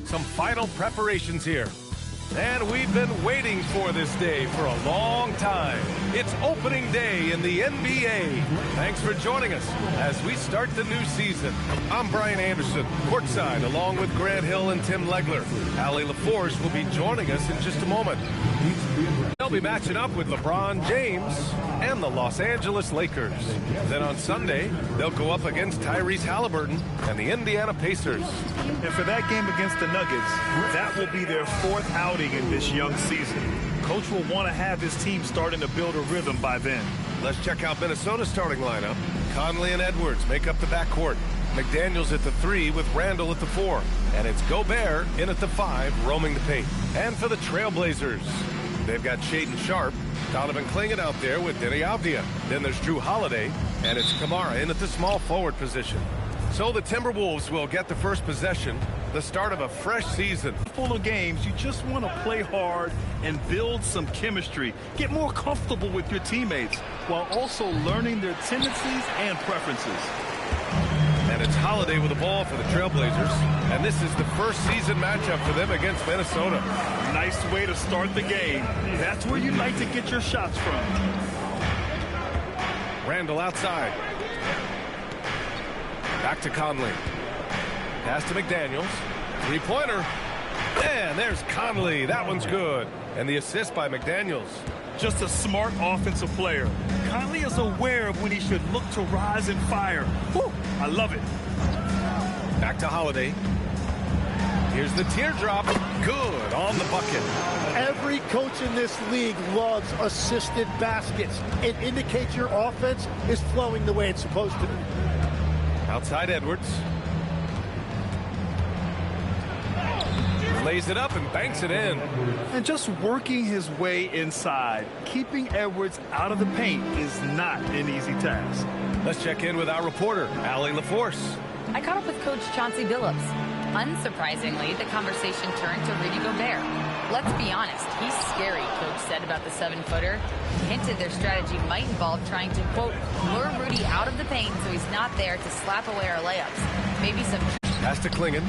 Some final preparations here. And we've been waiting for this day for a long time. It's opening day in the NBA. Thanks for joining us as we start the new season. I'm Brian Anderson, courtside, along with Grant Hill and Tim Legler. Allie LaForce will be joining us in just a moment. They'll be matching up with LeBron James and the Los Angeles Lakers. Then on Sunday, they'll go up against Tyrese Halliburton and the Indiana Pacers. And for that game against the Nuggets, that will be their fourth outing in this young season. Coach will want to have his team starting to build a rhythm by then. Let's check out Minnesota's starting lineup. Conley and Edwards make up the backcourt. McDaniels at the 3 with Randall at the 4. And it's Gobert in at the 5, roaming the paint. And for the Trailblazers, they've got Shaedon Sharpe, Donovan Clingan out there with Denny Avdia. Then there's Drew Holiday, and it's Kamara in at the small forward position. So the Timberwolves will get the first possession, the start of a fresh season. Full of games, you just want to play hard and build some chemistry. Get more comfortable with your teammates while also learning their tendencies and preferences. And it's Holiday with the ball for the Trailblazers. And this is the first season matchup for them against Minnesota. Nice way to start the game. That's where you like to get your shots from. Randall outside. Back to Conley. Pass to McDaniels. Three-pointer. And there's Conley. That one's good. And the assist by McDaniels. Just a smart offensive player. Conley is aware of when he should look to rise and fire. Whew, I love it. Back to Holiday. Here's the teardrop. Good on the bucket. Every coach in this league loves assisted baskets. It indicates your offense is flowing the way it's supposed to. Outside Edwards. Lays it up and banks it in. And just working his way inside. Keeping Edwards out of the paint is not an easy task. Let's check in with our reporter, Allie LaForce. I caught up with Coach Chauncey Billups. Unsurprisingly, the conversation turned to Rudy Gobert. Let's be honest, he's scary, Coach said about the 7-footer. Hinted their strategy might involve trying to, quote, lure Rudy out of the paint so he's not there to slap away our layups. Maybe some... Pass to Clingan.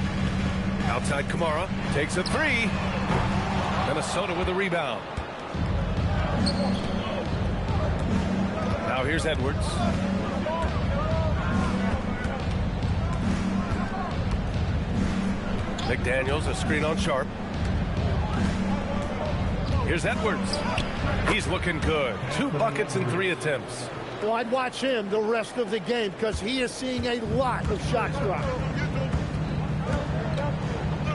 Outside Kamara. Takes a 3. Minnesota with a rebound. Now here's Edwards. McDaniels, a screen on Sharpe. Here's Edwards. He's looking good. 2 buckets and 3 attempts. Well, I'd watch him the rest of the game because he is seeing a lot of shots drop.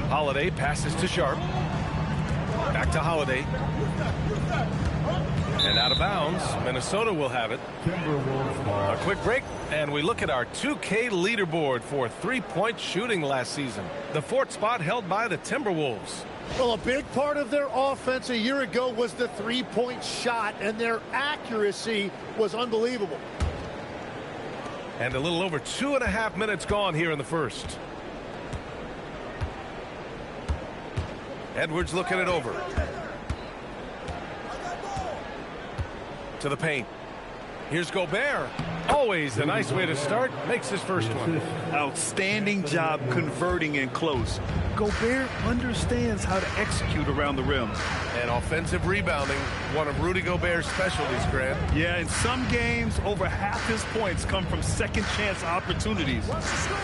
Holiday passes to Sharpe. Back to Holiday. And out of bounds. Minnesota will have it. A quick break, and we look at our 2K leaderboard for three-point shooting last season. The 4th spot held by the Timberwolves. Well, a big part of their offense a year ago was the three-point shot, and their accuracy was unbelievable. And a little over 2.5 minutes gone here in the first. Edwards looking it over. To the paint. Here's Gobert. Always a nice way to start. Makes his first one. Outstanding job converting in close. Gobert understands how to execute around the rim. And offensive rebounding, one of Rudy Gobert's specialties, Grant. Yeah, in some games, over half his points come from second-chance opportunities.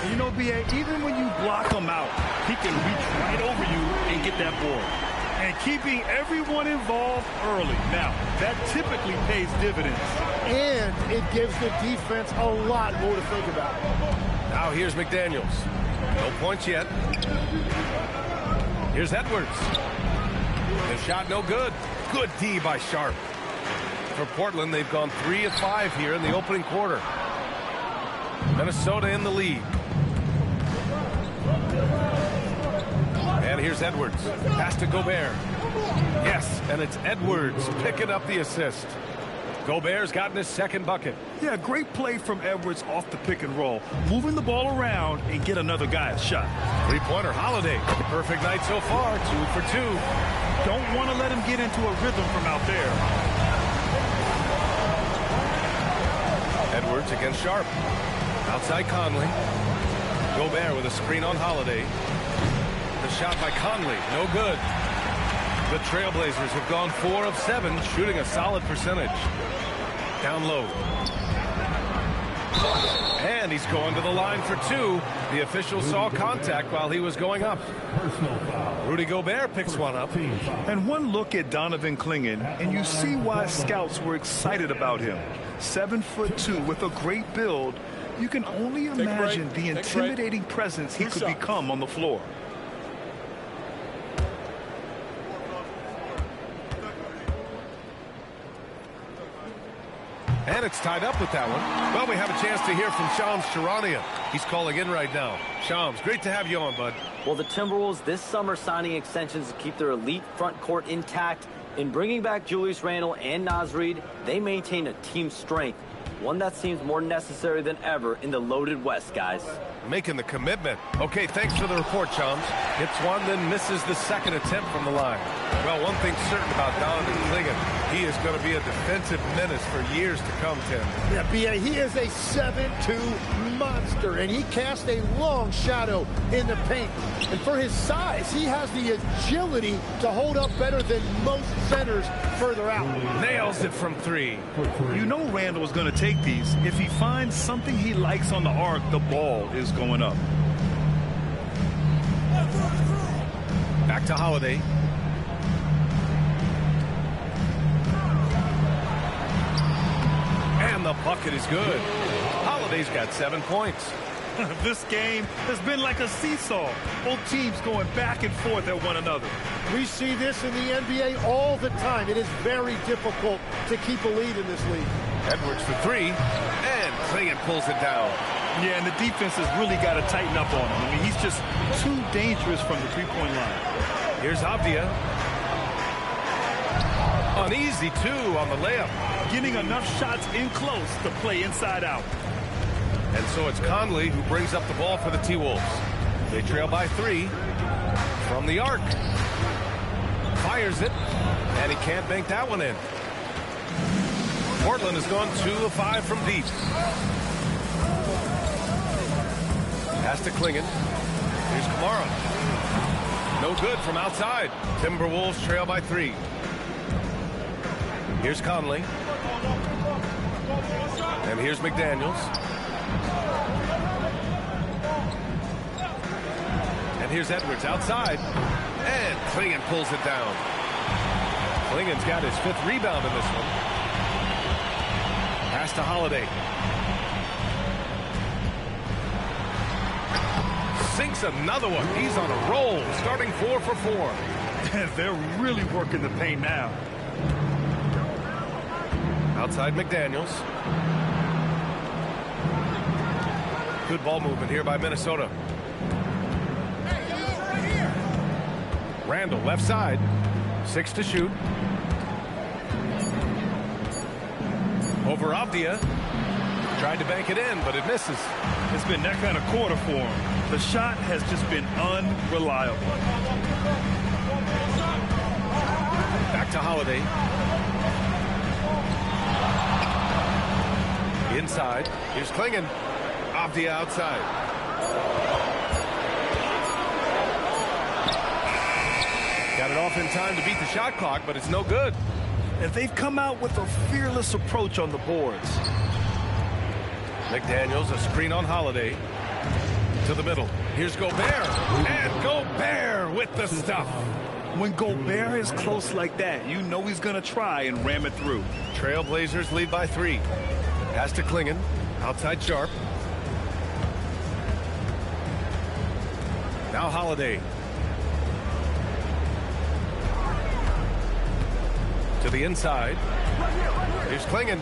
You know, B.A., even when you block him out, he can reach right over you and get that ball. And keeping everyone involved early. Now, that typically pays dividends. And it gives the defense a lot more to think about. Now here's McDaniels. No points yet. Here's Edwards. The shot no good. Good D by Sharpe. For Portland, they've gone 3 of 5 here in the opening quarter. Minnesota in the lead. And here's Edwards. Pass to Gobert. Yes, and it's Edwards picking up the assist. Gobert's gotten his second bucket. Yeah, great play from Edwards off the pick and roll. Moving the ball around and get another guy a shot. Three-pointer, Holiday. Perfect night so far, 2 for 2. Don't want to let him get into a rhythm from out there. Edwards against Sharpe. Outside Conley. Gobert with a screen on Holiday. The shot by Conley. No good. The Trailblazers have gone 4 of 7, shooting a solid percentage. Down low. And he's going to the line for 2. The official saw contact while he was going up. Rudy Gobert picks one up. And one look at Donovan Clingan, and you see why scouts were excited about him. 7'2" with a great build. You can only imagine the intimidating presence he could become on the floor. And it's tied up with that one. Well, we have a chance to hear from Shams Charania. He's calling in right now. Shams, great to have you on, bud. Well, the Timberwolves this summer signing extensions to keep their elite front court intact. In bringing back Julius Randle and Naz Reid, they maintain a team strength. One that seems more necessary than ever in the loaded West, guys. Making the commitment. Okay, thanks for the report, Shams. Hits one, then misses the second attempt from the line. Well, one thing's certain about Donovan Clingan. He is going to be a defensive menace for years to come, Tim. Yeah, B.A., he is a 7'2" monster, and he casts a long shadow in the paint. And for his size, he has the agility to hold up better than most centers further out. Nails it from 3. You know Randle is going to take these. If he finds something he likes on the arc, the ball is going up. Back to Holiday. And the bucket is good. Holiday's got 7 points. This game has been like a seesaw. Both teams going back and forth at one another. We see this in the NBA all the time. It is very difficult to keep a lead in this league. Edwards for 3, and Clingan pulls it down. Yeah, and the defense has really got to tighten up on him. I mean, he's just too dangerous from the three-point line. Here's Avdia. An easy 2 on the layup. Getting enough shots in close to play inside out. And so it's Conley who brings up the ball for the T-Wolves. They trail by 3 from the arc. Fires it, and he can't bank that one in. Portland has gone 2 of 5 from deep. Pass to Clingan. Here's Kamara. No good from outside. Timberwolves trail by 3. Here's Conley. And here's McDaniels. And here's Edwards outside. And Clingan pulls it down. Clingan's got his 5th rebound in this one. Pass to Holiday. Sinks another one. He's on a roll, starting 4 for 4. They're really working the paint now. Outside McDaniels. Good ball movement here by Minnesota. Randle left side. 6 to shoot. Over Avdia. Tried to bank it in, but it misses. It's been that kind of quarter for him. The shot has just been unreliable. Back to Holiday. Inside. Here's Clingan. Avdia outside. Got it off in time to beat the shot clock, but it's no good. And they've come out with a fearless approach on the boards. McDaniels, a screen on Holiday. To the middle. Here's Gobert. And Gobert with the stuff. When Gobert is close like that, you know he's going to try and ram it through. Trailblazers lead by 3. Pass to Clingan. Outside Sharp. Now Holiday. To the inside. Here's Clingan.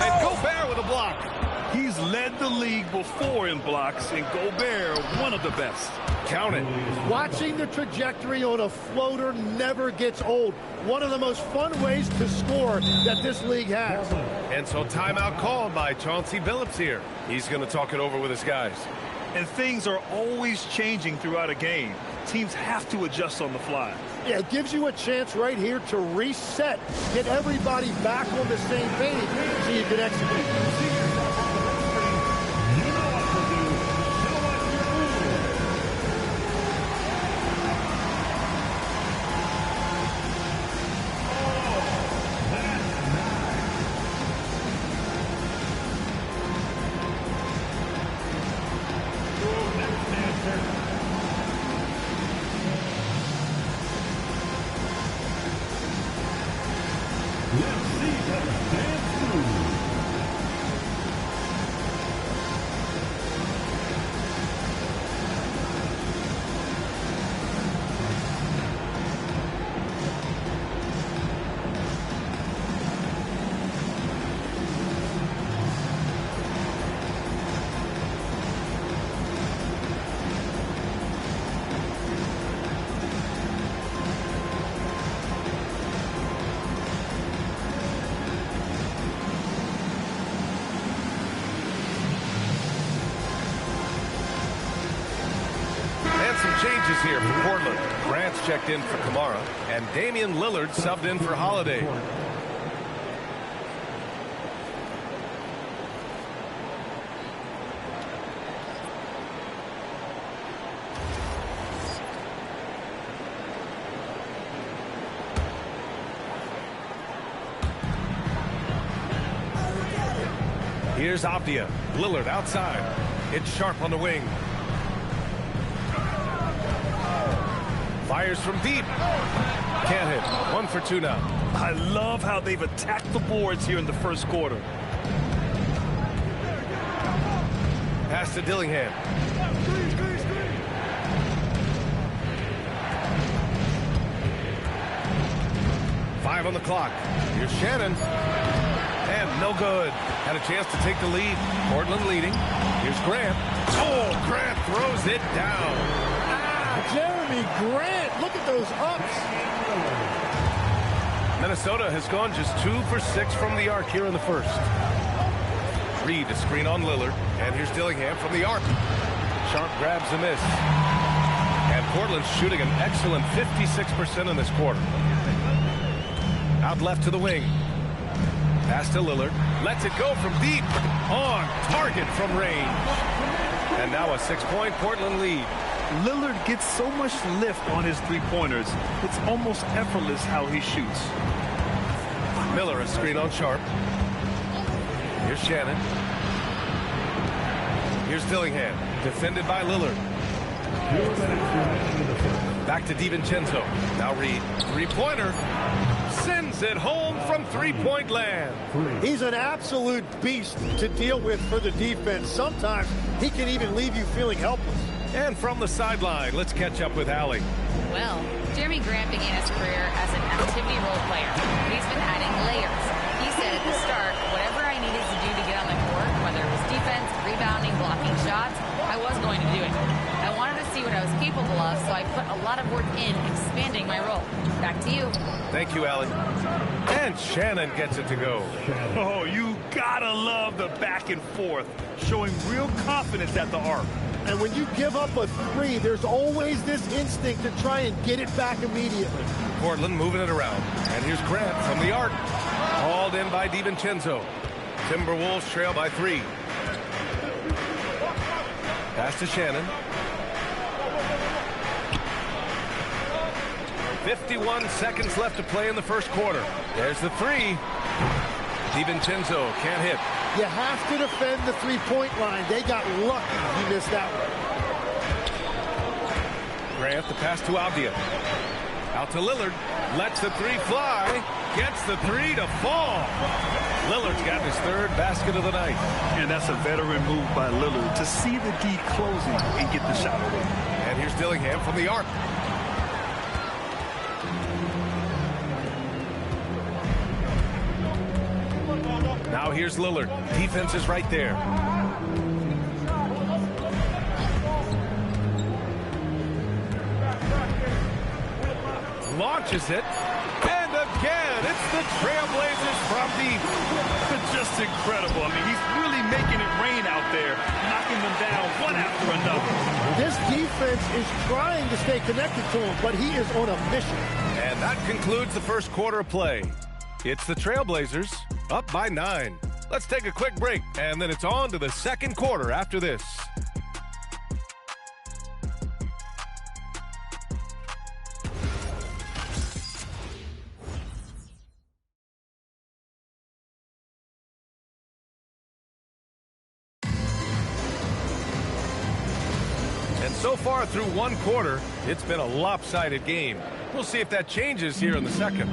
And Gobert with a block. He's led the league before in blocks, and Gobert, one of the best. Count it. Watching the trajectory on a floater never gets old. One of the most fun ways to score that this league has. And so timeout called by Chauncey Billups here. He's going to talk it over with his guys. And things are always changing throughout a game. Teams have to adjust on the fly. Yeah, it gives you a chance right here to reset, get everybody back on the same page so you can execute. Some changes here for Portland. Grant's checked in for Kamara, and Damian Lillard subbed in for Holiday. Here's Avdia. Lillard outside. It's Sharp on the wing. Fires from deep. Can't hit. 1 for 2 now. I love how they've attacked the boards here in the first quarter. Pass to Dillingham. Five on the clock. Here's Shannon. And no good. Had a chance to take the lead. Portland leading. Here's Grant. Oh, Grant throws it down. Jeremy Grant, look at those ups. Minnesota has gone just 2 for 6 from the arc here in the first. Reed to screen on Lillard. And here's Dillingham from the arc. Sharp grabs a miss. And Portland's shooting an excellent 56% in this quarter. Out left to the wing. Pass to Lillard. Lets it go from deep. On target from range. And now a 6-point Portland lead. Lillard gets so much lift on his three-pointers. It's almost effortless how he shoots. Miller a screen on Sharp. Here's Shannon. Here's Dillingham. Defended by Lillard. Back to DiVincenzo. Now Reed. Three-pointer. Sends it home from three-point land. He's an absolute beast to deal with for the defense. Sometimes he can even leave you feeling helpless. And from the sideline, let's catch up with Allie. Well, Jeremy Grant began his career as an activity role player. He's been adding layers. He said at the start, whatever I needed to do to get on the court, whether it was defense, rebounding, blocking shots, I was going to do it. I wanted to see what I was capable of, so I put a lot of work in expanding my role. Back to you. Thank you, Allie. And Shannon gets it to go. Oh, you gotta love the back and forth, showing real confidence at the arc. And when you give up a three, there's always this instinct to try and get it back immediately. Portland moving it around. And here's Grant from the arc. Hauled in by DiVincenzo. Timberwolves trail by 3. Pass to Shannon. 51 seconds left to play in the first quarter. There's the 3. DiVincenzo can't hit. You have to defend the three-point line. They got lucky he missed that one. Grant, the pass to Avdia. Out to Lillard. Lets the 3 fly. Gets the 3 to fall. Lillard's got his 3rd basket of the night. And that's a veteran move by Lillard to see the D closing and get the shot away. And here's Dillingham from the arc. Now here's Lillard. Defense is right there. Launches it. And again, it's the Trailblazers from deep. Just incredible. I mean, he's really making it rain out there, knocking them down one after another. This defense is trying to stay connected to him, but he is on a mission. And that concludes the first quarter of play. It's the Trailblazers up by 9. Let's take a quick break, and then it's on to the second quarter after this. And so far through one quarter, it's been a lopsided game. We'll see if that changes here in the second.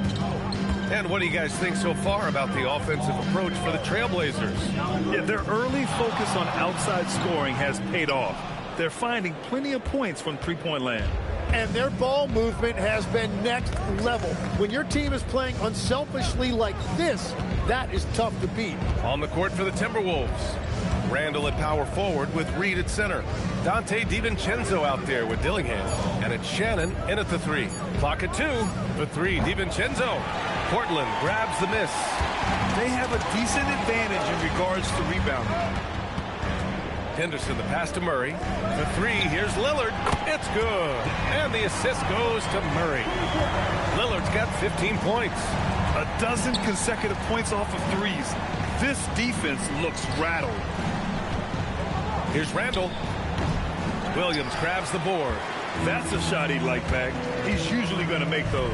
And what do you guys think so far about the offensive approach for the Trailblazers? Yeah, their early focus on outside scoring has paid off. They're finding plenty of points from three-point land. And their ball movement has been next level. When your team is playing unselfishly like this, that is tough to beat. On the court for the Timberwolves, Randall at power forward with Reed at center. Dante DiVincenzo out there with Dillingham. And it's Shannon in at the 3. Clock at 2. The 3, DiVincenzo. Portland grabs the miss. They have a decent advantage in regards to rebounding. Henderson, the pass to Murray. The 3, here's Lillard. It's good. And the assist goes to Murray. Lillard's got 15 points. A dozen consecutive points off of threes. This defense looks rattled. Here's Randall. Williams grabs the board. That's a shot he'd like back. He's usually going to make those.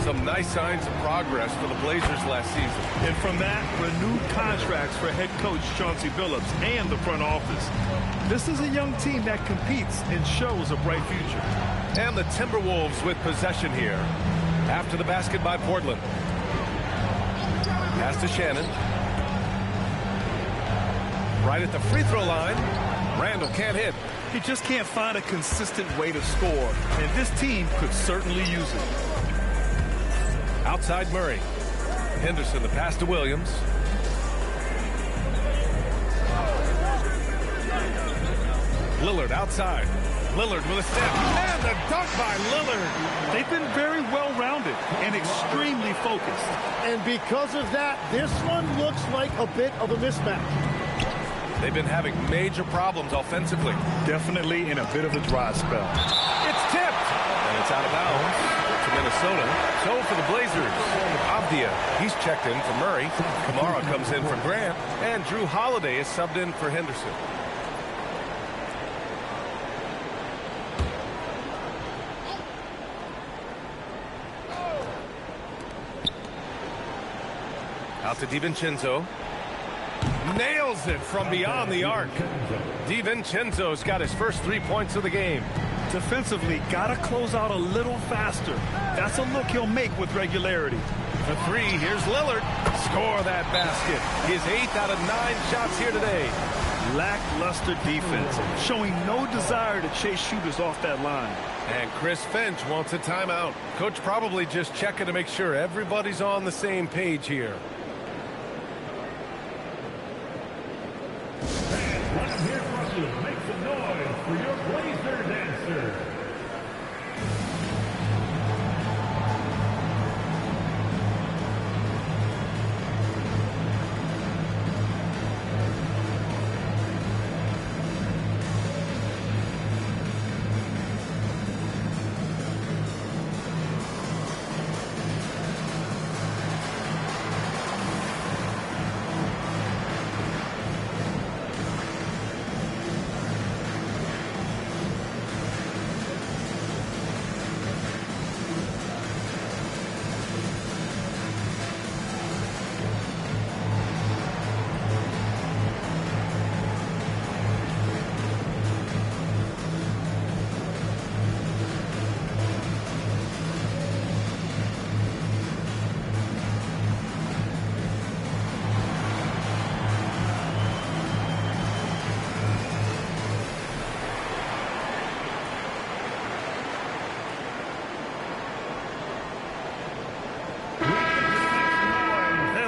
Some nice signs of progress for the Blazers last season. And from that, renewed contracts for head coach Chauncey Billups and the front office. This is a young team that competes and shows a bright future. And the Timberwolves with possession here. After the basket by Portland. Pass to Shannon. Right at the free throw line. Randall can't hit. He just can't find a consistent way to score. And this team could certainly use it. Outside Murray. Henderson, the pass to Williams. Lillard outside. Lillard with a step. And the dunk by Lillard. They've been very well-rounded and extremely focused. And because of that, this one looks like a bit of a mismatch. They've been having major problems offensively. Definitely in a bit of a dry spell. It's tipped. And it's out of bounds. Minnesota. So for the Blazers, Avdia, he's checked in for Murray. Kamara comes in for Grant. And Drew Holiday is subbed in for Henderson. Out to DiVincenzo. Nails it from beyond the arc. DiVincenzo's got his first 3 points of the game. Defensively, gotta close out a little faster. That's a look he'll make with regularity. The 3, here's Lillard. Score that basket. His 8th out of 9 shots here today. Lackluster defense, showing no desire to chase shooters off that line. And Chris Finch wants a timeout. Coach probably just checking to make sure everybody's on the same page here. I'm here for you. Make some noise for your Blazer dancer.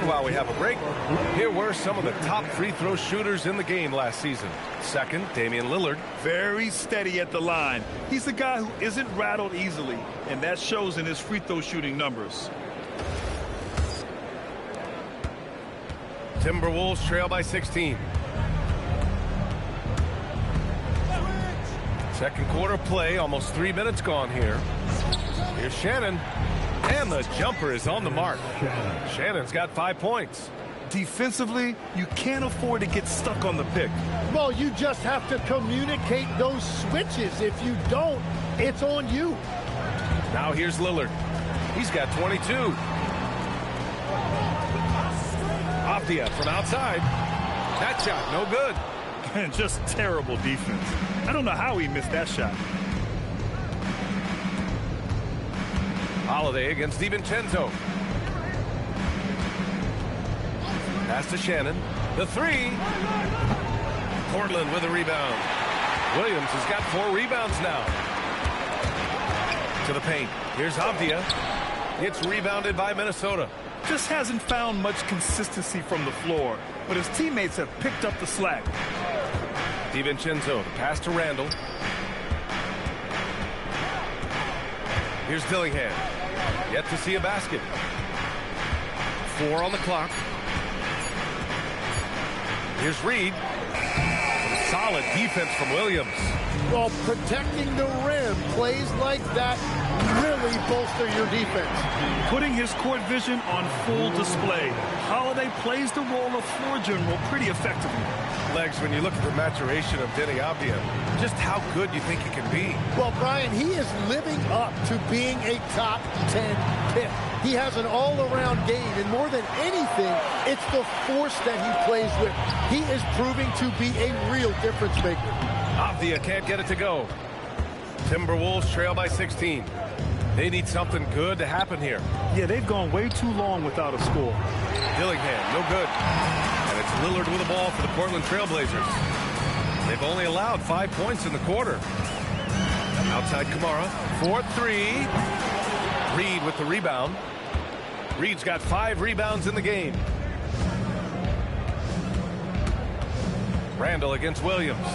While we have a break, here were some of the top free throw shooters in the game last season. Second, Damian Lillard. Very steady at the line. He's the guy who isn't rattled easily, and that shows in his free throw shooting numbers. Timberwolves trail by 16. Second quarter play, almost 3 minutes gone here. Here's Shannon. And the jumper is on the mark. Shannon's got 5 points. Defensively, you can't afford to get stuck on the pick. Well, you just have to communicate those switches. If you don't, it's on you. Now here's Lillard. He's got 22. Avdia from outside. That shot, no good. And just terrible defense. I don't know how he missed that shot. Holiday against DiVincenzo. Pass to Shannon. The three. Portland with a rebound. Williams has got 4 rebounds now. To the paint. Here's Avdia. It's rebounded by Minnesota. Just hasn't found much consistency from the floor, but his teammates have picked up the slack. DiVincenzo, the pass to Randall. Here's Dillingham. Yet to see a basket. 4 on the clock. Here's Reed. A solid defense from Williams. Well, protecting the rim, plays like that really bolster your defense. Putting his court vision on full display. Holiday plays the role of floor general pretty effectively. Legs, when you look at the maturation of Denny Avdia, just how good you think he can be. Well, Brian, he is living up to being a top 10 pick. He has an all-around game, and more than anything, it's the force that he plays with. He is proving to be a real difference maker. Avdia can't get it to go. Timberwolves trail by 16. They need something good to happen here. Yeah, they've gone way too long without a score. Dillingham, no good. And it's Lillard with the ball for the Portland Trailblazers. They've only allowed 5 points in the quarter. Outside Kamara, 4-3. Reed with the rebound. Reed's got 5 rebounds in the game. Randall against Williams.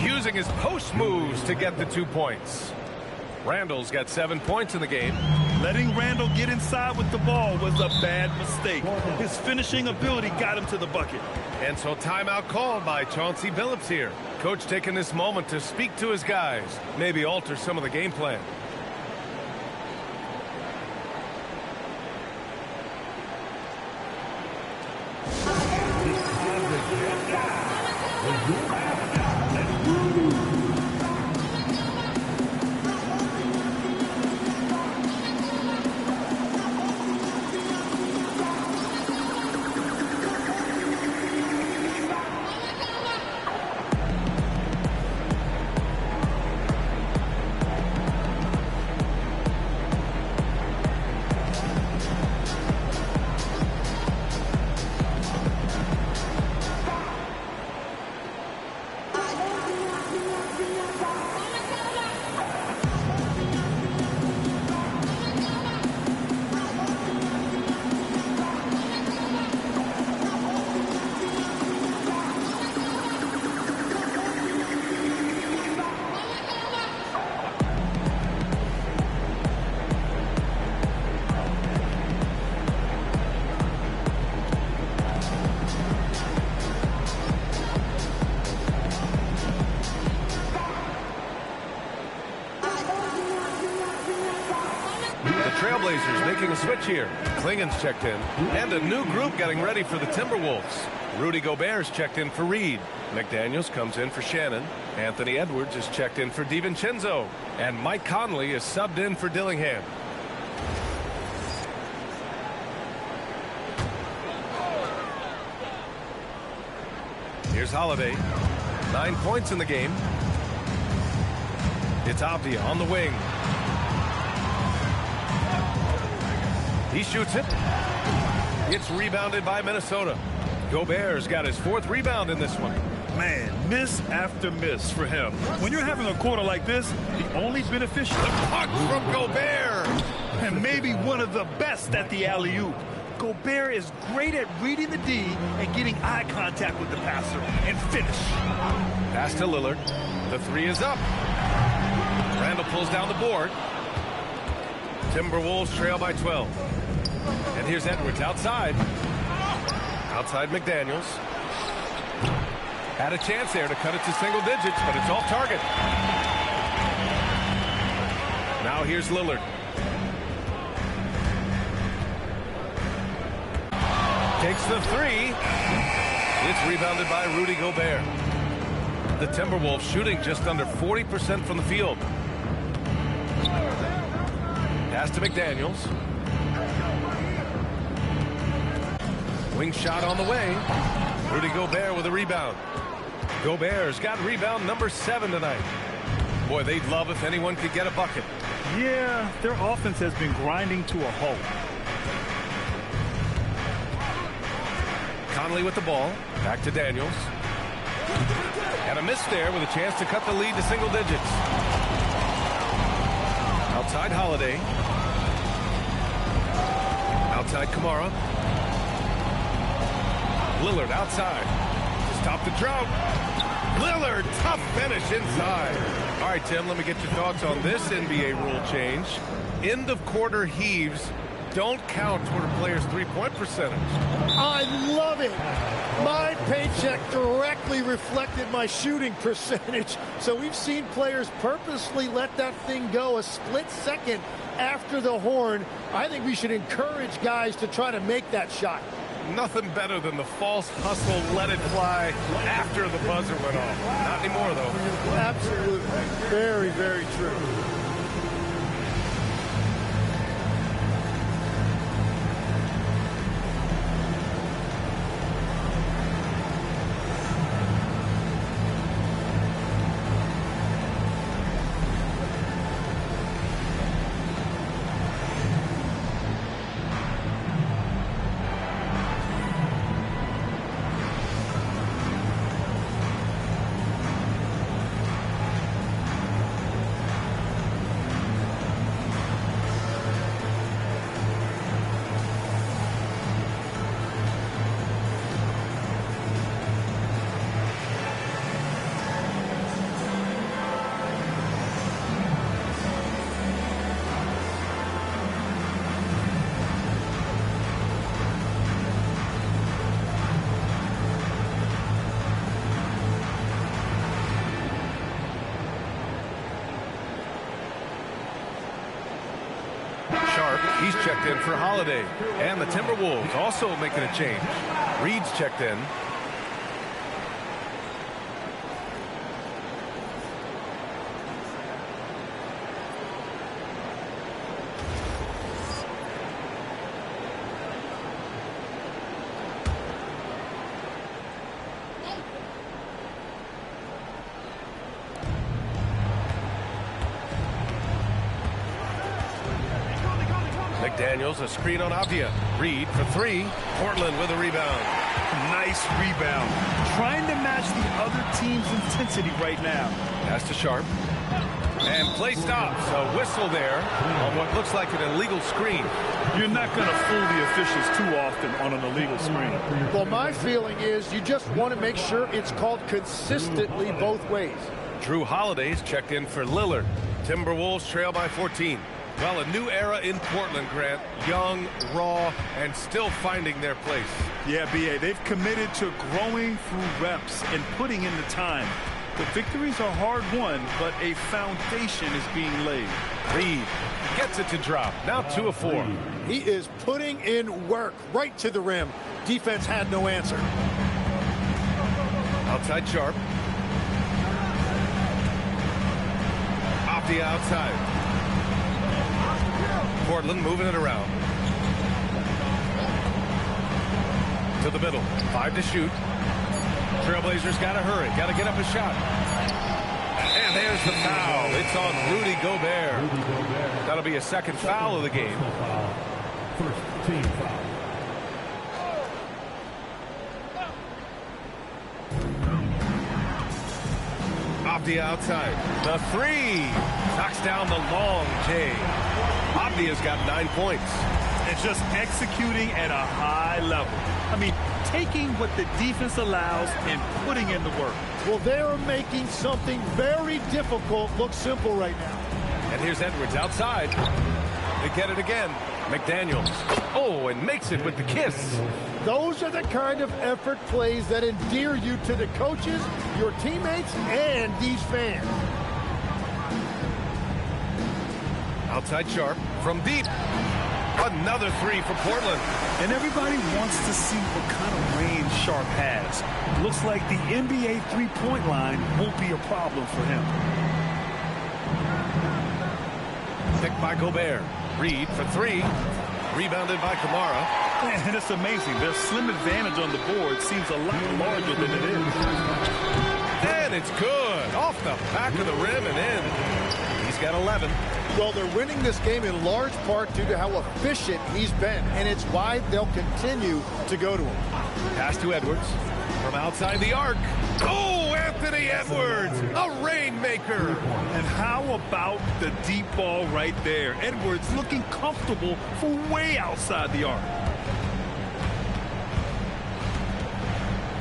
Using his post moves to get the 2 points. Randall's got 7 points in the game. Letting Randall get inside with the ball was a bad mistake. His finishing ability got him to the bucket. And so timeout called by Chauncey Billups here. Coach taking this moment to speak to his guys. Maybe alter some of the game plan. Trailblazers making a switch here. Klingen's checked in. And a new group getting ready for the Timberwolves. Rudy Gobert's checked in for Reed. McDaniels comes in for Shannon. Anthony Edwards is checked in for DiVincenzo. And Mike Conley is subbed in for Dillingham. Here's Holiday. 9 points in the game. It's Avdia on the wing. He shoots it. It's rebounded by Minnesota. Gobert's got his 4th rebound in this one. Man, miss after miss for him. When you're having a quarter like this, the only beneficial. The puck from Gobert. And maybe one of the best at the alley-oop. Gobert is great at reading the D and getting eye contact with the passer and finish. Pass to Lillard. The 3 is up. Randall pulls down the board. Timberwolves trail by 12. And here's Edwards outside. Outside McDaniels. Had a chance there to cut it to single digits, but it's off target. Now here's Lillard. Takes the 3. It's rebounded by Rudy Gobert. The Timberwolves shooting just under 40% from the field. Pass to McDaniels. Wing shot on the way. Rudy Gobert with a rebound. Gobert's got rebound number 7 tonight. Boy, they'd love if anyone could get a bucket. Yeah, their offense has been grinding to a halt. Conley with the ball. Back to Daniels. And a miss there with a chance to cut the lead to single digits. Outside Holiday. Outside Kamara. Lillard outside to stop the drought. Lillard, tough finish inside. All right, Tim, let me get your thoughts on this NBA rule change. End of quarter heaves don't count toward a player's three-point percentage. I love it. My paycheck directly reflected my shooting percentage. So we've seen players purposely let that thing go a split second after the horn. I think we should encourage guys to try to make that shot. Nothing better than the false hustle, let it fly after the buzzer went off. Not anymore, though. Absolutely. Very, very true. He's checked in for Holiday. And the Timberwolves also making a change. Reed's checked in. McDaniels, a screen on Avdia. Reed for three. Portland with a rebound. Nice rebound. Trying to match the other team's intensity right now. Pass to Sharp. And play stops. A whistle there on what looks like an illegal screen. You're not going to fool the officials too often on an illegal screen. Well, my feeling is you just want to make sure it's called consistently both ways. Drew Holiday's checked in for Lillard. Timberwolves trail by 14. Well, a new era in Portland, Grant. Young, raw, and still finding their place. Yeah, B.A., they've committed to growing through reps and putting in the time. The victories are hard-won, but a foundation is being laid. Reed gets it to drop. Now 2 of 4. He is putting in work right to the rim. Defense had no answer. Outside Sharp. Off the outside. Portland moving it around. To the middle. 5 to shoot. Trailblazers got to hurry. Got to get up a shot. And there's the foul. It's on Rudy Gobert. That'll be a second foul of the game. First team foul. Off the outside. The three. Knocks down the long J. Avdia's got 9 points. And just executing at a high level. I mean, taking what the defense allows and putting in the work. Well, they're making something very difficult look simple right now. And here's Edwards outside. They get it again. McDaniels. Oh, and makes it with the kiss. Those are the kind of effort plays that endear you to the coaches, your teammates, and these fans. Outside Sharp from deep. Another three for Portland. And everybody wants to see what kind of range Sharp has. Looks like the NBA three-point line won't be a problem for him. Picked by Gobert. Reed for three. Rebounded by Kamara. And it's amazing. Their slim advantage on the board seems a lot larger than it is. And it's good. Off the back of the rim and in. He's got 11. Well, they're winning this game in large part due to how efficient he's been, and it's why they'll continue to go to him. Pass to Edwards from outside the arc. Oh, Anthony Edwards, a rainmaker. And how about the deep ball right there? Edwards looking comfortable for way outside the arc.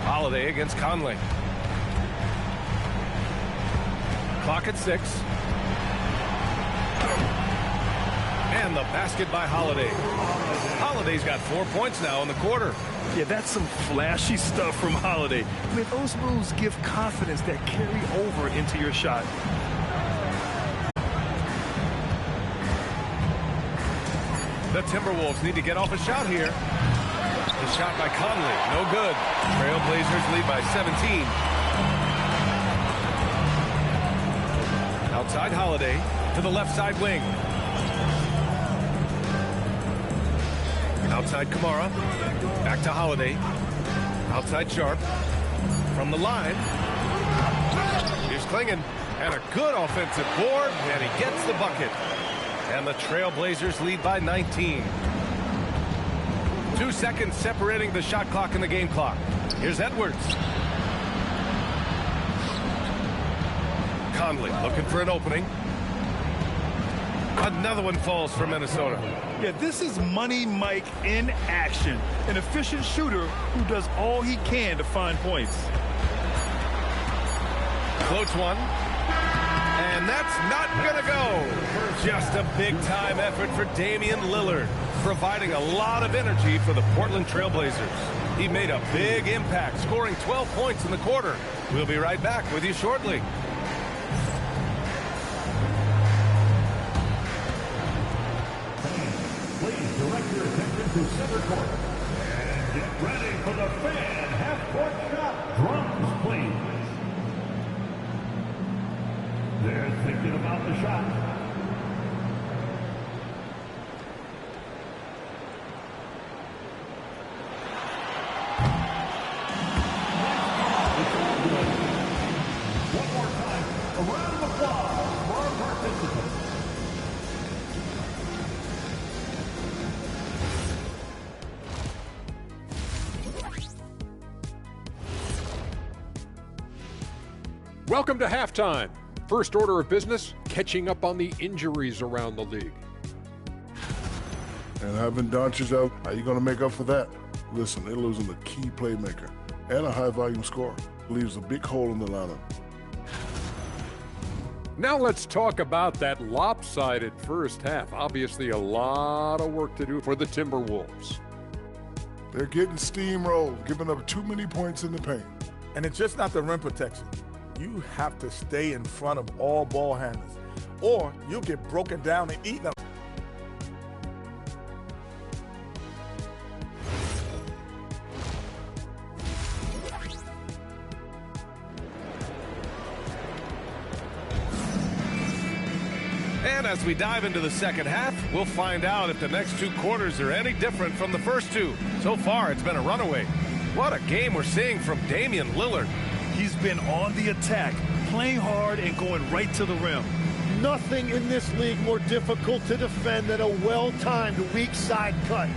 Holiday against Conley. Clock at 6. And the basket by Holiday. Holiday's got 4 points now in the quarter. Yeah, that's some flashy stuff from Holiday. I mean, those moves give confidence that carry over into your shot. The Timberwolves need to get off a shot here. The shot by Conley, no good. Trailblazers lead by 17. Outside Holiday to the left side wing. Outside Kamara. Back to Holiday. Outside Sharp. From the line. Here's Klingon. And a good offensive board. And he gets the bucket. And the Trailblazers lead by 19. 2 seconds separating the shot clock and the game clock. Here's Edwards. Conley looking for an opening. Another one falls for Minnesota. Yeah, this is Money Mike in action. An efficient shooter who does all he can to find points. Floats one. And that's not going to go. Just a big-time effort for Damian Lillard, providing a lot of energy for the Portland Trailblazers. He made a big impact, scoring 12 points in the quarter. We'll be right back with you shortly. Please direct your attention to center court. And get ready for the fan half-court shot. Drums, please. They're thinking about the shot. One more time, a round of applause for our participants. Welcome to halftime. First order of business, catching up on the injuries around the league. And having Doncic out, how you going to make up for that? Listen, they're losing a key playmaker and a high-volume scorer. Leaves a big hole in the lineup. Now let's talk about that lopsided first half. Obviously a lot of work to do for the Timberwolves. They're getting steamrolled, giving up too many points in the paint. And it's just not the rim protection. You have to stay in front of all ball handlers, or you'll get broken down and eaten up. And as we dive into the second half, we'll find out if the next 2 quarters are any different from the first 2. So far, it's been a runaway. What a game we're seeing from Damian Lillard. He's been on the attack, playing hard and going right to the rim. Nothing in this league more difficult to defend than a well-timed weak side cut.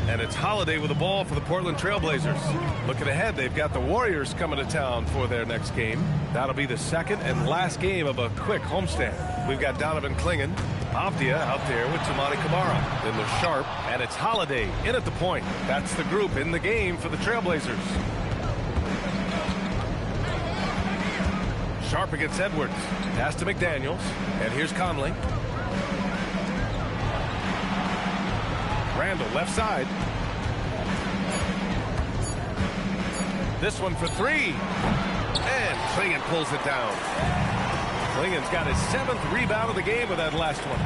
And it's Holiday with the ball for the Portland Trailblazers. Looking ahead, they've got the Warriors coming to town for their next game. That'll be the second and last game of a quick homestand. We've got Donovan Klingon, Avdia out there with Toumani Camara. Then there's Sharp, and it's Holiday in at the point. That's the group in the game for the Trailblazers. Sharp against Edwards. Pass to McDaniels, and here's Conley. Randall, left side. This one for 3. And Klingon pulls it down. Klingon's got his 7th rebound of the game with that last one.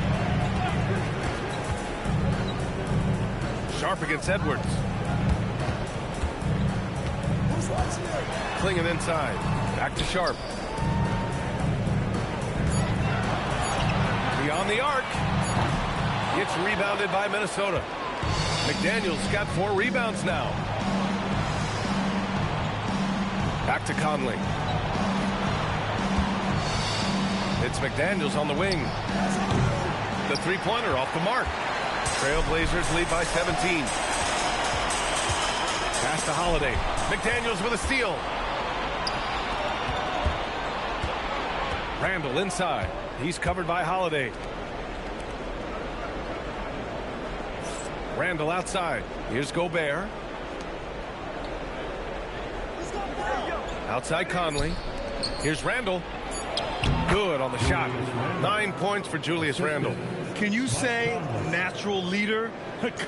Sharp against Edwards. Klingon inside. Back to Sharp. Beyond the arc. Gets rebounded by Minnesota. McDaniels got 4 rebounds now. Back to Conley. It's McDaniels on the wing. The three-pointer off the mark. Trailblazers lead by 17. Pass to Holiday. McDaniels with a steal. Randall inside. He's covered by Holiday. Randall outside. Here's Gobert. Outside Conley. Here's Randall. Good on the shot. 9 points for Julius Randle. Can you say natural leader?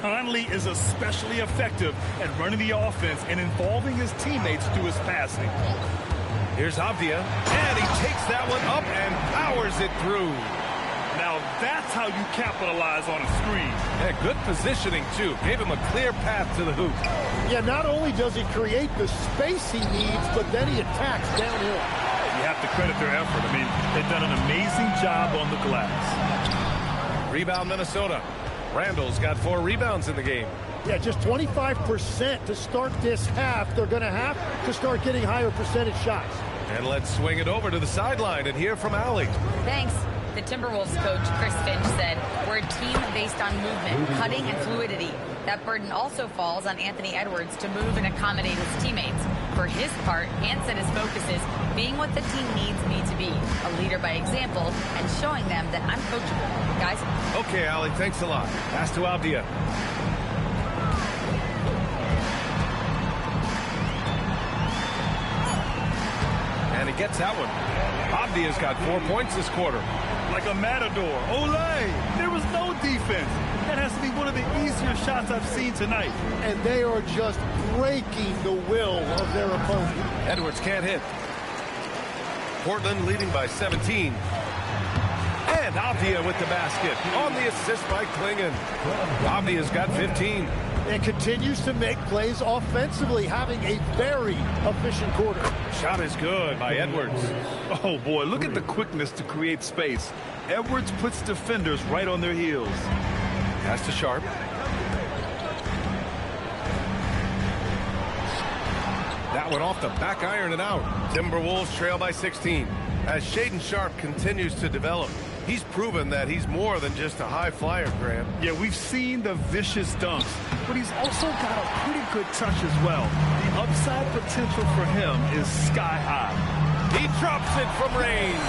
Conley is especially effective at running the offense and involving his teammates through his passing. Here's Avdia, and he takes that one up and powers it through. Now that's how you capitalize on a screen. Yeah, good positioning, too. Gave him a clear path to the hoop. Yeah, not only does he create the space he needs, but then he attacks downhill. You have to credit their effort. I mean, they've done an amazing job on the glass. Rebound, Minnesota. Randall's got 4 rebounds in the game. Yeah, just 25% to start this half. They're going to have to start getting higher percentage shots. And let's swing it over to the sideline and hear from Allie. Thanks. The Timberwolves coach, Chris Finch, said, we're a team based on movement, cutting, and fluidity. That burden also falls on Anthony Edwards to move and accommodate his teammates. For his part, Ant said his focus is being what the team needs me to be, a leader by example, and showing them that I'm coachable. Guys? Okay, Allie, thanks a lot. Pass to Avdia. And he gets that one. Avdia's got 4 points this quarter. Like a matador. Olay! There was no defense. That has to be one of the easier shots I've seen tonight. And they are just breaking the will of their opponent. Edwards can't hit. Portland leading by 17. And Avdia with the basket. On the assist by Klingon. Avdia's got 15. And continues to make plays offensively, having a very efficient quarter. Shot is good by Edwards. Oh, boy, look at the quickness to create space. Edwards puts defenders right on their heels. Pass to Sharp. That one off the back iron and out. Timberwolves trail by 16. As Shaedon Sharp continues to develop, he's proven that he's more than just a high flyer, Grant. Yeah, we've seen the vicious dunks, but he's also got a pretty good touch as well. The upside potential for him is sky high. He drops it from range.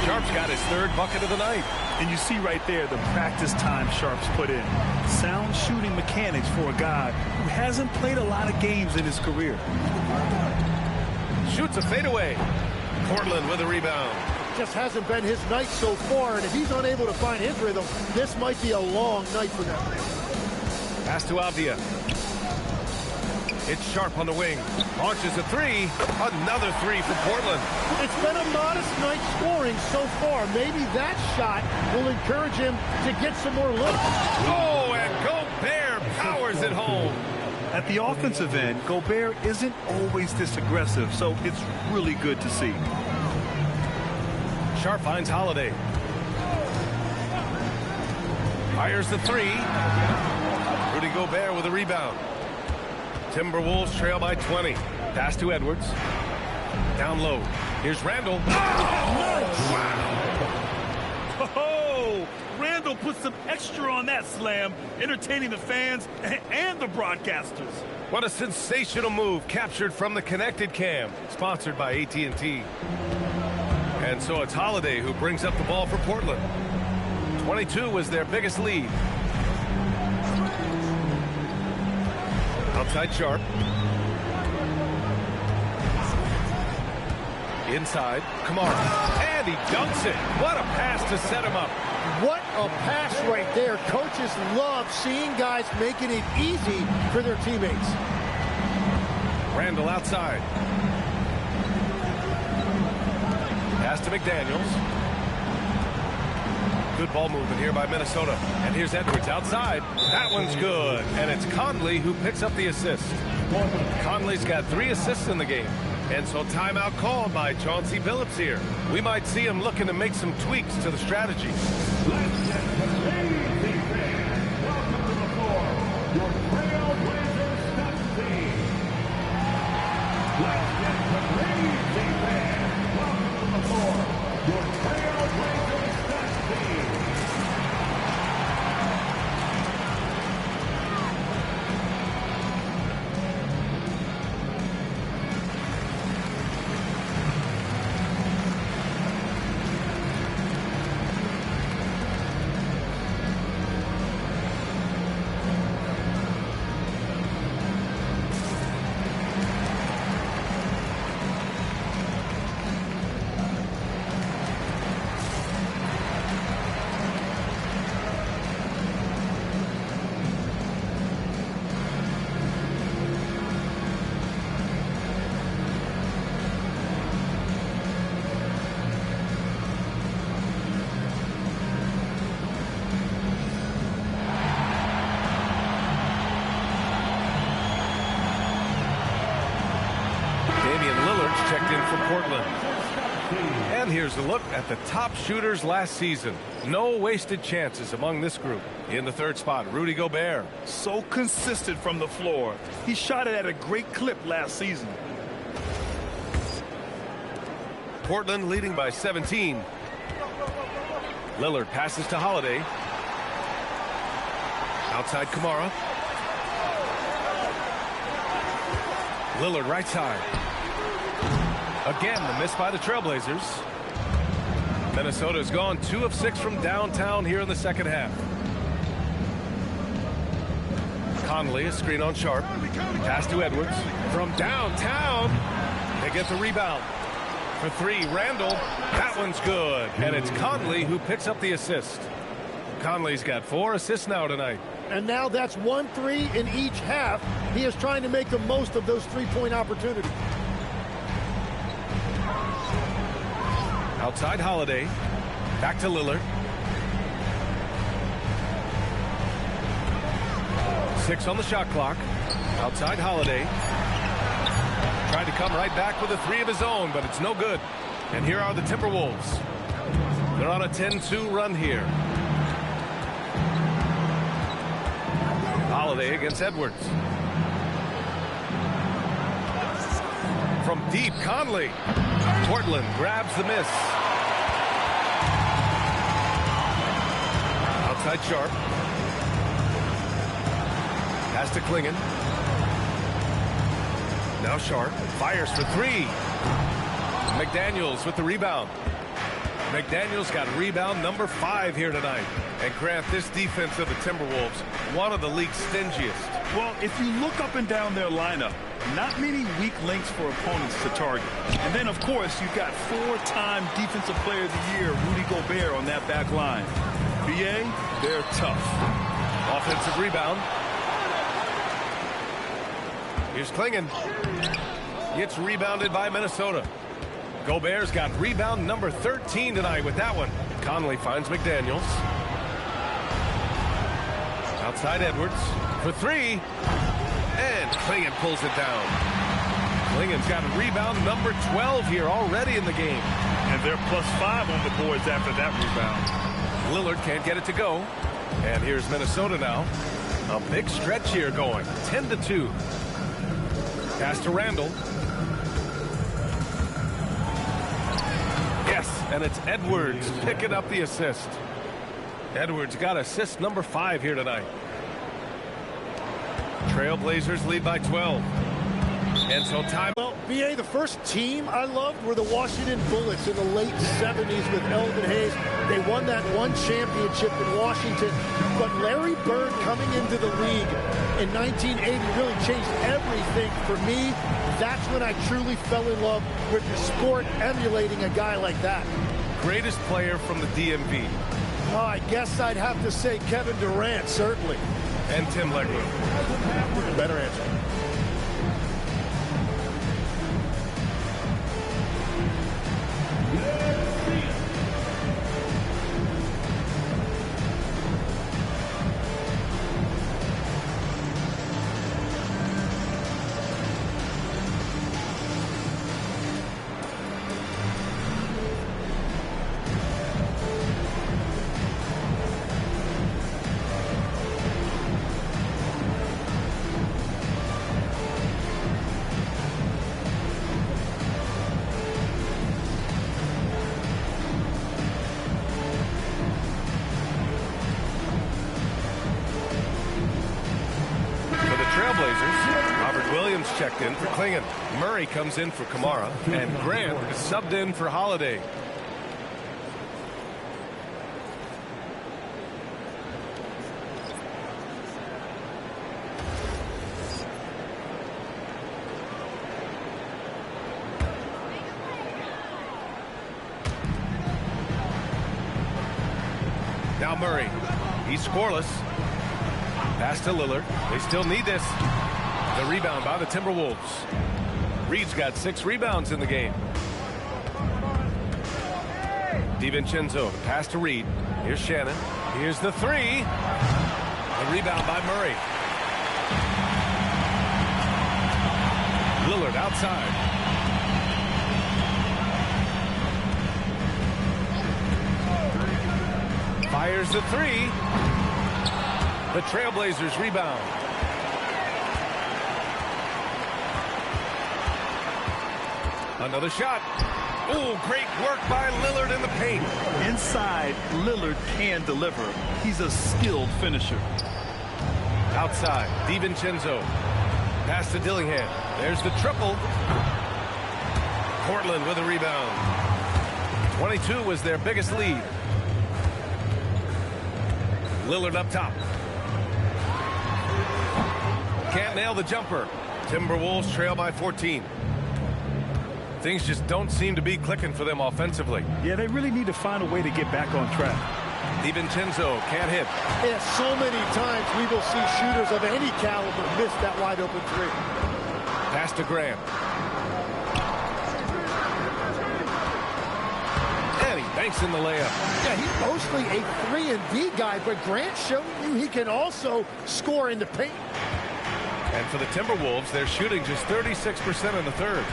Sharp's got his 3rd bucket of the night. And you see right there the practice time Sharp's put in. Sound shooting mechanics for a guy who hasn't played a lot of games in his career. Shoots a fadeaway. Portland with a rebound. Just hasn't been his night so far, and if he's unable to find his rhythm, this might be a long night for them. Pass to Avdia. It's Sharp on the wing. Launches a 3. Another 3 for Portland. It's been a modest night scoring so far. Maybe that shot will encourage him to get some more looks. Oh, and Gobert powers it home. At the offensive end, Gobert isn't always this aggressive, so it's really good to see. Sharp finds Holiday. Fires the 3. Rudy Gobert with a rebound. Timberwolves trail by 20. Pass to Edwards. Down low. Here's Randall. Oh, wow. Oh, Randall put some extra on that slam, entertaining the fans and the broadcasters. What a sensational move captured from the Connected Cam, sponsored by AT&T. And so it's Holiday who brings up the ball for Portland. 22 was their biggest lead. Outside Sharp. Inside, Kamara. And he dunks it. What a pass to set him up. What a pass right there. Coaches love seeing guys making it easy for their teammates. Randall outside. Pass to McDaniels. Good ball movement here by Minnesota. And here's Edwards outside. That one's good. And it's Conley who picks up the assist. Conley's got 3 assists in the game. And so timeout called by Chauncey Billups here. We might see him looking to make some tweaks to the strategy. Let's get the ladies' welcome to the floor, your for Portland. And here's a look at the top shooters last season. No wasted chances among this group. In the third spot, Rudy Gobert. So consistent from the floor. He shot it at a great clip last season. Portland leading by 17. Lillard passes to Holiday. Outside Kamara. Lillard right side. Again, the miss by the Trailblazers. Minnesota's gone 2 of 6 from downtown here in the second half. Conley, a screen on Sharp. Pass to Edwards. From downtown, they get the rebound. For 3, Randall. That one's good. And it's Conley who picks up the assist. Conley's got 4 assists now tonight. And now that's 1 3 in each half. He is trying to make the most of those three-point opportunities. Outside Holiday. Back to Lillard. 6 on the shot clock. Outside Holiday. Tried to come right back with a 3 of his own, but it's no good. And here are the Timberwolves. They're on a 10-2 run here. Holiday against Edwards. From deep, Conley. Portland grabs the miss. Outside Sharp. Pass to Klingon. Now Sharp fires for 3. McDaniels with the rebound. McDaniels got rebound number 5 here tonight. And Grant, this defense of the Timberwolves, one of the league's stingiest. Well, if you look up and down their lineup, not many weak links for opponents to target. And then, of course, you've got 4-time Defensive Player of the Year, Rudy Gobert, on that back line. BA, they're tough. Offensive rebound. Here's Klingon. It's rebounded by Minnesota. Gobert's got rebound number 13 tonight with that one. Conley finds McDaniels. Outside Edwards for 3. And Klingon pulls it down. Klingon's got rebound number 12 here already in the game. And they're +5 on the boards after that rebound. Lillard can't get it to go. And here's Minnesota now. A big stretch here going. 10-2. Pass to Randall. Yes, and it's Edwards picking up the assist. Edwards got assist number 5 here tonight. Trailblazers lead by 12. And so time. Well, BA, the first team I loved were the Washington Bullets in the late 70s with Elvin Hayes. They won that one championship in Washington. But Larry Bird coming into the league in 1980 really changed everything for me. That's when I truly fell in love with the sport, emulating a guy like that. Greatest player from the DMV. Oh, I guess I'd have to say Kevin Durant, certainly. And Tim Legler. Better answer. Checked in for Klingon. Murray comes in for Kamara. And Grant is subbed in for Holiday. Now Murray. He's scoreless. Pass to Lillard. They still need this. The rebound by the Timberwolves. Reed's got 6 rebounds in the game. DiVincenzo, the pass to Reed. Here's Shannon. Here's the 3. The rebound by Murray. Lillard outside. Fires the three. The Trailblazers rebound. Another shot. Oh, great work by Lillard in the paint. Inside, Lillard can deliver. He's a skilled finisher. Outside, DiVincenzo. Pass to Dillingham. There's the triple. Portland with a rebound. 22 was their biggest lead. Lillard up top. Can't nail the jumper. Timberwolves trail by 14. Things just don't seem to be clicking for them offensively. Yeah, they really need to find a way to get back on track. DiVincenzo can't hit. Yeah, so many times we will see shooters of any caliber miss that wide open three. Pass to Graham. And he banks in the layup. Yeah, he's mostly a 3-and-D guy, but Grant showing you he can also score in the paint. And for the Timberwolves, they're shooting just 36% in the third.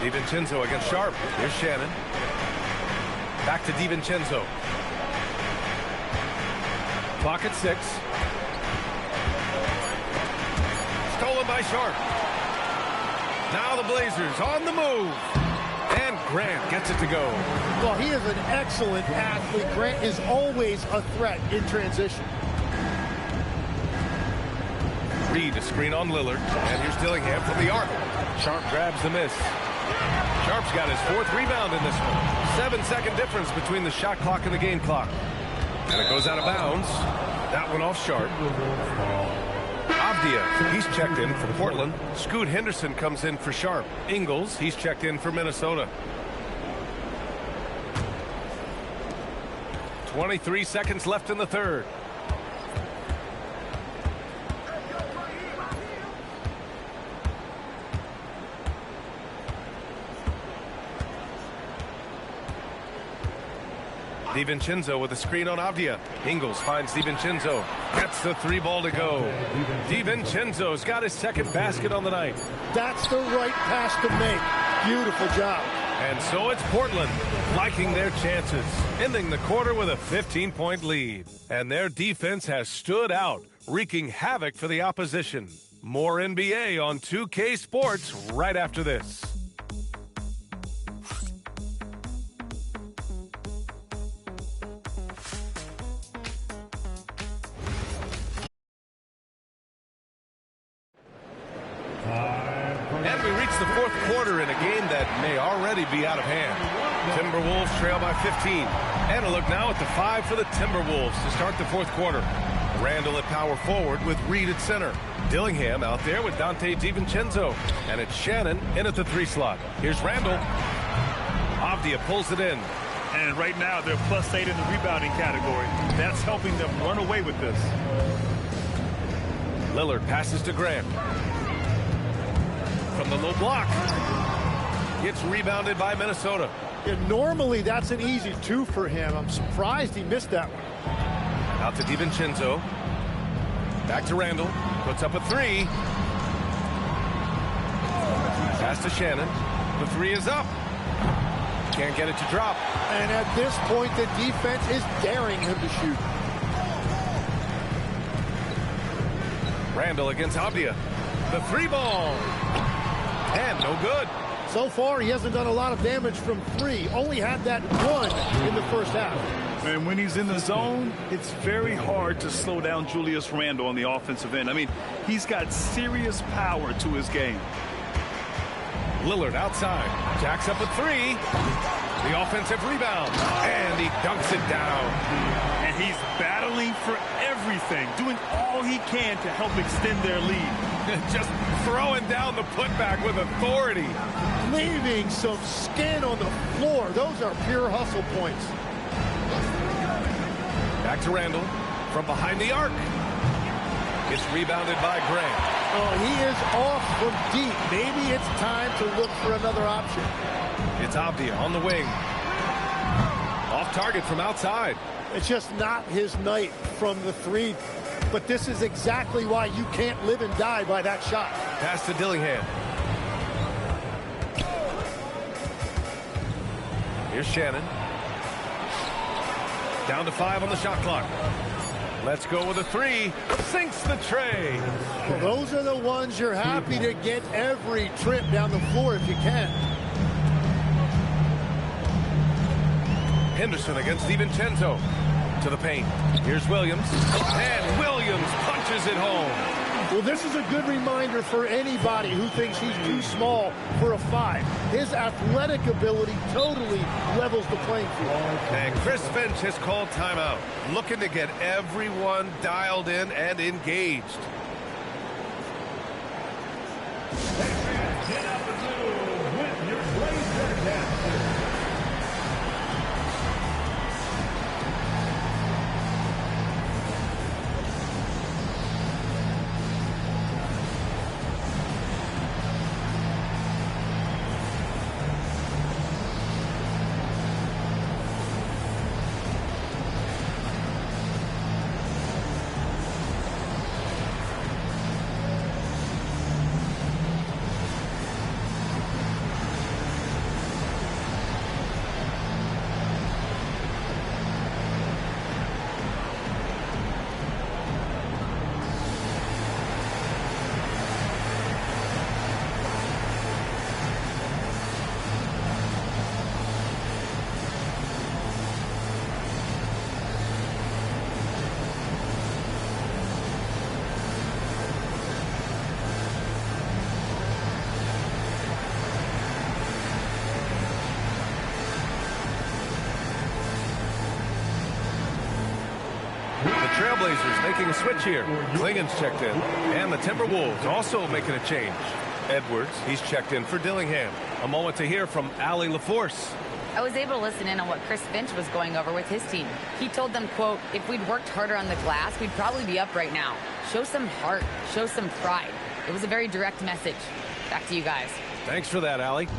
DiVincenzo against Sharp. Here's Shannon. Back to DiVincenzo. Clock at 6. Stolen by Sharp. Now the Blazers on the move. And Grant gets it to go. Well, he is an excellent athlete. Grant is always a threat in transition. Reed, a screen on Lillard. And here's Dillingham from the arc. Sharp grabs the miss. Sharp's got his 4th rebound in this one. 7-second difference between the shot clock and the game clock. And it goes out of bounds. That one off Sharp. Avdia, he's checked in for Portland. Scoot Henderson comes in for Sharp. Ingles, he's checked in for Minnesota. 23 seconds left in the third. DiVincenzo with a screen on Avdia. Ingles finds DiVincenzo. Gets the 3-ball to go. DiVincenzo's got his 2nd basket on the night. That's the right pass to make. Beautiful job. And so it's Portland liking their chances, ending the quarter with a 15-point lead. And their defense has stood out, wreaking havoc for the opposition. More NBA on 2K Sports right after this. And we reach the 4th quarter in a game that may already be out of hand. Timberwolves trail by 15. And a look now at the 5 for the Timberwolves to start the 4th quarter. Randall at power forward with Reed at center. Dillingham out there with Dante DiVincenzo. And it's Shannon in at the 3 slot. Here's Randall. Avdia pulls it in. And right now they're +8 in the rebounding category. That's helping them run away with this. Lillard passes to Grant. From the low block. Gets rebounded by Minnesota. Yeah, normally that's an easy 2 for him. I'm surprised he missed that one. Out to DiVincenzo. Back to Randall. Puts up a 3. Pass to Shannon. The 3 is up. Can't get it to drop. And at this point, the defense is daring him to shoot. Randall against Avdia. The 3-ball. And no good. So far, he hasn't done a lot of damage from 3. Only had that 1 in the first half. And when he's in the zone, it's very hard to slow down Julius Randle on the offensive end. I mean, he's got serious power to his game. Lillard outside. Jacks up a 3. The offensive rebound. And he dunks it down. And he's battling for everything, doing all he can to help extend their lead. Just throwing down the putback with authority. Leaving some skin on the floor. Those are pure hustle points. Back to Randall from behind the arc. Gets rebounded by Grant. Oh, he is off from deep. Maybe it's time to look for another option. It's Avdia on the wing. Off target from outside. It's just not his night from the 3. But this is exactly why you can't live and die by that shot. Pass to Dillingham. Here's Shannon. Down to 5 on the shot clock. Let's go with a 3. Sinks the tray. Well, those are the ones you're happy to get every trip down the floor if you can. Henderson against DiVincenzo. To the paint. Here's Williams. And Williams punches it home. Well, this is a good reminder for anybody who thinks he's too small for a 5. His athletic ability totally levels the playing field. And Chris Finch has called timeout, looking to get everyone dialed in and engaged. Get out the middle with your Blazer dancer. Trailblazers making a switch here. Klingen's checked in. And the Timberwolves also making a change. Edwards, he's checked in for Dillingham. A moment to hear from Allie LaForce. I was able to listen in on what Chris Finch was going over with his team. He told them, quote, if we'd worked harder on the glass, we'd probably be up right now. Show some heart. Show some pride. It was a very direct message. Back to you guys. Thanks for that, Allie.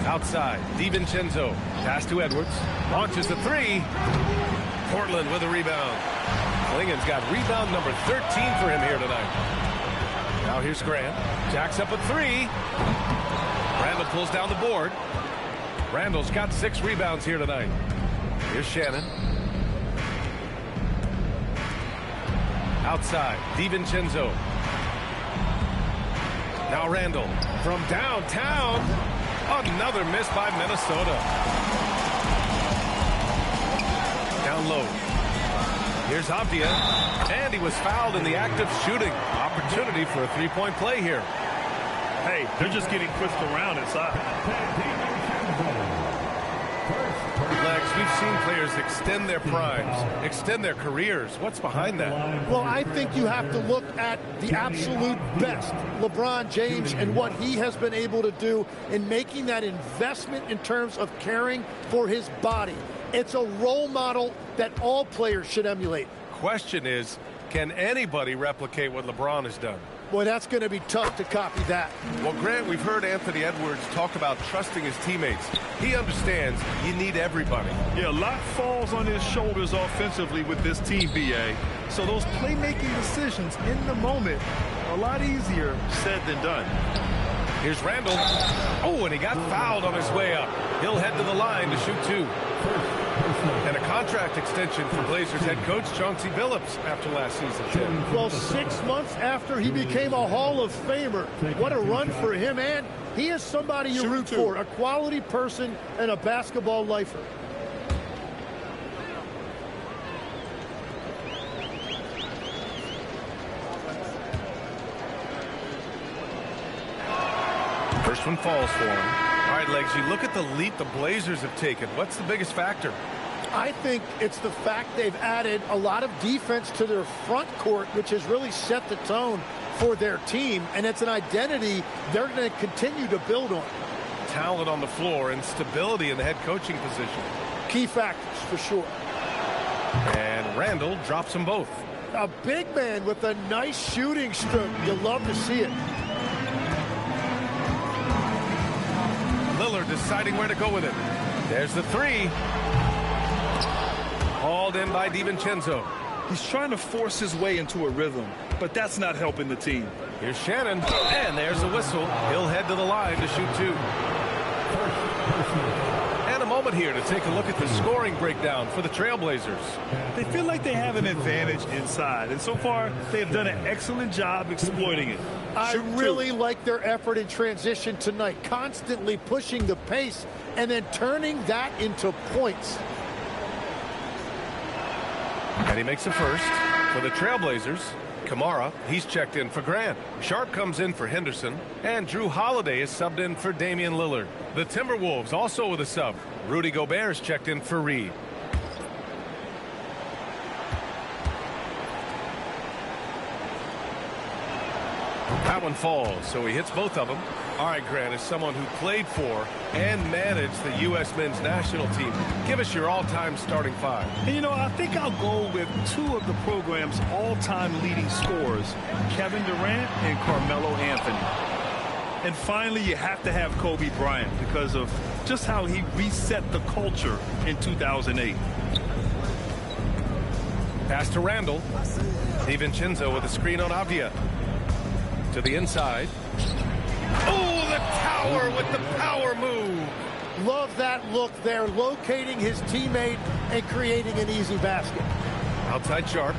Outside, DiVincenzo. Pass to Edwards. Launches the 3. Portland with a rebound. Klingen's got rebound number 13 for him here tonight. Now here's Grant. Jacks up a 3. Randall pulls down the board. Randall's got 6 rebounds here tonight. Here's Shannon. Outside, DiVincenzo. Now Randall from downtown. Another miss by Minnesota. Down low. Here's Avdia. And he was fouled in the act of shooting. Opportunity for a three-point play here. Hey, they're just getting pushed around inside. Legs, we've seen players extend their primes, extend their careers. What's behind that? Well, I think you have to look at the absolute best, LeBron James, and what he has been able to do in making that investment in terms of caring for his body. It's a role model that all players should emulate. Question is, can anybody replicate what LeBron has done? Boy, that's going to be tough to copy that. Well, Grant, we've heard Anthony Edwards talk about trusting his teammates. He understands you need everybody. Yeah, a lot falls on his shoulders offensively with this team, BA. So those playmaking decisions in the moment are a lot easier said than done. Here's Randall. Oh, and he got fouled on his way up. He'll head to the line to shoot 2. And a contract extension for Blazers head coach Chauncey Billups after last season. Well, 6 months after he became a Hall of Famer, what a run for him, and he is somebody you root for, a quality person and a basketball lifer. First one falls for him. All right, Legs, you look at the leap the Blazers have taken. What's the biggest factor? I think it's the fact they've added a lot of defense to their front court, which has really set the tone for their team, and it's an identity they're going to continue to build on. Talent on the floor and stability in the head coaching position. Key factors, for sure. And Randall drops them both. A big man with a nice shooting stroke. You love to see it. Lillard deciding where to go with it. There's the 3. Hauled in by DiVincenzo. He's trying to force his way into a rhythm, but that's not helping the team. Here's Shannon, and there's the whistle. He'll head to the line to shoot 2. And a moment moment here to take a look at the scoring breakdown for the Trailblazers. They feel like they have an advantage inside, and so far they have done an excellent job exploiting it. I really like their effort in transition tonight, constantly pushing the pace and then turning that into points. And he makes a first for the Trailblazers. Kamara, he's checked in for Grant. Sharp comes in for Henderson, and Drew Holiday is subbed in for Damian Lillard. The Timberwolves also with a sub. Rudy Gobert is checked in for Reed. That one falls, so he hits both of them. All right, Grant, as someone who played for and managed the U.S. men's national team, give us your all-time starting five. And, you know, I think I'll go with two of the program's all-time leading scorers, Kevin Durant and Carmelo Anthony. And finally, you have to have Kobe Bryant because of just how he reset the culture in 2008. Pass to Randall. DiVincenzo with a screen on Avdia. To the inside. Oh, the tower with the power move. Love that look there, locating his teammate and creating an easy basket. Outside Sharp.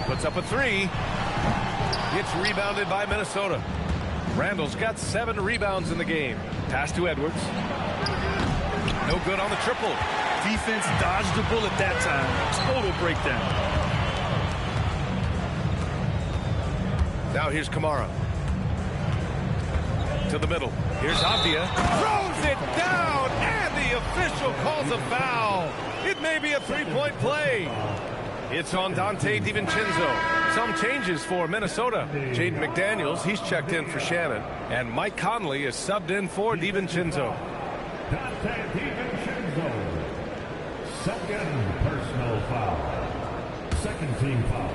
Puts up a three. Gets rebounded by Minnesota. Randall's got 7 rebounds in the game. Pass to Edwards. No good on the triple. Defense dodged the bullet that time. Total breakdown. Now here's Kamara. To the middle. Here's Avdia. Throws it down, and the official calls a foul. It may be a three-point play. It's on Dante DiVincenzo. Some changes for Minnesota. Jaden McDaniels, he's checked in for Shannon. And Mike Conley is subbed in for DiVincenzo. Dante DiVincenzo. Second personal foul. Second team foul.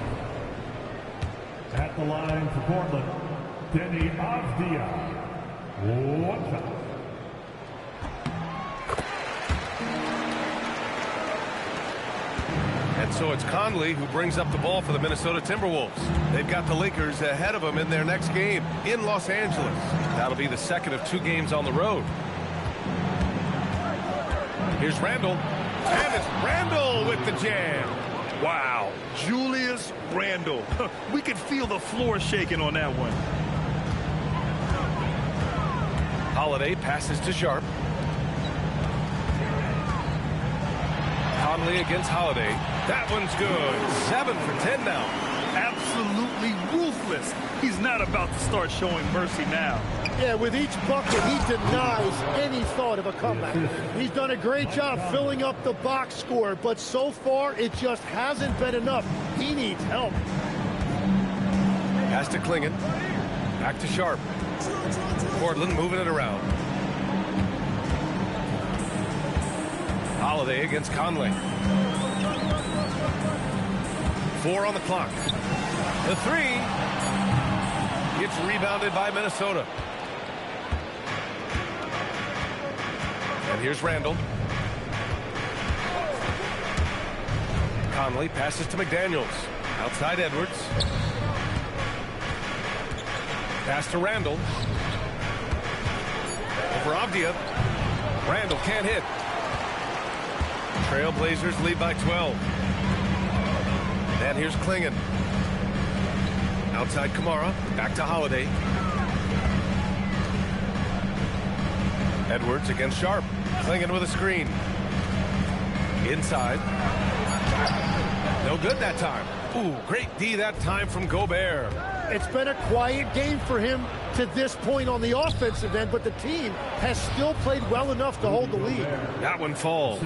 At the line for Portland, Denny Avdia. 1 foul. And so it's Conley who brings up the ball for the Minnesota Timberwolves. They've got the Lakers ahead of them in their next game in Los Angeles. That'll be the second of 2 games on the road. Here's Randall. And it's Randall with the jam. Wow. Julius Randle. We could feel the floor shaking on that one. Holiday passes to Sharp. Conley against Holiday. That one's good. 7 for 10 now. Absolutely ruthless. He's not about to start showing mercy now. Yeah, with each bucket, he denies any thought of a comeback. He's done a great job filling up the box score, but so far, it just hasn't been enough. He needs help. Pass to Klingon. Back to Sharp. Portland moving it around. Holiday against Conley. 4 on the clock. The 3 gets rebounded by Minnesota. And here's Randall. Conley passes to McDaniels. Outside Edwards. Pass to Randall. Over Avdia. Randall can't hit. Trailblazers lead by 12. And here's Klingon. Outside Kamara. Back to Holiday. Edwards against Sharp. Klingon with a screen. Inside. No good that time. Ooh, great D that time from Gobert. It's been a quiet game for him to this point on the offensive end, but the team has still played well enough to hold the lead. That one falls.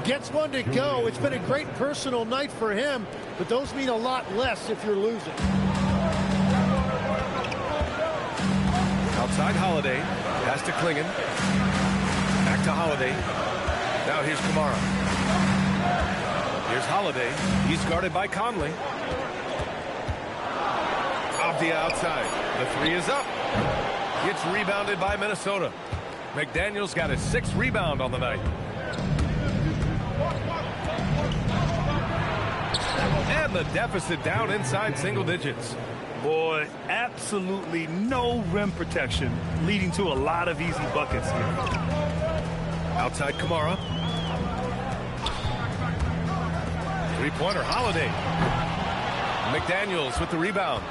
Gets one to go. It's been a great personal night for him, but those mean a lot less if you're losing. Outside Holiday. Pass to Klingon. Back to Holiday. Now here's Kamara. Here's Holiday. He's guarded by Conley. Avdia outside. The 3 is up. Gets rebounded by Minnesota. McDaniels got his 6th rebound on the night. And the deficit down inside single digits. Boy, absolutely no rim protection, leading to a lot of easy buckets here. Outside Kamara. Three-pointer, Holiday. McDaniels with the rebound.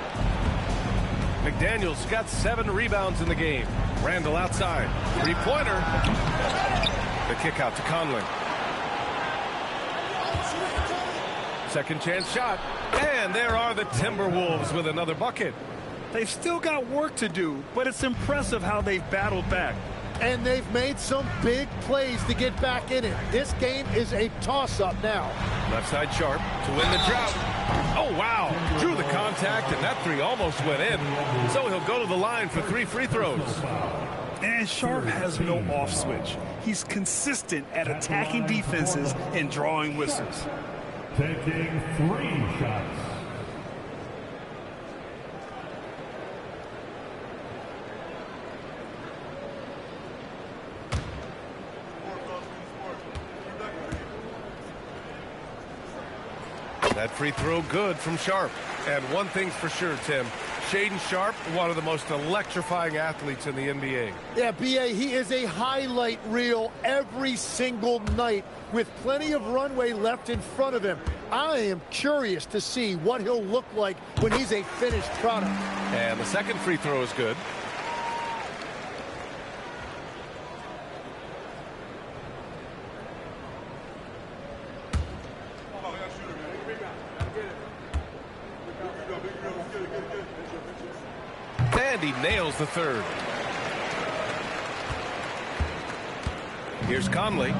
McDaniels got 7 rebounds in the game. Randall outside. Three-pointer. The kick out to Conley. Second chance shot. And there are the Timberwolves with another bucket. They've still got work to do, but it's impressive how they've battled back. And they've made some big plays to get back in it. This game is a toss-up now. Left side Sharp to win the drought. Oh, wow. Drew the contact, and that three almost went in. So he'll go to the line for 3 free throws. And Sharp has no off switch. He's consistent at attacking defenses and drawing whistles. Taking 3 shots. That free throw good from Sharp. And one thing's for sure, Tim. Shaedon Sharp, one of the most electrifying athletes in the NBA. Yeah, B.A., he is a highlight reel every single night with plenty of runway left in front of him. I am curious to see what he'll look like when he's a finished product. And the second free throw is good. And he nails the third. Here's Conley.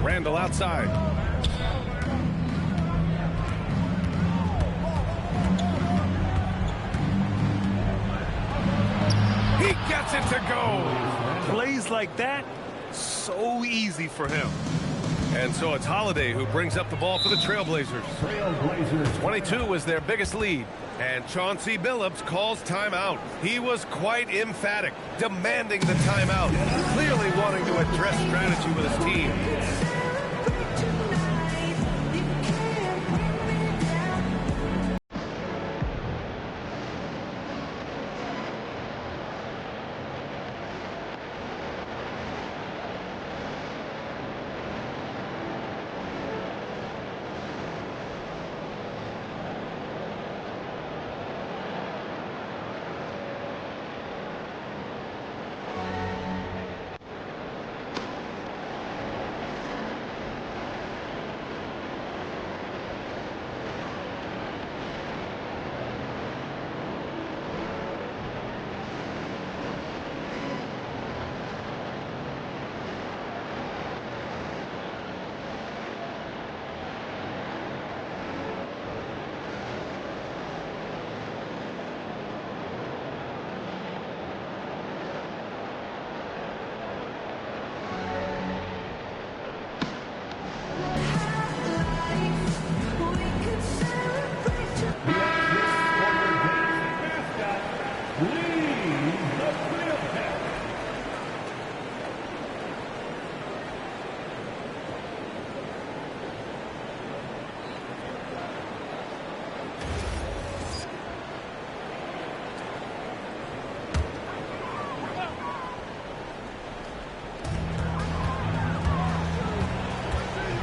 Randall outside. He gets it to go. Plays like that, so easy for him. And so it's Holiday who brings up the ball for the Trailblazers. 22 was their biggest lead. And Chauncey Billups calls timeout. He was quite emphatic, demanding the timeout, clearly wanting to address strategy with his team.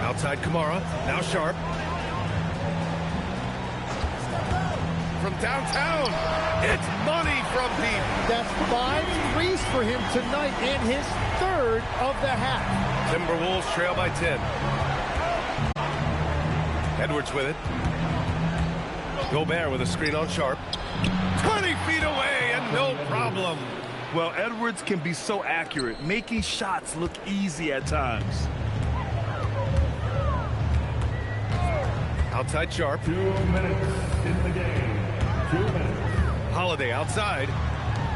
Outside Kamara, now Sharp. From downtown, it's money from deep. That's 5 threes for him tonight and his 3rd of the half. Timberwolves trail by 10. Edwards with it. Gobert with a screen on Sharp. 20 feet away and no problem. Well, Edwards can be so accurate, making shots look easy at times. Outside Sharp. 2 minutes in the game. 2 minutes. Holiday outside.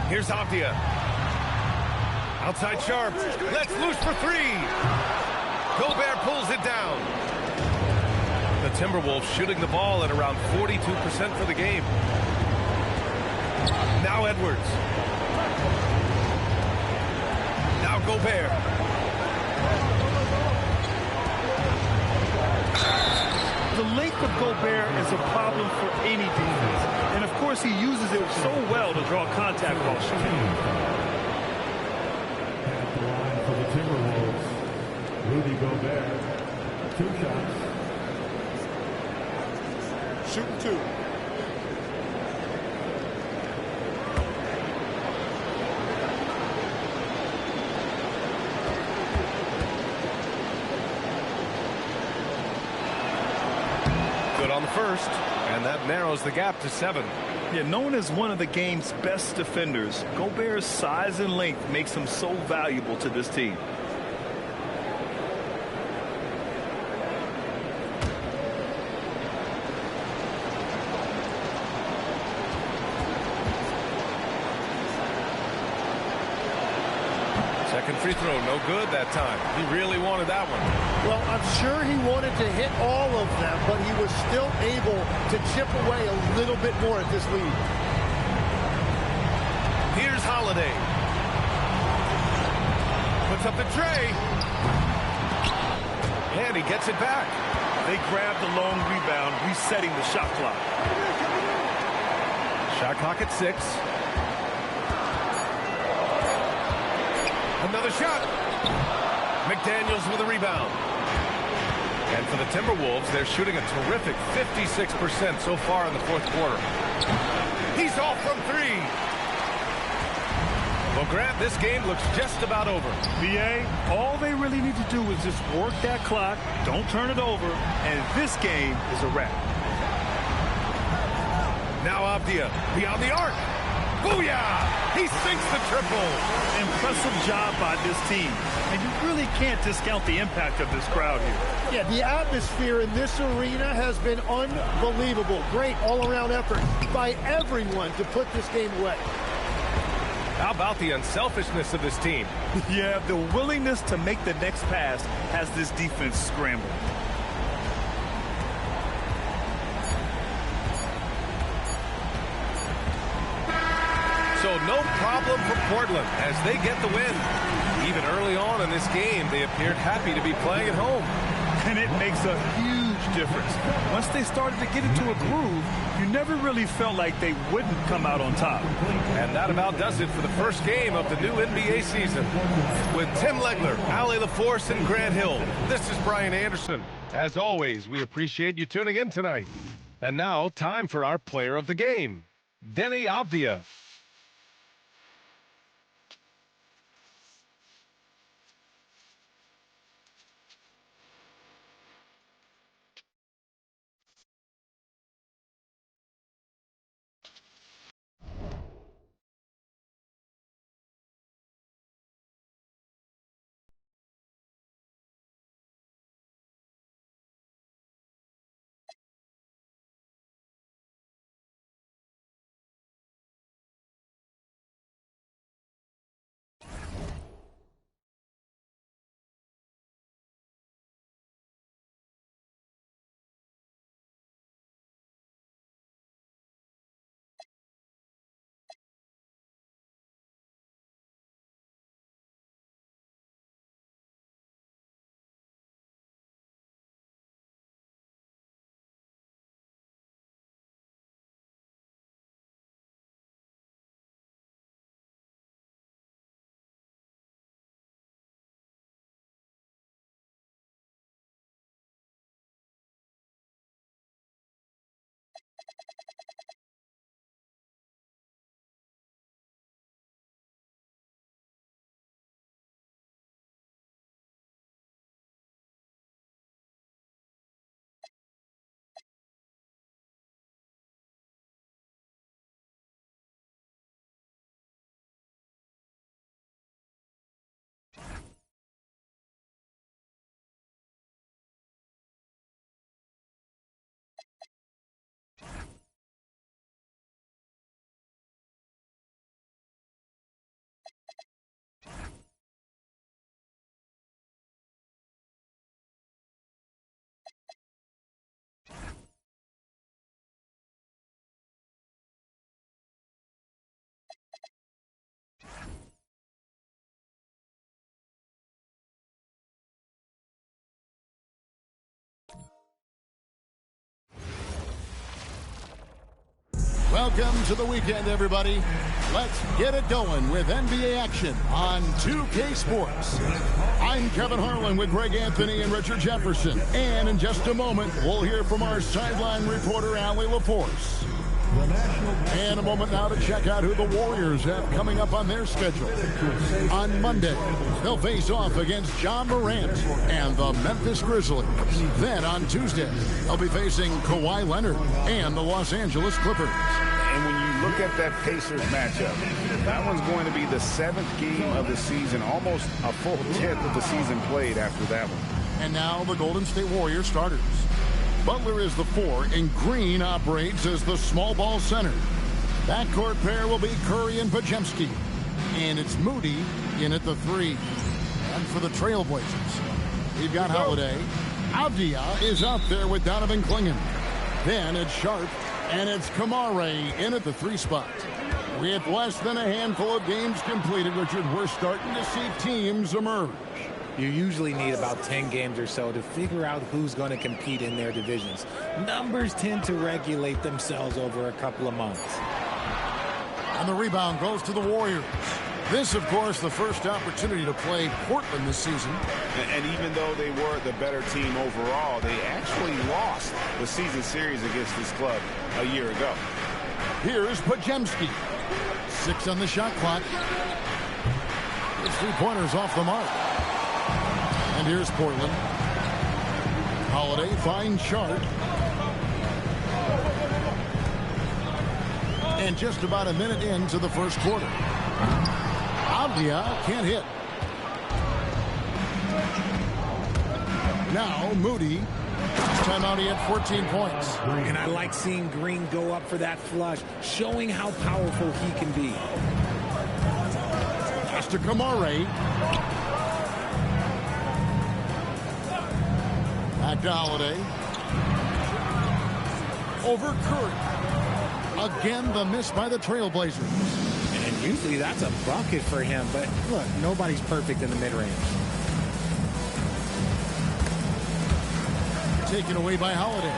Here's Avdia. Outside Sharp. Let's loose for 3. Gobert pulls it down. The Timberwolves shooting the ball at around 42% for the game. Now Edwards. Now Gobert. The length of Gobert is a problem for any defense. And, of course, he uses it so well to draw contact while shooting. At the line for the Timberwolves, Rudy Gobert, 2 shots. Shooting 2. Good on the first, and that narrows the gap to 7. Yeah, known as one of the game's best defenders, Gobert's size and length makes him so valuable to this team. Second free throw, no good that time. He really wanted that one. Well, I'm sure he wanted to hit all of them, but he was still able to chip away a little bit more at this lead. Here's Holiday. Puts up the tray. And he gets it back. They grab the long rebound, resetting the shot clock. Shot clock at 6. Another shot. McDaniels with a rebound. And for the Timberwolves, they're shooting a terrific 56% so far in the fourth quarter. He's off from 3. Well, Grant, this game looks just about over. BA, all they really need to do is just work that clock, don't turn it over, and this game is a wrap. Now Avdia, beyond the arc. Booyah! He sinks the triple. Impressive job by this team. And you really can't discount the impact of this crowd here. Yeah, the atmosphere in this arena has been unbelievable. Great all-around effort by everyone to put this game away. How about the unselfishness of this team? Yeah, the willingness to make the next pass has this defense scrambled. So no problem for Portland as they get the win. Even early on in this game, they appeared happy to be playing at home. And it makes a huge difference. Once they started to get into a groove, you never really felt like they wouldn't come out on top. And that about does it for the first game of the new NBA season. With Tim Legler, Allie LaForce, and Grant Hill, this is Brian Anderson. As always, we appreciate you tuning in tonight. And now, time for our player of the game, Denny Avdia. Welcome to the weekend, everybody. Let's get it going with NBA action on 2K Sports. I'm Kevin Harlan with Greg Anthony and Richard Jefferson. And in just a moment, we'll hear from our sideline reporter, Allie LaForce. And a moment now to check out who the Warriors have coming up on their schedule. On Monday, they'll face off against Ja Morant and the Memphis Grizzlies. Then on Tuesday, they'll be facing Kawhi Leonard and the Los Angeles Clippers. And when you look at that Pacers matchup, that one's going to be the 7th game of the season, almost a full 10th of the season played after that one. And now the Golden State Warriors starters. Butler is the 4, and Green operates as the small ball center. Backcourt pair will be Curry and Podziemski. And it's Moody in at the 3. And for the Trailblazers, we've got Holiday. Avdia is out there with Donovan Clingan. Then it's Sharp, and it's Kamare in at the 3 spot. With less than a handful of games completed, Richard, we're starting to see teams emerge. You usually need about 10 games or so to figure out who's going to compete in their divisions. Numbers tend to regulate themselves over a couple of months. And the rebound goes to the Warriors. This, of course, the first opportunity to play Portland this season. And even though they were the better team overall, they actually lost the season series against this club a year ago. Here's Podziemski. 6 on the shot clock. His 3-pointers off the mark. And here's Portland. Holiday finds Sharp. And just about a minute into the first quarter. Avdia can't hit. Now Moody. This time out he had 14 points. And I like seeing Green go up for that flush, showing how powerful he can be. Pass to Kamare. Back to Holiday. Over Curry. Again, the miss by the Trailblazers. And usually that's a bucket for him, but look, nobody's perfect in the mid-range. Taken away by Holiday.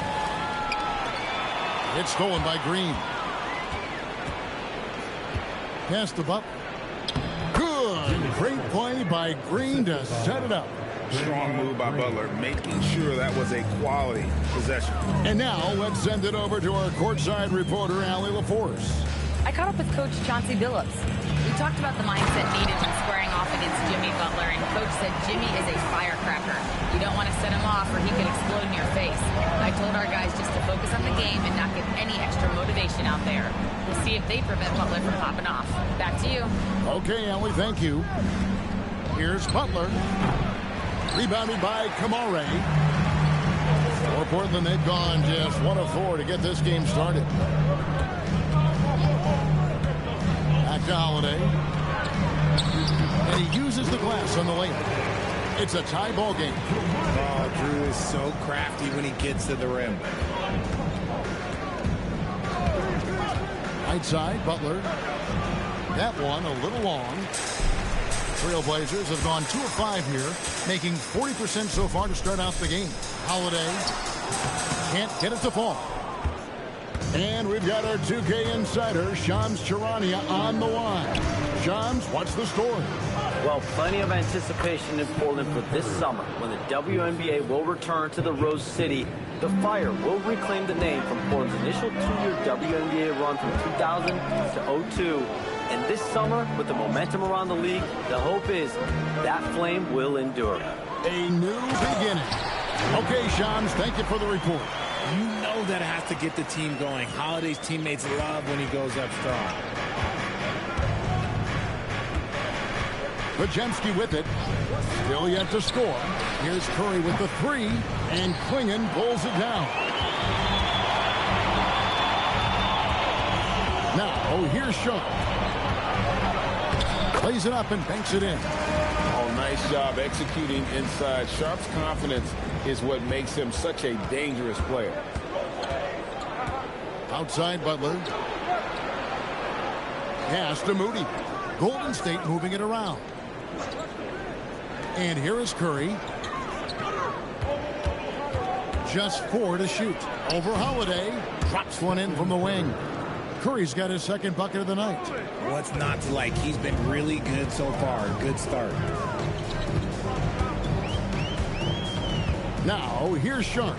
It's stolen by Green. Pass to Butler. Good. Great play by Green to set it up. Strong move by Butler, making sure that was a quality possession. And now let's send it over to our courtside reporter, Allie LaForce. I caught up with Coach Chauncey Billups. We talked about the mindset needed when squaring off against Jimmy Butler, and Coach said Jimmy is a firecracker. You don't want to set him off or he could explode in your face. I told our guys just to focus on the game and not get any extra motivation out there. We'll see if they prevent Butler from popping off. Back to you. Okay, Allie, thank you. Here's Butler. Rebounded by Kamare. For Portland, they've gone just 1 of 4 to get this game started. Back to Holiday. And he uses the glass on the layup. It's a tie ball game. Oh, Drew is so crafty when he gets to the rim. Right side, Butler. That one a little long. Trailblazers have gone 2 of 5 here, making 40% so far to start out the game. Holiday can't get it to fall. And we've got our 2K insider, Shams Charania, on the line. Shams, what's the story? Well, plenty of anticipation in Portland for this summer when the WNBA will return to the Rose City. The Fire will reclaim the name from Portland's initial 2-year WNBA run from 2000 to 2002. And this summer, with the momentum around the league, the hope is that flame will endure. A new beginning. Okay, Shams, thank you for the report. You know that has to get the team going. Holiday's teammates love when he goes up strong. Podziemski with it. Still yet to score. Here's Curry with the 3, and Clingan pulls it down. Now, here's Sharp. Plays it up and banks it in. Oh, nice job executing inside. Sharp's confidence is what makes him such a dangerous player. Outside Butler. Pass to Moody. Golden State moving it around. And here is Curry. Just 4 to shoot. Over Holiday. Drops one in from the wing. Curry's got his second bucket of the night. What's not to like? He's been really good so far. Good start. Now, here's Sharp.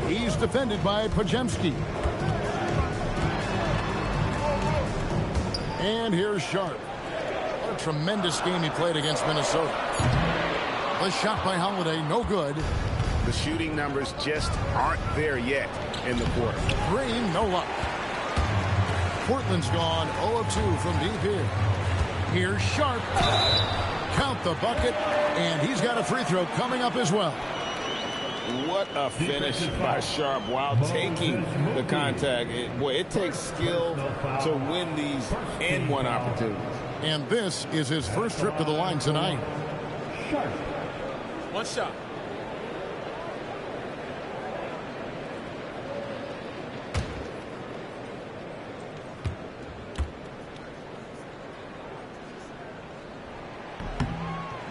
He's defended by Pajemski. And here's Sharp. What a tremendous game he played against Minnesota. The shot by Holiday, no good. The shooting numbers just aren't there yet in the quarter. Green, no luck. Portland's gone 0 of 2 from deep here. Here's Sharp. Count the bucket, and he's got a free throw coming up as well. What a finish by Sharp while taking the contact. It takes skill to win these and-one opportunities. And this is his first trip to the line tonight. Sharp. One shot.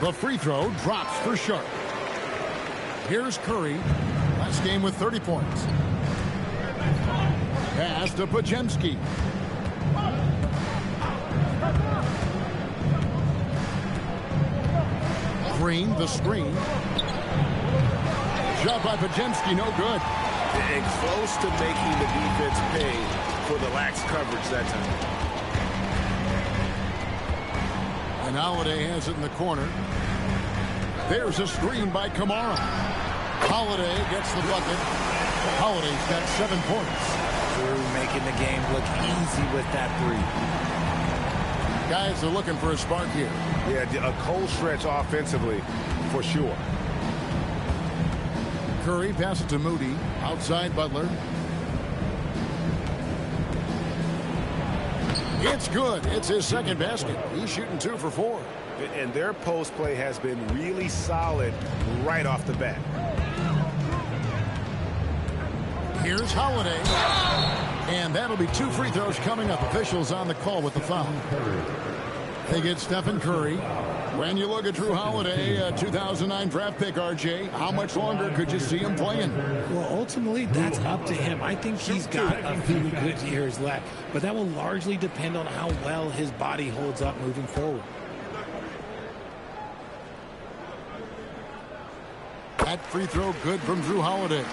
The free throw drops for Sharp. Here's Curry. Last game with 30 points. Pass to Pajemski. Green, the screen. Shot by Pajemski, no good. And close to making the defense pay for the lax coverage that time. And Holiday has it in the corner. There's a screen by Kamara. Holiday gets the bucket. Holiday's got 7 points. Drew making the game look easy with that three. Guys are looking for a spark here. Yeah, a cold stretch offensively for sure. Curry passes to Moody. Outside Butler. It's good. It's his second basket. He's shooting 2 for 4. And their post play has been really solid right off the bat. Here's Holiday. And that'll be 2 free throws coming up. Officials on the call with the foul. They get Stephen Curry. When you look at Drew Holiday, 2009 draft pick, RJ, how much longer could you see him playing? Well, ultimately, that's up to him. I think he's got a few good years left, but that will largely depend on how well his body holds up moving forward. That free throw good from Drew Holiday.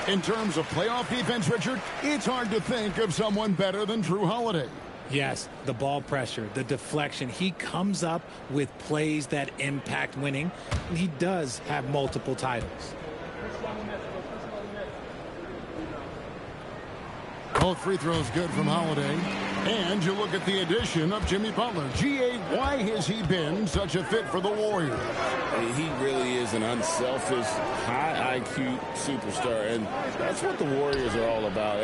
In terms of playoff defense, Richard, it's hard to think of someone better than Drew Holiday. Yes, the ball pressure, the deflection. He comes up with plays that impact winning. And he does have multiple titles. Both free throws good from Holiday. And you look at the addition of Jimmy Butler. G.A., why has he been such a fit for the Warriors? He really is an unselfish, high IQ superstar, and that's what the Warriors are all about.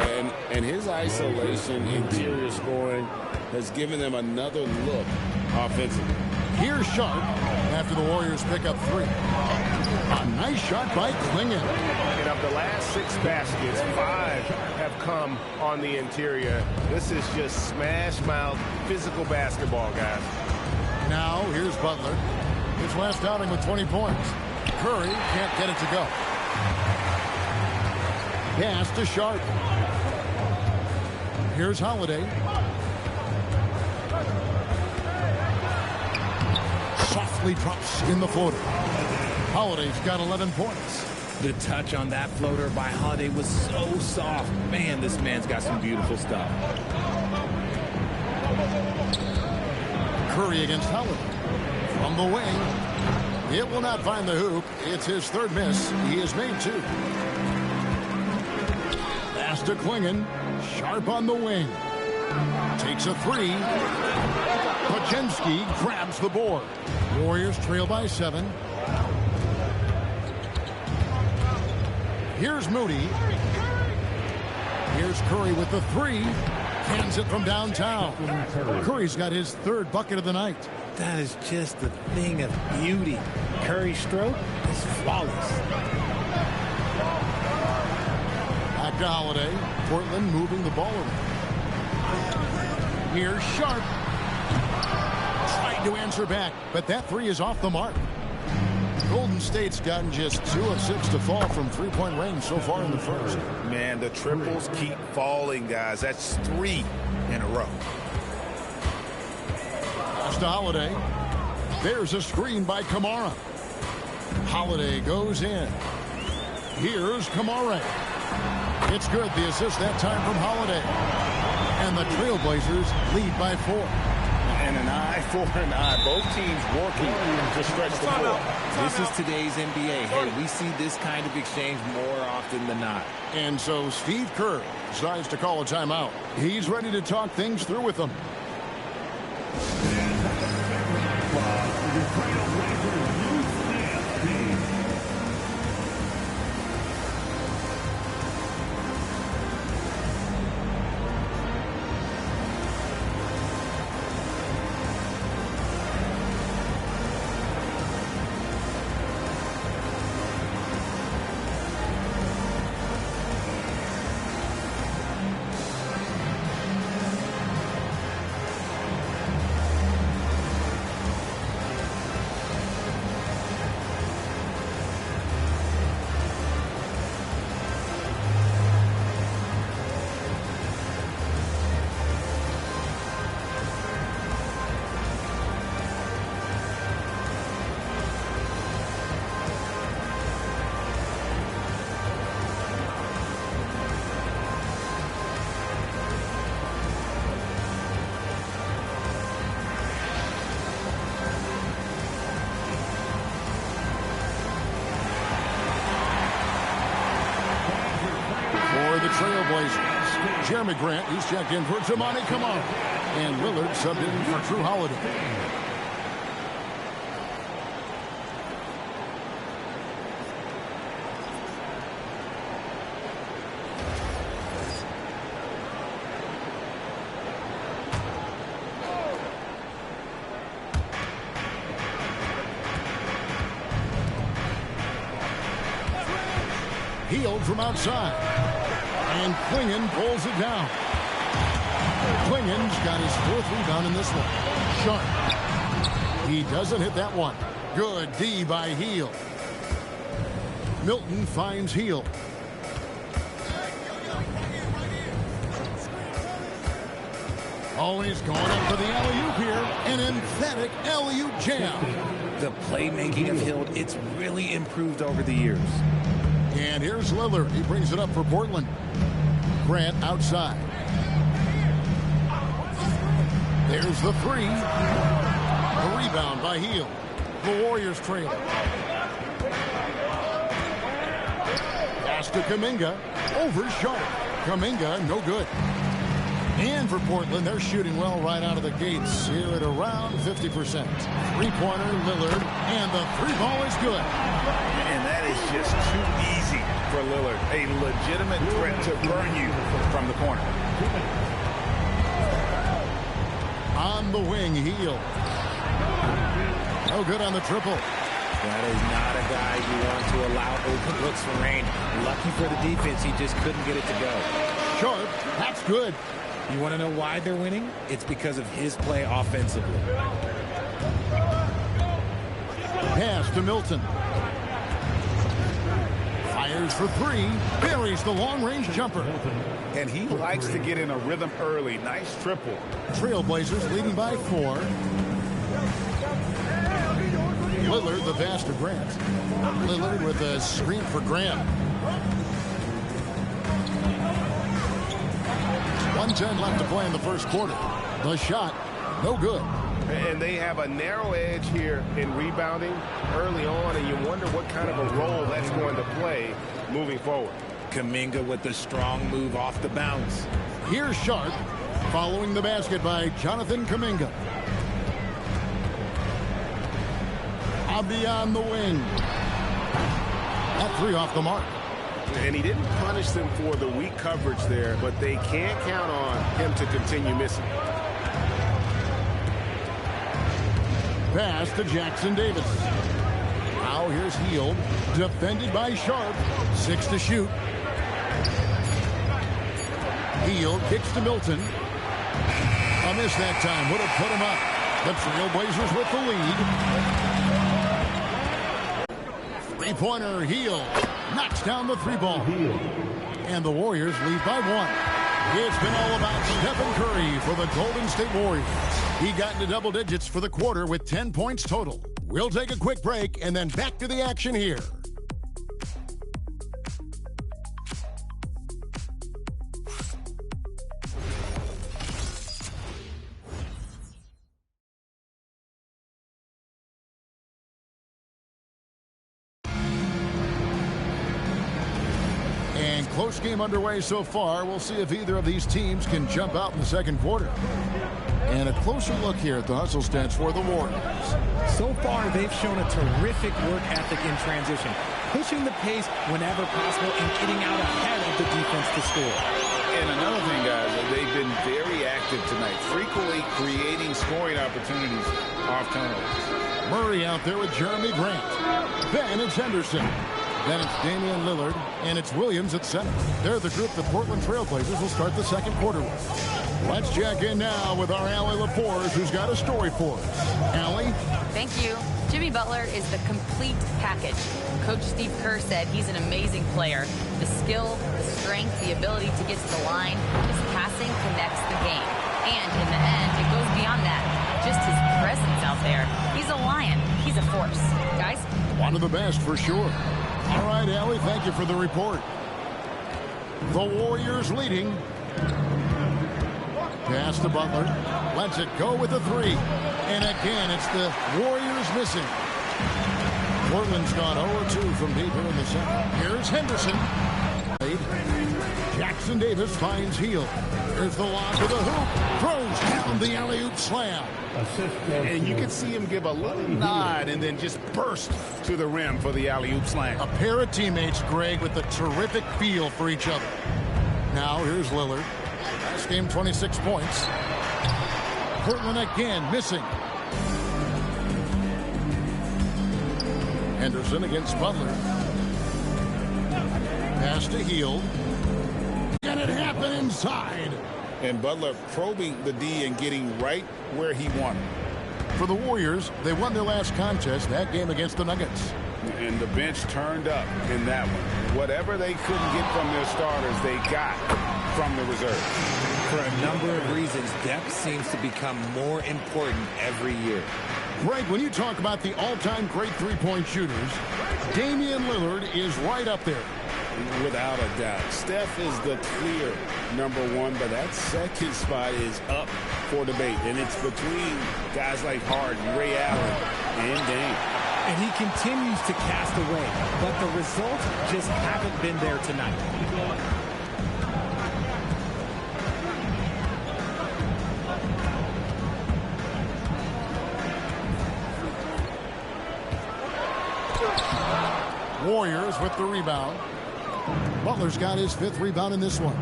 And his isolation, interior scoring has given them another look offensively. Here's Sharp after the Warriors pick up 3. A nice shot by Klingon. And of the last 6 baskets, 5 have come on the interior. This is just smash-mouth physical basketball, guys. Now, here's Butler. His last outing with 20 points. Curry can't get it to go. Pass to Sharp. Here's Holiday. Softly drops in the floater. Holiday's got 11 points. The touch on that floater by Holiday was so soft. Man, this man's got some beautiful stuff. Curry against Holiday. From the wing. It will not find the hoop. It's his 3rd miss. He has made 2. Pass to Klingon. Sharp on the wing. Takes a 3. Pajemski grabs the board. Warriors trail by 7. Here's Moody. Here's Curry with the 3. Hands it from downtown. Curry's got his 3rd bucket of the night. That is just a thing of beauty. Curry's stroke is flawless. Back to Holiday. Portland moving the ball around. Here's Sharp. Tried to answer back, but that 3 is off the mark. Golden State's gotten just 2 of 6 to fall from three-point range so far in the first. Man, the triples keep falling, guys. That's 3 in a row. Pass to Holiday. There's a screen by Kamara. Holiday goes in. Here's Kamara. It's good. The assist that time from Holiday. And the Trailblazers lead by 4. And an eye for an eye. Both teams working to stretch the floor. This is today's NBA. Hey, we see this kind of exchange more often than not. And so Steve Kerr decides to call a timeout. He's ready to talk things through with them. Trailblazers. Jeremy Grant, he's checked in for Tamani Kamara. And Lillard subbed in for Drew Holiday. Healed from outside. And Klingon pulls it down. Klingon's got his 4th rebound in this one. Sharp. He doesn't hit that one. Good D by Heel. Milton finds Heel. Always going up for the alley-oop here. An emphatic alley-oop jam. The playmaking of Hill, it's really improved over the years. And here's Lillard. He brings it up for Portland. Grant outside. There's the 3. The rebound by Heel. The Warriors trail. Pass to Kuminga. Over Sharp. Kuminga, no good. And for Portland, they're shooting well right out of the gates here at around 50%. Three-pointer, Lillard, and the 3-ball is good. And that is just too easy for Lillard. A legitimate threat to burn you from the corner. On the wing, Heel. No good on the triple. That is not a guy you want to allow open looks for rain. Lucky for the defense, he just couldn't get it to go. Sharp, that's good. You want to know why they're winning? It's because of his play offensively. Pass to Milton. Fires for 3. Buries the long-range jumper. And he likes to get in a rhythm early. Nice triple. Trailblazers leading by 4. Lillard, the pass to Grant. Lillard with a screen for Grant. 1:10 left to play in the first quarter. The shot, no good. And they have a narrow edge here in rebounding early on, and you wonder what kind of a role that's going to play moving forward. Kuminga with the strong move off the bounce. Here's Sharp, following the basket by Jonathan Kuminga. Abdi on the wing. That 3 off the mark. And he didn't punish them for the weak coverage there, but they can't count on him to continue missing. Pass to Jackson Davis. Now here's Hield, defended by Sharp. 6 to shoot. Hield kicks to Milton. A miss that time would have put him up. The Trailblazers with the lead. Three-pointer, Hield knocks down the three ball. And the Warriors lead by 1. It's been all about Stephen Curry for the Golden State Warriors. He got into double digits for the quarter with 10 points total. We'll take a quick break and then back to the action here. Close game underway so far. We'll see if either of these teams can jump out in the second quarter. And a closer look here at the hustle stats for the Warriors. So far, they've shown a terrific work ethic in transition, pushing the pace whenever possible and getting out ahead of the defense to score. And another thing, guys, they've been very active tonight, frequently creating scoring opportunities off turnovers. Murray out there with Jeremy Grant. Then it's Henderson. Then it's Damian Lillard, and it's Williams at center. They're the group the Portland Trailblazers will start the second quarter with. Let's check in now with our Allie Laporte, who's got a story for us. Allie? Thank you. Jimmy Butler is the complete package. Coach Steve Kerr said he's an amazing player. The skill, the strength, the ability to get to the line, his passing connects the game. And in the end, it goes beyond that. Just his presence out there. He's a lion. He's a force. Guys? One of the best for sure. All right, Allie, thank you for the report. The Warriors leading. Pass to Butler. Lets it go with a 3. And again, it's the Warriors missing. Portland's gone 0-2 from deep here in the second. Here's Henderson. Jackson Davis finds Hield. Here's the lob to the hoop. Throws down the alley-oop slam. And you can see him give a little nod and then just burst to the rim for the alley-oop slam. A pair of teammates, Greg, with a terrific feel for each other. Now here's Lillard. Last game, 26 points. Portland again missing. Henderson against Butler. Pass to Hield. Can it happen inside? And Butler probing the D and getting right where he wanted. For the Warriors, they won their last contest, that game against the Nuggets. And the bench turned up in that one. Whatever they couldn't get from their starters, they got from the reserves. For a number of reasons, depth seems to become more important every year. Greg, when you talk about the all-time great three-point shooters, Damian Lillard is right up there. Without a doubt. Steph is the clear #1, but that second spot is up for debate. And it's between guys like Harden, Ray Allen, and Dame. And he continues to cast away, but the results just haven't been there tonight. Warriors with the rebound. Butler's got his 5th rebound in this one.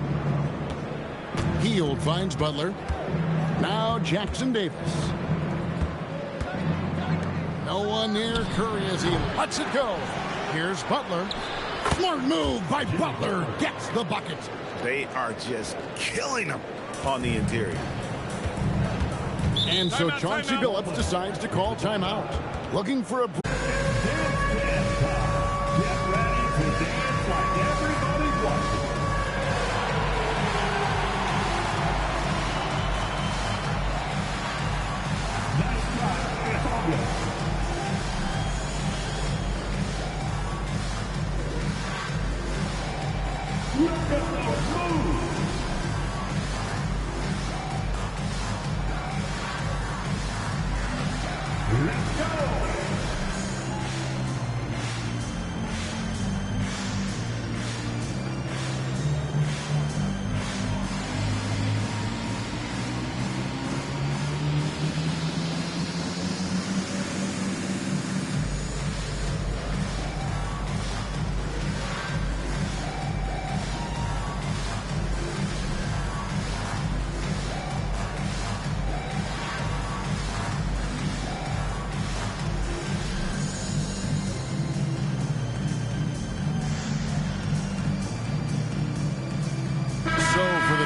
Hield finds Butler. Now Jackson Davis. No one near Curry as he lets it go. Here's Butler. Smart move by Butler. Gets the bucket. They are just killing them on the interior. And so Chauncey Billups decides to call timeout. Looking for a...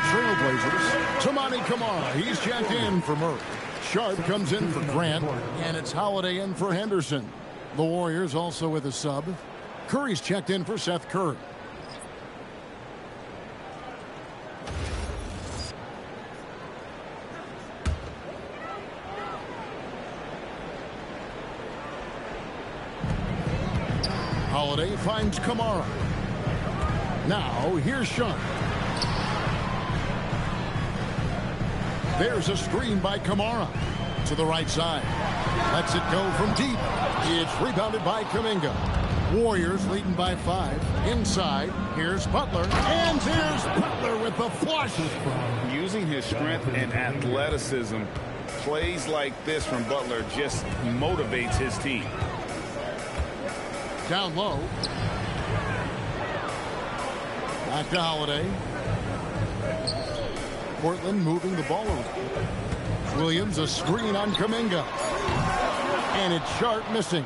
Trailblazers, Tamani Kamara. He's checked in for Murray. Sharp comes in for Grant, and it's Holiday in for Henderson. The Warriors also with a sub. Curry's checked in for Seth Curry. Holiday finds Kamara. Now, here's Sean. There's a screen by Kamara. To the right side. Lets it go from deep. It's rebounded by Kuminga. Warriors leading by 5. Inside, here's Butler. And there's Butler with the flush. Using his strength and athleticism, plays like this from Butler just motivates his team. Down low. Back to Holiday. Portland moving the ball around. Williams, a screen on Kuminga. And it's Sharp missing.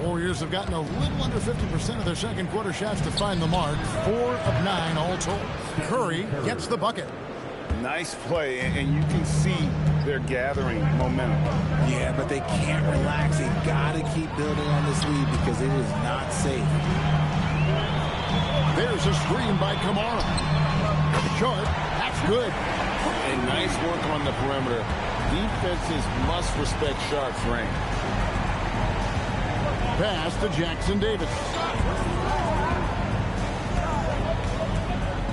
Warriors have gotten a little under 50% of their second quarter shots to find the mark. 4 of 9 all told. Curry gets the bucket. Nice play, and you can see they're gathering momentum. Yeah, but they can't relax. They got to keep building on this lead because it is not safe. There's a screen by Kamara. Short. That's good. And nice work on the perimeter. Defenses must respect Sharp's range. Pass to Jackson Davis.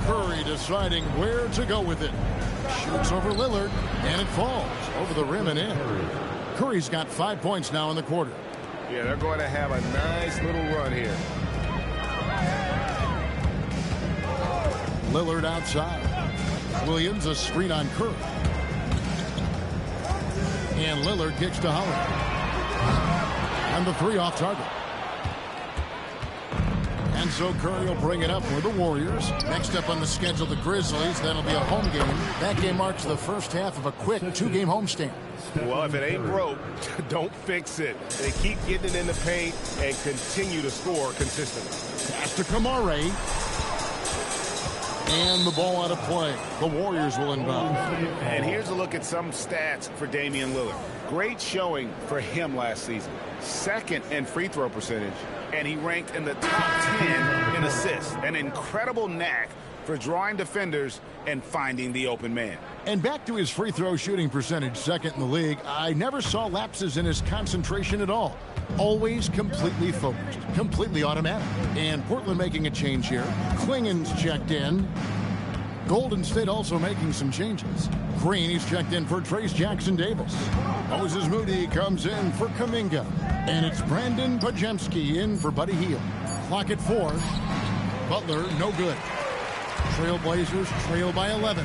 Curry deciding where to go with it. Shoots over Lillard, and it falls over the rim and in. Curry's got 5 points now in the quarter. Yeah, they're going to have a nice little run here. Lillard outside. Williams, a screen on Curry. And Lillard kicks to Holiday. And the 3 off target. And so Curry will bring it up for the Warriors. Next up on the schedule, the Grizzlies. That'll be a home game. That game marks the first half of a quick 2-game homestand. Well, if it ain't broke, don't fix it. They keep getting it in the paint and continue to score consistently. Pass to Kamara. And the ball out of play. The Warriors will inbound. And here's a look at some stats for Damian Lillard. Great showing for him last season. Second in free throw percentage. And he ranked in the top 10 in assists. An incredible knack for drawing defenders and finding the open man. And back to his free throw shooting percentage, second in the league. I never saw lapses in his concentration at all. Always completely focused, completely automatic. And Portland making a change here. Klingen's checked in. Golden State also making some changes. Green, he's checked in for Trace Jackson Davis. Moses Moody comes in for Kuminga. And it's Brandon Pajemski in for Buddy Hield. Clock at 4. Butler, no good. Trailblazers trail by 11.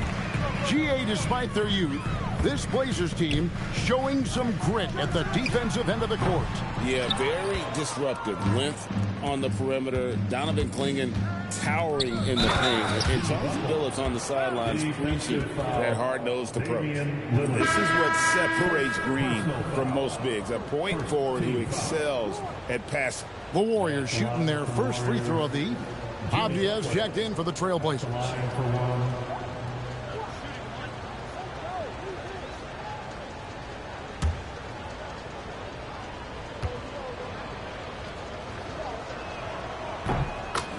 GA, despite their youth, this Blazers team showing some grit at the defensive end of the court. Yeah, very disruptive. Length on the perimeter. Donovan Klingen towering in the paint. And Charles Billups on the sidelines preaching that hard-nosed approach. This is what separates Green from most bigs. A point forward who excels at passing. The Warriors shooting their first free throw of the evening. Abdias checked in for the Trailblazers.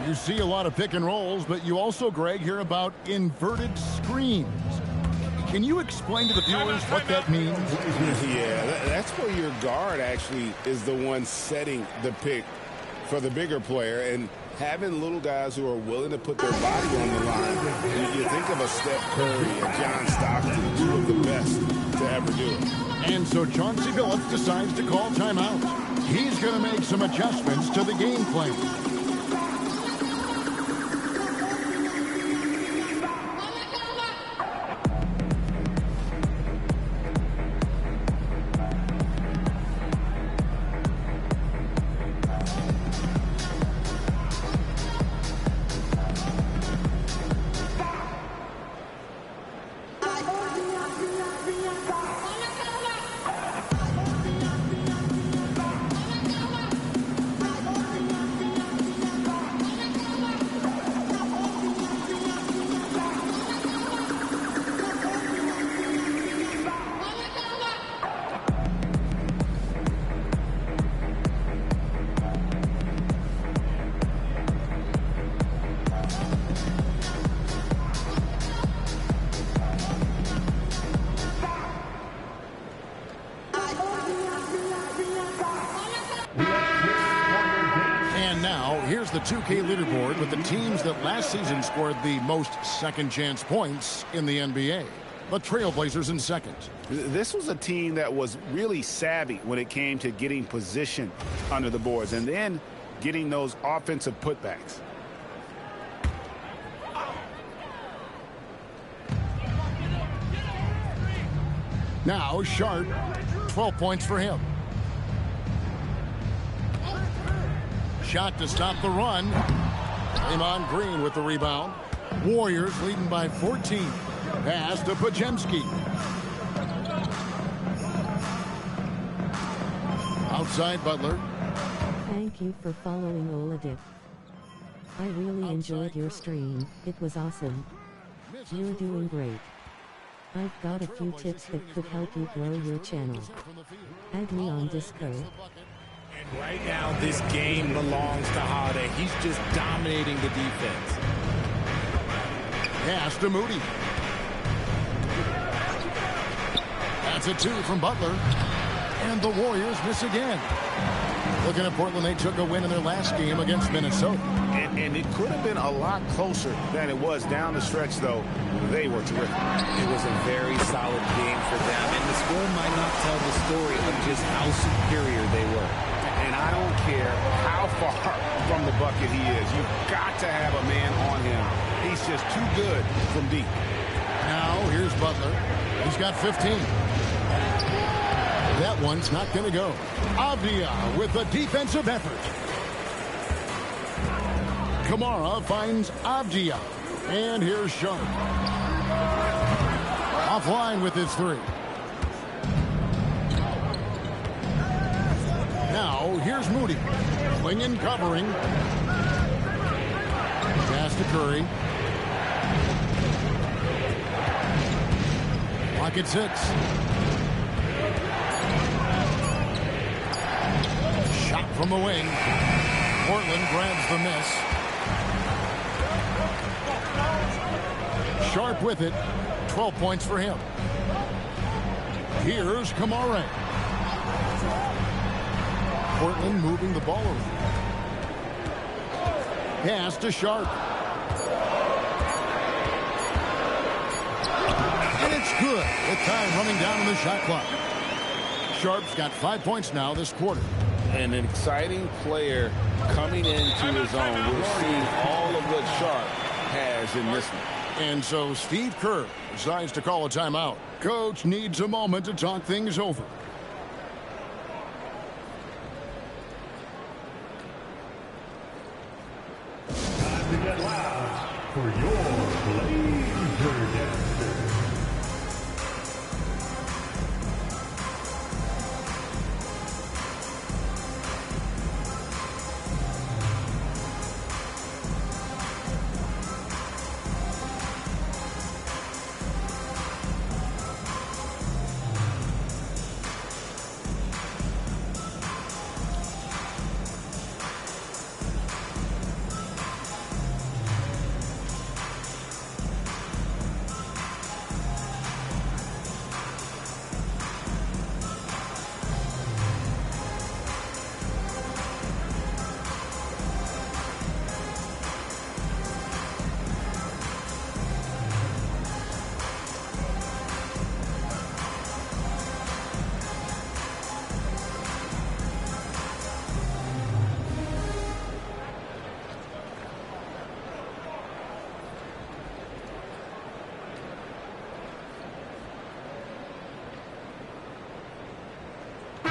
You see a lot of pick and rolls, but you also, Greg, hear about inverted screens. Can you explain to the viewers what that means? Yeah, that's where your guard actually is the one setting the pick for the bigger player, and having little guys who are willing to put their body on the line. You think of a Steph Curry, a John Stockton, 2 of the best to ever do it. And so Chauncey Billups decides to call timeout. He's going to make some adjustments to the game plan. 2K leaderboard with the teams that last season scored the most second-chance points in the NBA. The Trailblazers in second. This was a team that was really savvy when it came to getting position under the boards and then getting those offensive putbacks. Now Sharp, 12 points for him. Shot to stop the run. Draymond Green with the rebound. Warriors leading by 14. Pass to Pajemski. Outside Butler. Thank you for following Oladipo. I really enjoyed your stream. It was awesome. You're doing great. I've got a few tips that could help you grow your channel. Add me on Discord. And right now, this game belongs to Holiday. He's just dominating the defense. Pass to Moody. That's a 2 from Butler. And the Warriors miss again. Looking at Portland, they took a win in their last game against Minnesota. And it could have been a lot closer than it was down the stretch, though. They were terrific. It was a very solid game for them, and the score might not tell the story of just how superior they were. And I don't care how far from the bucket he is. You've got to have a man on him. He's just too good from deep. Now, here's Butler. He's got 15. That one's not going to go. Avdia with a defensive effort. Kamara finds Avdia. And here's Sharp. Offline with his 3. Now, here's Moody. Swinging, covering. Pass to Curry. Pocket 6. Shot from the wing. Portland grabs the miss. Sharp with it. 12 points for him. Here's Kamara. Portland moving the ball around. Pass to Sharp. And it's good. With time running down on the shot clock. Sharp's got 5 points now this quarter. An exciting player coming into his own. We're seeing all of what Sharp has in this one. And so Steve Kerr decides to call a timeout. Coach needs a moment to talk things over. Time to get loud for your Blazer Dancer.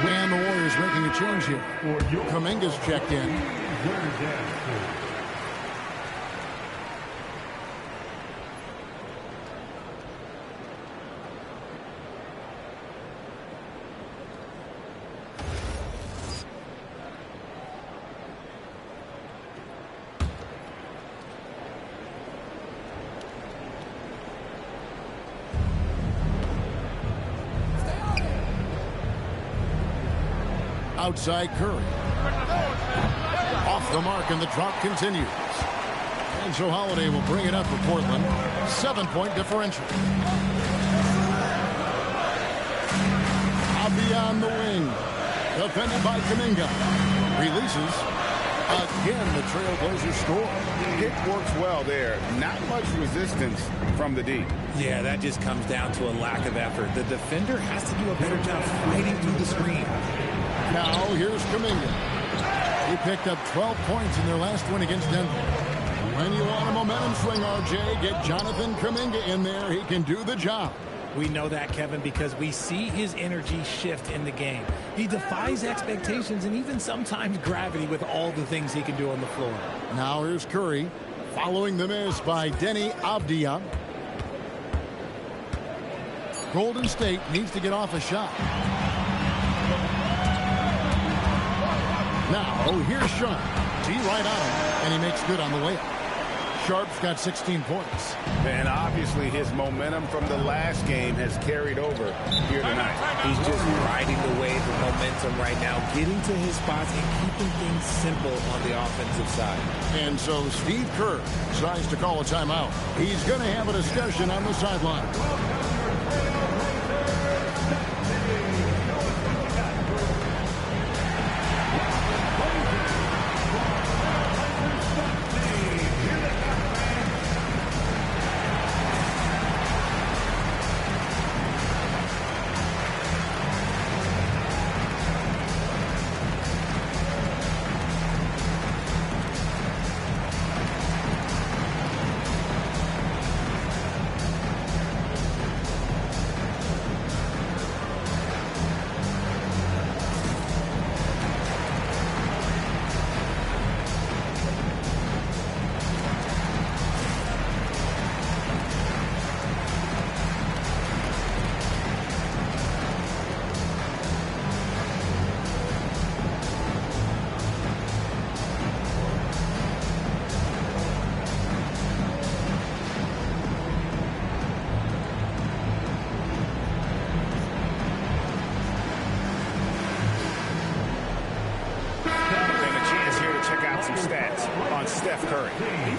And the Warriors making a change here. Kuminga's checked in. Outside Curry. Off the mark, and the drop continues. And so Holiday will bring it up for Portland. 7-point differential. Out beyond the wing. Defended by Kuminga. Releases. Again, the Trailblazers score. Pick works well there. Not much resistance from the D. Yeah, that just comes down to a lack of effort. The defender has to do a better job fighting through the screen. Now, here's Kuminga. He picked up 12 points in their last win against Denver. When you want a momentum swing, RJ, get Jonathan Kuminga in there. He can do the job. We know that, Kevin, because we see his energy shift in the game. He defies expectations and even sometimes gravity with all the things he can do on the floor. Now here's Curry, following the miss by Denny Avdia. Golden State needs to get off a shot. Now here's Sharp. T right on him, and he makes good on the layup. Sharp's got 16 points. And obviously his momentum from the last game has carried over here tonight. He's just riding the wave of momentum right now, getting to his spots and keeping things simple on the offensive side. And so Steve Kerr decides to call a timeout. He's going to have a discussion on the sideline.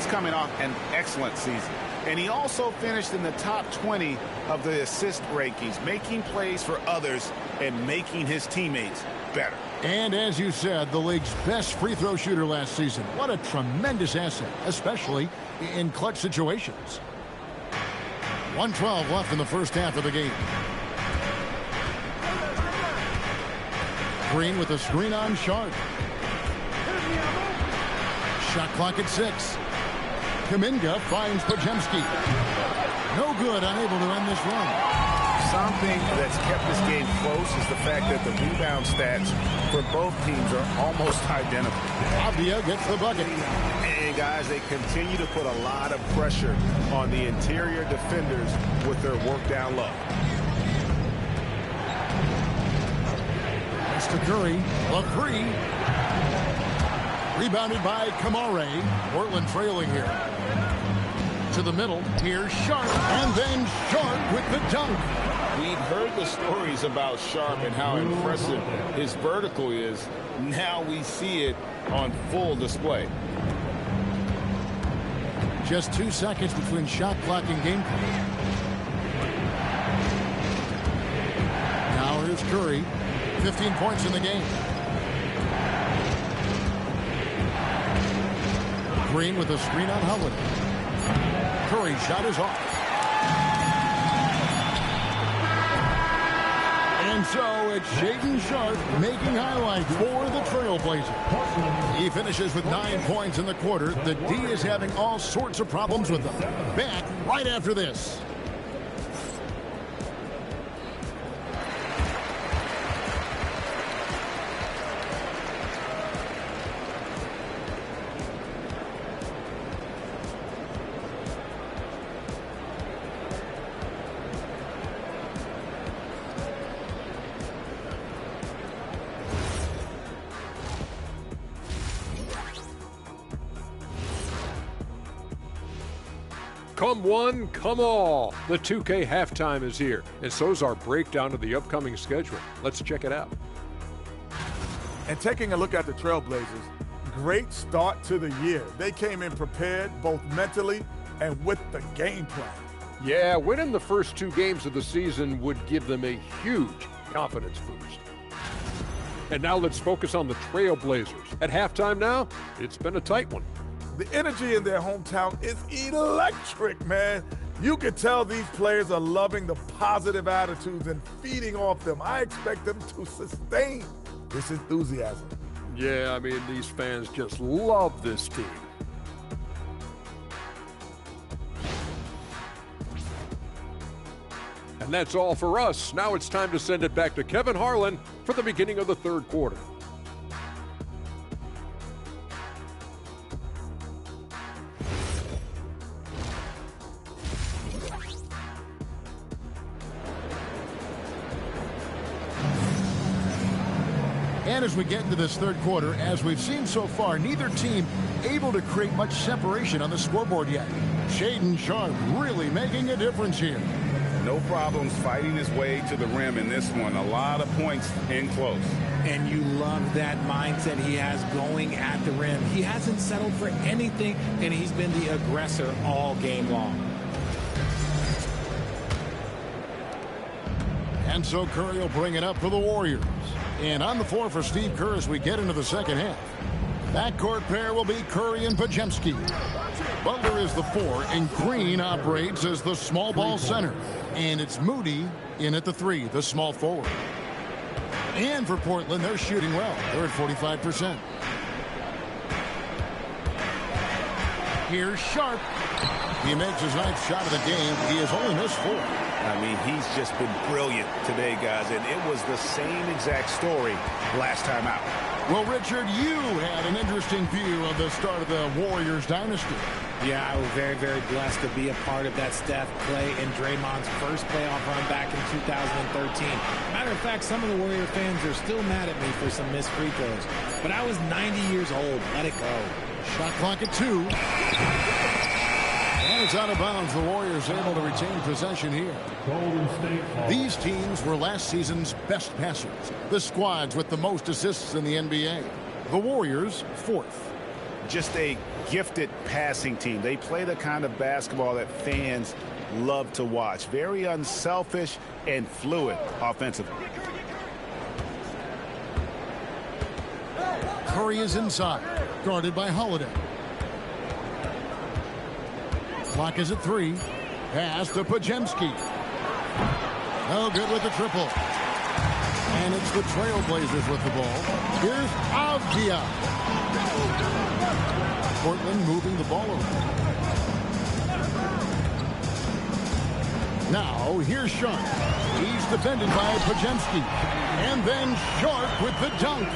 Coming off an excellent season. And he also finished in the top 20 of the assist rankings, making plays for others and making his teammates better. And as you said, the league's best free throw shooter last season. What a tremendous asset, especially in clutch situations. 1:12 left in the first half of the game. Green with a screen on Sharp. Shot clock at 6. Kuminga finds Podziemski. No good, unable to end this run. Something that's kept this game close is the fact that the rebound stats for both teams are almost identical. Avdia gets the bucket. And guys, they continue to put a lot of pressure on the interior defenders with their work down low. Pass to Curry. A three. Rebounded by Kamare. Portland trailing here. To the middle. Here's Sharp. And then Sharp with the dunk. We've heard the stories about Sharp and how impressive his vertical is. Now we see it on full display. Just 2 seconds between shot clock and game clock. Now here's Curry. 15 points in the game. Green with a screen on Howard. Curry shot is off. And so it's Shaedon Sharp making highlights for the Trailblazers. He finishes with 9 points in the quarter. The D is having all sorts of problems with them. Back right after this. Come one, come all. The 2K halftime is here, and so's our breakdown of the upcoming schedule. Let's check it out. And taking a look at the Trailblazers, great start to the year. They came in prepared both mentally and with the game plan. Yeah, winning the first 2 games of the season would give them a huge confidence boost. And now let's focus on the Trailblazers. At halftime now, it's been a tight one. The energy in their hometown is electric, man. You can tell these players are loving the positive attitudes and feeding off them. I expect them to sustain this enthusiasm. Yeah, I mean, these fans just love this team. And that's all for us. Now it's time to send it back to Kevin Harlan for the beginning of the third quarter. And as we get into this third quarter, as we've seen so far, neither team able to create much separation on the scoreboard yet. Shaedon Sharpe really making a difference here. No problems fighting his way to the rim in this one. A lot of points in close. And you love that mindset he has going at the rim. He hasn't settled for anything, and he's been the aggressor all game long. And so Curry will bring it up for the Warriors. And on the floor for Steve Kerr as we get into the second half. Backcourt pair will be Curry and Podziemski. Butler is the 4, and Green operates as the small ball center. And it's Moody in at the 3, the small forward. And for Portland, they're shooting well. They're at 45%. Here's Sharpe. He makes his 9th shot of the game. He has only missed 4. I mean, he's just been brilliant today, guys, and it was the same exact story last time out. Well, Richard, you had an interesting view of the start of the Warriors dynasty. Yeah, I was very, very blessed to be a part of that Steph, Clay, and Draymond's first playoff run back in 2013. Matter of fact, some of the Warrior fans are still mad at me for some missed free throws. But I was 90 years old. Let it go. Shot clock at 2. And it's out of bounds. The Warriors able to retain possession here. These teams were last season's best passers. The squads with the most assists in the NBA. The Warriors, 4th. Just a gifted passing team. They play the kind of basketball that fans love to watch. Very unselfish and fluid offensively. Curry is inside, guarded by Holiday. Clock is at 3. Pass to Podziemski. No good with the triple. And it's the Trailblazers with the ball. Here's Avdia. Portland moving the ball around. Now, here's Sharpe. He's defended by Podziemski. And then Sharpe with the dunk.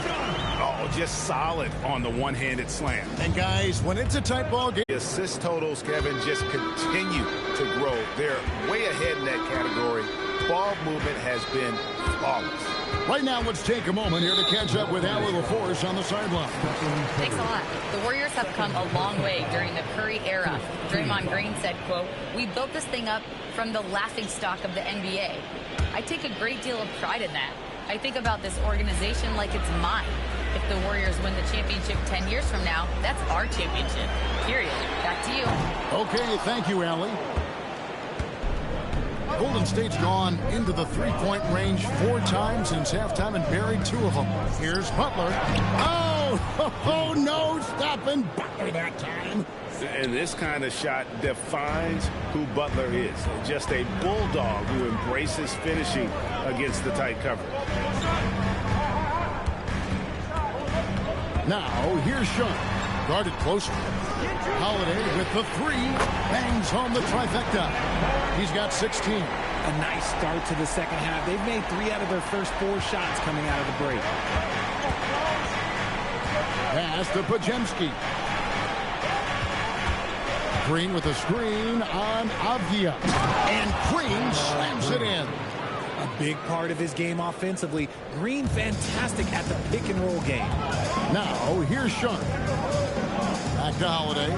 Oh, just solid on the one-handed slam. And guys, when it's a tight ball game, the assist totals, Kevin, just continue to grow. They're way ahead in that category. Ball movement has been flawless. Right now, let's take a moment here to catch up with Allie LaForce on the sideline. Thanks a lot. The Warriors have come a long way during the Curry era. Draymond Green said, quote, "We built this thing up from the laughingstock of the NBA." I take a great deal of pride in that. I think about this organization like it's mine. If the Warriors win the championship 10 years from now, that's our championship. Period. Back to you. Okay, thank you, Allie. Golden State's gone into the three-point range 4 times since halftime and buried 2 of them. Here's Butler. Oh, no, stopping Butler that time. And this kind of shot defines who Butler is. Just a bulldog who embraces finishing against the tight cover. Now, here's Sharpe. Guarded closer. Holiday with the 3. Bangs home the trifecta. He's got 16. A nice start to the second half. They've made 3 out of their first 4 shots coming out of the break. Pass to Podziemski. Green with a screen on Avdia. And Green slams it in. A big part of his game offensively. Green fantastic at the pick and roll game. Now, here's Sharpe. Back to Holiday.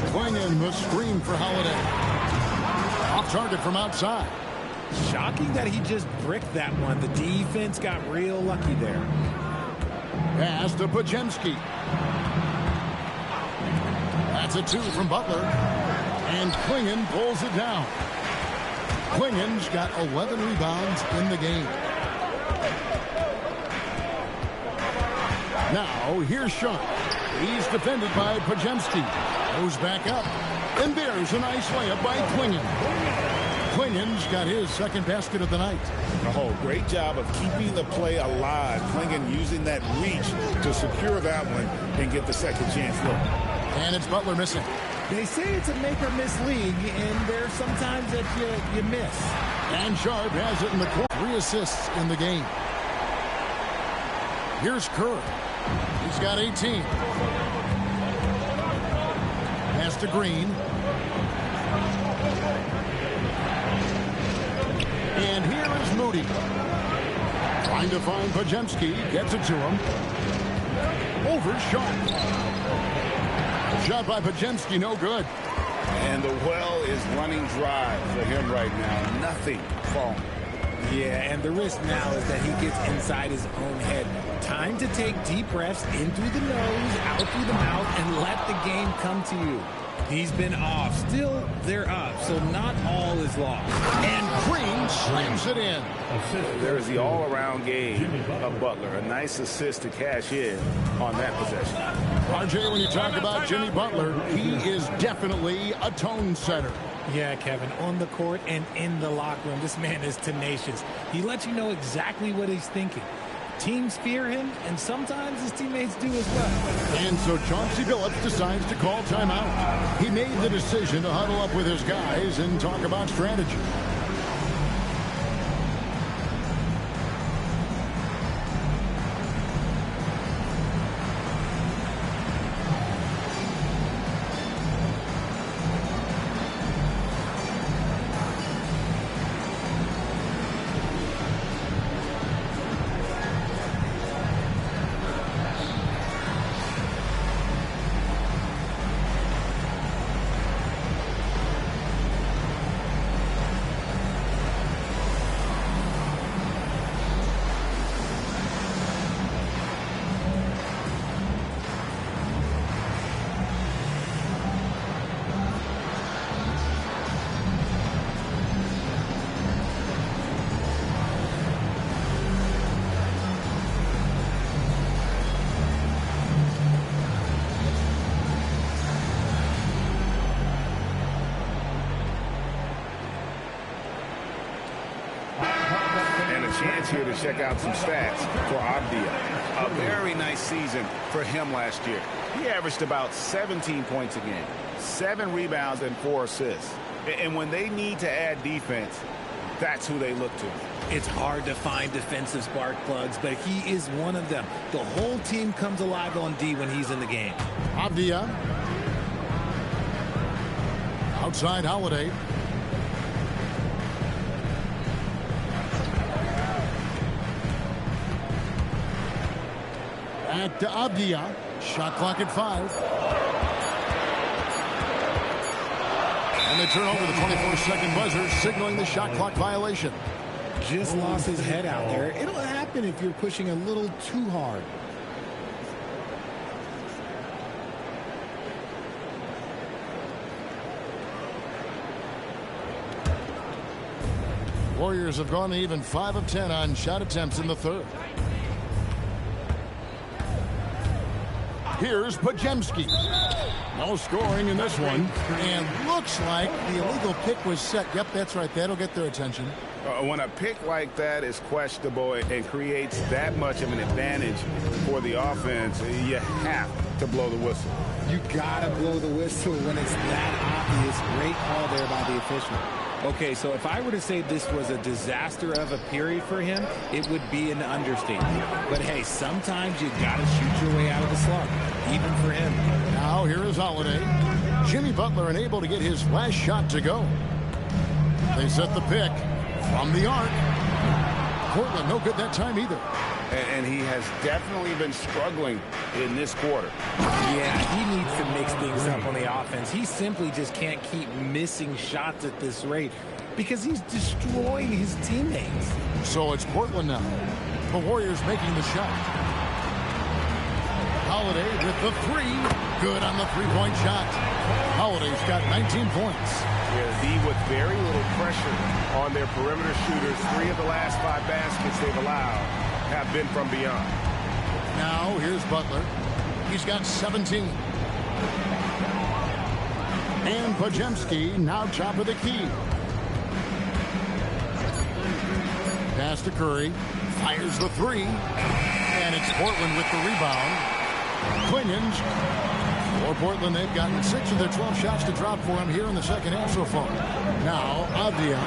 Swinging the screen for Holiday. Off target from outside. Shocking that he just bricked that one. The defense got real lucky there. Pass to Podziemski. That's a 2 from Butler. And Klingon pulls it down. Klingon's got 11 rebounds in the game. Now, here's Sean. He's defended by Pajemski. Goes back up. And there's a nice layup by Klingon. Klingon's got his second basket of the night. Oh, great job of keeping the play alive. Klingon using that reach to secure that one and get the second chance look. And it's Butler missing. They say it's a make-or-miss league, and there's sometimes that you miss. And Sharp has it in the court. 3 assists in the game. Here's Kerr. He's got 18. Pass to Green. And here is Moody. Trying to find Pajemski. Gets it to him. Over Sharp. Shot by Pajemski, no good. And the well is running dry for him right now. Nothing falling. Yeah, and the risk now is that he gets inside his own head. Time to take deep breaths in through the nose, out through the mouth, and let the game come to you. He's been off. Still, they're up, so not all is lost. And Green slams it in. There is the all-around game of Butler. A nice assist to cash in on that possession. RJ, when you talk about Jimmy Butler, he is definitely a tone setter. Yeah, Kevin, on the court and in the locker room, this man is tenacious. He lets you know exactly what he's thinking. Teams fear him, and sometimes his teammates do as well. And so Chauncey Billups decides to call timeout. He made the decision to huddle up with his guys and talk about strategy. Chance here to check out some stats for Abdia. A very nice season for him last year. He averaged about 17 points a game, 7 rebounds and 4 assists. And when they need to add defense, that's who they look to. It's hard to find defensive spark plugs, but he is one of them. The whole team comes alive on D when he's in the game. Abdia. Outside Holiday. Back to Abdia. Shot clock at 5. And they turn over the 24-second buzzer, signaling the shot clock violation. Just lost his head out there. It'll happen if you're pushing a little too hard. Warriors have gone even 5 of 10 on shot attempts in the third. Here's Pajemski. No scoring in this one. And looks like the illegal pick was set. Yep, that's right. That'll get their attention. When a pick like that is questionable and creates that much of an advantage for the offense, you have to blow the whistle. You gotta blow the whistle when it's that obvious. Great call there by the official. Okay, so if I were to say this was a disaster of a period for him, it would be an understatement. But hey, sometimes you gotta shoot your way out of the slump, even for him. Now here is Holiday. Jimmy Butler unable to get his last shot to go. They set the pick from the arc. Portland no good that time either. And he has definitely been struggling in this quarter. Yeah, he needs to mix things up on the offense. He simply just can't keep missing shots at this rate because he's destroying his teammates. So it's Portland now. The Warriors making the shot. Holiday with the 3. Good on the 3-point shot. Holiday's got 19 points. Yeah, the D with very little pressure on their perimeter shooters. 3 of the last 5 baskets they've allowed have been from beyond. Now, here's Butler. He's got 17. And Pajemski now top of the key. Pass to Curry. Fires the 3. And it's Portland with the rebound. Klingons. For Portland, they've gotten 6 of their 12 shots to drop for him here in the second half so far. Now, Avdia.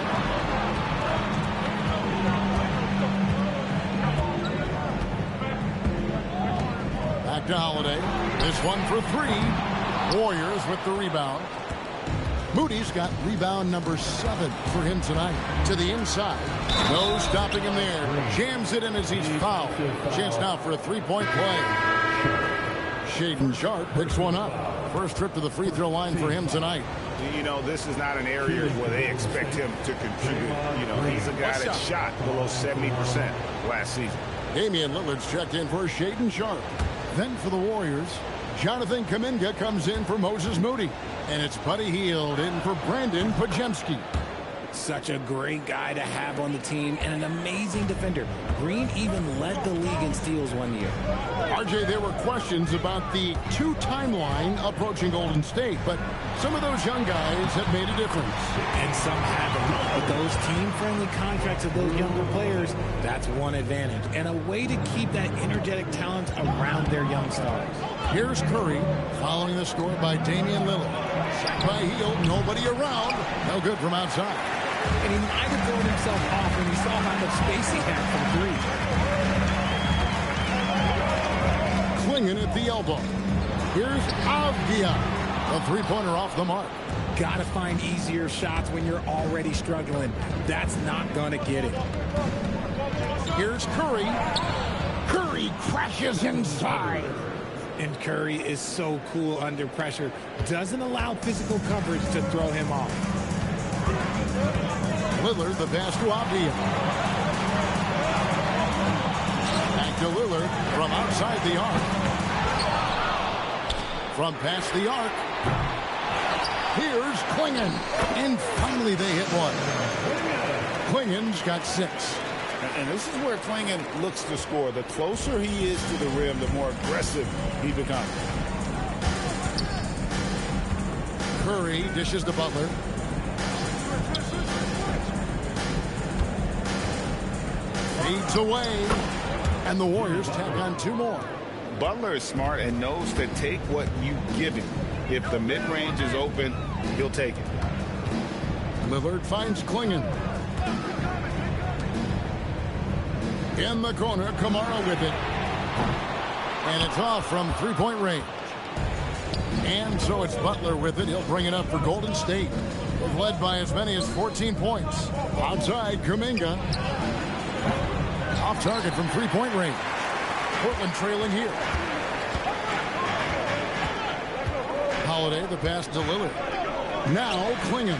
Back to Holiday. This one for 3. Warriors with the rebound. Moody's got rebound number 7 for him tonight. To the inside. No stopping him there. Jams it in as he's fouled. Chance now for a 3-point play. Shaedon Sharpe picks one up. First trip to the free throw line for him tonight. You know, this is not an area where they expect him to contribute. You know, he's a guy that shot below 70% last season. Damian Lillard's checked in for Shaedon Sharpe. Then for the Warriors, Jonathan Kuminga comes in for Moses Moody. And it's Buddy Hield in for Brandon Pajemski. Such a great guy to have on the team and an amazing defender. Green even led the league in steals one year. RJ, there were questions about the 2 timeline approaching Golden State, but some of those young guys have made a difference. And some haven't. But those team-friendly contracts of those younger players, that's one advantage. And a way to keep that energetic talent around their young stars. Here's Curry following the score by Damian Lillard. Shot by Hield, nobody around. No good from outside. And he might have thrown himself off when he saw how much space he had from 3. Klingin at the elbow. Here's Avdia. The 3-pointer off the mark. Got to find easier shots when you're already struggling. That's not going to get it. Here's Curry. Curry crashes inside. And Curry is so cool under pressure. Doesn't allow physical coverage to throw him off. Lillard, the pass to Avdia. Back to Lillard from outside the arc. From past the arc. Here's Klingin. And finally they hit one. Klingin's got 6. And this is where Klingin looks to score. The closer he is to the rim, the more aggressive he becomes. Curry dishes to Butler. Fades away. And the Warriors tack on 2 more. Butler is smart and knows to take what you give him. If the mid-range is open, he'll take it. Lillard finds Klingin. In the corner, Kamara with it. And it's off from 3-point range. And so it's Butler with it. He'll bring it up for Golden State. They've led by as many as 14 points. Outside, Kuminga. Off target from 3-point range. Portland trailing here. Holiday, the pass to Lillard. Now, Klingin.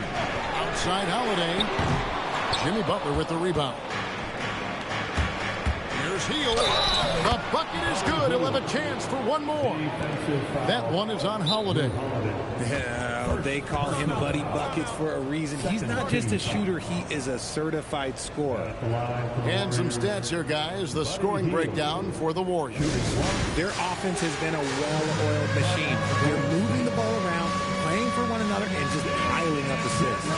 Outside Holiday. Jimmy Butler with the rebound. Here's Hield. The bucket is good. He'll have a chance for one more. That one is on Holiday. Yeah, they call him Buddy Buckets for a reason. He's not just a shooter. He is a certified scorer. And some stats here, guys. The scoring breakdown for the Warriors. Their offense has been a well-oiled machine. They're moving the ball around, playing for one another, and just piling up assists.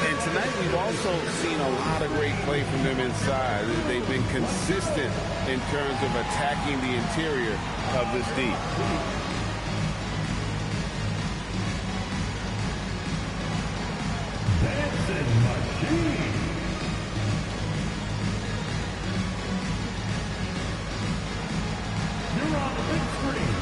And tonight we've also seen a lot of great play from them inside. They've been consistent in terms of attacking the interior of this D. Dancing Machine. You're on the big screen.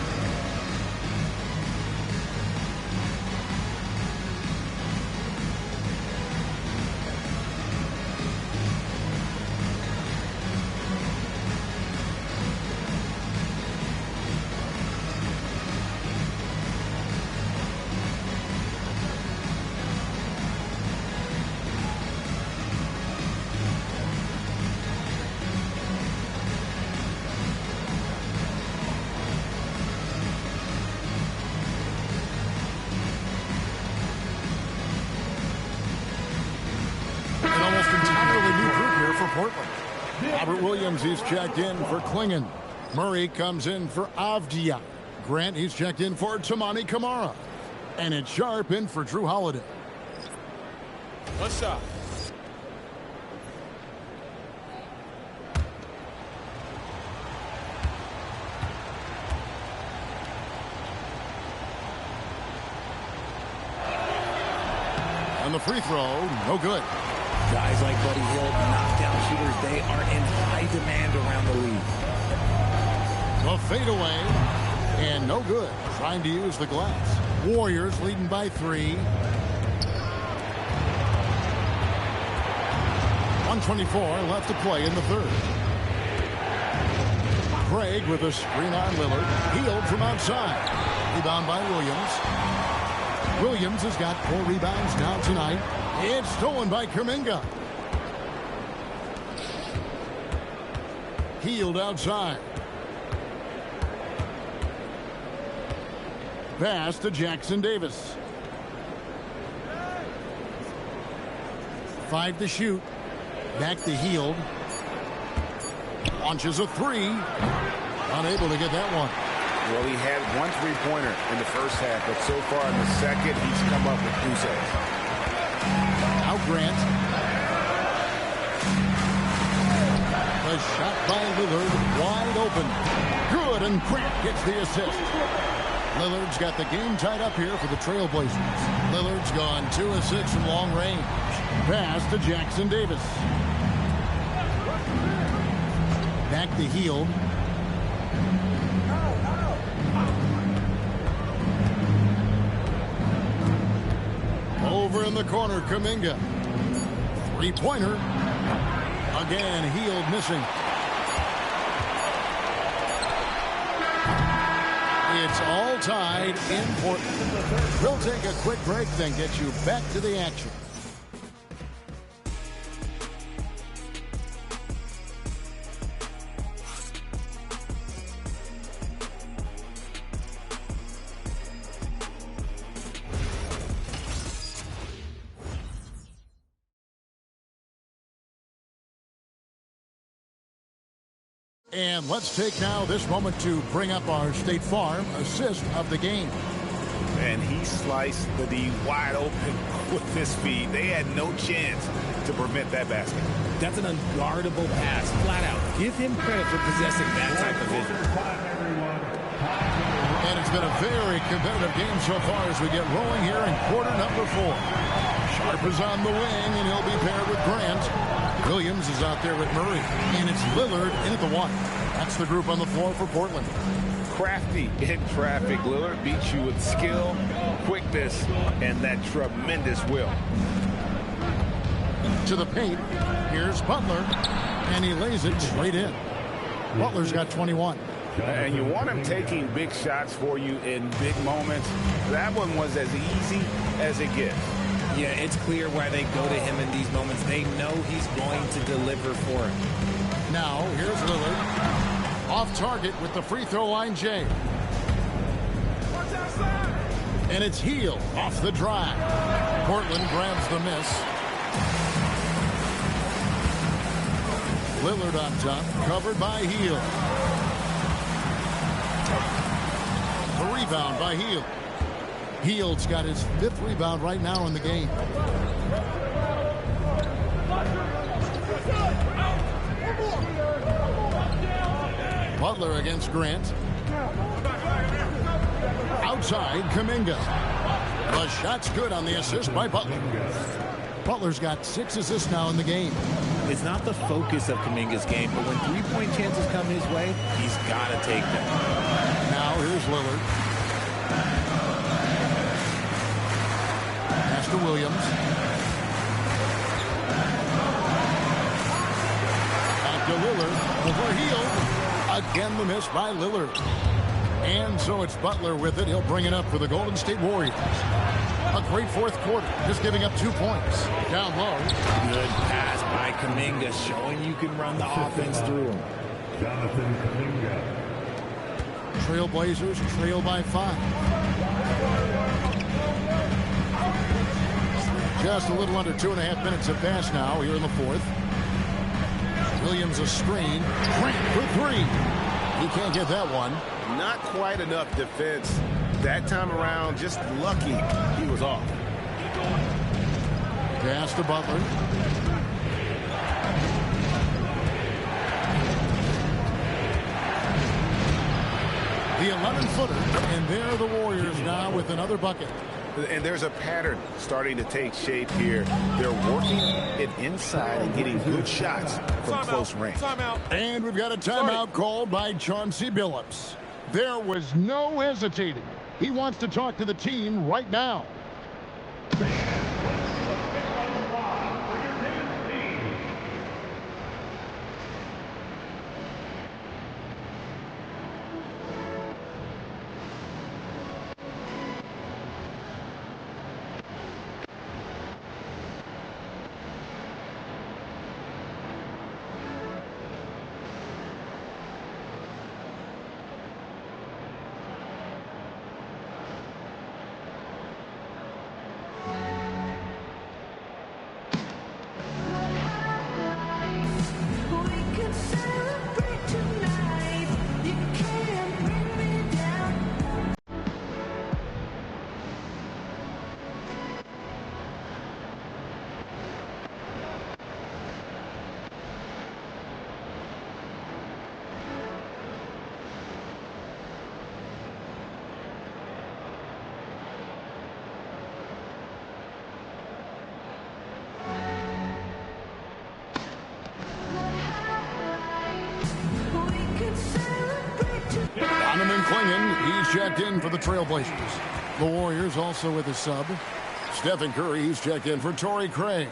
Robert Williams, he's checked in for Klingon. Murray comes in for Avdia. Grant, he's checked in for Tamani Kamara. And it's Sharp in for Drew Holiday. What's up? And the free throw, no good. Guys like Buddy Hield, knockdown shooters, they are in high demand around the league. The fadeaway, and no good. Trying to use the glass. Warriors leading by 3. 1:24 left to play in the third. Craig with a screen on Lillard. Hield from outside. Rebound by Williams. Williams has got 4 rebounds now tonight. It's stolen by Kuminga. Hield outside. Pass to Jackson Davis. 5 to shoot. Back to Hield. Launches a 3. Unable to get that one. Well, he had 1 3-pointer in the first half, but so far in the second, he's come up with 2 sets. Now Grant. A shot by Lillard, wide open. Good, and Grant gets the assist. Lillard's got the game tied up here for the Trailblazers. Lillard's gone 2 of 6 from long range. Pass to Jackson Davis. Back to Hield. Over in the corner, Kuminga. 3-pointer. Again, Hield missing. It's all tied in Portland. We'll take a quick break, then get you back to the action. And let's take now this moment to bring up our State Farm assist of the game. And he sliced the D wide open with his feet. They had no chance to prevent that basket. That's an unguardable pass, flat out. Give him credit for possessing that type of vision. And it's been a very competitive game so far as we get rolling here in quarter number 4. Sharp is on the wing, and he'll be paired with Grant. Williams is out there with Murray, and it's Lillard in at the 1. That's the group on the floor for Portland. Crafty in traffic. Lillard beats you with skill, quickness, and that tremendous will. To the paint, here's Butler, and he lays it straight in. Butler's got 21. And you want him taking big shots for you in big moments. That one was as easy as it gets. Yeah, it's clear why they go to him in these moments. They know he's going to deliver for him. Now, here's Lillard. Off target with the free throw line, Jay. And it's Hield off the drive. Portland grabs the miss. Lillard on top, covered by Hield. The rebound by Hield. Hield's got his 5th rebound right now in the game. Butler against Grant. Outside, Kuminga. The shot's good on the assist by Butler. Butler's got 6 assists now in the game. It's not the focus of Kuminga's game, but when 3-point chances come his way, he's got to take them. Now here's Lillard. Pass to Williams. Back to Lillard. Over Hield. Again the miss by Lillard. And so it's Butler with it. He'll bring it up for the Golden State Warriors. A great 4th quarter. Just giving up 2 points. Down low. Good pass by Kuminga, showing you can run the offense through him. Jonathan Kuminga. Trailblazers trail by 5. Just a little under 2.5 minutes have passed now here in the 4th. Williams a screen. Grant for three. He can't get that one. Not quite enough defense. That time around, just lucky he was off. Pass to Butler. The 11-footer, and there the Warriors now with another bucket. And there's a pattern starting to take shape here. They're working it inside and getting good shots from close range. And we've got a timeout called by Chauncey Billups. There was no hesitating. He wants to talk to the team right now. He's checked in for the Trailblazers. The Warriors also with a sub. Stephen Curry, he's checked in for Torrey Craig.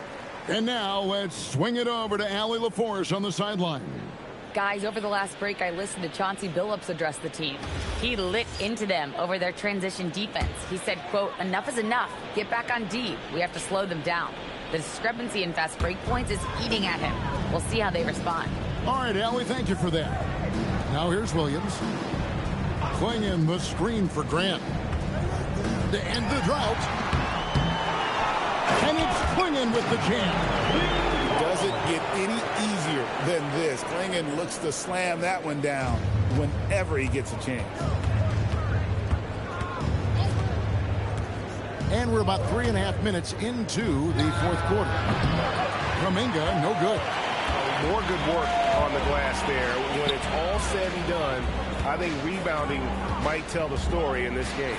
And now let's swing it over to Allie LaForce on the sideline. Guys, over the last break, I listened to Chauncey Billups address the team. He lit into them over their transition defense. He said, quote, "Enough is enough. Get back on D. We have to slow them down." The discrepancy in fast break points is eating at him. We'll see how they respond. All right, Allie, thank you for that. Now here's Williams. Playing in the screen for Grant. To end the drought. And it's Klingon with the jam. Doesn't get any easier than this. Klingon looks to slam that one down whenever he gets a chance. And we're about 3.5 minutes into the fourth quarter. Kuminga, no good. More good work on the glass there. When it's all said and done, I think rebounding might tell the story in this game.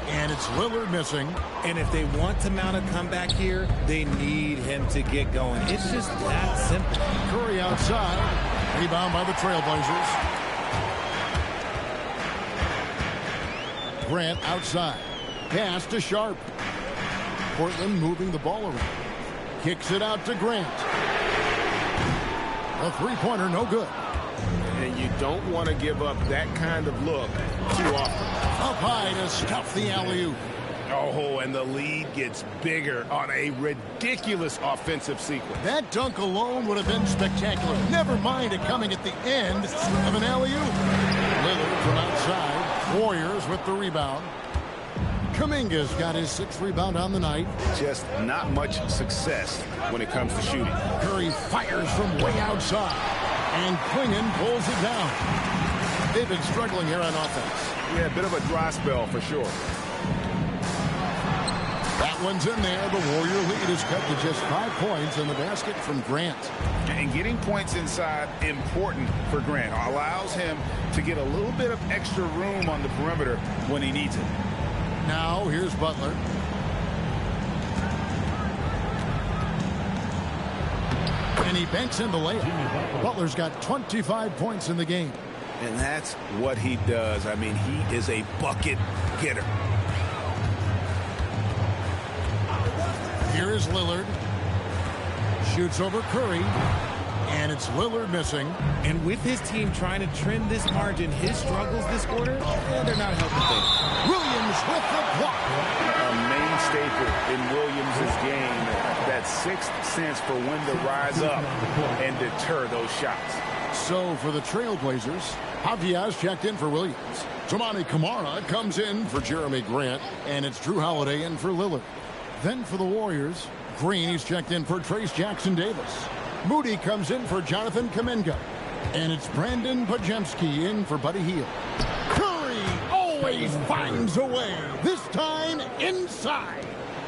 And it's Lillard missing. And if they want to mount a comeback here, they need him to get going. It's just that simple. Curry outside. Rebound by the Trailblazers. Grant outside. Pass to Sharp. Portland moving the ball around. Kicks it out to Grant. A three-pointer, no good. And you don't want to give up that kind of look too often. Up high to stuff the alley-oop. Oh, and the lead gets bigger on a ridiculous offensive sequence. That dunk alone would have been spectacular. Never mind it coming at the end of an alley-oop. Lillard from outside. Warriors with the rebound. Kuminga's got his 6th rebound on the night. Just not much success when it comes to shooting. Curry fires from way outside. And Klingon pulls it down. They've been struggling here on offense. Yeah, a bit of a dry spell for sure. That one's in there. The Warrior lead is cut to just 5 points in the basket from Grant. And getting points inside, important for Grant. Allows him to get a little bit of extra room on the perimeter when he needs it. Now, here's Butler. And he banks in the layup. Butler's got 25 points in the game. And that's what he does. I mean, he is a bucket getter. Here is Lillard. Shoots over Curry. And it's Lillard missing. And with his team trying to trim this margin, his struggles this quarter, they're not helping things. Williams with the block. A main staple in Williams' game. That 6th sense for when to rise up and deter those shots. So for the Trailblazers, Javier checked in for Williams. Toumani Camara comes in for Jeremy Grant. And it's Drew Holiday in for Lillard. Then for the Warriors, Green, he's checked in for Trace Jackson Davis. Moody comes in for Jonathan Kuminga. And it's Brandon Pajemski in for Buddy Hield. Curry always finds a way, this time inside.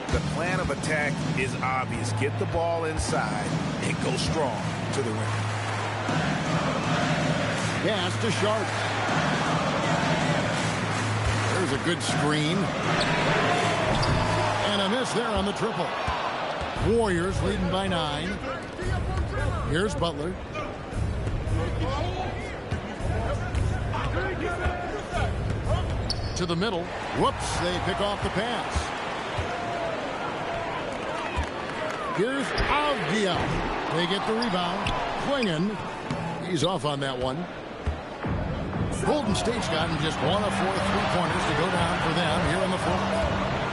The plan of attack is obvious. Get the ball inside and go strong to the rim. Pass to Sharp. There's a good screen. And a miss there on the triple. Warriors leading by 9. Here's Butler. To the middle. Whoops, they pick off the pass. Here's Avdia. They get the rebound. Klingon. He's off on that one. Golden State's gotten just 1 of 4 3-pointers to go down for them here on the floor.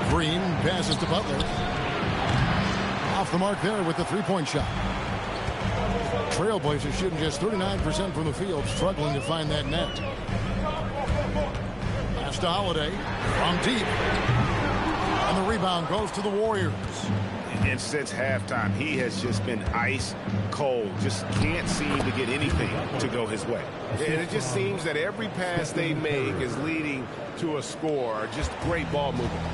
Green passes to Butler. Off the mark there with the 3-point shot. Trailblazers shooting just 39% from the field, struggling to find that net. Pass to Holiday from deep. And the rebound goes to the Warriors. And since halftime, he has just been ice cold. Just can't seem to get anything to go his way. And it just seems that every pass they make is leading to a score. Just great ball movement.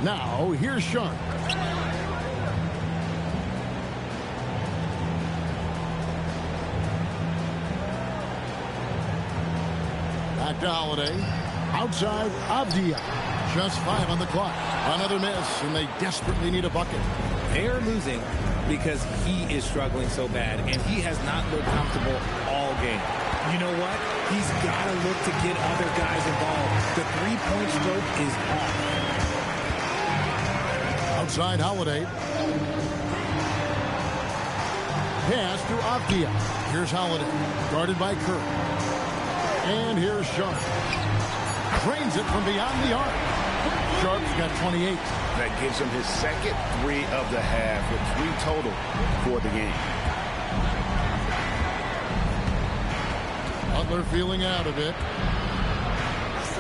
Now, here's Sharp. Back to Holiday. Outside, Avdia. Just 5 on the clock. Another miss, and they desperately need a bucket. They are losing because he is struggling so bad, and he has not looked comfortable all game. You know what? He's got to look to get other guys involved. The three-point stroke is off. Outside, Holiday. Pass to Avdia. Here's Holiday, guarded by Kerr. And here's Sharp. Drains it from beyond the arc. Sharp's got 28. That gives him his second 3 of the half, with 3 total for the game. Butler feeling out of it.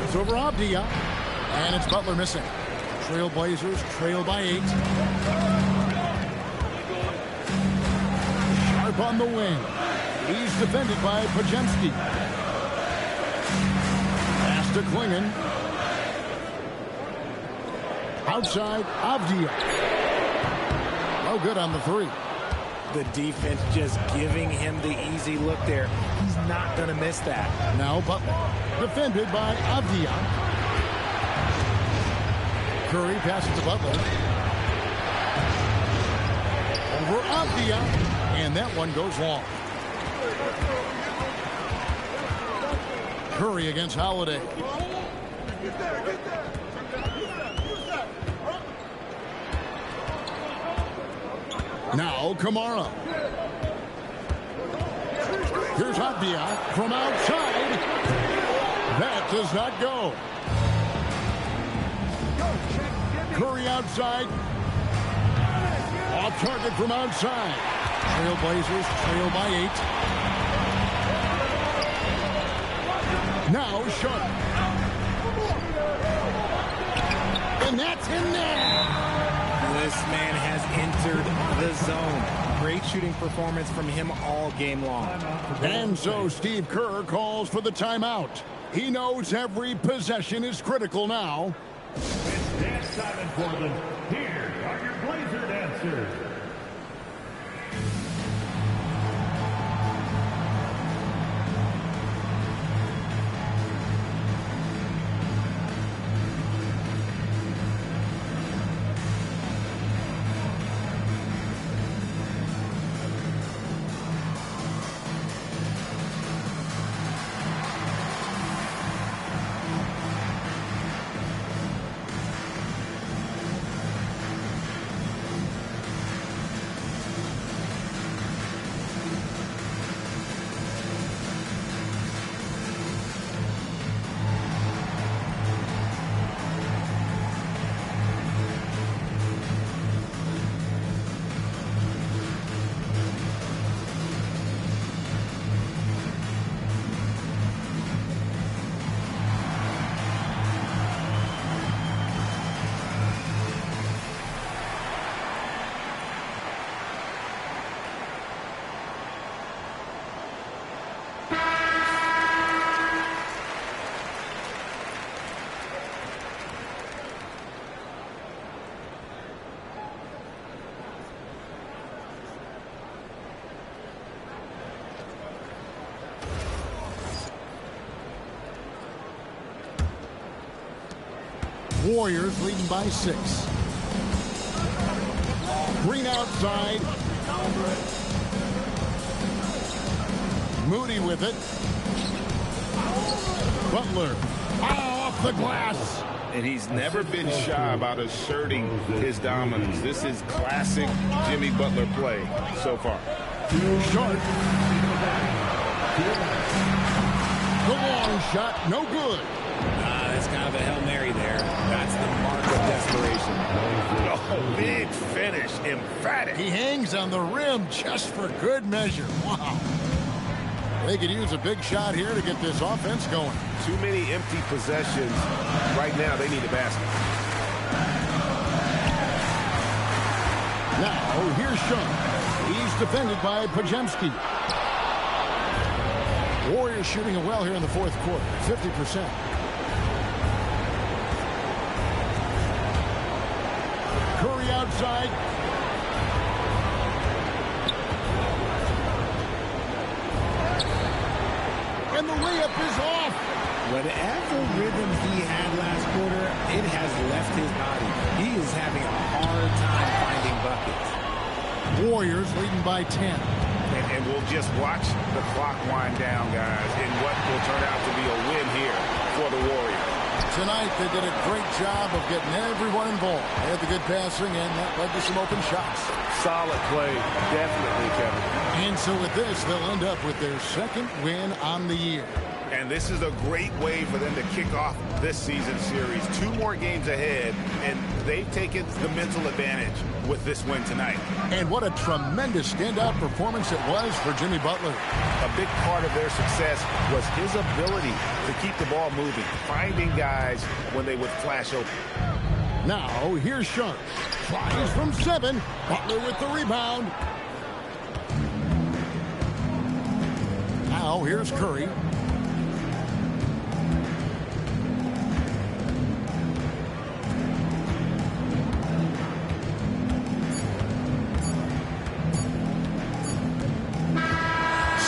It's over Avdia. And it's Butler missing. Trailblazers trail by 8. Sharp on the wing. He's defended by Pajemski. Pass to Klingon. Outside, Avdia. No good on the 3. The defense just giving him the easy look there. He's not going to miss that. Now Butler, defended by Avdia. Curry passes to Butler. Over Avdia. And that one goes long. Curry against Holiday. Now Kamara. Here's Avdia from outside. That does not go. Curry outside. Off target from outside. Trailblazers trail by 8. Now Sharp. And that's in there. This man has entered the zone. Great shooting performance from him all game long. And so Steve Kerr calls for the timeout. He knows every possession is critical now. It's dance time in Portland. Here are your Blazer dancers. Warriors leading by 6. Green outside. Moody with it. Butler. Off the glass. And he's never been shy about asserting his dominance. This is classic Jimmy Butler play so far. Short. The long shot, no good. That's kind of a Hail Mary there. That's the mark of desperation. Oh, big finish, emphatic. He hangs on the rim just for good measure. Wow. They could use a big shot here to get this offense going. Too many empty possessions. Right now, they need a basket. Now, here's Sean. He's defended by Pajemski. Warriors shooting it well here in the fourth quarter, 50%. Curry outside. And the layup is off. Whatever rhythm he had last quarter, it has left his body. He is having a hard time finding buckets. Warriors leading by 10. And we'll just watch the clock wind down, guys, in what will turn out to be a win here for the Warriors. Tonight, they did a great job of getting everyone involved. They had the good passing, and that led to some open shots. Solid play, definitely, Kevin. And so with this, they'll end up with their second win on the year. And this is a great way for them to kick off this season series. 2 more games ahead, and they've taken the mental advantage with this win tonight. And what a tremendous standout performance it was for Jimmy Butler. A big part of their success was his ability to keep the ball moving, finding guys when they would flash open. Now, here's Sharp. Tries from 7. Butler with the rebound. Now, here's Curry.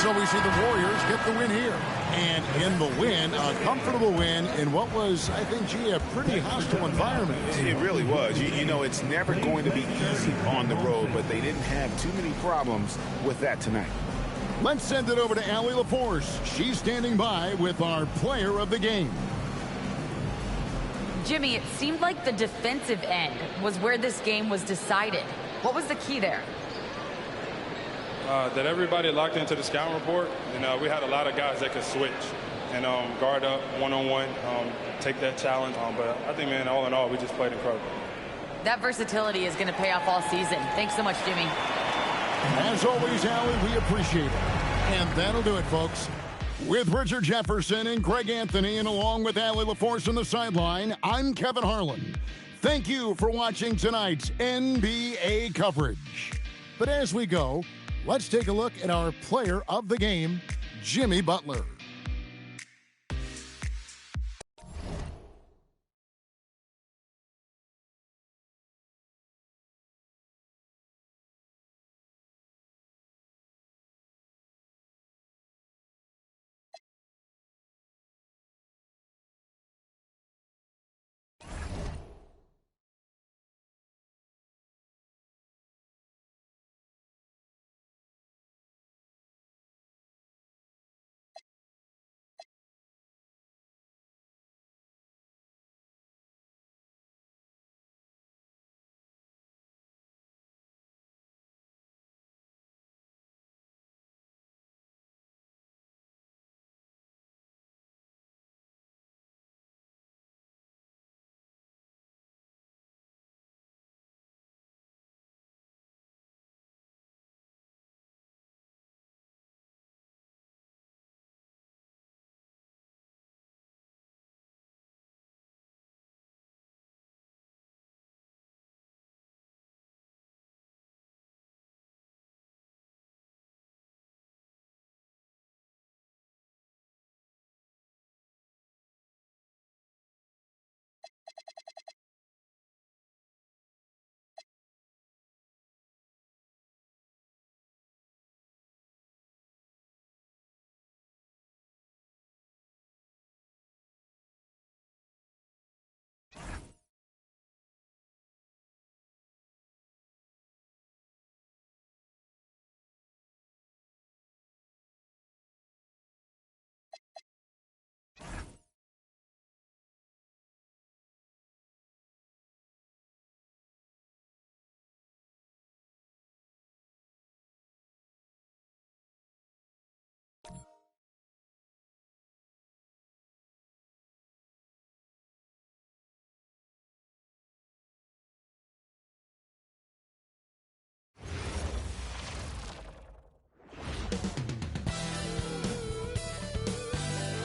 So we see the Warriors get the win here. And in the win, a comfortable win in what was, I think, a pretty hostile environment. It really was. You know, it's never going to be easy on the road, but they didn't have too many problems with that tonight. Let's send it over to Allie LaForce. She's standing by with our player of the game. Jimmy, it seemed like the defensive end was where this game was decided. What was the key there? That everybody locked into the scouting report, and we had a lot of guys that could switch and guard up one-on-one, take that challenge. But I think, man, all in all, we just played incredible. That versatility is going to pay off all season. Thanks so much, Jimmy. As always, Allie, we appreciate it. And that'll do it, folks. With Richard Jefferson and Greg Anthony, and along with Allie LaForce on the sideline, I'm Kevin Harlan. Thank you for watching tonight's NBA coverage. But as we go, let's take a look at our player of the game, Jimmy Butler.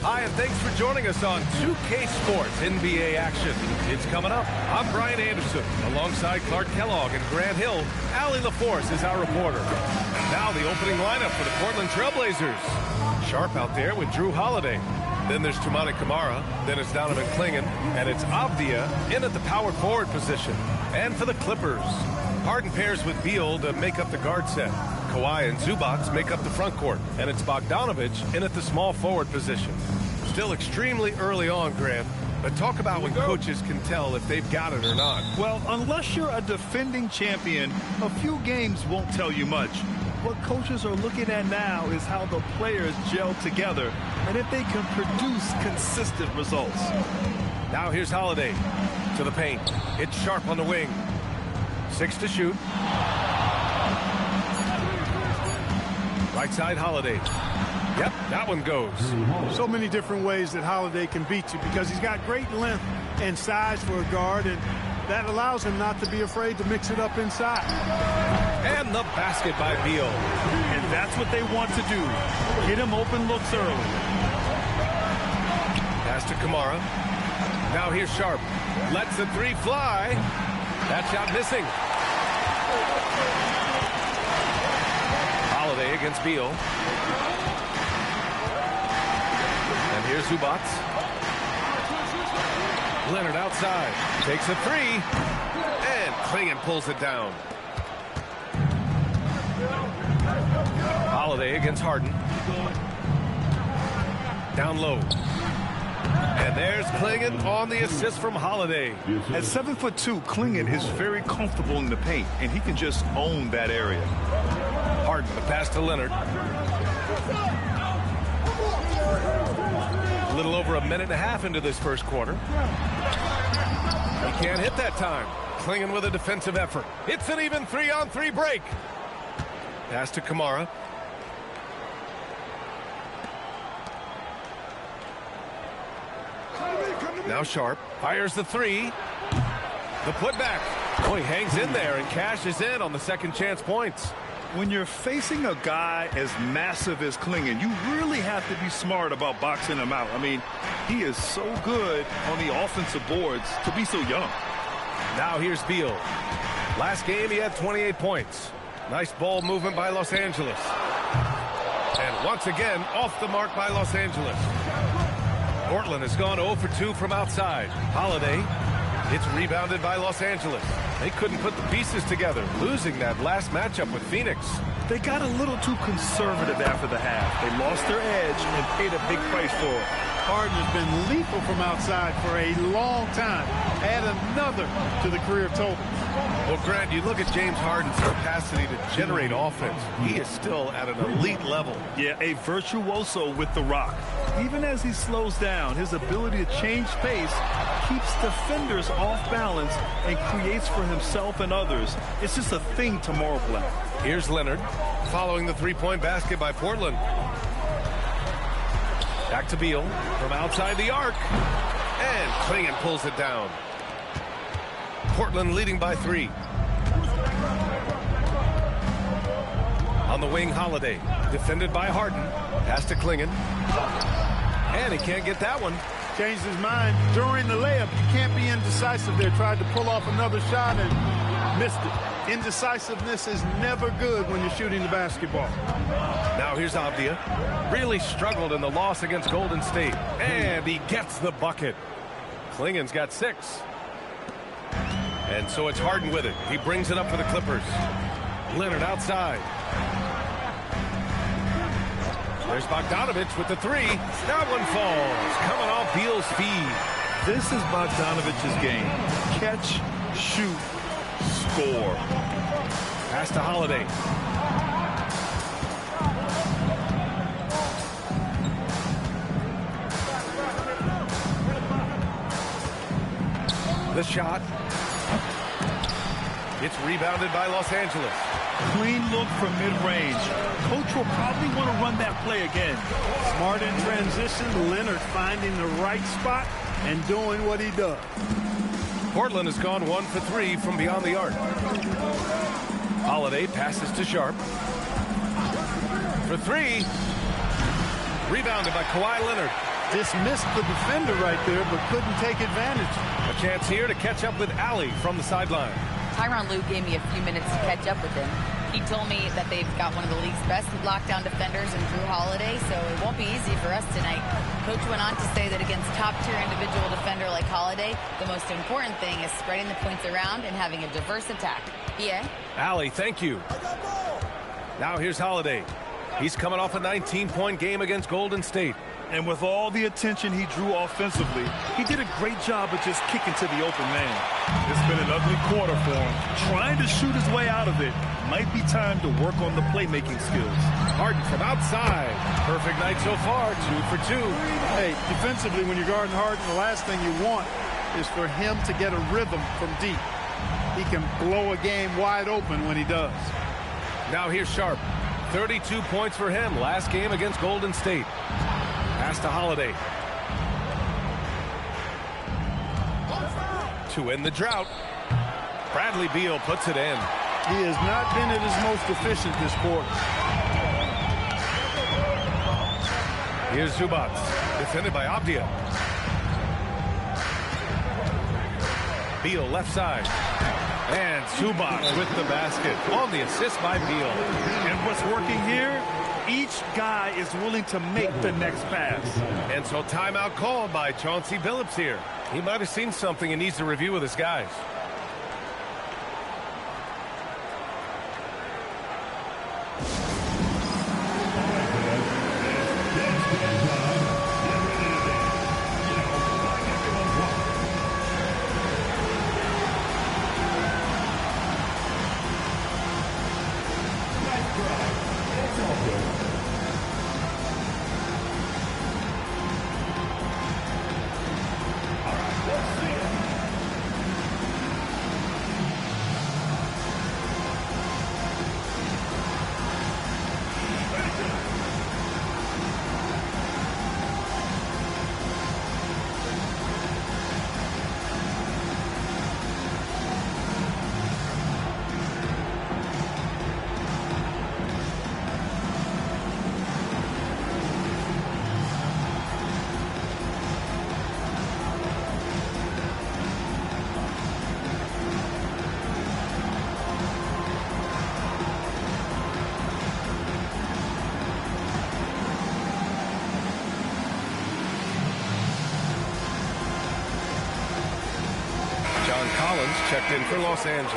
Hi, and thanks for joining us on 2K Sports NBA action. It's coming up. I'm Brian Anderson. Alongside Clark Kellogg and Grant Hill, Allie LaForce is our reporter. And now the opening lineup for the Portland Trailblazers. Sharp out there with Drew Holiday. Then there's Toumani Camara. Then it's Donovan Clingan. And it's Avdia in at the power forward position. And for the Clippers, Harden pairs with Beal to make up the guard set. Kawhi and Zubac make up the front court, and it's Bogdanovich in at the small forward position. Still extremely early on, Grant, but talk about when coaches can tell if they've got it or not. Well, unless you're a defending champion, a few games won't tell you much. What coaches are looking at now is how the players gel together and if they can produce consistent results. Now here's Holiday to the paint. It's Sharp on the wing. 6 to shoot. Right side, Holiday. Yep, that one goes. So many different ways that Holiday can beat you because he's got great length and size for a guard, and that allows him not to be afraid to mix it up inside. And the basket by Beal. And that's what they want to do. Get him open looks early. Pass to Camara. Now here's Sharp. Lets the three fly. That shot missing. Holiday against Beal. And here's Zubac. Leonard outside. Takes a three. And Clingan pulls it down. Holiday against Harden. Down low. And there's Clingan on the assist from Holiday. At 7'2", Clingan is very comfortable in the paint, and he can just own that area. Harden, the pass to Leonard. A little over a minute and a half into this first quarter. He can't hit that time. Clingan with a defensive effort. It's an even 3-on-3 break. Pass to Camara. Now Sharp fires the three. The putback. Oh, he hangs in there and cashes in on the second chance points. When you're facing a guy as massive as Clingan, you really have to be smart about boxing him out. I mean, he is so good on the offensive boards to be so young. Now here's Beal. Last game he had 28 points. Nice ball movement by Los Angeles. And once again, off the mark by Los Angeles. Portland has gone 0 for 2 from outside. Holiday. It's rebounded by Los Angeles. They couldn't put the pieces together, losing that last matchup with Phoenix. They got a little too conservative after the half. They lost their edge and paid a big price for it. Harden has been lethal from outside for a long time. Add another to the career total. Well, Grant, you look at James Harden's capacity to generate offense. He is still at an elite level. Yeah, a virtuoso with the rock. Even as he slows down, his ability to change pace keeps defenders off balance and creates for himself and others. It's just a thing to marvel at. Here's Leonard following the three-point basket by Portland. Back to Beal from outside the arc. And Clingan pulls it down. Portland leading by 3. On the wing, Holiday. Defended by Harden. Pass to Clingan. And he can't get that one. Changed his mind during the layup. You can't be indecisive there. Tried to pull off another shot and missed it. Indecisiveness is never good when you're shooting the basketball. Now here's Avdia. Really struggled in the loss against Golden State. And he gets the bucket. Clingan's got 6. And so it's Harden with it. He brings it up for the Clippers. Leonard outside. There's Bogdanovich with the 3. That one falls. Coming off Beal's feed. This is Bogdanovich's game. Catch, shoot, score. Pass to Holiday. The shot. It's rebounded by Los Angeles. Clean look from mid-range. Coach will probably want to run that play again. Smart in transition. Leonard finding the right spot and doing what he does. Portland has gone 1 for 3 from beyond the arc. Holiday passes to Sharp. For 3. Rebounded by Kawhi Leonard. dismissed the defender right there, but couldn't take advantage. A chance here to catch up with Allie from the sideline. Tyronn Lue gave me a few minutes to catch up with him. He told me that they've got one of the league's best lockdown defenders in Drew Holiday, so it won't be easy for us tonight. Coach went on to say that against top-tier individual defender like Holiday, the most important thing is spreading the points around and having a diverse attack. Yeah? Allie, thank you. Now here's Holiday. He's coming off a 19-point game against Golden State. And with all the attention he drew offensively, he did a great job of just kicking to the open man. It's been an ugly quarter for him. Trying to shoot his way out of it. Might be time to work on the playmaking skills. Harden from outside. Perfect night so far, 2 for 2. Hey, defensively, when you're guarding Harden, the last thing you want is for him to get a rhythm from deep. He can blow a game wide open when he does. Now here's Sharp. 32 points for him last game against Golden State. Pass to Holiday. To end the drought. Bradley Beal puts it in. He has not been at his most efficient this quarter. Here's Zubac. Defended by Avdia. Beal left side. And Zubac with the basket on the assist by Beal. And what's working here? Each guy is willing to make the next pass. And so timeout called by Chauncey Billups here. He might have seen something and needs to review with his guys. Checked in for Los Angeles.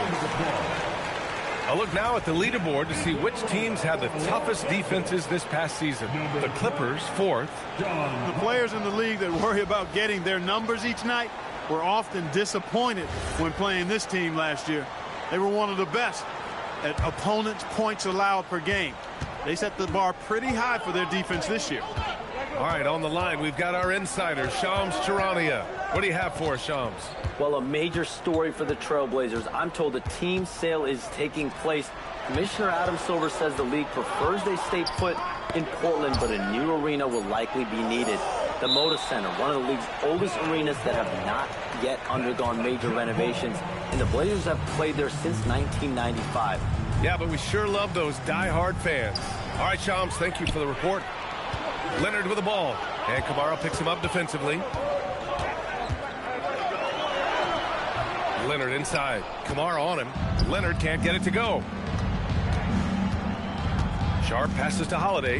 A look now at the leaderboard to see which teams had the toughest defenses this past season. The Clippers, 4th. The players in the league that worry about getting their numbers each night were often disappointed when playing this team last year. They were one of the best at opponents' points allowed per game. They set the bar pretty high for their defense this year. All right, on the line, we've got our insider, Shams Charania. What do you have for us, Shams? Well, a major story for the Trailblazers. I'm told a team sale is taking place. Commissioner Adam Silver says the league prefers they stay put in Portland, but a new arena will likely be needed. The Moda Center, one of the league's oldest arenas that have not yet undergone major renovations, and the Blazers have played there since 1995. Yeah, but we sure love those die-hard fans. All right, Shams, thank you for the report. Leonard with the ball, and Kamara picks him up defensively. Leonard inside. Kamara on him. Leonard can't get it to go. Sharp passes to Holiday.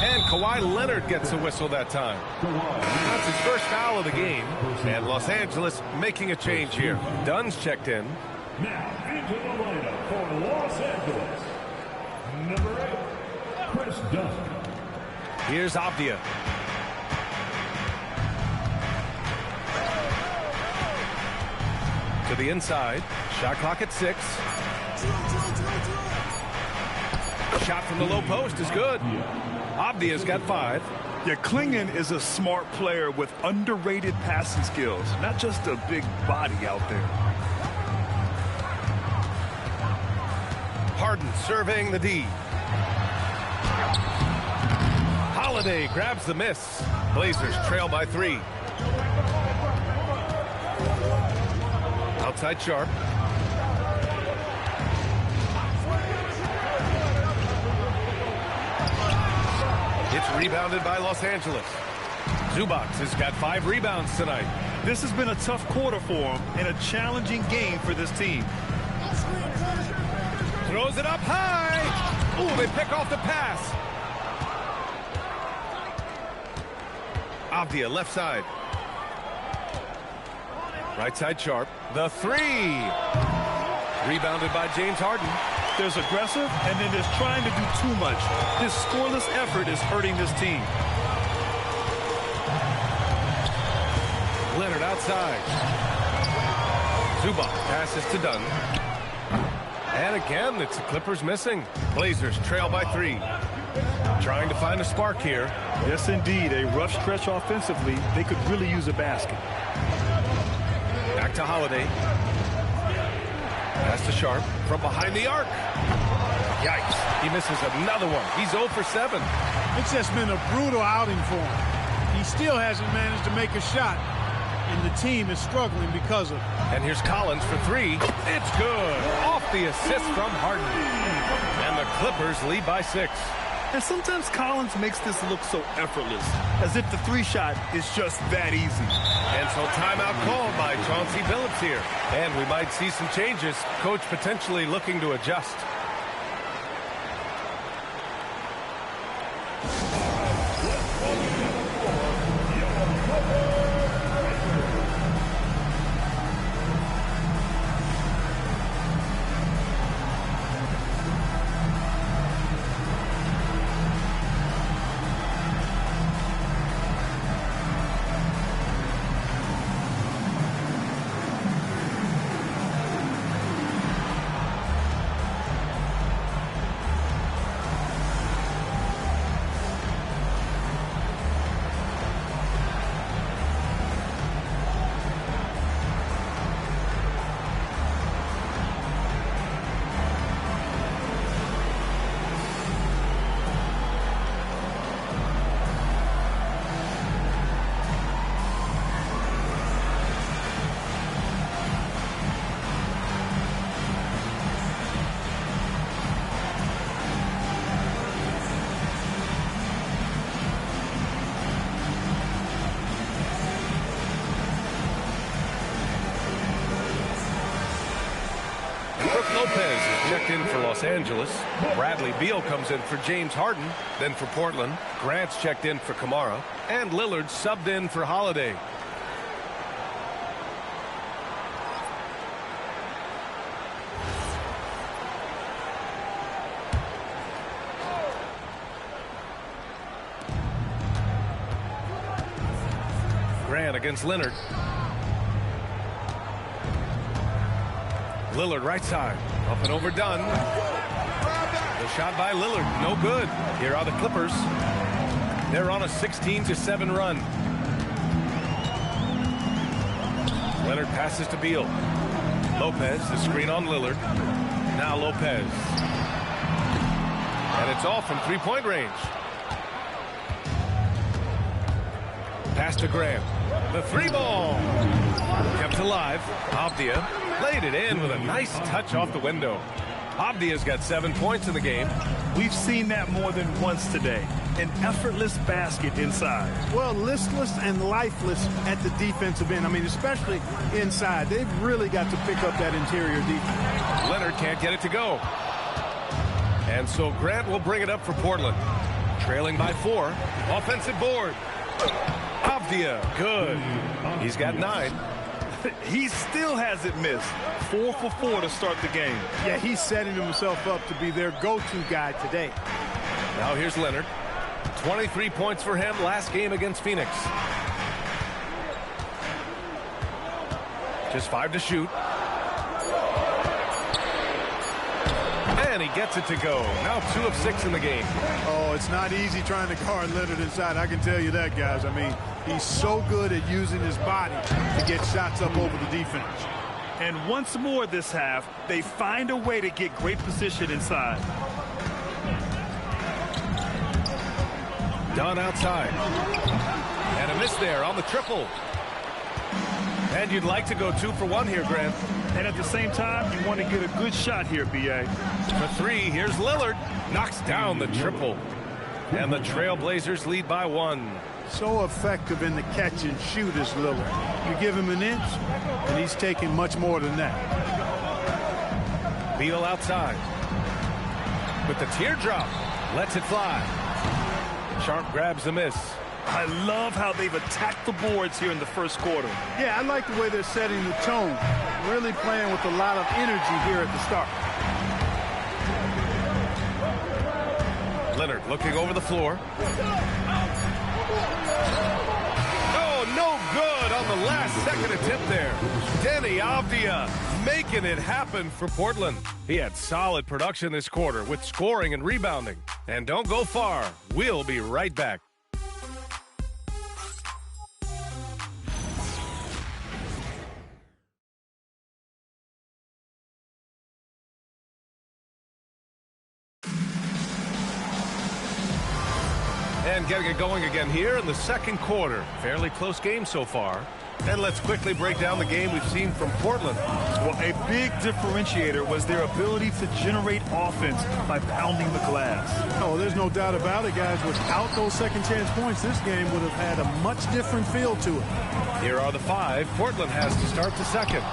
And Kawhi Leonard gets a whistle that time. That's his first foul of the game. And Los Angeles making a change here. Dunn's checked in. Now into the lineup for Los Angeles. Number 8, Chris Dunn. Here's Avdia. To the inside. Shot clock at 6. Shot from the low post is good. Avdia's got 5. Yeah, Klingon is a smart player with underrated passing skills, not just a big body out there. Harden surveying the D. Holiday grabs the miss. Blazers trail by 3. Outside Sharp. It's rebounded by Los Angeles. Zubac has got 5 rebounds tonight. This has been a tough quarter for him and a challenging game for this team. Throws it up high. Ooh, they pick off the pass. Avdia, left side. Right side, Sharp. The 3. Rebounded by James Harden. There's aggressive, and then there's trying to do too much. This scoreless effort is hurting this team. Leonard outside. Zubac passes to Dunn. And again, it's the Clippers missing. Blazers trail by 3. Trying to find a spark here. Yes, indeed. A rough stretch offensively. They could really use a basket. Back to Holiday. Pass to Sharp from behind the arc. Yikes. He misses another one. He's 0 for 7. It's just been a brutal outing for him. He still hasn't managed to make a shot, and the team is struggling because of it. And here's Collins for 3. It's good. Off the assist from Harden. And the Clippers lead by 6. And sometimes Collins makes this look so effortless, as if the 3-shot is just that easy. And so timeout called by Chauncey Billups here. And we might see some changes. Coach potentially looking to adjust. Lopez is checked in for Los Angeles. Bradley Beal comes in for James Harden. Then for Portland, Grant's checked in for Kamara. And Lillard subbed in for Holiday. Grant against Leonard. Lillard right side. Up and over Dunn. The shot by Lillard. No good. Here are the Clippers. They're on a 16-7 run. Leonard passes to Beal. Lopez, the screen on Lillard. Now Lopez. And it's off from three-point range. Pass to Graham. The 3-ball. Kept alive. Avdia laid it in with a nice touch off the window. Avdia's got 7 points in the game. We've seen that more than once today. An effortless basket inside. Well, listless and lifeless at the defensive end. I mean, especially inside. They've really got to pick up that interior defense. Leonard can't get it to go. And so Grant will bring it up for Portland. Trailing by 4. Offensive board. Avdia, good. He's got 9. He still hasn't missed. 4 for 4 to start the game. Yeah, he's setting himself up to be their go-to guy today. Now here's Leonard. 23 points for him last game against Phoenix. Just 5 to shoot. And he gets it to go. Now 2 of 6 in the game. Oh, it's not easy trying to guard Leonard inside. I can tell you that, guys. I mean, he's so good at using his body to get shots up over the defense. And once more this half, they find a way to get great position inside. Dunn outside. And a miss there on the triple. And you'd like to go 2 for 1 here, Grant. And at the same time, you want to get a good shot here, B.A. For 3, here's Lillard. Knocks down the triple. And the Trailblazers lead by 1. So effective in the catch and shoot is Lillard. You give him an inch, and he's taking much more than that. Beal outside. With the teardrop. Lets it fly. Sharp grabs a miss. I love how they've attacked the boards here in the first quarter. Yeah, I like the way they're setting the tone. Really playing with a lot of energy here at the start. Leonard looking over the floor. Oh, no good on the last second attempt there. Denny Avdia making it happen for Portland. He had solid production this quarter with scoring and rebounding. And don't go far. We'll be right back. And getting it going again here in the second quarter. Fairly close game so far. And let's quickly break down the game we've seen from Portland. Well, a big differentiator was their ability to generate offense by pounding the glass. Oh, there's no doubt about it, guys. Without those second chance points, this game would have had a much different feel to it. Here are the 5 Portland has to start the second.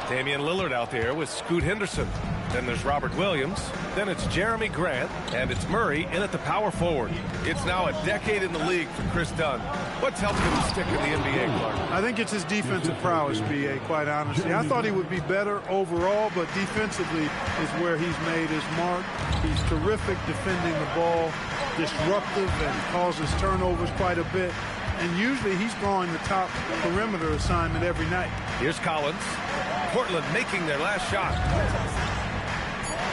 Damian Lillard out there with Scoot Henderson. Then there's Robert Williams. Then it's Jeremy Grant. And it's Murray in at the power forward. It's now a decade in the league for Chris Dunn. What's helped him to stick in the NBA, Clark? I think it's his defensive prowess, B.A., quite honestly. I thought he would be better overall, but defensively is where he's made his mark. He's terrific defending the ball, disruptive, and causes turnovers quite a bit. And usually he's drawing the top perimeter assignment every night. Here's Collins. Portland making their last shot.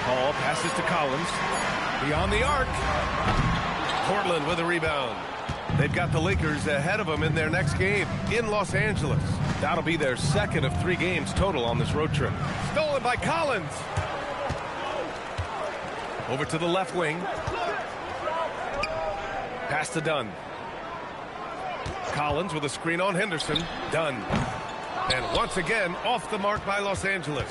Ball passes to Collins. Beyond the arc. Portland with a rebound. They've got the Lakers ahead of them in their next game in Los Angeles. That'll be their second of 3 games total on this road trip. Stolen by Collins. Over to the left wing. Pass to Dunn. Collins with a screen on Henderson. Dunn. And once again, off the mark by Los Angeles.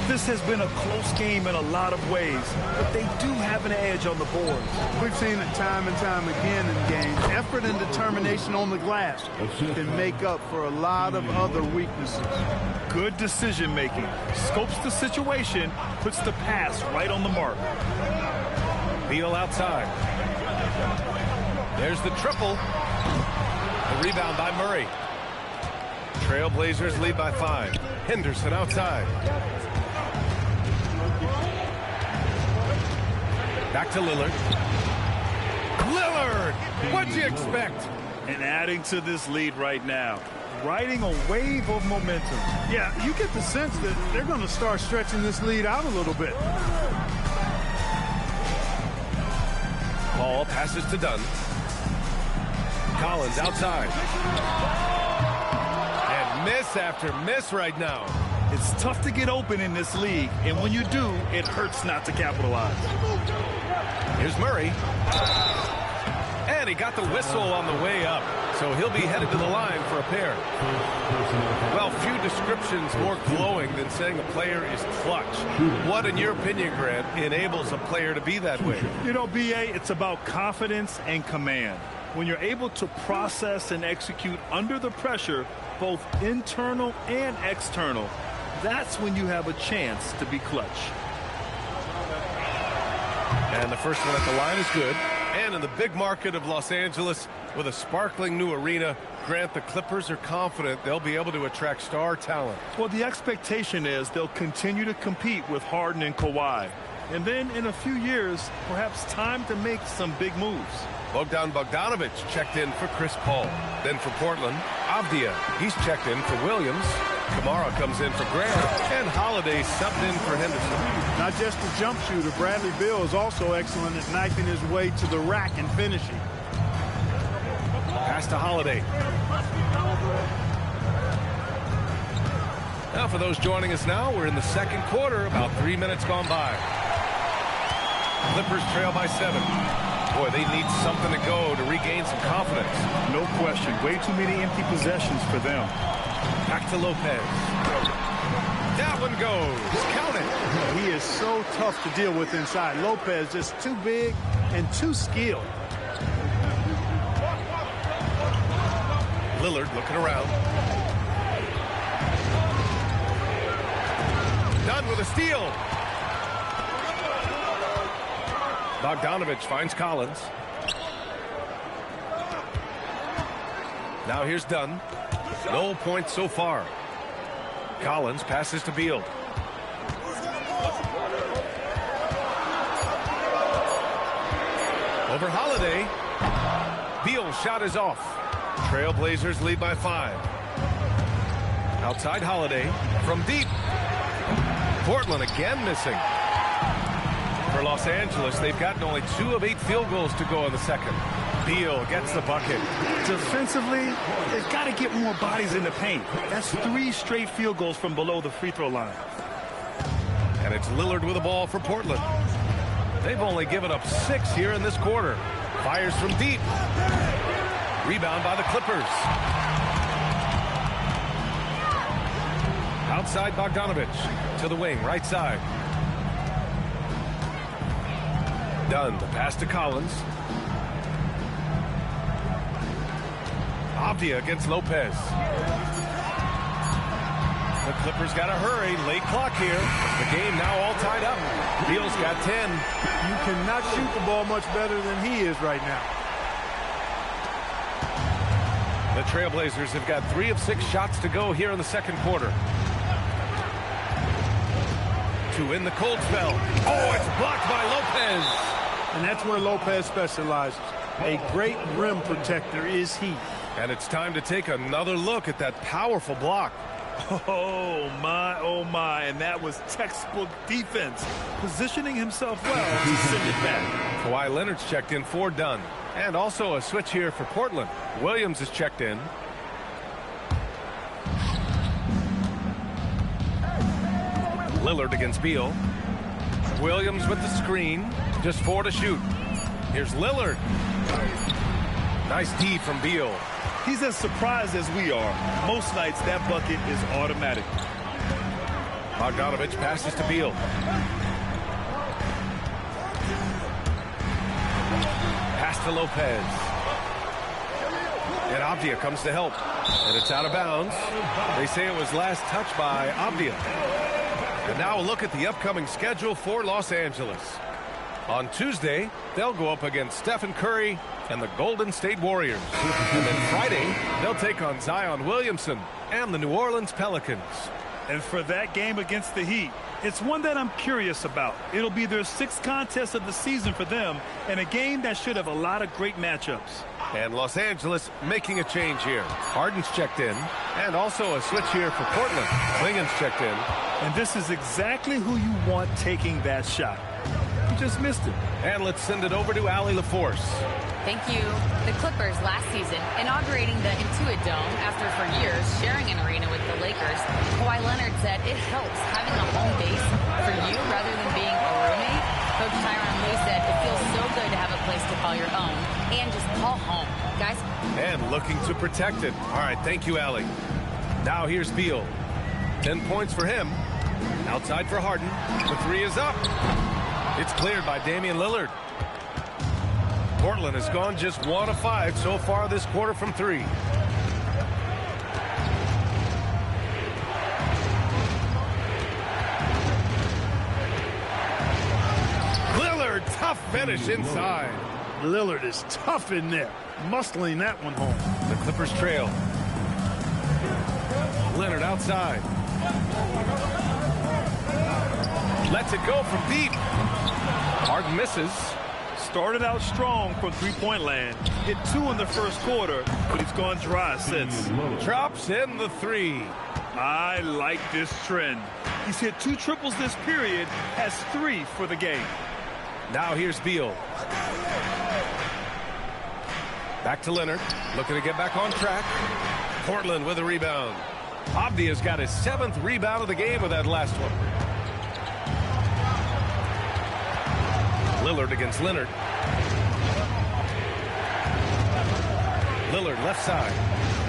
This has been a close game in a lot of ways, but they do have an edge on the board. We've seen it time and time again in games. Effort and determination on the glass can make up for a lot of other weaknesses. Good decision-making. Scopes the situation, puts the pass right on the mark. Beal outside. There's the triple. The rebound by Murray. Trailblazers lead by 5. Henderson outside. Back to Lillard. Lillard! What'd you expect? And adding to this lead right now. Riding a wave of momentum. Yeah, you get the sense that they're going to start stretching this lead out a little bit. Ball passes to Dunn. Collins outside. And miss after miss right now. It's tough to get open in this league, and when you do, it hurts not to capitalize. Here's Murray. And he got the whistle on the way up, so he'll be headed to the line for a pair. Well, few descriptions more glowing than saying a player is clutch. What, in your opinion, Grant, enables a player to be that way? You know, B.A., it's about confidence and command. When you're able to process and execute under the pressure, both internal and external, that's when you have a chance to be clutch. And the first one at the line is good. And in the big market of Los Angeles, with a sparkling new arena, Grant, the Clippers are confident they'll be able to attract star talent. Well, the expectation is they'll continue to compete with Harden and Kawhi. And then in a few years, perhaps time to make some big moves. Bogdan Bogdanovic checked in for Chris Paul. Then for Portland, Avdia. He's checked in for Williams. Kamara comes in for Grant. And Holiday subbed in for Henderson. Not just a jump shooter, Bradley Beal is also excellent at knifing his way to the rack and finishing. Pass to Holiday. Now for those joining us now, we're in the second quarter, about 3 minutes gone by. Clippers trail by 7. Boy, they need something to go to regain some confidence. No question. Way too many empty possessions for them. Back to Lopez. That one goes. Count it. He is so tough to deal with inside. Lopez just too big and too skilled. Lillard looking around. Done with a steal. Bogdanovich finds Collins. Now here's Dunn. No points so far. Collins passes to Beal. Over Holiday. Beal's shot is off. Trailblazers lead by 5. Outside Holiday from deep. Portland again missing. For Los Angeles, they've gotten only 2 of 8 field goals to go in the second. Beal gets the bucket. Defensively, they've got to get more bodies in the paint. That's 3 straight field goals from below the free throw line. And it's Lillard with the ball for Portland. They've only given up 6 here in this quarter. Fires from deep. Rebound by the Clippers. Outside Bogdanovich to the wing, right side. Dunn, the pass to Collins. Avdia against Lopez. The Clippers got to hurry. Late clock here. The game now all tied up. Beal's got 10. You cannot shoot the ball much better than he is right now. The Trailblazers have got 3 of 6 shots to go here in the second quarter. To win the cold spell. Oh, it's blocked by Lopez. And that's where Lopez specializes. A great rim protector is he. And it's time to take another look at that powerful block. Oh, my. And that was textbook defense. Positioning himself well to send it back. Kawhi Leonard's checked in for Dunn. And also a switch here for Portland. Williams is checked in. Lillard against Beal. Williams with the screen. Just 4 to shoot. Here's Lillard. Nice D from Beal. He's as surprised as we are. Most nights that bucket is automatic. Bogdanovich passes to Beal. Pass to Lopez. And Avdia comes to help. And it's out of bounds. They say it was last touched by Avdia. And now a look at the upcoming schedule for Los Angeles. On Tuesday, they'll go up against Stephen Curry and the Golden State Warriors. And then Friday, they'll take on Zion Williamson and the New Orleans Pelicans. And for that game against the Heat, it's one that I'm curious about. It'll be their 6th contest of the season for them, and a game that should have a lot of great matchups. And Los Angeles making a change here. Harden's checked in, and also a switch here for Portland. Lingen's checked in. And this is exactly who you want taking that shot. You just missed it. And let's send it over to Allie LaForce. Thank you. The Clippers last season inaugurating the Intuit Dome after for years sharing an arena with the Lakers. Kawhi Leonard said it helps having a home base for you rather than being a roommate. Coach Tyronn Lue said it feels so good to have a place to call your own and just call home. Guys? And looking to protect it. All right, thank you, Allie. Now here's Beal. 10 points for him. Outside for Harden. The 3 is up. It's cleared by Damian Lillard. Portland has gone just 1 of 5 so far this quarter from 3. Lillard, tough finish inside. Lillard is tough in there, muscling that one home. The Clippers trail. Leonard outside. Lets it go from deep. Harden misses. Started out strong from three-point land. Hit 2 in the first quarter, but he's gone dry since. Drops in the 3. I like this trend. He's hit 2 triples this period, has 3 for the game. Now here's Beal. Back to Leonard. Looking to get back on track. Portland with a rebound. Avdia's got his 7th rebound of the game with that last one. Lillard against Leonard. Lillard left side.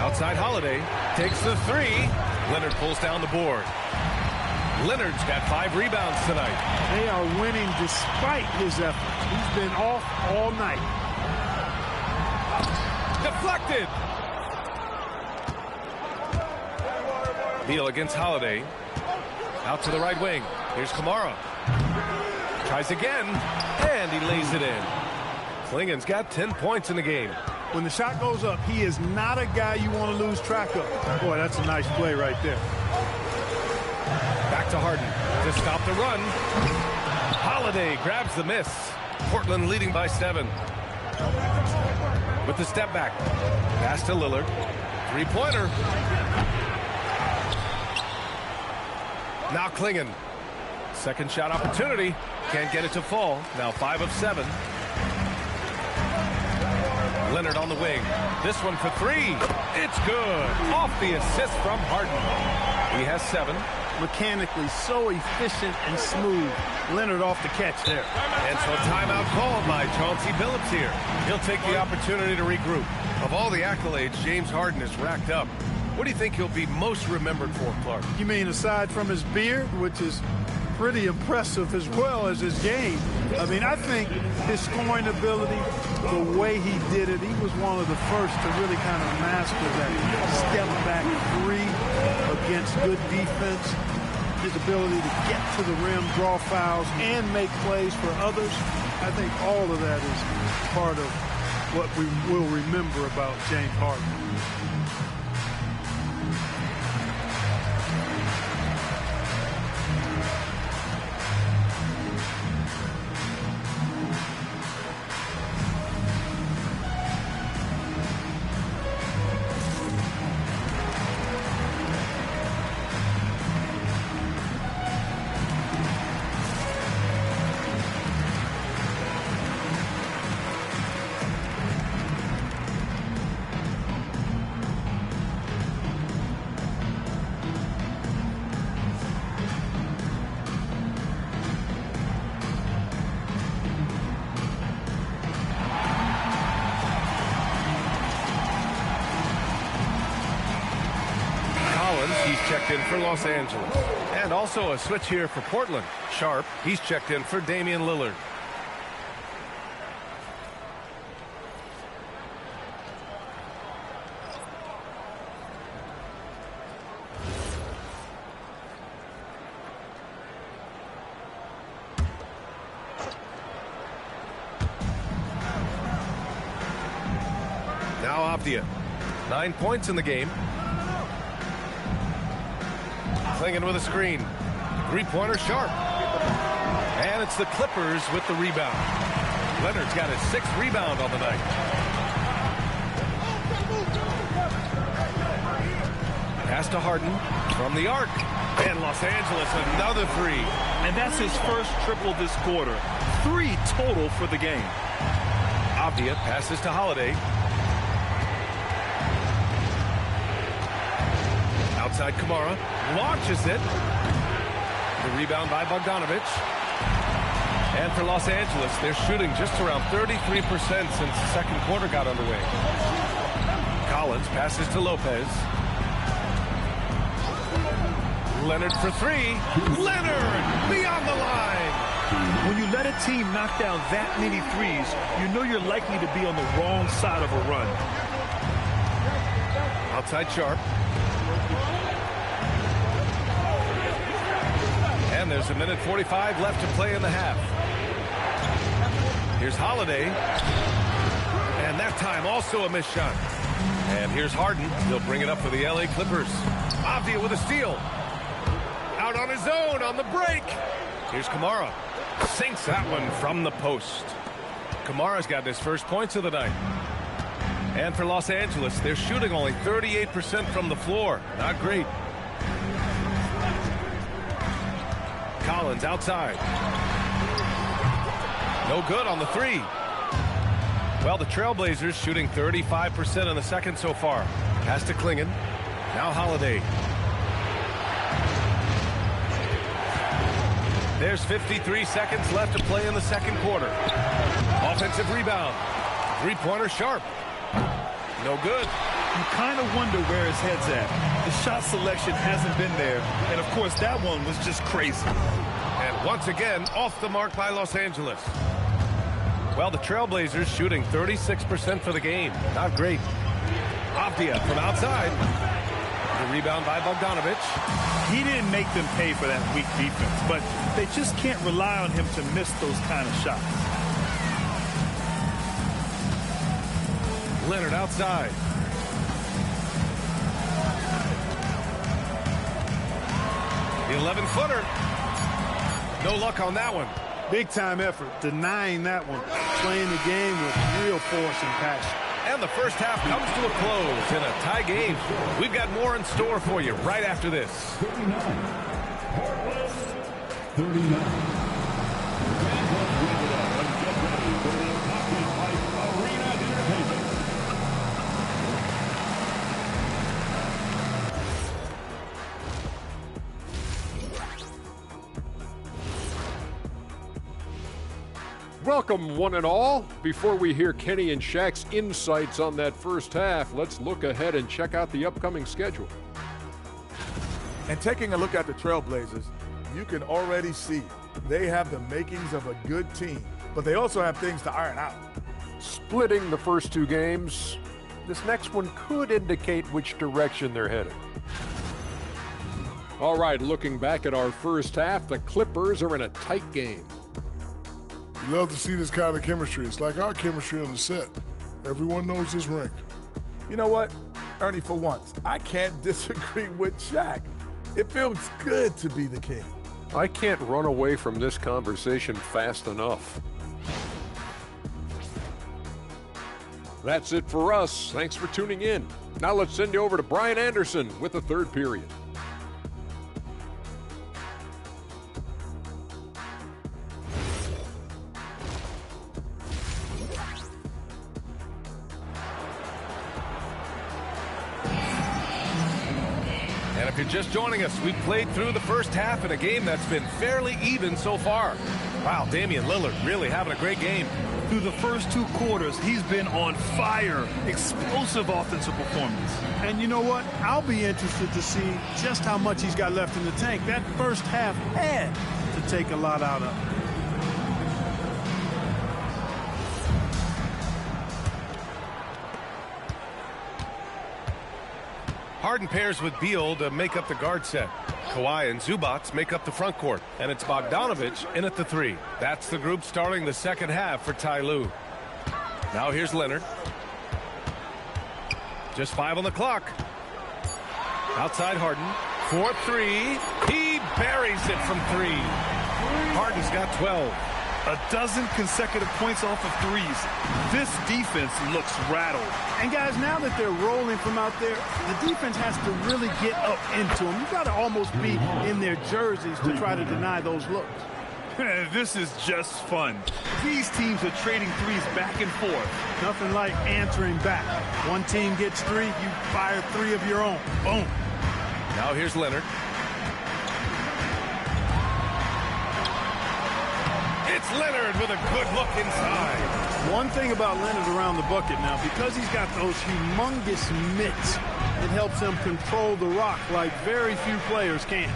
Outside Holiday. Takes the 3. Leonard pulls down the board. Leonard's got 5 rebounds tonight. They are winning despite his efforts. He's been off all night. Deflected. Beal against Holiday. Out to the right wing. Here's Kamara. Tries again, and he lays it in. Klingen's got 10 points in the game. When the shot goes up, he is not a guy you want to lose track of. Boy, that's a nice play right there. Back to Harden to stop the run. Holiday grabs the miss. Portland leading by 7. With the step back. Pass to Lillard. Three-pointer. Now Klingen. Second shot opportunity. Can't get it to fall. Now 5 of 7. Leonard on the wing. This one for 3. It's good. Off the assist from Harden. He has 7. Mechanically so efficient and smooth. Leonard off the catch there. And so timeout called by Chauncey Billups here. He'll take the opportunity to regroup. Of all the accolades James Harden has racked up, what do you think he'll be most remembered for, Clark? You mean aside from his beard, which is pretty impressive, as well as his game? I mean, I think his scoring ability, the way he did it, he was one of the first to really kind of master that step back 3 against good defense. His ability to get to the rim, draw fouls, and make plays for others. I think all of that is part of what we will remember about James Harden. He's checked in for Los Angeles. And also a switch here for Portland. Sharp, he's checked in for Damian Lillard. Now Avdia. 9 points in the game. Klingen with a screen. Three-pointer Sharp. And it's the Clippers with the rebound. Leonard's got his 6th rebound on the night. Pass to Harden from the arc. And Los Angeles another 3. And that's his first triple this quarter. 3 total for the game. Avdia passes to Holiday. Outside Kamara, launches it. The rebound by Bogdanovic. And for Los Angeles, they're shooting just around 33% since the second quarter got underway. Collins passes to Lopez. Leonard for 3. Leonard beyond the line. When you let a team knock down that many threes, you know you're likely to be on the wrong side of a run. Outside Sharp. And there's a minute 45 left to play in the half. Here's Holiday. And that time also a missed shot. And here's Harden. He'll bring it up for the LA Clippers. Avdia with a steal. Out on his own on the break. Here's Kamara. Sinks that one from the post. Kamara's got his first points of the night. And for Los Angeles, they're shooting only 38% from the floor. Not great. Collins outside. No good on the 3. Well, the Trailblazers shooting 35% in the second so far. Pass to Klingen. Now Holiday. There's 53 seconds left to play in the second quarter. Offensive rebound. Three-pointer Sharp. No good. You kind of wonder where his head's at. The shot selection hasn't been there. And, of course, that one was just crazy. And once again, off the mark by Los Angeles. Well, the Trailblazers shooting 36% for the game. Not great. Avdia from outside. The rebound by Bogdanovic. He didn't make them pay for that weak defense, but they just can't rely on him to miss those kind of shots. Leonard outside. The 11-footer. No luck on that one. Big time effort, denying that one. Playing the game with real force and passion. And the first half comes to a close in a tie game. We've got more in store for you right after this. 39. Welcome, one and all. Before we hear Kenny and Shaq's insights on that first half, let's look ahead and check out the upcoming schedule. And taking a look at the Trailblazers, you can already see they have the makings of a good team, but they also have things to iron out. Splitting the first two games, this next one could indicate which direction they're headed. All right, looking back at our first half, the Clippers are in a tight game. You love to see this kind of chemistry. It's like our chemistry on the set. Everyone knows his rank. You know what, Ernie, for once, I can't disagree with Shaq. It feels good to be the king. I can't run away from this conversation fast enough. That's it for us. Thanks for tuning in. Now let's send you over to Brian Anderson with the third period. And if you're just joining us, we've played through the first half in a game that's been fairly even so far. Wow, Damian Lillard really having a great game. Through the first two quarters, he's been on fire. Explosive offensive performance. And you know what? I'll be interested to see just how much he's got left in the tank. That first half had to take a lot out of him. Harden pairs with Beal to make up the guard set. Kawhi and Zubac make up the front court. And it's Bogdanovic in at the three. That's the group starting the second half for Ty Lue. Now here's Leonard. Just 5 on the clock. Outside Harden. 4-3. He buries it from 3. Harden's got 12. A dozen consecutive points off of threes. This defense looks rattled. And guys, now that they're rolling from out there, the defense has to really get up into them. You've got to almost be in their jerseys to try to deny those looks. This is just fun. These teams are trading threes back and forth. Nothing like answering back. One team gets 3, you fire 3 of your own. Boom. Now here's Leonard. It's Leonard with a good look inside. One thing about Leonard around the bucket now, because he's got those humongous mitts, it helps him control the rock like very few players can.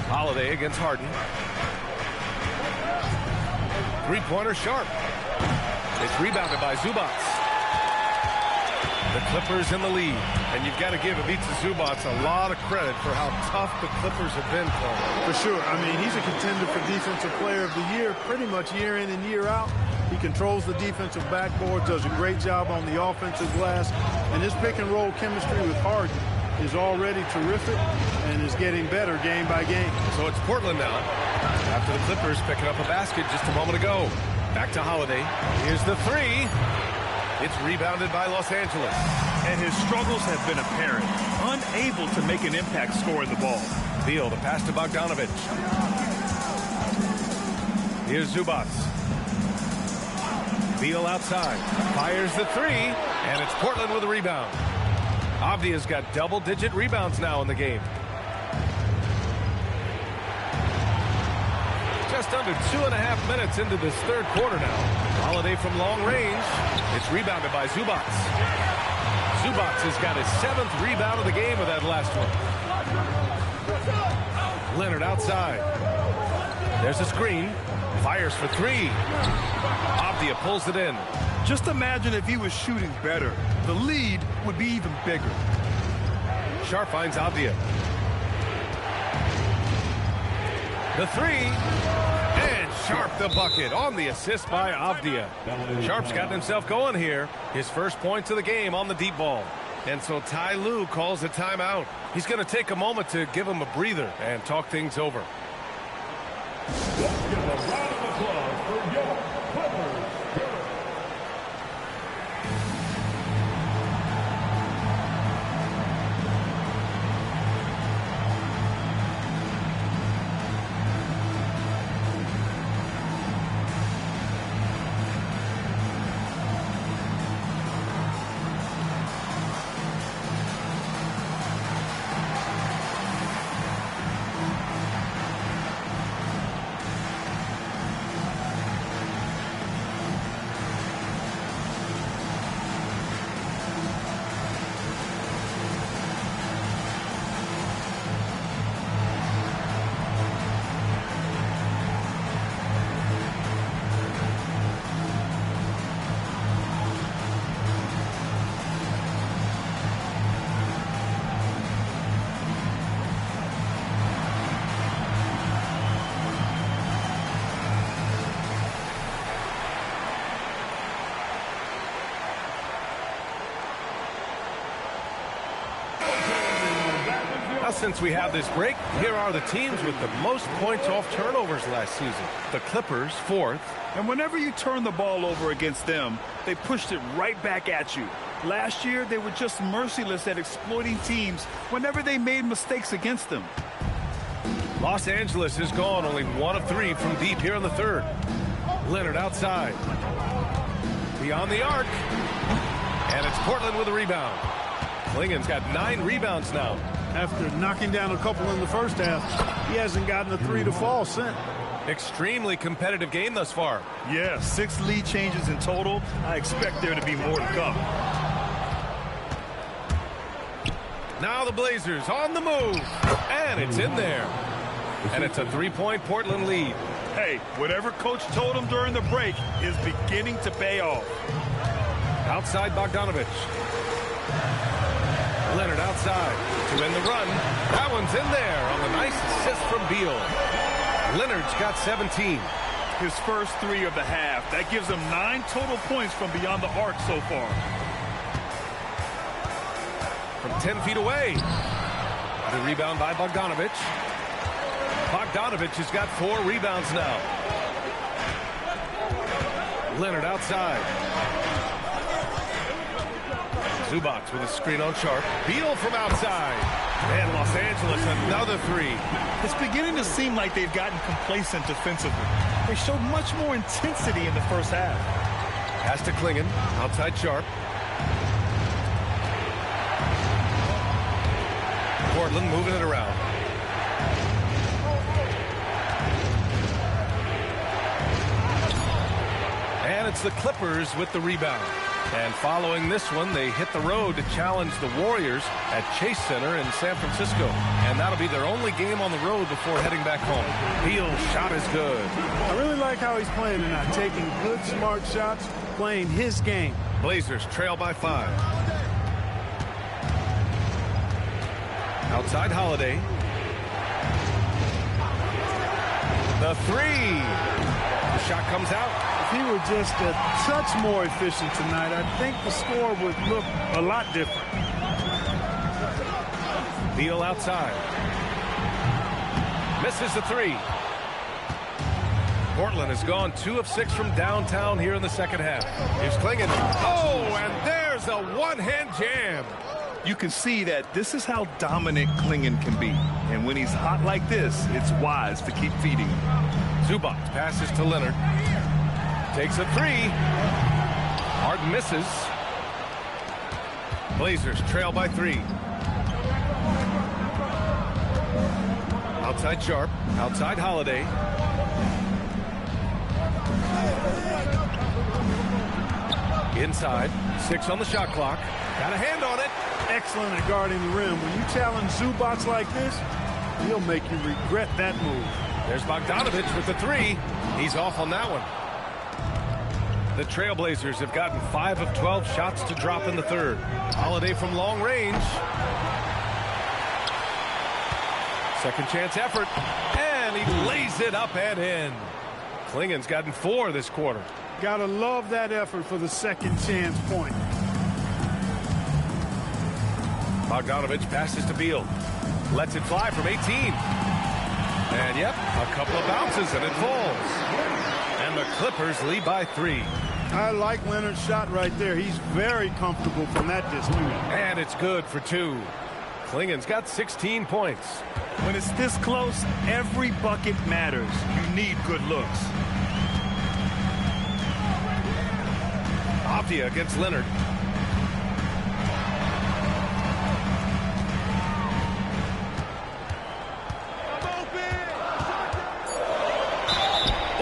Holiday against Harden. Three-pointer sharp. It's rebounded by Zubac. The Clippers in the lead. And you've got to give Ivica Zubac a lot of credit for how tough the Clippers have been for him. For sure. I mean, he's a contender for Defensive Player of the Year pretty much year in and year out. He controls the defensive backboard, does a great job on the offensive glass, and his pick-and-roll chemistry with Harden is already terrific and is getting better game by game. So it's Portland now. After the Clippers picking up a basket just a moment ago. Back to Holiday. Here's the three. It's rebounded by Los Angeles. And his struggles have been apparent. Unable to make an impact scoring the ball. Beal to pass to Bogdanovic. Here's Zubac. Beal outside. Fires the three. And it's Portland with a rebound. Avdia's got double-digit rebounds now in the game. Just under 2.5 minutes into this third quarter now. Holiday from long range. It's rebounded by Zubac. Zubac has got his 7th rebound of the game with that last one. Leonard outside. There's a screen. Fires for 3. Avdia pulls it in. Just imagine if he was shooting better. The lead would be even bigger. Sharp finds Avdia. The three. And Sharp the bucket on the assist by Avdia. Sharp's gotten himself going here. His first points of the game on the deep ball. And so Ty Lue calls a timeout. He's going to take a moment to give him a breather and talk things over. Let's give a round of applause for your Clippers. Since we have this break, here are the teams with the most points off turnovers last season. The Clippers, 4th. And whenever you turn the ball over against them, they pushed it right back at you. Last year, they were just merciless at exploiting teams whenever they made mistakes against them. Los Angeles has gone only 1 of 3 from deep here in the 3rd. Leonard outside. Beyond the arc. And it's Portland with a rebound. Klingen's got 9 rebounds now. After knocking down a couple in the first half, he hasn't gotten a 3 to fall since. Extremely competitive game thus far. Yeah, 6 lead changes in total. I expect there to be more to come. Now the Blazers on the move. And it's in there. And it's a 3-point Portland lead. Hey, whatever coach told him during the break is beginning to pay off. Outside Bogdanovich. Leonard outside to win the run. That one's in there on the nice assist from Beal. Leonard's got 17. His first 3 of the half. That gives him 9 total points from beyond the arc so far. From 10 feet away. The rebound by Bogdanovich. Bogdanovich has got 4 rebounds now. Leonard outside. Zubac with a screen on Sharp. Beal from outside. And Los Angeles another 3. It's beginning to seem like they've gotten complacent defensively. They showed much more intensity in the first half. Pass to Klingen. Outside Sharp. Portland moving it around. And it's the Clippers with the rebound. And following this one, they hit the road to challenge the Warriors at Chase Center in San Francisco. And that'll be their only game on the road before heading back home. Beal's shot is good. I really like how he's playing tonight, taking good, smart shots, playing his game. Blazers trail by 5. Outside Holiday. The 3. The shot comes out. If he were just a touch more efficient tonight, I think the score would look a lot different. Beal outside. Misses the 3. Portland has gone 2 of 6 from downtown here in the second half. Here's Klingen. Oh, and there's a one-hand jam. You can see that this is how dominant Klingen can be. And when he's hot like this, it's wise to keep feeding him. Zubac passes to Leonard. Takes a 3. Hard misses. Blazers trail by 3. Outside Sharp. Outside Holiday. Inside. 6 on the shot clock. Got a hand on it. Excellent at guarding the rim. When you challenge Zubac like this, he'll make you regret that move. There's Bogdanovich with the 3. He's off on that one. The Trailblazers have gotten 5 of 12 shots to drop in the third. Holiday from long range. Second chance effort. And he lays it up and in. Klingen's gotten 4 this quarter. Gotta love that effort for the second chance point. Bogdanovich passes to Beal. Lets it fly from 18. And yep, a couple of bounces and it falls. And the Clippers lead by 3. I like Leonard's shot right there. He's very comfortable from that distance. And it's good for 2. Klingen's got 16 points. When it's this close, every bucket matters. You need good looks. Avdia against Leonard.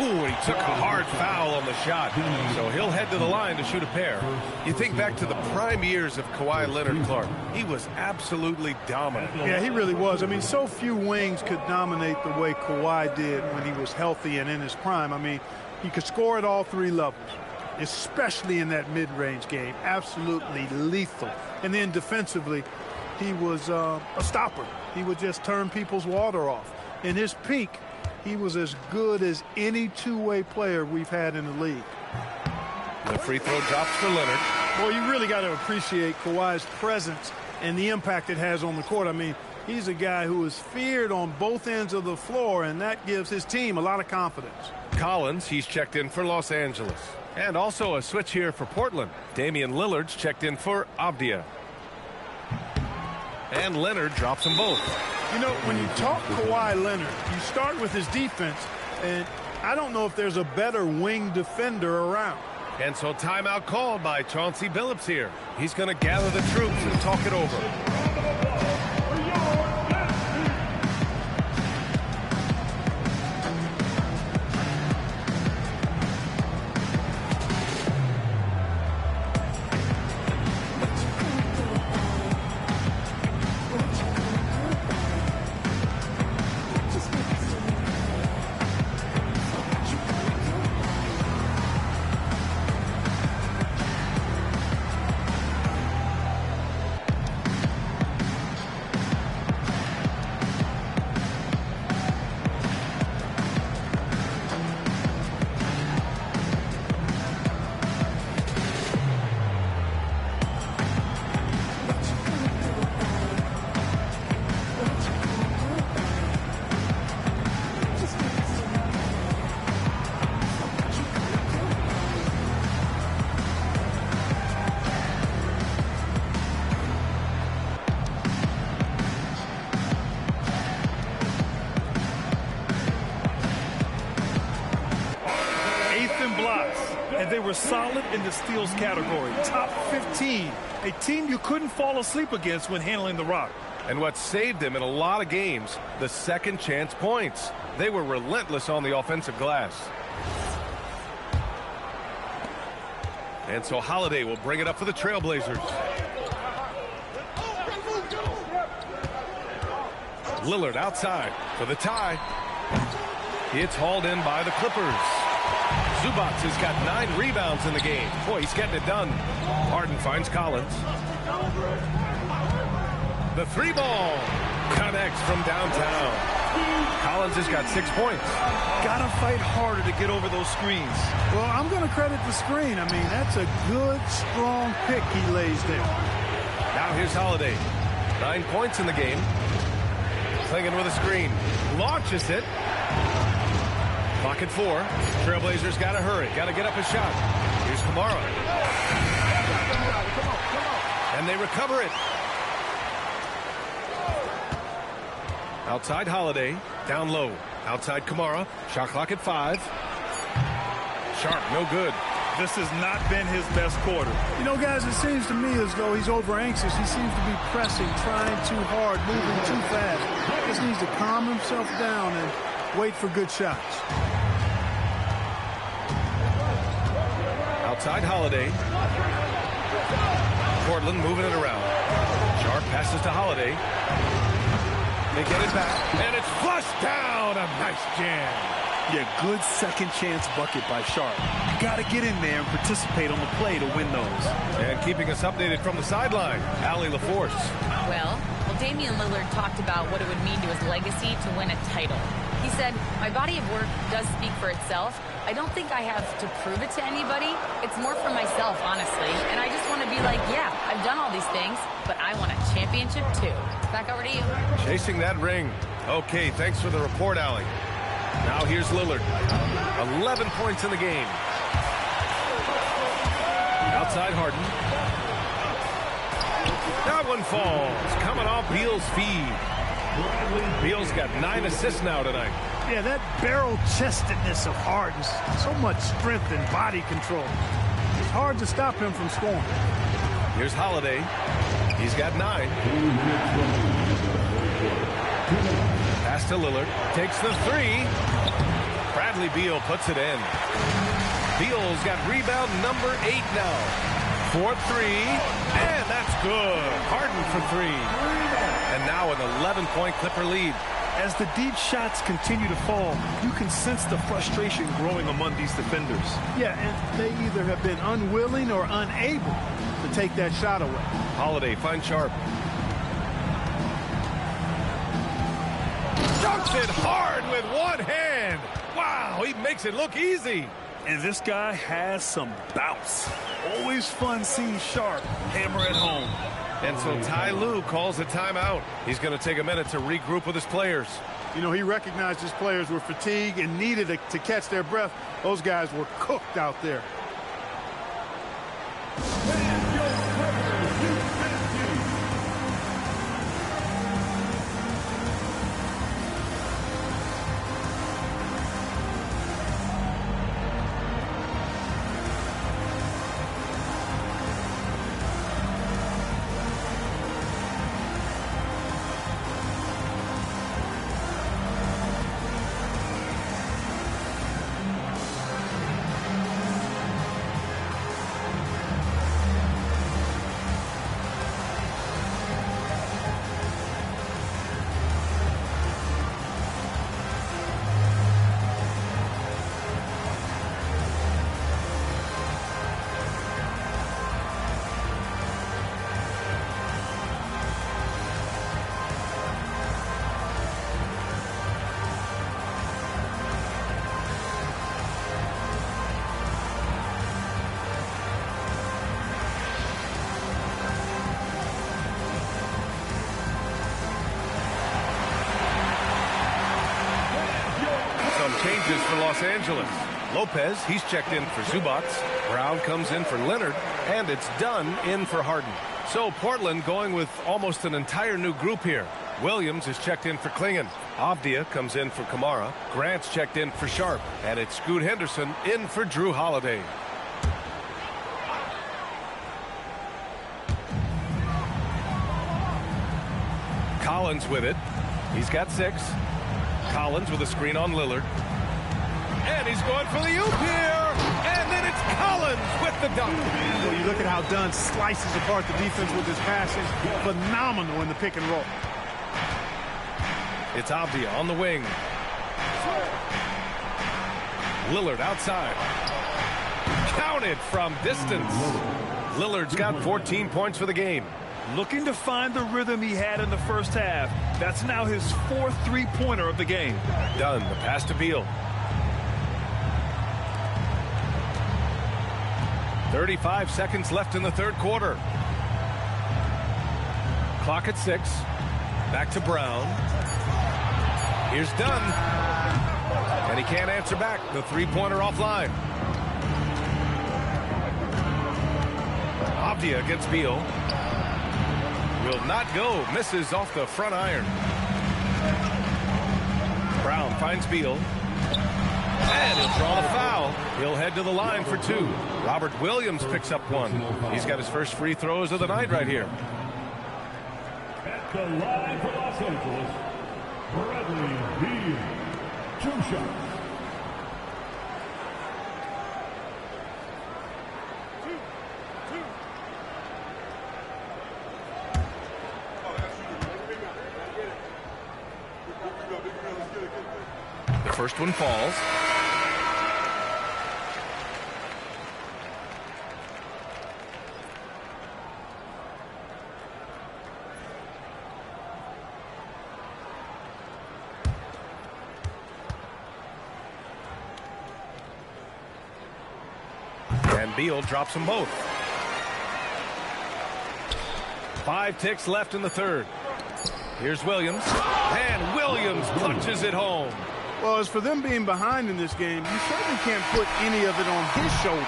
Ooh, he took a hard foul on the shot. So he'll head to the line to shoot a pair. You think back to the prime years of Kawhi Leonard, Clark. He was absolutely dominant. Yeah, he really was. I mean, so few wings could dominate the way Kawhi did when he was healthy and in his prime. I mean, he could score at all 3 levels, especially in that mid-range game. Absolutely lethal. And then defensively, he was a stopper. He would just turn people's water off. In his peak, he was as good as any two-way player we've had in the league. The free throw drops for Leonard. Well, you really got to appreciate Kawhi's presence and the impact it has on the court. I mean, he's a guy who is feared on both ends of the floor, and that gives his team a lot of confidence. Collins, he's checked in for Los Angeles. And also a switch here for Portland. Damian Lillard's checked in for Avdia. And Leonard drops them both. You know, when you talk Kawhi Leonard, you start with his defense, and I don't know if there's a better wing defender around. And so timeout called by Chauncey Billups here. He's going to gather the troops and talk it over. And they were solid in the steals category. Top 15. A team you couldn't fall asleep against when handling the rock. And what saved them in a lot of games, the second chance points. They were relentless on the offensive glass. And so Holiday will bring it up for the Trailblazers. Lillard outside for the tie. It's hauled in by the Clippers. Zubac has got 9 rebounds in the game. Boy, he's getting it done. Harden finds Collins. The 3-ball connects from downtown. Collins has got 6 points. Gotta fight harder to get over those screens. Well, I'm going to credit the screen. I mean, that's a good, strong pick he lays there. Now here's Holiday. 9 points in the game. Klingen with a screen. Launches it. Clock at 4. Trailblazers got to hurry. Got to get up a shot. Here's Kamara. And they recover it. Outside Holiday. Down low. Outside Kamara. Shot clock at 5. Sharp, no good. This has not been his best quarter. You know, guys, it seems to me as though he's over anxious. He seems to be pressing, trying too hard, moving too fast. Just needs to calm himself down and wait for good shots. Outside Holiday. Portland moving it around. Sharp passes to Holiday. They get it back. And it's flushed down. A nice jam. Yeah, good second chance bucket by Sharp. You got to get in there and participate on the play to win those. And keeping us updated from the sideline, Allie LaForce. Well, Damian Lillard talked about what it would mean to his legacy to win a title. He said, my body of work does speak for itself. I don't think I have to prove it to anybody. It's more for myself, honestly. And I just want to be like, yeah, I've done all these things, but I want a championship too. Back over to you. Chasing that ring. Okay, thanks for the report, Allie. Now here's Lillard. 11 points in the game. Outside Harden. That one falls. Coming off Beal's feed. Beal's got 9 assists now tonight. Yeah, that barrel-chestedness of Harden. So much strength and body control. It's hard to stop him from scoring. Here's Holiday. He's got 9. Pass to Lillard. Takes the 3. Bradley Beal puts it in. Beal's got rebound number 8 now. 4-3. And that's good. Harden for 3. And now an 11-point Clipper lead. As the deep shots continue to fall, you can sense the frustration growing among these defenders. Yeah, and they either have been unwilling or unable to take that shot away. Holiday finds Sharp. Dunks it hard with one hand. Wow, he makes it look easy. And this guy has some bounce. Always fun seeing Sharp hammer at home. And so Ty Lue calls a timeout. He's going to take a minute to regroup with his players. You know, he recognized his players were fatigued and needed to catch their breath. Those guys were cooked out there. Changes for Los Angeles. Lopez, he's checked in for Zubac. Brown comes in for Leonard. And it's Dunn in for Harden. So Portland going with almost an entire new group here. Williams is checked in for Klingon. Avdia comes in for Kamara. Grant's checked in for Sharp. And it's Scoot Henderson in for Drew Holiday. Collins with it. He's got 6. Collins with a screen on Lillard. And he's going for the oop here. And then it's Collins with the dunk. Well, you look at how Dunn slices apart the defense with his passing. Phenomenal in the pick and roll. It's Avdia on the wing. Lillard outside. Counted from distance. Lillard's got 14 points for the game. Looking to find the rhythm he had in the first half. That's now his 4th three-pointer of the game. Done. The pass to Beal. 35 seconds left in the third quarter. Clock at 6. Back to Brown. Here's Dunn. And he can't answer back. The three-pointer offline. Avdia gets Beal. Will not go. Misses off the front iron. Brown finds Beal. And he'll draw the foul. He'll head to the line for 2. Robert Williams picks up 1. He's got his first free throws of the night right here. At the line for Los Angeles, Bradley Beal. 2 shots. First one falls. And Beal drops them both. 5 ticks left in the third. Here's Williams. And Williams punches it home. Well, as for them being behind in this game, you certainly can't put any of it on his shoulders.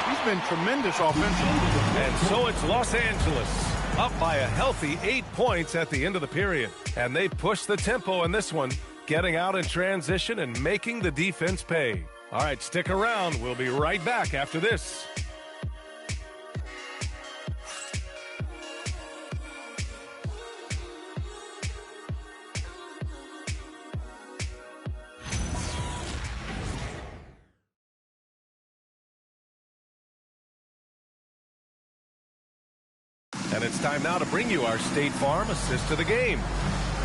He's been tremendous offensively. And so it's Los Angeles up by a healthy 8 points at the end of the period. And they push the tempo in this one, getting out in transition and making the defense pay. All right, stick around. We'll be right back after this. And it's time now to bring you our State Farm assist to the game.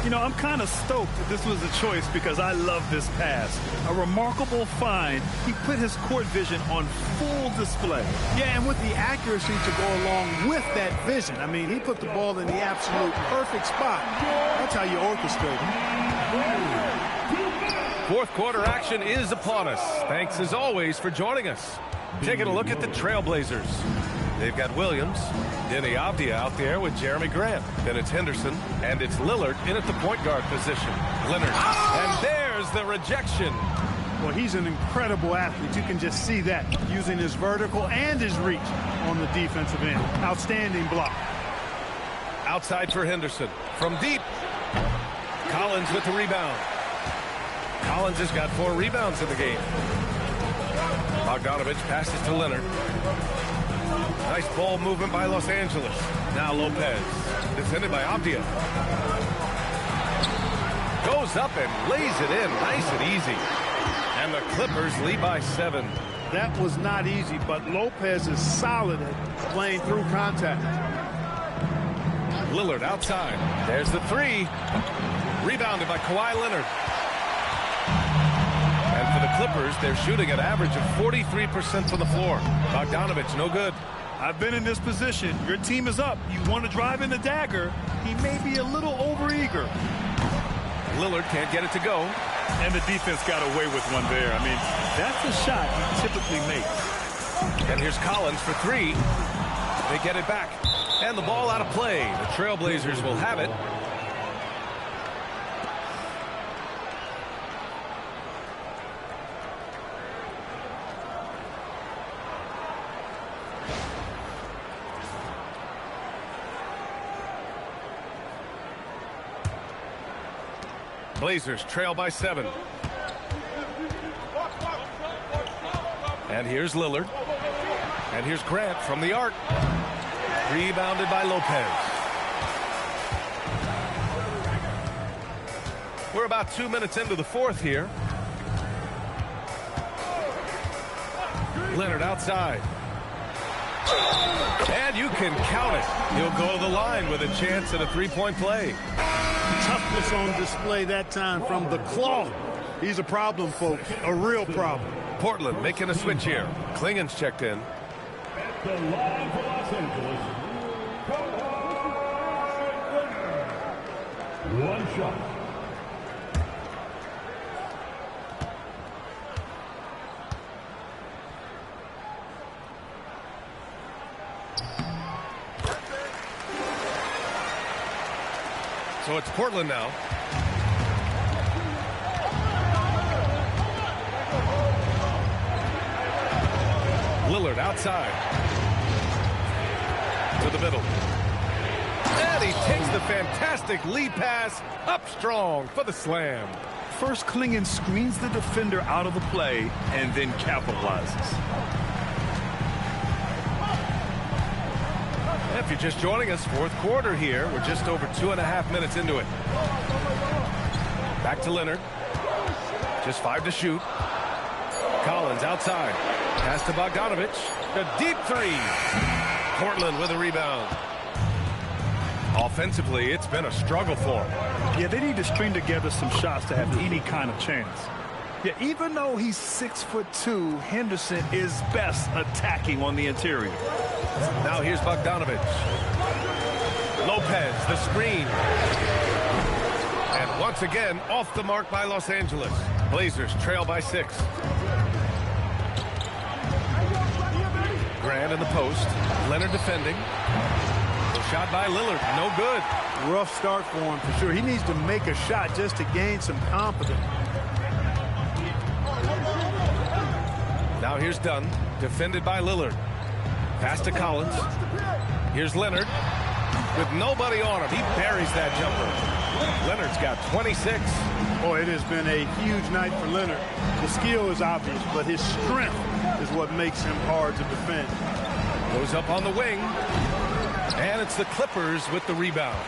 You know, I'm kind of stoked that this was a choice because I love this pass. A remarkable find. He put his court vision on full display. Yeah, and with the accuracy to go along with that vision. I mean, he put the ball in the absolute perfect spot. That's how you orchestrate it. Fourth quarter action is upon us. Thanks as always for joining us. Taking a look at the Trailblazers. They've got Williams, Denny Avdia out there with Jeremy Grant. Then it's Henderson, and it's Lillard in at the point guard position. Leonard, and there's the rejection. Well, he's an incredible athlete. You can just see that, using his vertical and his reach on the defensive end. Outstanding block. Outside for Henderson. From deep, Collins with the rebound. Collins has got 4 rebounds in the game. Bogdanovich passes to Leonard. Nice ball movement by Los Angeles. Now Lopez. Defended by Avdia. Goes up and lays it in. Nice and easy. And the Clippers lead by 7. That was not easy, but Lopez is solid at playing through contact. Lillard outside. There's the 3. Rebounded by Kawhi Leonard. And for the Clippers, they're shooting an average of 43% from the floor. Bogdanovich, no good. I've been in this position. Your team is up. You want to drive in the dagger. He may be a little overeager. Lillard can't get it to go. And the defense got away with one there. I mean, that's a shot he typically makes. And here's Collins for 3. They get it back. And the ball out of play. The Trailblazers will have it. Blazers trail by 7. And here's Lillard. And here's Grant from the arc. Rebounded by Lopez. We're about 2 minutes into the fourth here. Leonard outside. And you can count it. He'll go to the line with a chance at a 3-point play. Toughness on display that time from the claw. He's a problem, folks. A real problem. Portland making a switch here. Klingen's checked in. At the line for Los Angeles, one shot. So it's Portland now. Lillard outside. To the middle. And he takes the fantastic lead pass up strong for the slam. First, Klingen screens the defender out of the play and then capitalizes. If you're just joining us, fourth quarter here. We're just over 2.5 minutes into it. Back to Leonard. Just 5 to shoot. Collins outside. Pass to Bogdanovich. A deep 3. Portland with a rebound. Offensively, it's been a struggle for them. Yeah, they need to string together some shots to have any kind of chance. Yeah, even though he's 6'2", Henderson is best attacking on the interior. Now here's Bogdanovich. Lopez, the screen. And once again, off the mark by Los Angeles. Blazers trail by 6. Grant in the post. Leonard defending. Shot by Lillard. No good. Rough start for him for sure. He needs to make a shot just to gain some confidence. Now here's Dunn. Defended by Lillard. Pass to Collins. Here's Leonard. With nobody on him, he buries that jumper. Leonard's got 26. Boy, it has been a huge night for Leonard. The skill is obvious, but his strength is what makes him hard to defend. Goes up on the wing. And it's the Clippers with the rebound.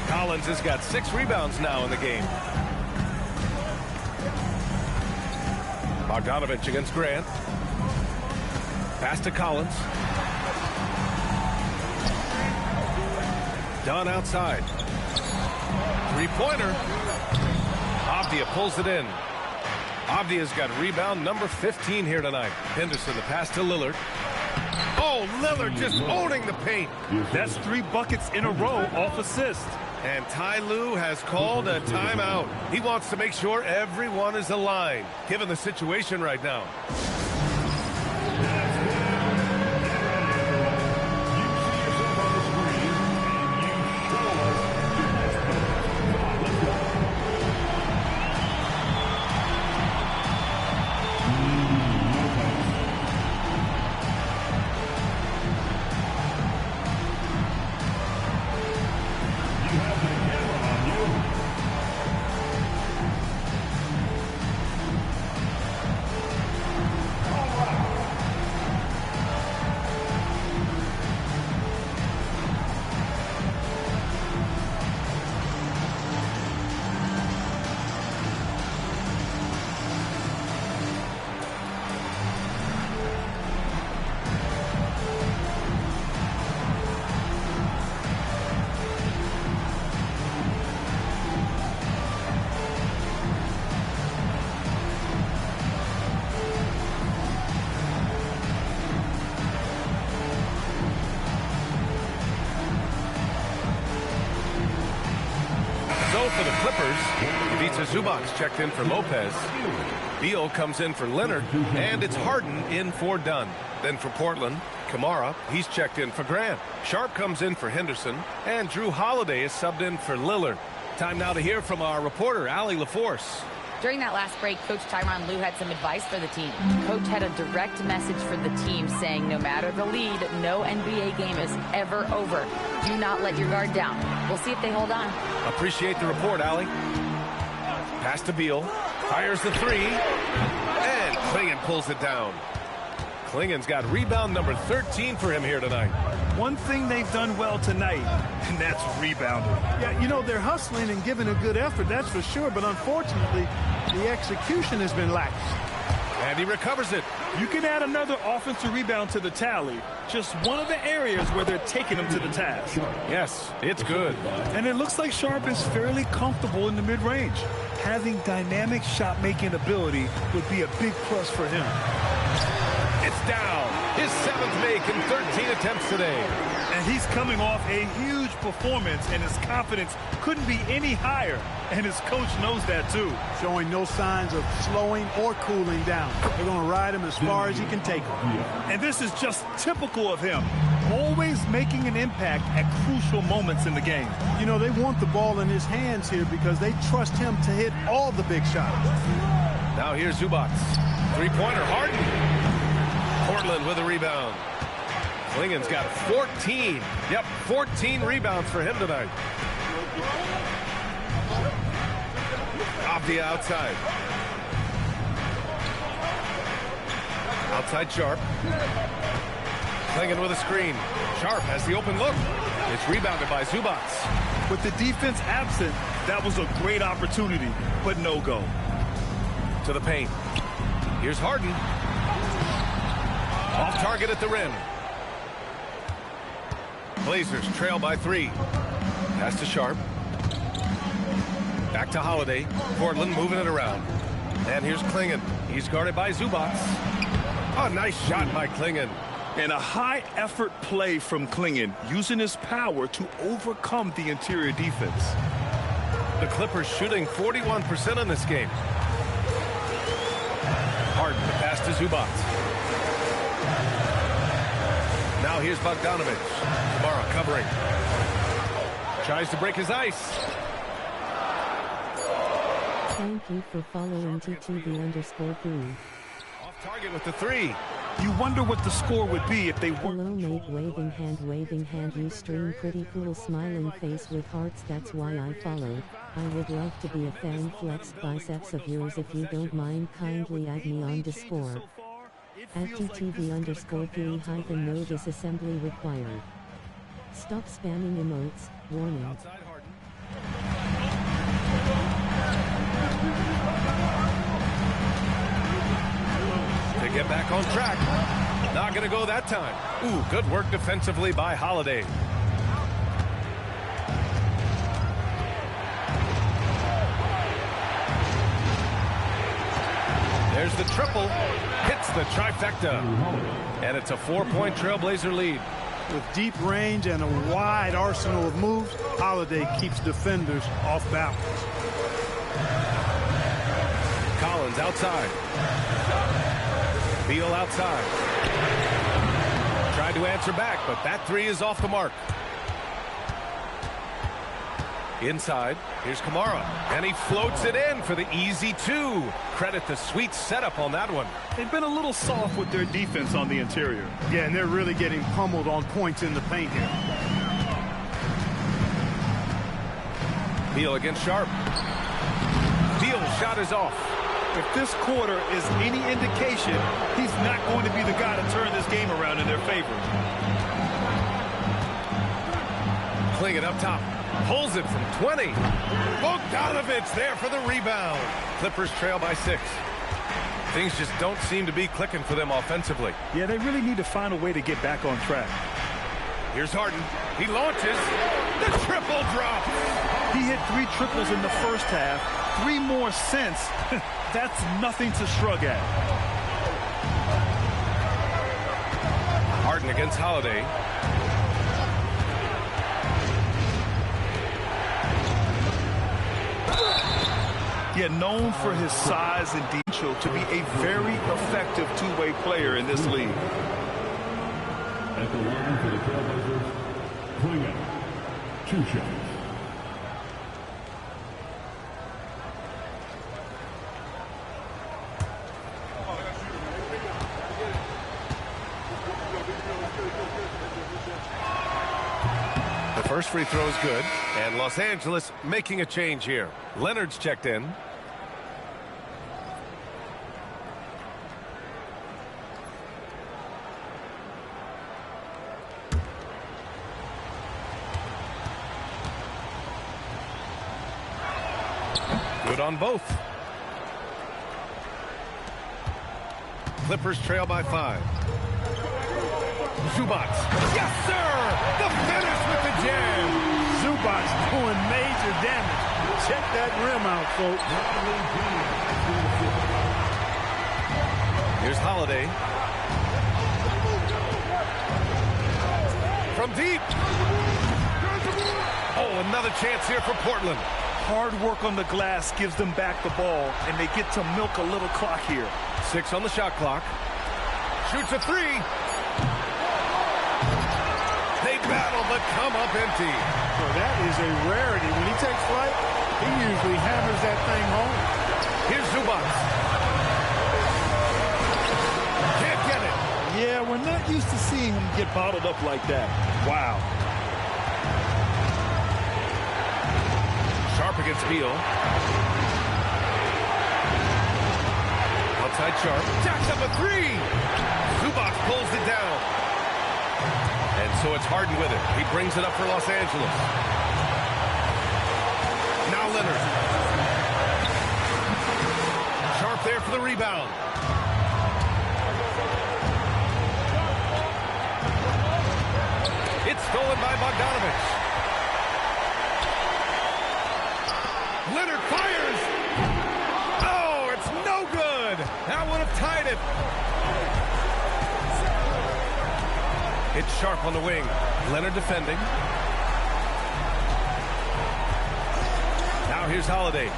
Collins has got 6 rebounds now in the game. Bogdanovich against Grant. Pass to Collins. Dunn outside. Three-pointer. Avdia pulls it in. Avdia's got rebound number 15 here tonight. Henderson, the pass to Lillard. Oh, Lillard just owning the paint. That's 3 buckets in a row off assist. And Ty Lue has called a timeout. He wants to make sure everyone is aligned, given the situation right now. For the Clippers, Ivica Zubac checked in for Lopez. Beal comes in for Leonard, and it's Harden in for Dunn. Then for Portland, Kamara, he's checked in for Grant. Sharp comes in for Henderson, and Drew Holiday is subbed in for Lillard. Time now to hear from our reporter, Allie LaForce. During that last break, Coach Tyronn Lue had some advice for the team. Coach had a direct message for the team saying no matter the lead, no NBA game is ever over. Do not let your guard down. We'll see if they hold on. Appreciate the report, Allie. Pass to Beal. Fires the 3. And Klingon pulls it down. Klingon's got rebound number 13 for him here tonight. One thing they've done well tonight, and that's rebounding. Yeah, you know, they're hustling and giving a good effort, that's for sure, but unfortunately, the execution has been lacking. And he recovers it. You can add another offensive rebound to the tally. Just one of the areas where they're taking them to the task. Yes, it's good. And it looks like Sharp is fairly comfortable in the mid-range. Having dynamic shot-making ability would be a big plus for him. It's down. His 7th make in 13 attempts today. And he's coming off a huge performance, and his confidence couldn't be any higher. And his coach knows that, too. Showing no signs of slowing or cooling down. They're going to ride him as far as he can take him. And this is just typical of him. Always making an impact at crucial moments in the game. You know, they want the ball in his hands here because they trust him to hit all the big shots. Now here's Zubac. Three-pointer, Harden. Portland with a rebound. Klingon's got 14. Yep, 14 rebounds for him tonight. Avdia outside. Outside Sharp. Klingon with a screen. Sharp has the open look. It's rebounded by Zubac. With the defense absent, that was a great opportunity, but no go. To the paint. Here's Harden. Off target at the rim. Blazers trail by 3. Pass to Sharp. Back to Holiday. Portland moving it around. And here's Klingon. He's guarded by Zubac. A nice shot by Klingon. And a high-effort play from Klingon, using his power to overcome the interior defense. The Clippers shooting 41% in this game. Harden, the pass to Zubac. Now here's Bogdanovich. Kamara covering. Tries to break his ice. Thank you for following TTV_Green. Off target with the three. You wonder what the score would be if they were. Hello mate, waving hand, you stream pretty cool, smiling face with hearts, that's why I followed. I would love to be a fan, flexed biceps of yours, if you don't mind, kindly add me on Discord. At TTV_P-no disassembly required. Stop spamming emotes, warning. To get back on track. Not going to go that time. Ooh, good work defensively by Holiday. There's the triple. Hits the trifecta. And it's a 4-point Trailblazer lead. With deep range and a wide arsenal of moves, Holiday keeps defenders off balance. Collins outside. Beal outside. Tried to answer back, but that three is off the mark. Inside, here's Kamara, and he floats it in for the easy two. Credit the sweet setup on that one. They've been a little soft with their defense on the interior. Yeah, and they're really getting pummeled on points in the paint here. Beal against Sharp. Beal's shot is off. If this quarter is any indication, he's not going to be the guy to turn this game around in their favor. Klingon up top. Pulls it from 20. Bogdanovich there for the rebound. Clippers trail by 6. Things just don't seem to be clicking for them offensively. Yeah, they really need to find a way to get back on track. Here's Harden. He launches. The triple drop. He hit 3 triples in the first half. 3 more since. That's nothing to shrug at. Harden against Holiday. Yet known for his size and potential to be a very effective two-way player in this league. At the line for the Trailblazers, Klingon, 2 shots. The first free throw is good, and Los Angeles making a change here. Leonard's checked in. Good on both. Clippers trail by 5. Zubac. Yes, sir! The finish with the jam. Zubac doing major damage. Check that rim out, folks. Here's Holiday. From deep. Oh, another chance here for Portland. Hard work on the glass gives them back the ball, and they get to milk a little clock here. 6 on the shot clock. Shoots a 3. They battle but come up empty. Well, that is a rarity. When he takes flight, he usually hammers that thing home. Here's Zubac. Can't get it. Yeah, we're not used to seeing him get bottled up like that. Wow. Sharp against Beal. Outside Sharp. Jacks up a 3. Zubac pulls it down. And so it's Harden with it. He brings it up for Los Angeles. Now Leonard. Sharp there for the rebound. It's stolen by Bogdanovich. Leonard fires. Oh, it's That would have tied it. It's Sharp on the wing. Leonard defending. Now here's Holiday.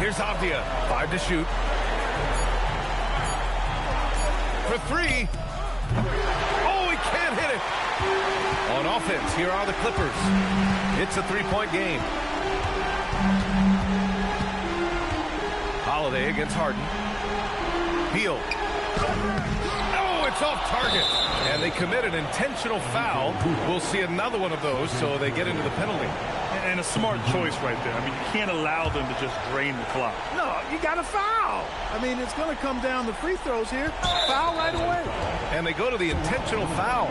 Here's Avdia. 5 to shoot. For 3. Oh, he can't hit it. On offense, here are the Clippers. It's a 3-point game. Holiday against Harden. Beal. Oh, it's off target. And they commit an intentional foul. We'll see another one of those, so they get into the penalty. And a smart choice right there. I mean, you can't allow them to just drain the clock. No, you got to foul. I mean, it's going to come down to free throws here. Foul right away. And they go to the intentional foul.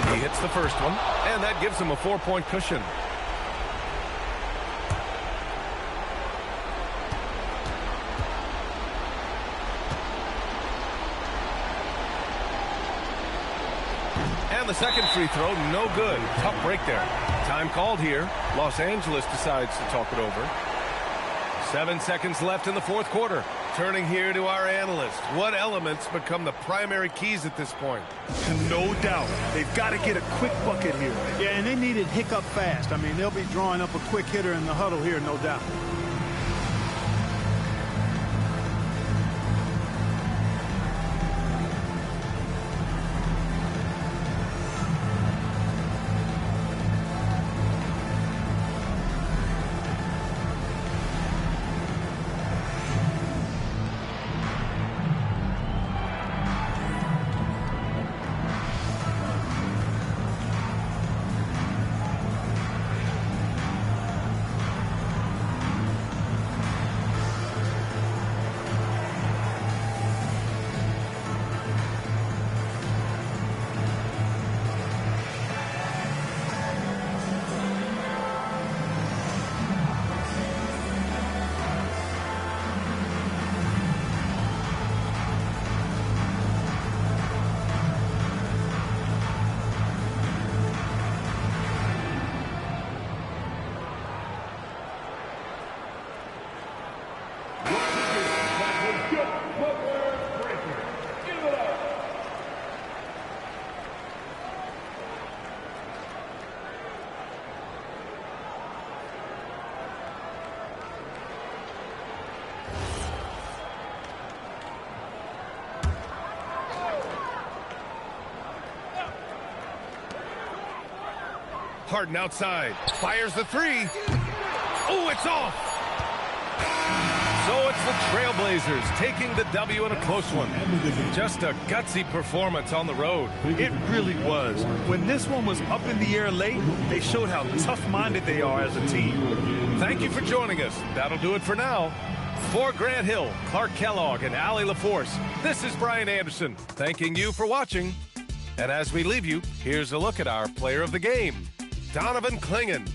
He hits the first one, and that gives him a 4-point cushion. And the second free throw, no good. Tough break there. Time called here. Los Angeles decides to talk it over. 7 seconds left in the fourth quarter. Turning here to our analyst. What elements become the primary keys at this point? No doubt. They've got to get a quick bucket here. Yeah, and they need it hiccup fast. I mean, they'll be drawing up a quick hitter in the huddle here, no doubt. Harden outside. Fires the 3. Oh, it's off. So it's the Trailblazers taking the W in a close one. Just a gutsy performance on the road. It really was. When this one was up in the air late, they showed how tough-minded they are as a team. Thank you for joining us. That'll do it for now. For Grant Hill, Clark Kellogg, and Allie LaForce, this is Brian Anderson, thanking you for watching. And as we leave you, here's a look at our player of the game, Donovan Clingan.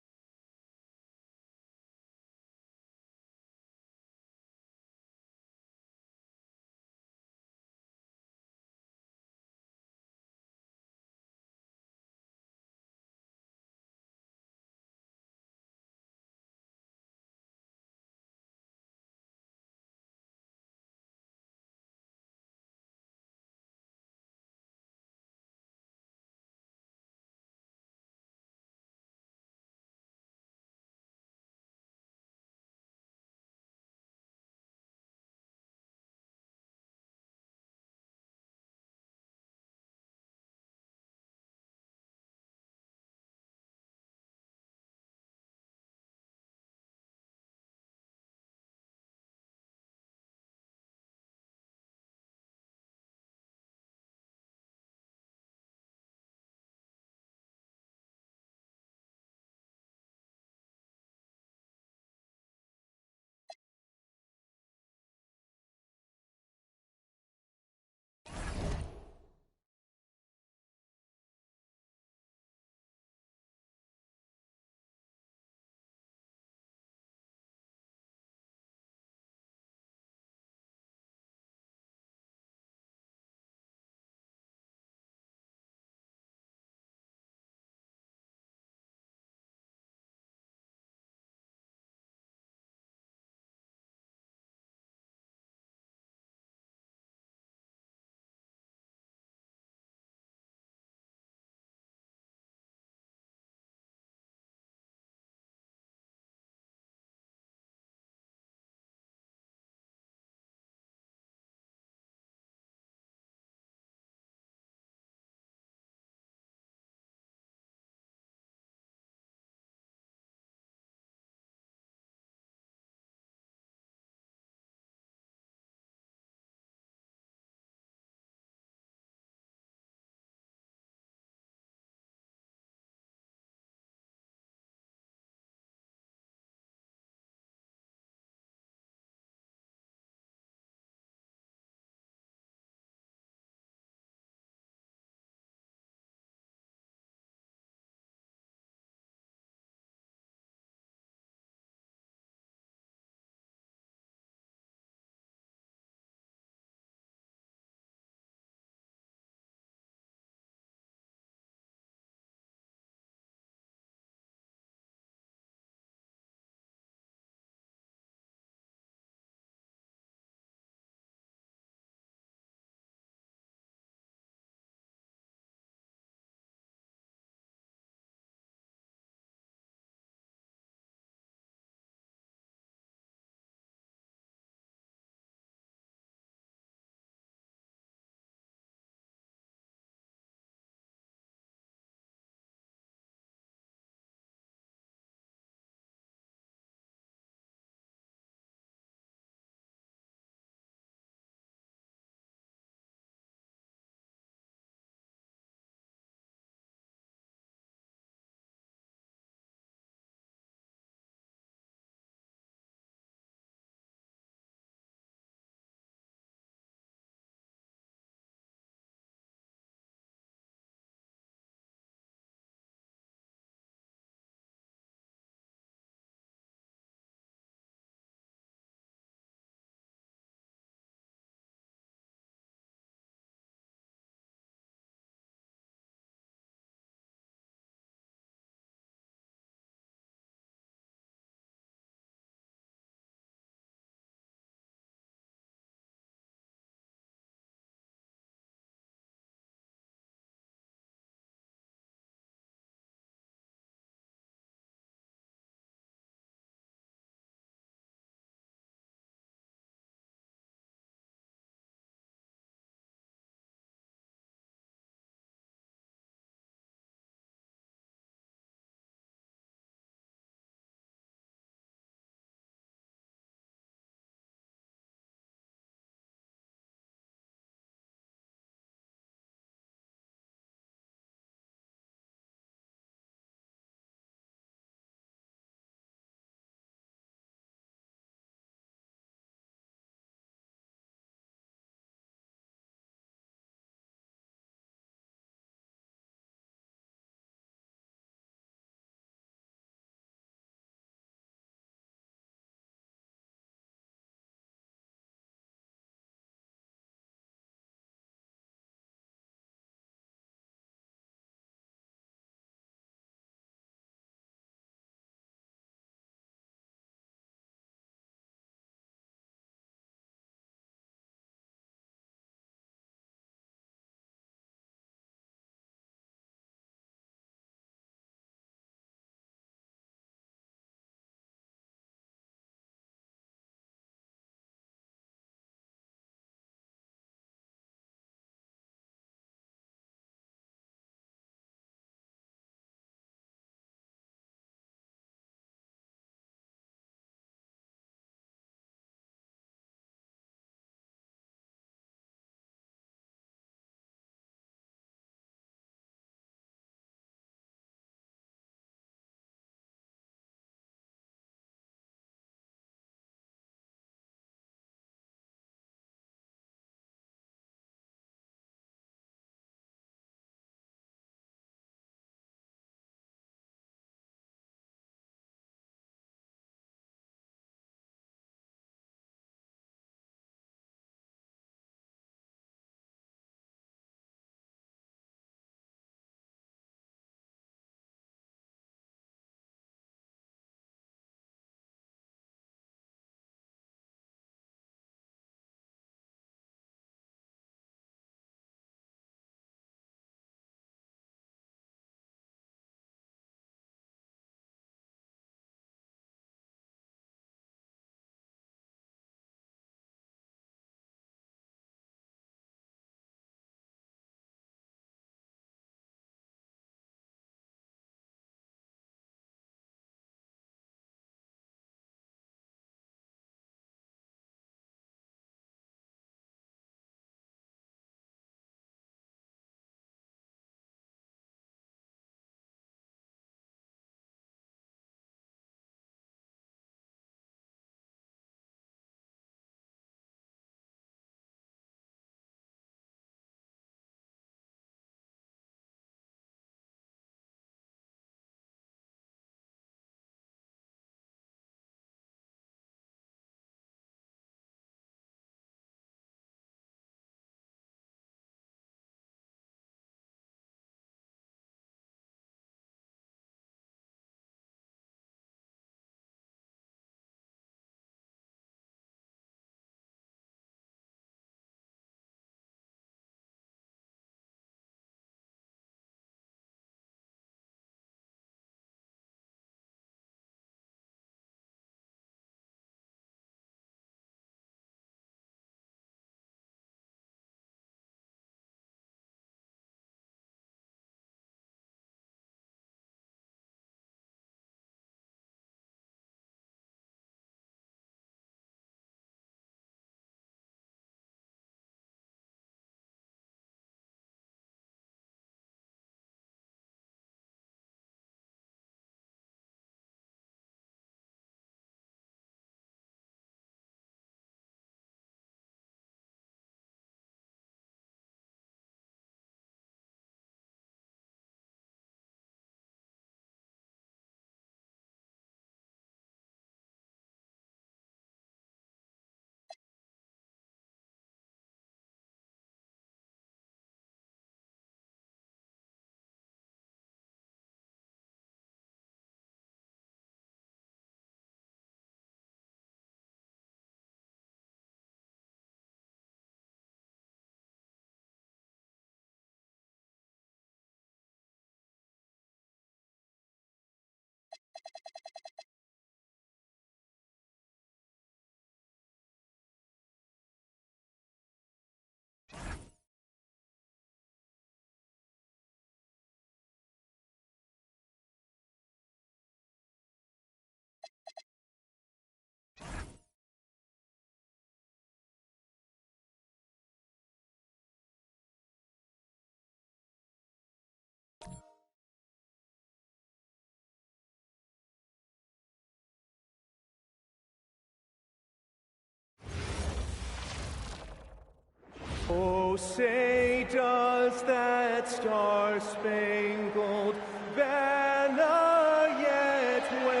Oh, say does that star-spangled banner yet wave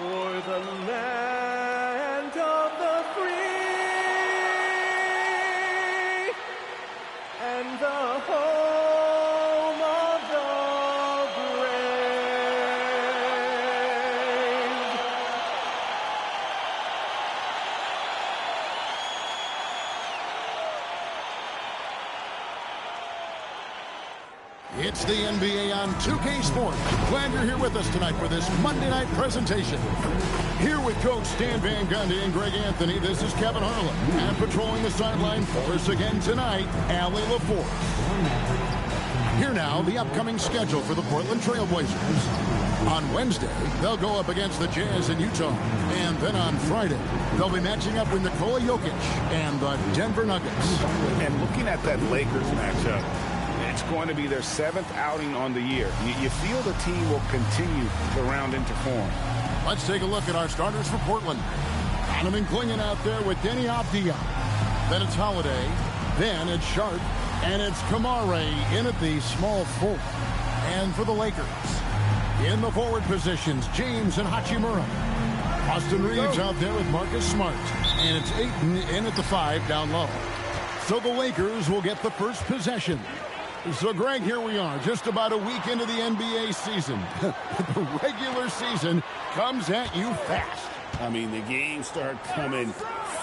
o'er the land of the free and the home of the It's the NBA on 2K Sports. Glad you're here with us tonight for this Monday night presentation. Here with Coach Stan Van Gundy and Greg Anthony, this is Kevin Harlan. And patrolling the sideline for us again tonight, Allie LaForce. Here now, the upcoming schedule for the Portland Trailblazers. On Wednesday, they'll go up against the Jazz in Utah. And then on Friday, they'll be matching up with Nikola Jokic and the Denver Nuggets. And looking at that Lakers matchup, it's going to be their 7th outing on the year. You feel the team will continue to round into form. Let's take a look at our starters for Portland. Donovan Clingan out there with Denny Avdia. Then it's Holiday. Then it's Sharp. And it's Kamare in at the small forward. And for the Lakers, in the forward positions, James and Hachimura. Austin Reeves out there with Marcus Smart. And it's Ayton in at the 5 down low. So the Lakers will get the first possession. So, Greg, here we are, just about a week into the NBA season. The regular season comes at you fast. I mean, the games start coming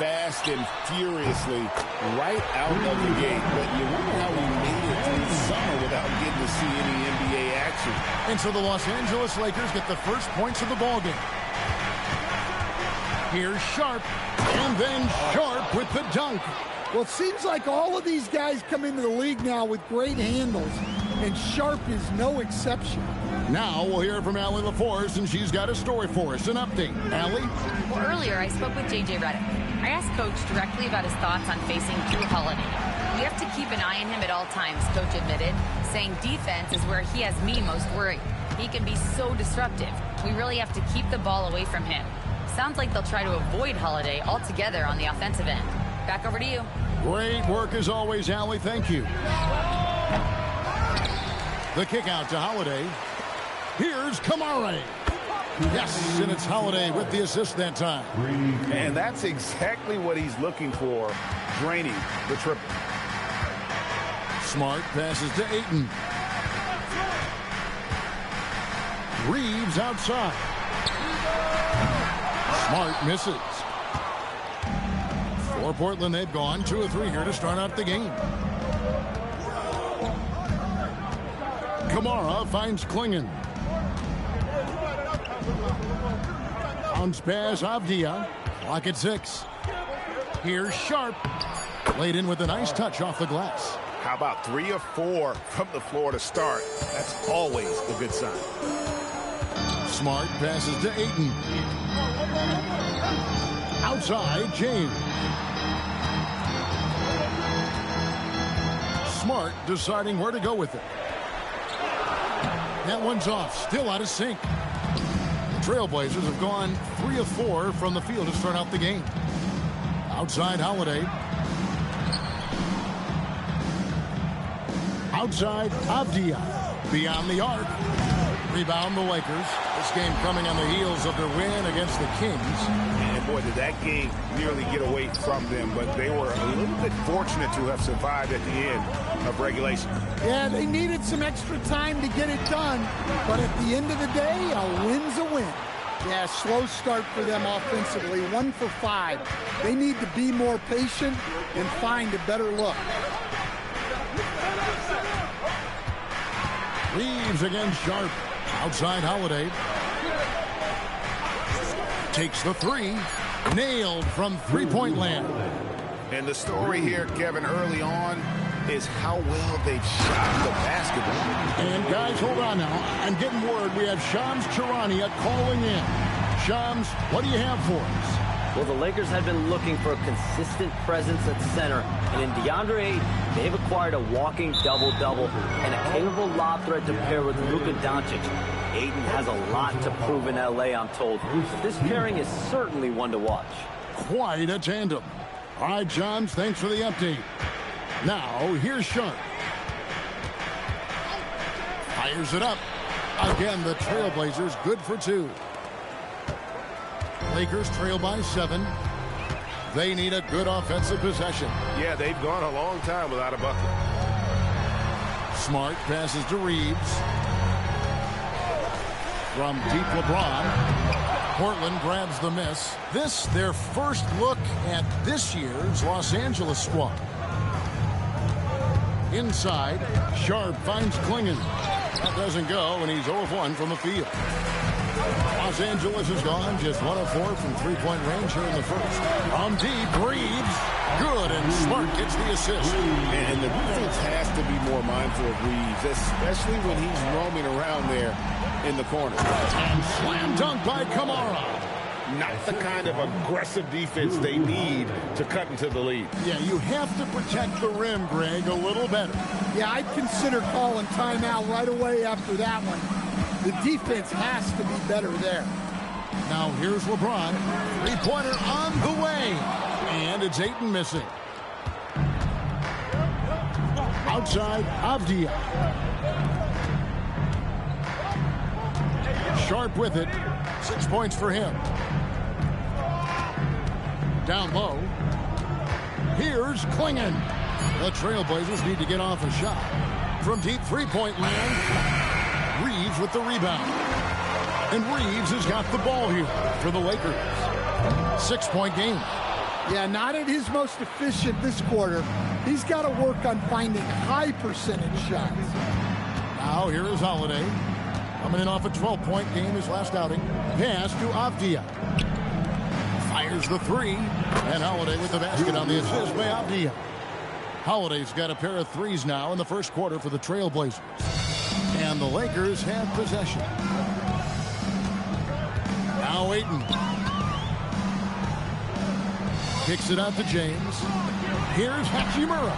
fast and furiously right out of the gate. But you wonder how we made it through the summer without getting to see any NBA action. And so the Los Angeles Lakers get the first points of the ballgame. Here's Sharp, and then Sharp with the dunk. Well, it seems like all of these guys come into the league now with great handles, and Sharp is no exception. Now we'll hear from Allie LaForce, and she's got a story for us. An update. Allie? Well, earlier I spoke with J.J. Redick. I asked Coach directly about his thoughts on facing Drew Holiday. We have to keep an eye on him at all times, Coach admitted, saying defense is where he has me most worried. He can be so disruptive. We really have to keep the ball away from him. Sounds like they'll try to avoid Holiday altogether on the offensive end. Back over to you. Great work as always, Allie. Thank you. The kick out to Holiday. Here's Kamare. Yes, and it's Holiday with the assist that time. And that's exactly what he's looking for, draining the triple. Smart passes to Ayton. Reeves outside. Smart misses. For Portland, they've gone 2 of 3 here to start out the game. Kamara finds Clingan. Bounce pass, Avdia. Clock at 6. Here's Sharp. Laid in with a nice touch off the glass. How about 3 of 4 from the floor to start? That's always a good sign. Smart passes to Ayton. Outside, James. Smart deciding where to go with it. That one's off, still out of sync. The Trailblazers have gone 3 of 4 from the field to start out the game. Outside, Holiday. Outside, Avdia. Beyond the arc. Rebound the Lakers. This game coming on the heels of their win against the Kings. And boy, did that game nearly get away from them, but they were a little bit fortunate to have survived at the end of regulation. Yeah, they needed some extra time to get it done, but at the end of the day, a win's a win. Yeah, slow start for them offensively, 1 for 5. They need to be more patient and find a better look. Reeves against Sharp. Outside, Holiday. Takes the 3. Nailed from three-point land. And the story here, Kevin, early on is how well they've shot the basketball. And guys, hold on now. I'm getting word we have Shams Charania calling in. Shams, what do you have for us? Well, the Lakers have been looking for a consistent presence at center, and in DeAndre Ayton, they've acquired a walking double-double and a capable lob threat to pair with Luka Doncic. Ayton has a lot to prove in L.A., I'm told, but this pairing is certainly one to watch. Quite a tandem. All right, Johns, thanks for the update. Now, here's Sharp. Fires it up. Again, the Trailblazers good for 2. Lakers trail by 7. They need a good offensive possession. Yeah, they've gone a long time without a bucket. Smart passes to Reeves. From deep, LeBron. Portland grabs the miss. This, their first look at this year's Los Angeles squad. Inside, Sharp finds Klingon. That doesn't go, and he's 0 of 1 from the field. Los Angeles is gone, just 1 of 4 from three-point range here in the first. From deep, Reeves. Good, and Smart gets the assist. And the defense has to be more mindful of Reeves, especially when he's roaming around there in the corner. And slam dunk by Kamara. Not the kind of aggressive defense they need to cut into the lead. Yeah, you have to protect the rim, Greg, a little better. Yeah, I'd consider calling timeout right away after that one. The defense has to be better there. Now here's LeBron. Three-pointer on the way. And it's Ayton missing. Outside, Avdia. Sharp with it. 6 points for him. Down low. Here's Klingon. The Trailblazers need to get off a shot. From deep three-point land, Reeves with the rebound. And Reeves has got the ball here for the Lakers. 6-point game. Yeah, not at his most efficient this quarter. He's got to work on finding high percentage shots. Now here is Holiday. Coming in off a 12-point game his last outing. Pass to Avdia. Fires the three. And Holiday with the basket on the assist by Avdia. Holiday's got a pair of threes now in the first quarter for the Trailblazers. And the Lakers have possession. Now Ayton. Kicks it out to James. Here's Hachimura.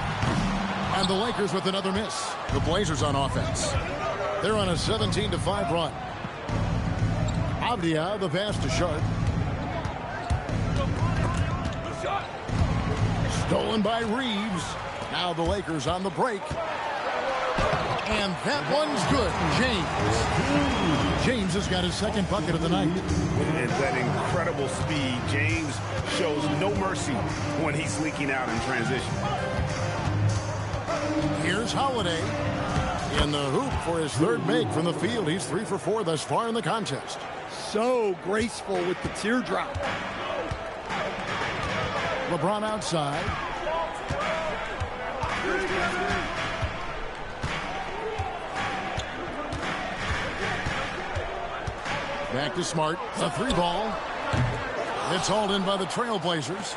And the Lakers with another miss. The Blazers on offense. They're on a 17-5 run. Avdia, the pass to Sharp. Stolen by Reeves. Now the Lakers on the break. And that one's good. James has got his second bucket of the night. And that incredible speed. James shows no mercy when he's leaking out in transition. Here's Holiday in the hoop for his third make from the field. He's 3 for 4 thus far in the contest. So graceful with the teardrop. LeBron outside. Back to Smart. A three ball. It's hauled in by the Trailblazers.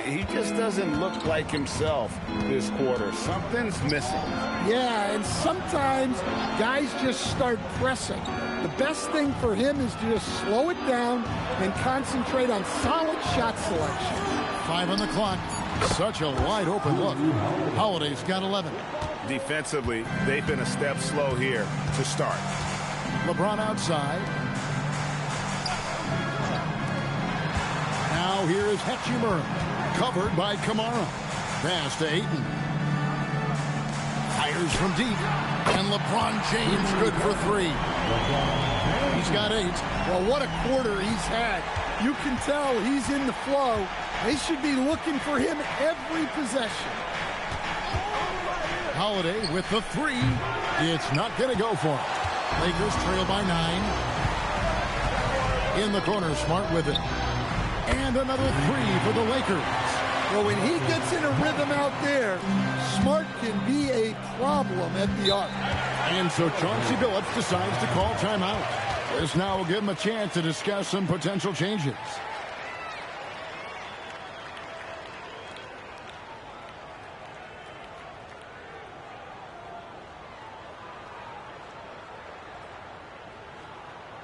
He just doesn't look like himself this quarter. Something's missing. Yeah, and sometimes guys just start pressing. The best thing for him is to just slow it down and concentrate on solid shot selection. 5 on the clock. Such a wide open look. Holiday's got 11. Defensively, they've been a step slow here to start. LeBron outside. Now here is Hachimura. Covered by Kamara. Pass to Ayton. Fires from deep. And LeBron James good for 3. He's got 8. Well, what a quarter he's had. You can tell he's in the flow. They should be looking for him every possession. Holiday with the 3. It's not going to go for him. Lakers trail by 9. In the corner, Smart with it. And another 3 for the Lakers. Well, when he gets in a rhythm out there, Smart can be a problem at the arc. And so Chauncey Billups decides to call timeout. This now will give him a chance to discuss some potential changes.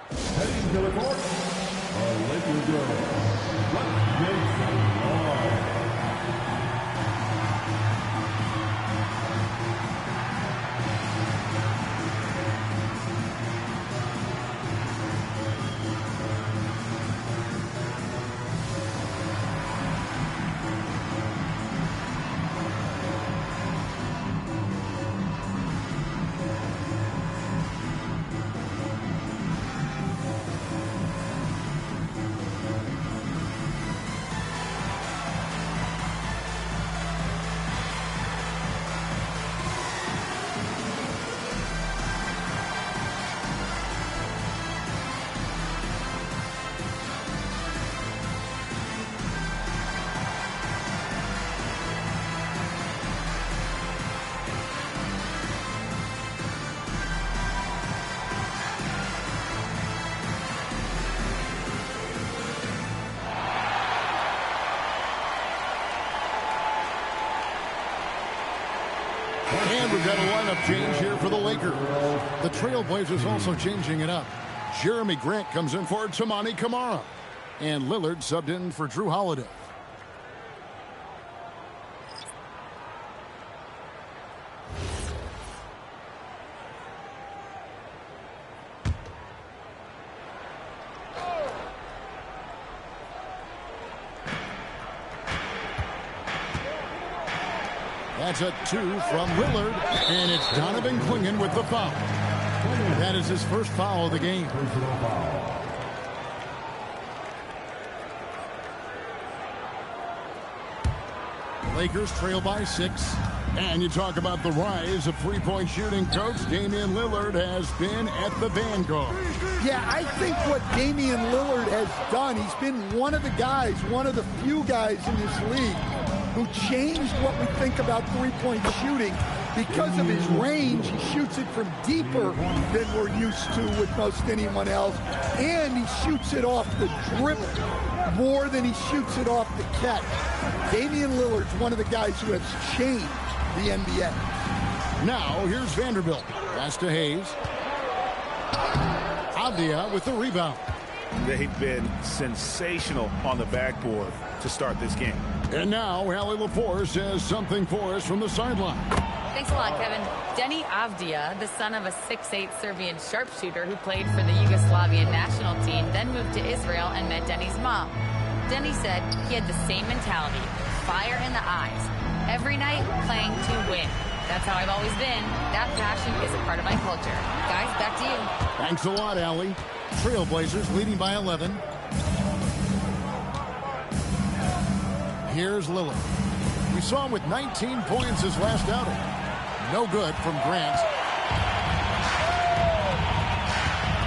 Heading to the court, Lakers girl. Let's make some noise. we've got a lineup change here for the Lakers. The Trailblazers also changing it up. Jeremy Grant comes in for Tamani Kamara. And Lillard subbed in for Drew Holiday. That's a 2 from Lillard, and it's Donovan Clingan with the foul. That is his first foul of the game. Lakers trail by 6. And you talk about the rise of three-point shooting. Coach Damian Lillard has been at the vanguard. Yeah, I think what Damian Lillard has done, he's been one of the guys, one of the few guys in this league who changed what we think about three-point shooting. Because of his range, he shoots it from deeper than we're used to with most anyone else. And he shoots it off the dribble more than he shoots it off the catch. Damian Lillard's one of the guys who has changed the NBA. Now, here's Vanderbilt. Pass to Hayes. Avdia with the rebound. They've been sensational on the backboard to start this game. And now, Allie LaForce says something for us from the sideline. Thanks a lot, Kevin. Denny Avdia, the son of a 6'8" Serbian sharpshooter who played for the Yugoslavian national team, then moved to Israel and met Denny's mom. Denny said he had the same mentality, fire in the eyes, every night playing to win. That's how I've always been. That passion is a part of my culture. Guys, back to you. Thanks a lot, Allie. Trailblazers leading by 11. Here's Lillard. We saw him with 19 points his last outing. No good from Grant.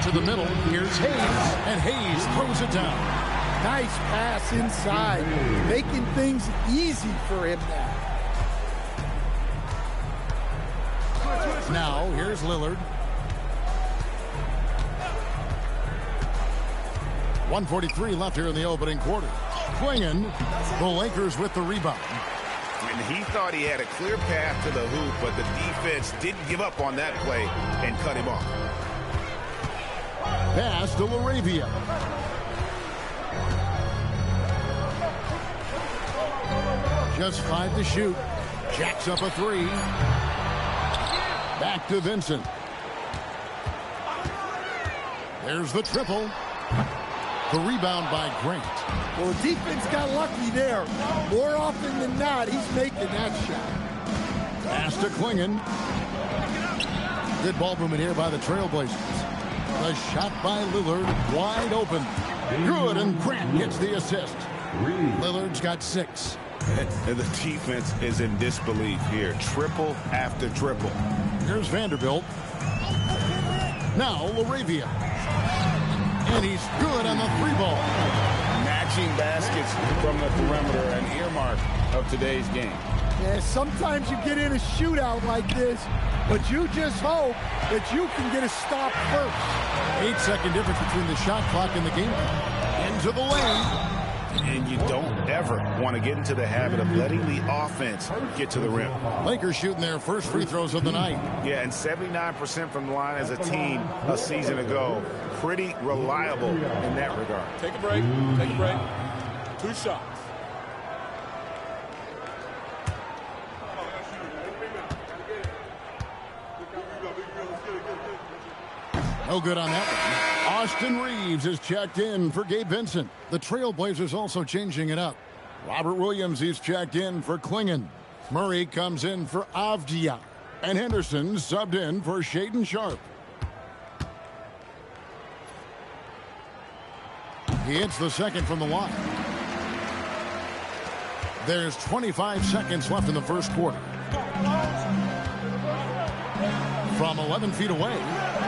To the middle, here's Hayes, and Hayes throws it down. Nice pass inside, making things easy for him now. Now, here's Lillard. 1:43 left here in the opening quarter. Clingan, the Lakers with the rebound. And he thought he had a clear path to the hoop, but the defense didn't give up on that play and cut him off. Pass to LaRavia. Just 5 to shoot. Jacks up a 3. Back to Vincent. There's the triple. The rebound by Grant. Well, the defense got lucky there. More often than not, he's making that shot. Pass to Clingan. Good ball movement here by the Trailblazers. The shot by Lillard, wide open. Good, and Grant gets the assist. Lillard's got 6. And the defense is in disbelief here. Triple after triple. Here's Vanderbilt. Now LaRavia. And he's good on the 3-ball. Matching baskets from the perimeter, an earmark of today's game. Yeah, sometimes you get in a shootout like this, but you just hope that you can get a stop first. 8-second difference between the shot clock and the game clock. Into the lane. And you don't ever want to get into the habit of letting the offense get to the rim. Lakers shooting their first free throws of the night. Yeah, and 79% from the line as a team a season ago. Pretty reliable in that regard. Take a break. Take a break. 2 shots. No good on that one. Austin Reeves is checked in for Gabe Vincent. The Trailblazers also changing it up. Robert Williams is checked in for Clingan. Murray comes in for Avdia. And Henderson subbed in for Shaedon Sharpe. He hits the second from the line. There's 25 seconds left in the first quarter. From 11 feet away,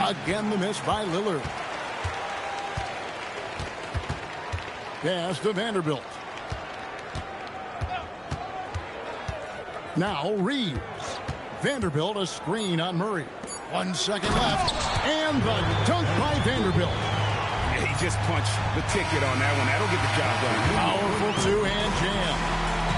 again the miss by Lillard. Pass to Vanderbilt. Now Reeves. Vanderbilt a screen on Murray. 1 second left. And the dunk by Vanderbilt. Yeah, he just punched the ticket on that one. That'll get the job done. Powerful two-hand jam.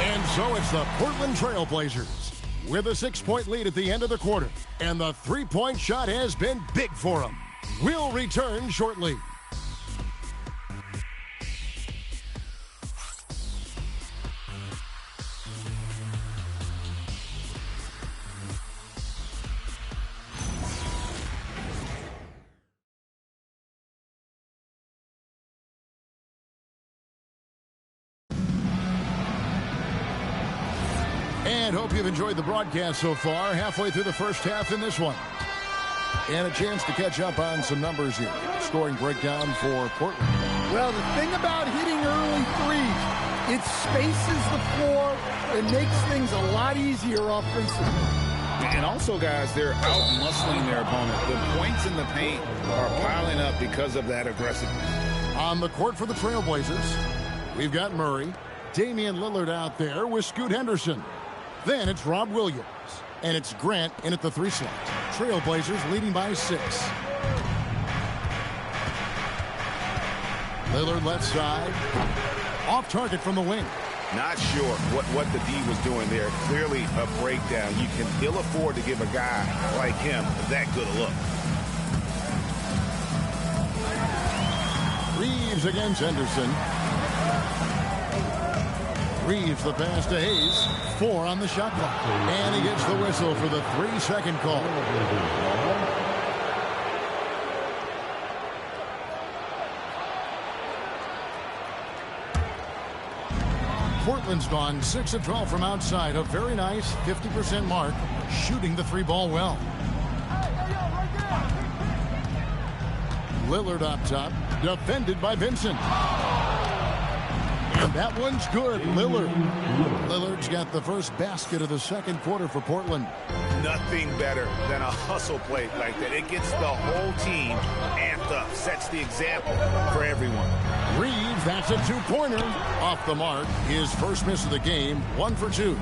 And so it's the Portland Trailblazers with a 6-point lead at the end of the quarter. And the three-point shot has been big for him. We'll return shortly. And hope you've enjoyed the broadcast so far. Halfway through the first half in this one. And a chance to catch up on some numbers here. Scoring breakdown for Portland. Well, the thing about hitting early threes, it spaces the floor and makes things a lot easier offensively. And also, guys, they're out-muscling their opponent. The points in the paint are piling up because of that aggressiveness. On the court for the Trailblazers, we've got Murray. Damian Lillard out there with Scoot Henderson. Then it's Rob Williams. And it's Grant in at the 3 slot. Trailblazers leading by 6. Lillard left side. Off target from the wing. Not sure what the D was doing there. Clearly a breakdown. You can ill afford to give a guy like him that good a look. Reeves against Henderson. Reeves the pass to Hayes. 4 on the shot clock. And he gets the whistle for the 3-second call. Portland's gone 6 of 12 from outside. A very nice 50% mark. Shooting the 3-ball well. Lillard up top. Defended by Vincent. And that one's good. Lillard's got the first basket of the second quarter for Portland. Nothing better than a hustle play like that. It gets the whole team amped up. Sets the example for everyone. Reeves, that's a 2-pointer. Off the mark. His first miss of the game. 1 for 2.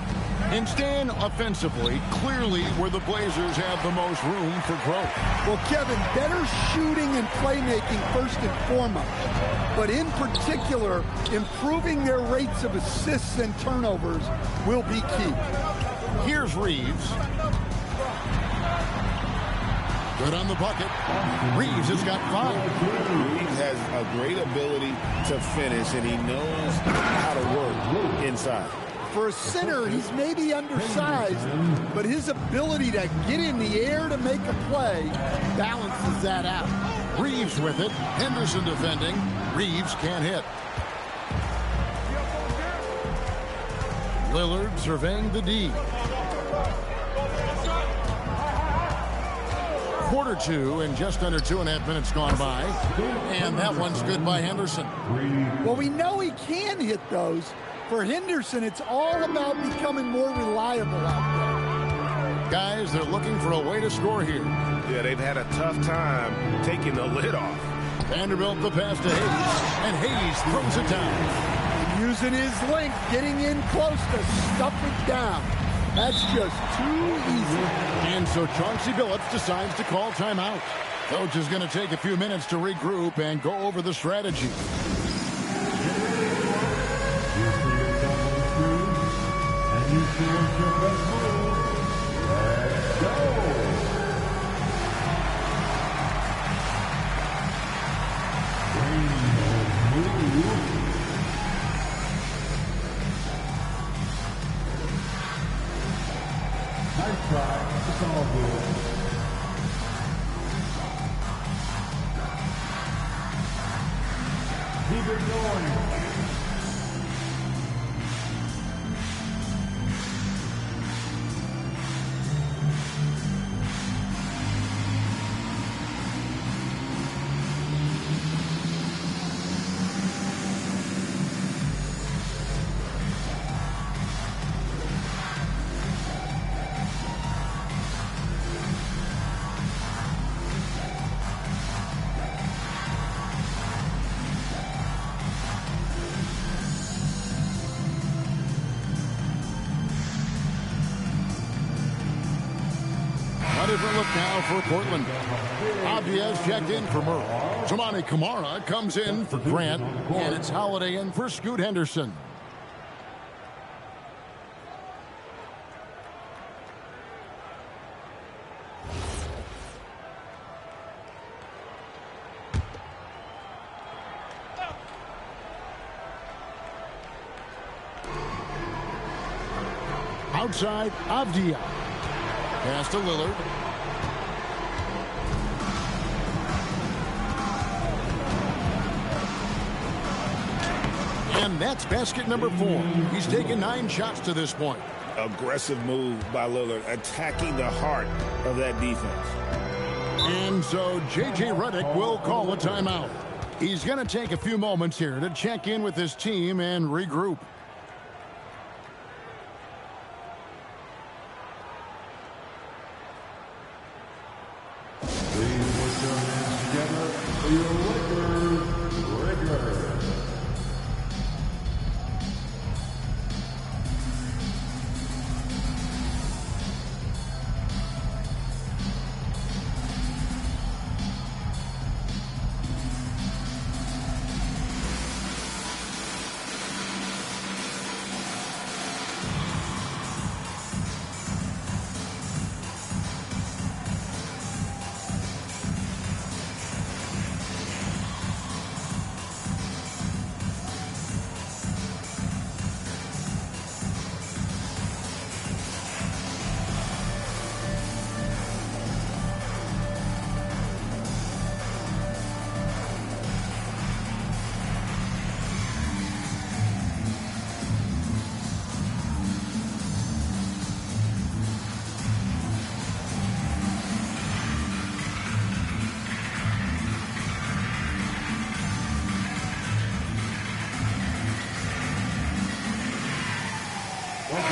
Instead, offensively, clearly where the Blazers have the most room for growth. Well, Kevin, better shooting and playmaking first and foremost. But in particular, improving their rates of assists and turnovers will be key. Here's Reeves. Good on the bucket. Reeves has got 5. Reeves has a great ability to finish, and he knows how to work inside. For a center, he's maybe undersized, but his ability to get in the air to make a play balances that out. Reeves with it. Henderson defending. Reeves can't hit. Lillard surveying the D. Quarter 2 and just under 2.5 minutes gone by. And that one's good by Henderson. Well, we know he can hit those. For Henderson, it's all about becoming more reliable out there. Guys, they're looking for a way to score here. Yeah, they've had a tough time taking the lid off. Vanderbilt the pass to Hayes, and Hayes throws it down. Using his length, getting in close to stuff it down. That's just too easy. And so Chauncey Billups decides to call timeout. Coach is going to take a few minutes to regroup and go over the strategy. Let's go. Nice try. It's all good. Keep it going. A different look now for Portland. Abdias checked in for Murray. Jamani Kamara comes in for Grant. And it's Holiday in for Scoot Henderson. Outside, Avdia. Pass to Lillard. And that's basket number 4. He's taken 9 shots to this point. Aggressive move by Lillard, attacking the heart of that defense. And so J.J. Redick will call a timeout. He's going to take a few moments here to check in with his team and regroup. Please put your hands together for your Lakers.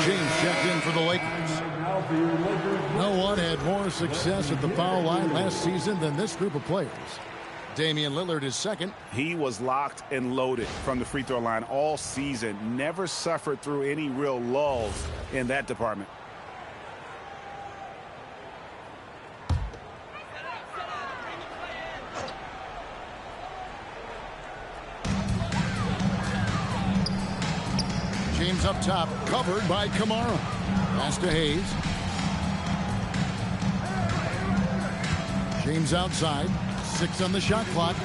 James checked in for the Lakers. No one had more success at the foul line last season than this group of players. Damian Lillard is second. He was locked and loaded from the free throw line all season. Never suffered through any real lulls in that department. James up top, covered by Kamara. Pass to Hayes. James outside. 6 on the shot clock.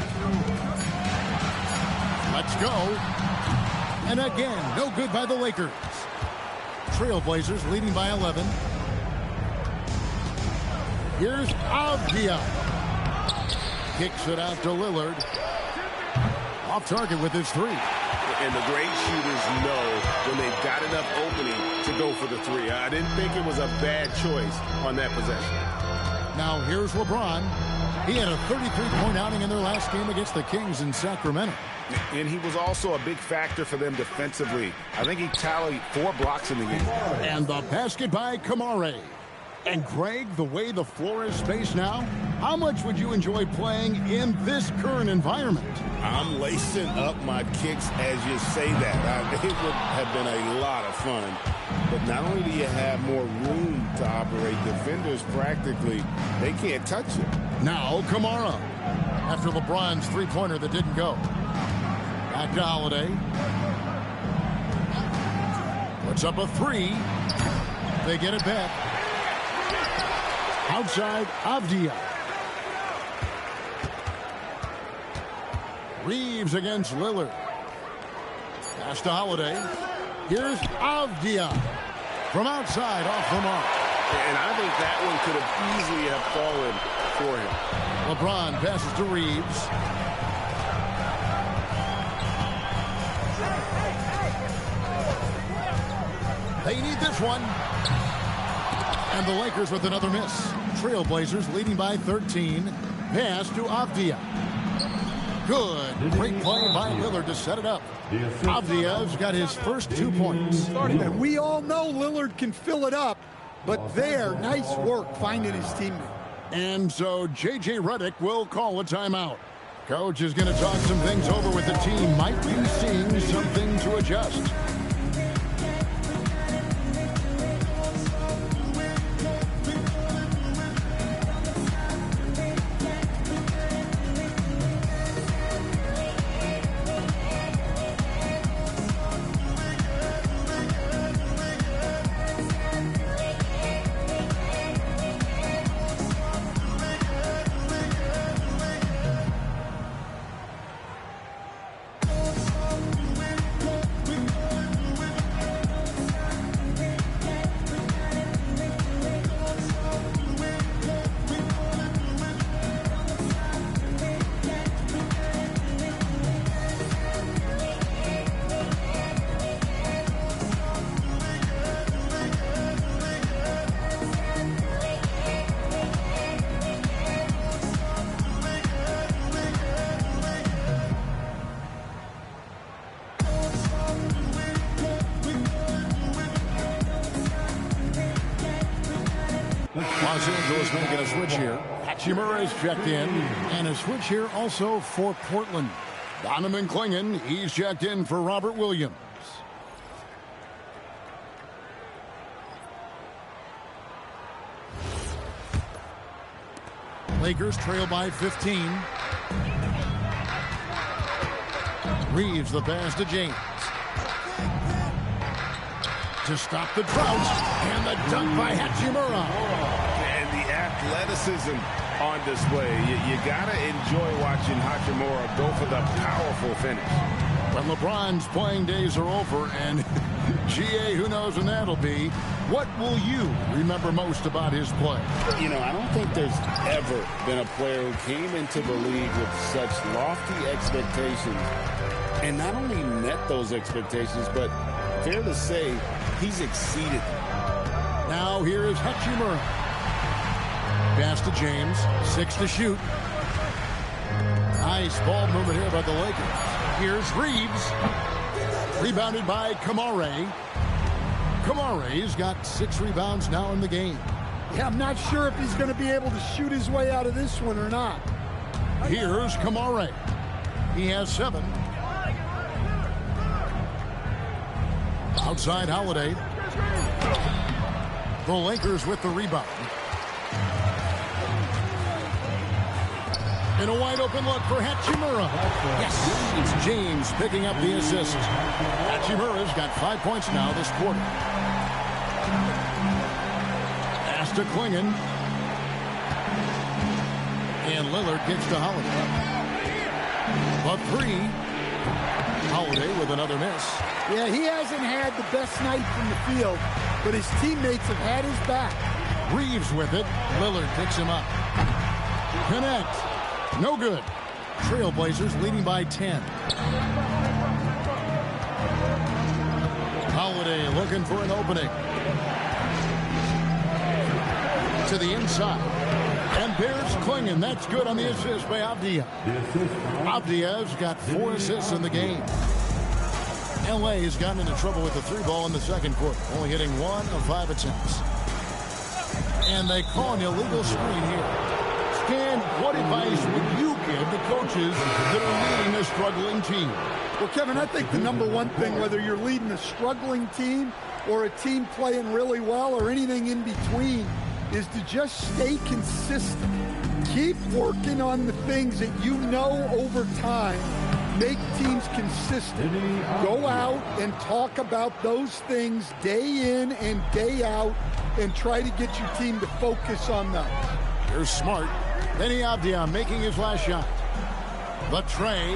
Let's go. And again, no good by the Lakers. Trailblazers leading by 11. Here's Avdia. Kicks it out to Lillard. Off target with his 3. And the great shooters know when they've got enough opening to go for the 3. I didn't think it was a bad choice on that possession. Now here's LeBron. He had a 33-point outing in their last game against the Kings in Sacramento. And he was also a big factor for them defensively. I think he tallied 4 blocks in the game. And the basket by Kamara. And Greg, the way the floor is spaced now, how much would you enjoy playing in this current environment? I'm lacing up my kicks as you say that. It would have been a lot of fun. But not only do you have more room to operate, defenders practically, they can't touch it. Now Kamara, after LeBron's 3-pointer that didn't go. Back to Holiday. Puts up a 3. They get it back. Outside, Avdia. Reeves against Lillard. Pass to Holiday. Here's Avdia. From outside, off the mark. And I think that one could have easily have fallen for him. LeBron passes to Reeves. They need this one. And the Lakers with another miss. Trailblazers leading by 13. Pass to Avdia. Good. Great play by Lillard to set it up. Avdia's got his first 2 points. And we all know Lillard can fill it up, but there, nice work finding his teammate. And so J.J. Redick will call a timeout. Coach is going to talk some things over with the team. Might be seeing something to adjust. is making a switch here. Hachimura is checked in. And a switch here also for Portland. Donovan Clingan, he's checked in for Robert Williams. Lakers trail by 15. Reeves the pass to James. To stop the drought. And the dunk by Hachimura. And the athleticism on display. You got to enjoy watching Hachimura go for the powerful finish. When LeBron's playing days are over, and GA, who knows when that'll be, what will you remember most about his play? You know, I don't think there's ever been a player who came into the league with such lofty expectations and not only met those expectations, but fair to say, he's exceeded. Now here is Hachimura. Pass to James. 6 to shoot. Nice ball movement here by the Lakers. Here's Reeves. Rebounded by Kamare. Kamare's got 6 rebounds now in the game. Yeah, I'm not sure if he's going to be able to shoot his way out of this one or not. Here's Kamare. He has 7. Outside Holiday. The Lakers with the rebound. In a wide open look for Hachimura. Yes, it's James picking up the assist. Hachimura's got 5 points now this quarter. Pass to Clingan. And Lillard gets to Holiday. The 3. Holiday with another miss. Yeah, he hasn't had the best night from the field, but his teammates have had his back. Reeves with it. Lillard picks him up. Connect. No good. Trailblazers leading by 10. Holiday looking for an opening. To the inside. And there's Clingan. That's good on the assist by Avdia. Avdia's got 4 assists in the game. LA has gotten into trouble with the 3 ball in the second quarter, only hitting 1 of 5 attempts. And they call an illegal screen here. Stan, what advice would you give the coaches that are leading a struggling team? Well, Kevin, I think the number one thing, whether you're leading a struggling team or a team playing really well or anything in between, is to just stay consistent. Keep working on the things that you know over time make teams consistent. Go out and talk about those things day in and day out and try to get your team to focus on them. Here's Smart. Benny Avdia making his last shot. The tray.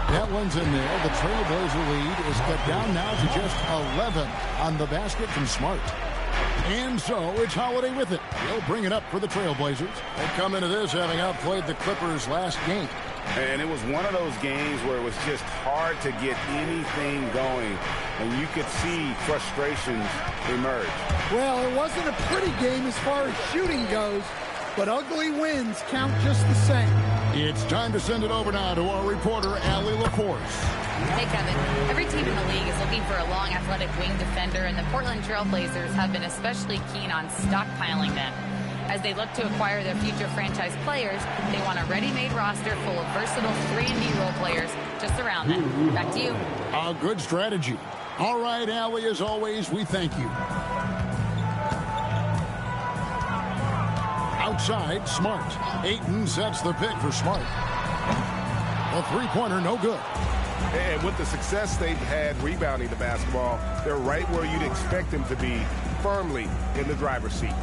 That one's in there. The Trailblazer lead is cut down now to just 11 on the basket from Smart. And so it's Holiday with it. He'll bring it up for the Trailblazers. They come into this having outplayed the Clippers last game. And it was one of those games where it was just hard to get anything going. And you could see frustrations emerge. Well, it wasn't a pretty game as far as shooting goes, but ugly wins count just the same. It's time to send it over now to our reporter, Allie LaForce. Hey, Kevin. Every team in the league is looking for a long, athletic wing defender, and the Portland Trailblazers have been especially keen on stockpiling them. As they look to acquire their future franchise players, they want a ready-made roster full of versatile 3-and-D role players to surround them. Back to you. A good strategy. All right, Allie, as always, we thank you. Outside, Smart. Ayton sets the pick for Smart. A three-pointer, no good. And with the success they've had rebounding the basketball, they're right where you'd expect them to be, firmly in the driver's seat.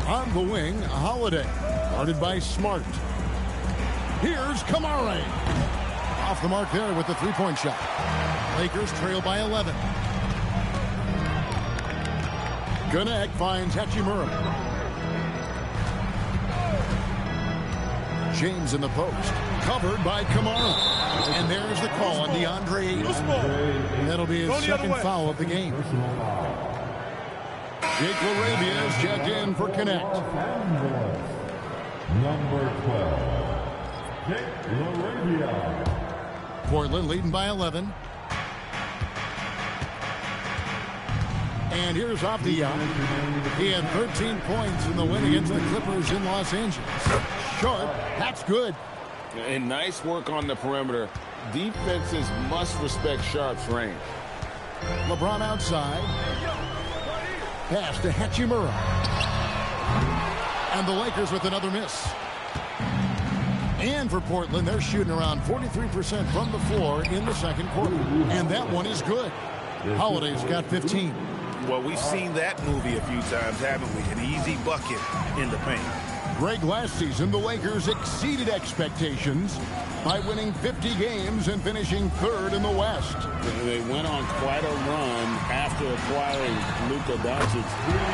On the wing, Holiday, guarded by Smart. Here's Kamare. Off the mark there with the three-point shot. Lakers trail by 11. Gannett finds Hachimura. James in the post. Covered by Kamara. And there's the call on DeAndre Ayton. That'll be his second foul of the game. Jake LaRavia is checked in for Connect. Number 12, Jake LaRavia. Portland leading by 11. And here's Avdia. He had 13 points in the win against the Clippers in Los Angeles. Sharp, that's good. And nice work on the perimeter. Defenses must respect Sharp's range. LeBron outside. Pass to Hachimura. And the Lakers with another miss. And for Portland, they're shooting around 43% from the floor in the second quarter. And that one is good. Holiday's got 15. Well, we've seen that movie a few times, haven't we? An easy bucket in the paint. Greg, last season, the Lakers exceeded expectations by winning 50 games and finishing third in the West. They went on quite a run after acquiring Luka Doncic,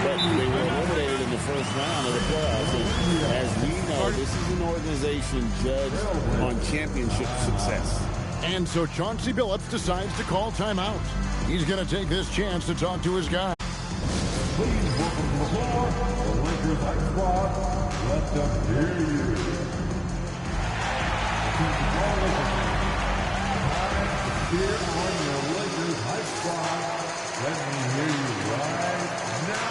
but they were eliminated in the first round of the playoffs. And as we know, this is an organization judged on championship success. And so Chauncey Billups decides to call timeout. He's going to take this chance to talk to his guy. Please welcome to the floor, the Lakers Hype Squad. Let them hear you. Here on your Lakers Hype Squad. Let me hear you right now.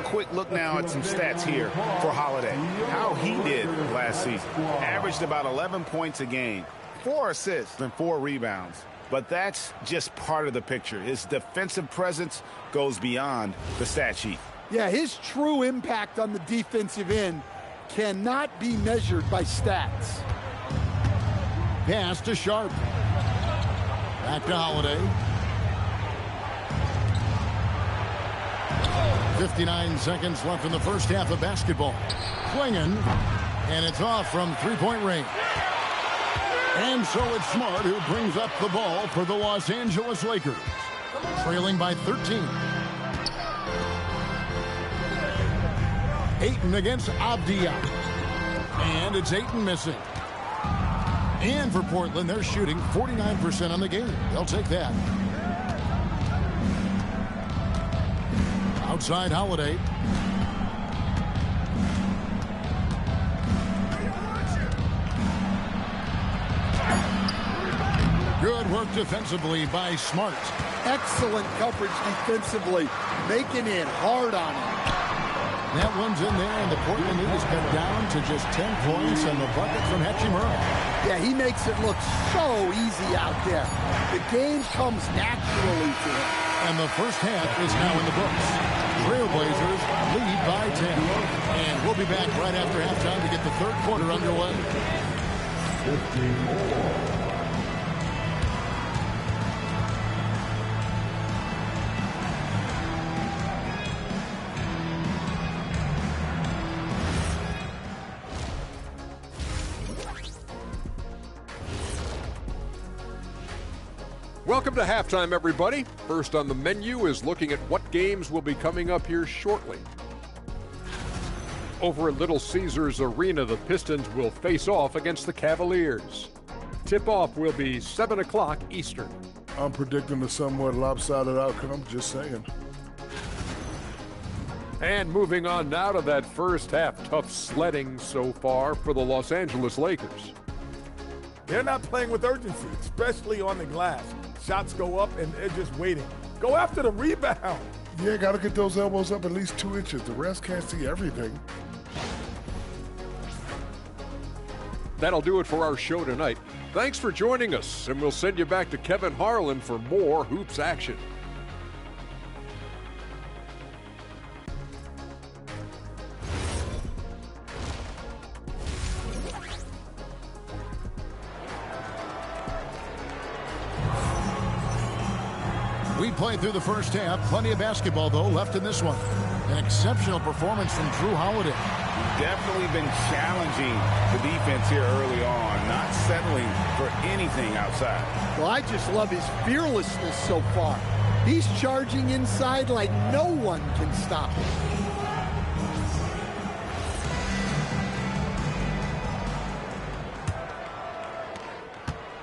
Quick look now at some stats here for Holiday. How he did last season. Averaged about 11 points a game, 4 assists and 4 rebounds. But that's just part of the picture. His defensive presence goes beyond the stat sheet. Yeah, his true impact on the defensive end cannot be measured by stats. Pass to Sharp. Back to Holiday. 59 seconds left in the first half of basketball. Swinging, and it's off from three-point range. And so it's Smart who brings up the ball for the Los Angeles Lakers, trailing by 13. Ayton against Avdia. And it's Ayton missing. And for Portland, they're shooting 49% on the game. They'll take that. Outside Holiday. Good work defensively by Smart. Excellent coverage defensively, making it hard on him. That one's in there, and the Portland lead is cut down to just 10 points and the bucket from Hachimura. Yeah, he makes it look so easy out there. The game comes naturally to him. And the first half is now in the books. Trailblazers lead by 10. And we'll be back right after halftime to get the third quarter underway. 15. Welcome to halftime, everybody. First on the menu is looking at what games will be coming up here shortly. Over at Little Caesars Arena, the Pistons will face off against the Cavaliers. Tip-off will be 7 o'clock Eastern. I'm predicting a somewhat lopsided outcome, just saying. And moving on now to that first half. Tough sledding so far for the Los Angeles Lakers. They're not playing with urgency, especially on the glass. Shots go up, and they're just waiting. Go after the rebound. Yeah, got to get those elbows up at least 2 inches. The rest can't see everything. That'll do it for our show tonight. Thanks for joining us, and we'll send you back to Kevin Harlan for more Hoops action. We played through the first half. Plenty of basketball, though, left in this one. An exceptional performance from Drew Holiday. Definitely been challenging the defense here early on, not settling for anything outside. Well, I just love his fearlessness so far. He's charging inside like no one can stop him.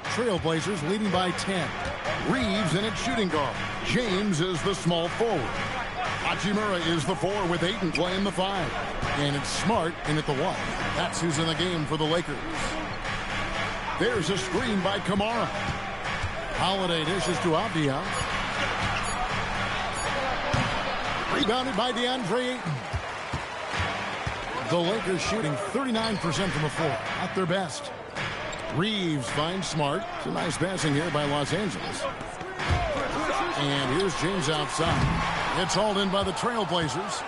Trailblazers leading by 10. Reeves in at shooting guard. James is the small forward. Hachimura is the 4 with Ayton playing the 5. And it's Smart in at the 1. That's who's in the game for the Lakers. There's a screen by Kamara. Holiday dishes to Avdia. Rebounded by DeAndre Ayton. The Lakers shooting 39% from the floor. At their best. Reeves finds Smart. It's a nice passing here by Los Angeles. And here's James outside. It's hauled in by the Trailblazers.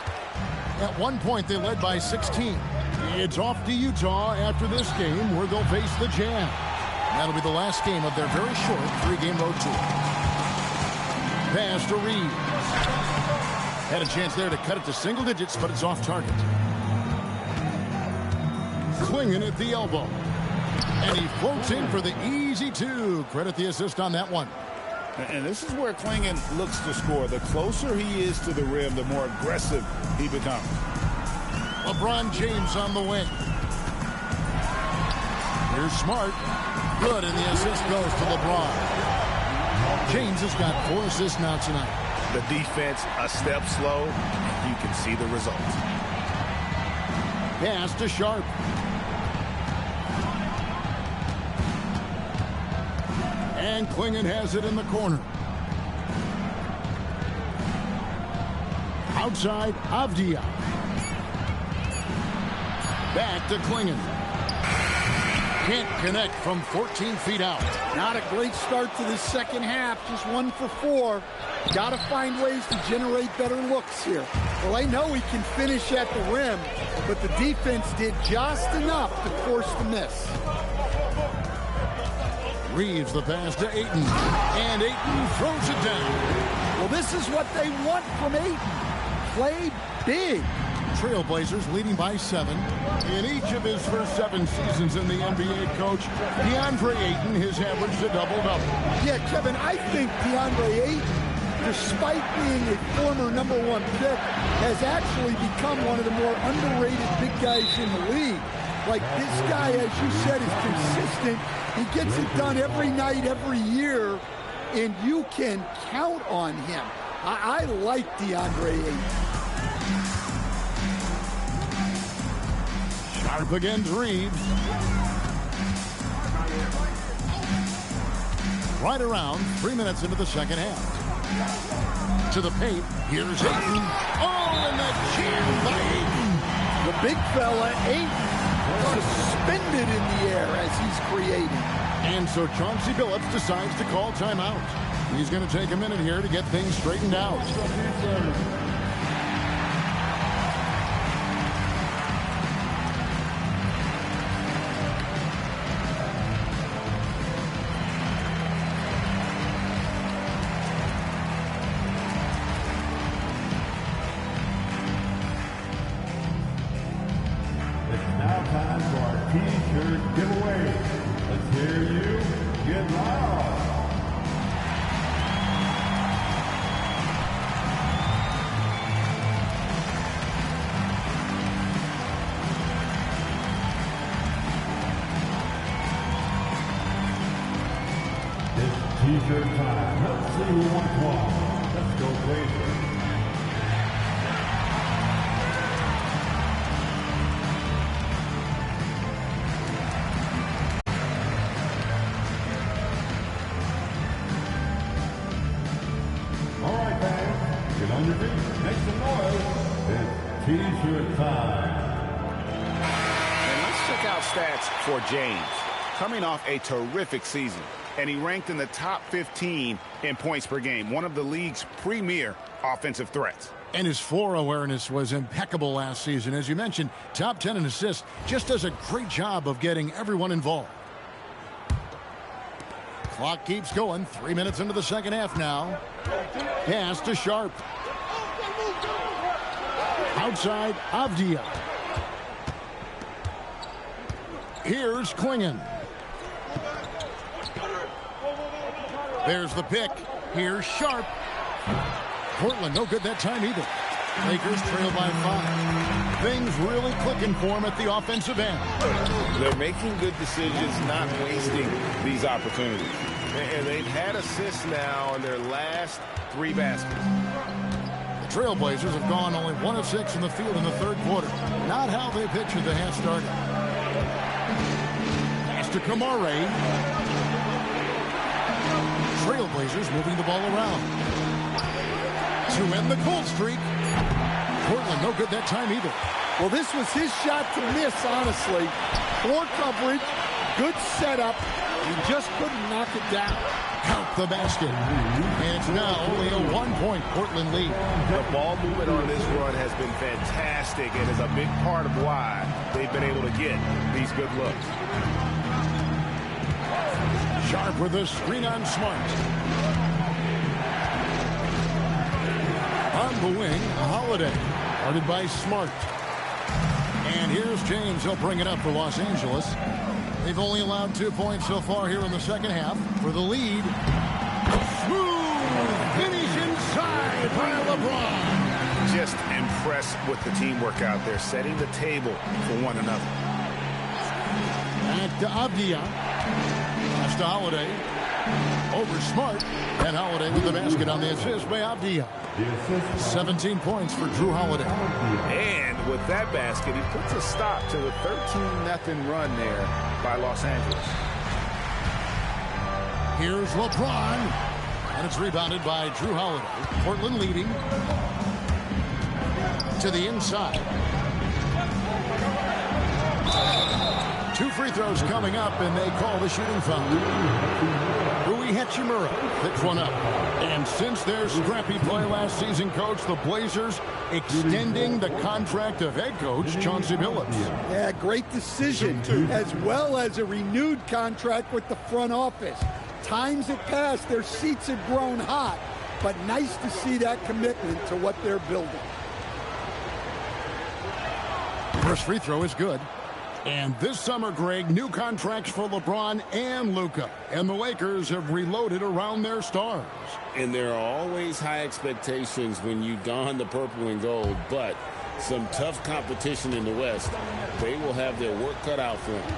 At one point, they led by 16. It's off to Utah after this game, where they'll face the Jazz. That'll be the last game of their very short 3-game road tour. Pass to Reeves. Had a chance there to cut it to single digits, but it's off target. Clinging at the elbow. And he floats in for the easy 2. Credit the assist on that one. And this is where Klingon looks to score. The closer he is to the rim, the more aggressive he becomes. LeBron James on the wing. Here's Smart. Good, and the assist goes to LeBron. James has got 4 assists now tonight. The defense a step slow. You can see the result. Pass to Sharp. And Klingon has it in the corner. Outside, Avdia. Back to Klingon. Can't connect from 14 feet out. Not a great start to the second half. Just 1 for 4. Got to find ways to generate better looks here. Well, I know he can finish at the rim, but the defense did just enough to force the miss. Reeves the pass to Ayton. And Ayton throws it down. Well, this is what they want from Ayton. Play big. Trailblazers leading by 7. In each of his first 7 seasons in the NBA, Coach, DeAndre Ayton has averaged a double-double. Yeah, Kevin, I think DeAndre Ayton, despite being a former #1 pick, has actually become one of the more underrated big guys in the league. Like, this guy, as you said, is consistent. He gets it done every night, every year, and you can count on him. I like DeAndre Ayton. Sharp against Reeves. Right around 3 minutes into the second half. To the paint, here's Ayton. Oh, and the jam by Ayton. The big fella, Ayton, suspended in the air as he's creating. And so Chauncey Billups decides to call timeout. He's going to take a minute here to get things straightened out. T-shirt giveaway. Let's hear you get loud. It's T-shirt time. Let's see who wants one. Let's go, Blazer. T-shirt time. And let's check out stats for James. Coming off a terrific season, and he ranked in the top 15 in points per game, one of the league's premier offensive threats. And his floor awareness was impeccable last season. As you mentioned, top 10 in assists. Just does a great job of getting everyone involved. Clock keeps going. 3 minutes into the second half now. Pass to Sharp. Outside, Avdia. Here's Klingon. There's the pick. Here's Sharp. Portland no good that time either. Lakers trail by 5. Things really clicking for them at the offensive end. They're making good decisions, not wasting these opportunities. And they've had assists now in their last 3 baskets. The Trailblazers have gone only 1 of 6 in the field in the third quarter. Not how they pictured the half started. Pass to Kamare. Trailblazers moving the ball around. To end the cold streak. Portland no good that time either. Well, this was his shot to miss, honestly. Poor coverage, good setup. He just couldn't knock it down. Count the basket. And it's now only a 1-point Portland lead. The ball movement on this run has been fantastic and is a big part of why they've been able to get these good looks. Sharp with a screen on Smart. On the wing, Holiday. Guarded by Smart. And here's James. He'll bring it up for Los Angeles. They've only allowed 2 points so far here in the second half. For the lead. Smooth finish inside by LeBron. Just impressed with the teamwork out there, setting the table for one another. Back to Avdia. Pass to Holiday. Over Smart. And Holiday with the basket on the assist by Avdia. 17 points for Drew Holiday. And with that basket, he puts a stop to the 13-0 run there by Los Angeles. Here's LeBron. And it's rebounded by Drew Holiday. Portland leading. To the inside. 2 free throws coming up, and they call the shooting foul. Rui Hachimura picks one up. And since their scrappy play last season, Coach, the Blazers extending the contract of head coach Chauncey Billups. Yeah, great decision, as well as a renewed contract with the front office. Times have passed, their seats have grown hot, but nice to see that commitment to what they're building. First free throw is good. And this summer, Greg, new contracts for LeBron and Luka. And the Lakers have reloaded around their stars. And there are always high expectations when you don the purple and gold, but some tough competition in the West. They will have their work cut out for them.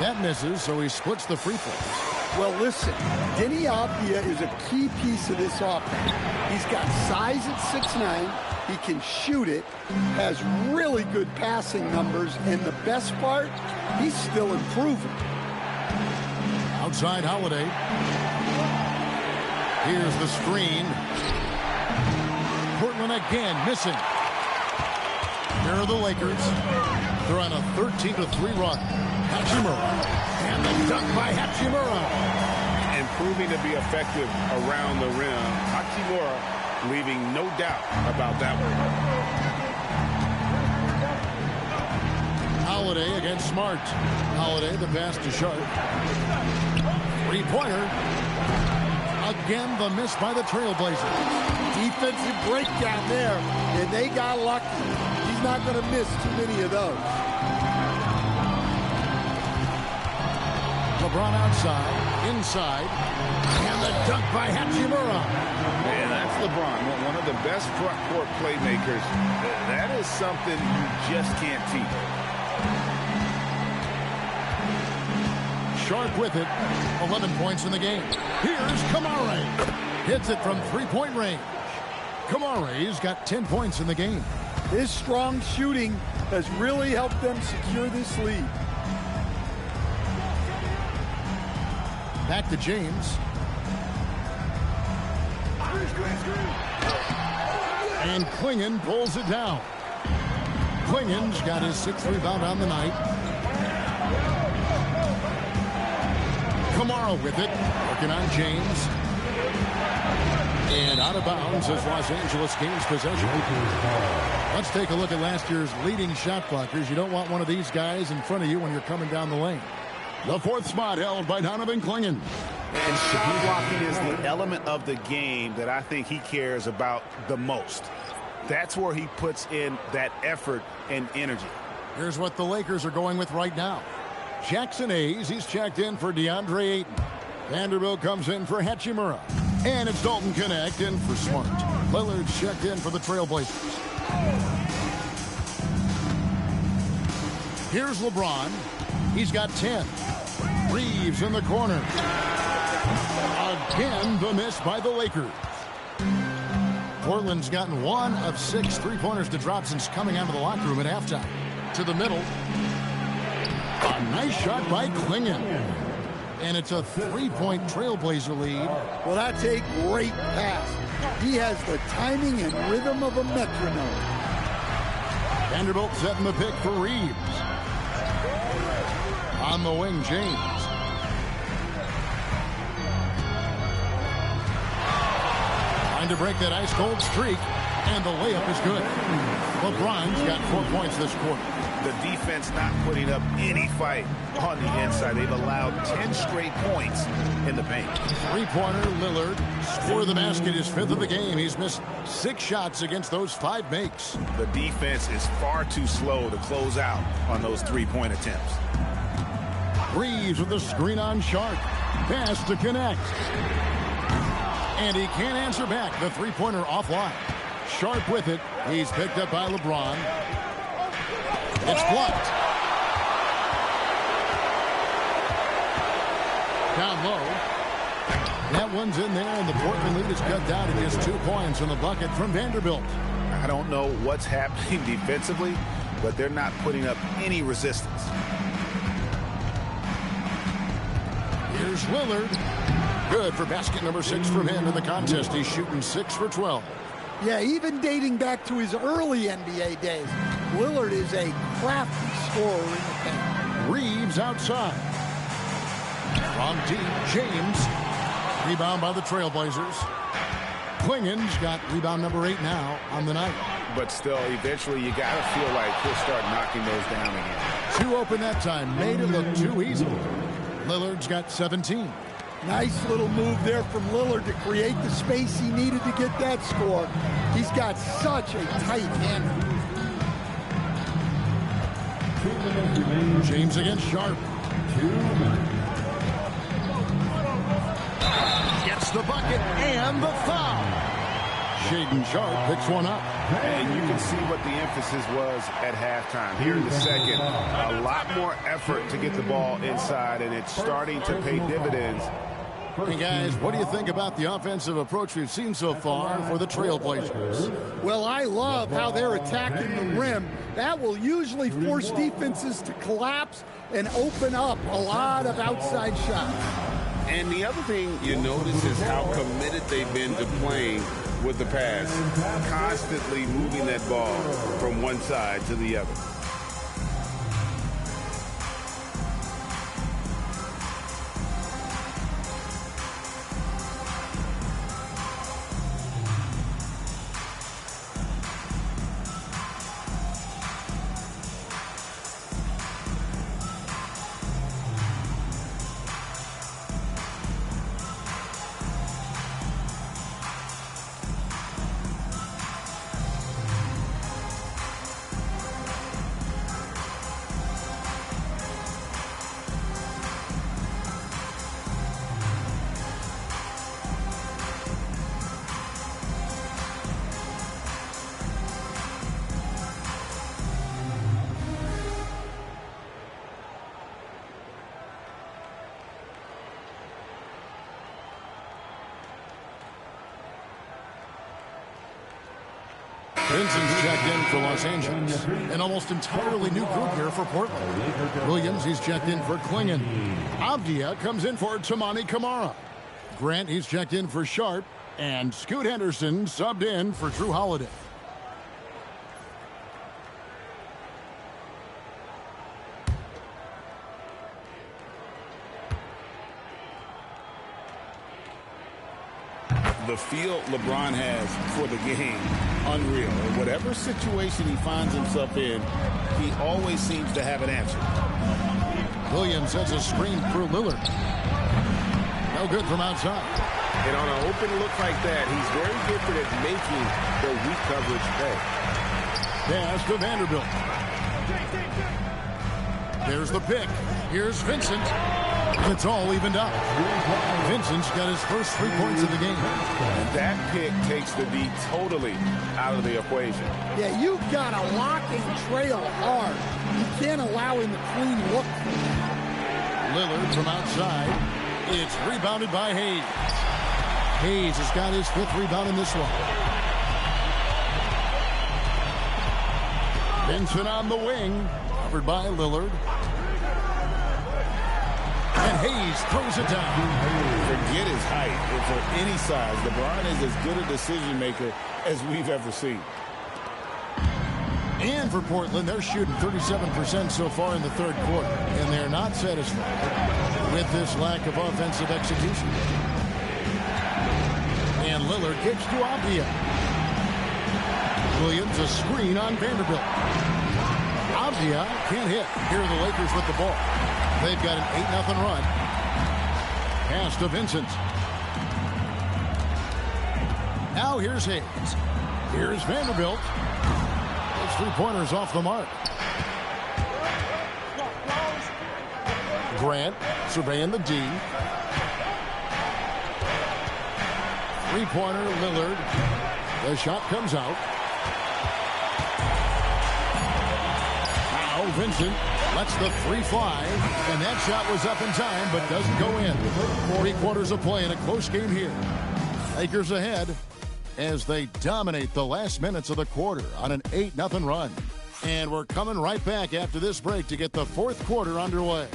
That misses, so he splits the free throws. Well, listen, Denny Avdia is a key piece of this offense. He's got size at 6'9". He can shoot it, has really good passing numbers, and the best part, he's still improving. Outside Holiday. Here's the screen. Portland again missing. Here are the Lakers. They're on a 13-3 run. Hachimura. And the dunk by Hachimura. And proving to be effective around the rim. Hachimura leaving no doubt about that one. Holiday against Smart. Holiday, the pass to Sharp. Three-pointer. Again, the miss by the Trailblazers. Defensive breakdown there, and they got lucky. He's not going to miss too many of those. LeBron outside, inside, and the dunk by Hachimura. Man, that's LeBron, one of the best front court playmakers. That is something you just can't teach. Sharp with it, 11 points in the game. Here's Kamare. Hits it from three-point range. Kamare's got 10 points in the game. His strong shooting has really helped them secure this lead. Back to James. And Klingon pulls it down. Klingon's got his 6th rebound on the night. Kamara with it. Working on James. And out of bounds as Los Angeles gains possession. Let's take a look at last year's leading shot blockers. You don't want one of these guys in front of you when you're coming down the lane. The fourth spot held by Donovan Clingan. And shot blocking is the element of the game that I think he cares about the most. That's where he puts in that effort and energy. Here's what the Lakers are going with right now. Jackson Hayes, he's checked in for DeAndre Ayton. Vanderbilt comes in for Hachimura. And it's Dalton Connect in for Smart. Lillard's checked in for the Trailblazers. Here's LeBron. He's got 10. Reeves in the corner. Again, the miss by the Lakers. Portland's gotten 1 of 6 three-pointers to drop since coming out of the locker room at halftime. To the middle. A nice shot by Clingan. And it's a 3-point Trailblazer lead. Well, that's a great pass. He has the timing and rhythm of a metronome. Vanderbilt setting the pick for Reeves. On the wing, James. Trying to break that ice-cold streak. And the layup is good. LeBron's got 4 points this quarter. The defense not putting up any fight on the inside. They've allowed 10 straight points in the paint. Three-pointer, Lillard. Score the basket, his 5th of the game. He's missed 6 shots against those 5 makes. The defense is far too slow to close out on those 3-point attempts. Reeves with the screen on Sharp. Pass to Connect. And he can't answer back. The three-pointer offline. Sharp with it. He's picked up by LeBron. It's blocked. Down low. That one's in there, and the Portland lead is cut down to just 2 points in the bucket from Vanderbilt. I don't know what's happening defensively, but they're not putting up any resistance. Here's Lillard. Good for basket number 6 from him in the contest. He's shooting 6 for 12. Yeah, even dating back to his early NBA days, Lillard is a crafty scorer in the paint. Reeves outside. From deep, James. Rebound by the Trailblazers. Clingan's got rebound number 8 now on the night. But still, eventually you got to feel like he'll start knocking those down again. 2 open that time. Made it look too easy. Lillard's got 17. Nice little move there from Lillard to create the space he needed to get that score. He's got such a tight hand. James against Sharp. Gets the bucket and the foul. Shaedon Sharp picks one up. And you can see what the emphasis was at halftime. Here in the second, a lot more effort to get the ball inside, and it's starting to pay dividends. Hey guys, what do you think about the offensive approach we've seen so far for the Trailblazers? Well, I love how they're attacking the rim. That will usually force defenses to collapse and open up a lot of outside shots. And the other thing you notice is how committed they've been to playing with the pass, constantly moving that ball from one side to the other. Vincent's checked in for Los Angeles. An almost entirely new group here for Portland. Williams, he's checked in for Clingan. Avdia comes in for Tamani Kamara. Grant, he's checked in for Sharp. And Scoot Henderson subbed in for Drew Holiday. the feel LeBron has for the game, unreal. And whatever situation he finds himself in, he always seems to have an answer. Williams sets a screen for Lillard. No good from outside. And on an open look like that, he's very gifted at making the weak coverage pay. Pass to Vanderbilt. There's the pick. Here's Vincent. It's all evened up. Vincent's got his first 3 points of the game. And that pick takes the D totally out of the equation. Yeah, you've got to lock and trail hard. You can't allow him to clean look. Lillard from outside. It's rebounded by Hayes. Hayes has got his 5th rebound in this one. Vincent on the wing. Covered by Lillard. And Hayes throws it down. Forget his height. And for any size, LeBron is as good a decision maker as we've ever seen. And for Portland, they're shooting 37% so far in the third quarter. And they're not satisfied with this lack of offensive execution. And Lillard kicks to Avdia. Williams a screen on Vanderbilt. Avdia can't hit. Here are the Lakers with the ball. They've got an 8-0 run. Pass to Vincent. Now here's Hayes. Here's Vanderbilt. Those 3-pointers off the mark. Grant surveying the D. 3-pointer, Lillard. The shot comes out. Now Vincent lets the 3 fly, and that shot was up in time, but doesn't go in. 3 quarters of play in a close game here. Lakers ahead as they dominate the last minutes of the quarter on an 8-0 run. And we're coming right back after this break to get the 4th quarter underway.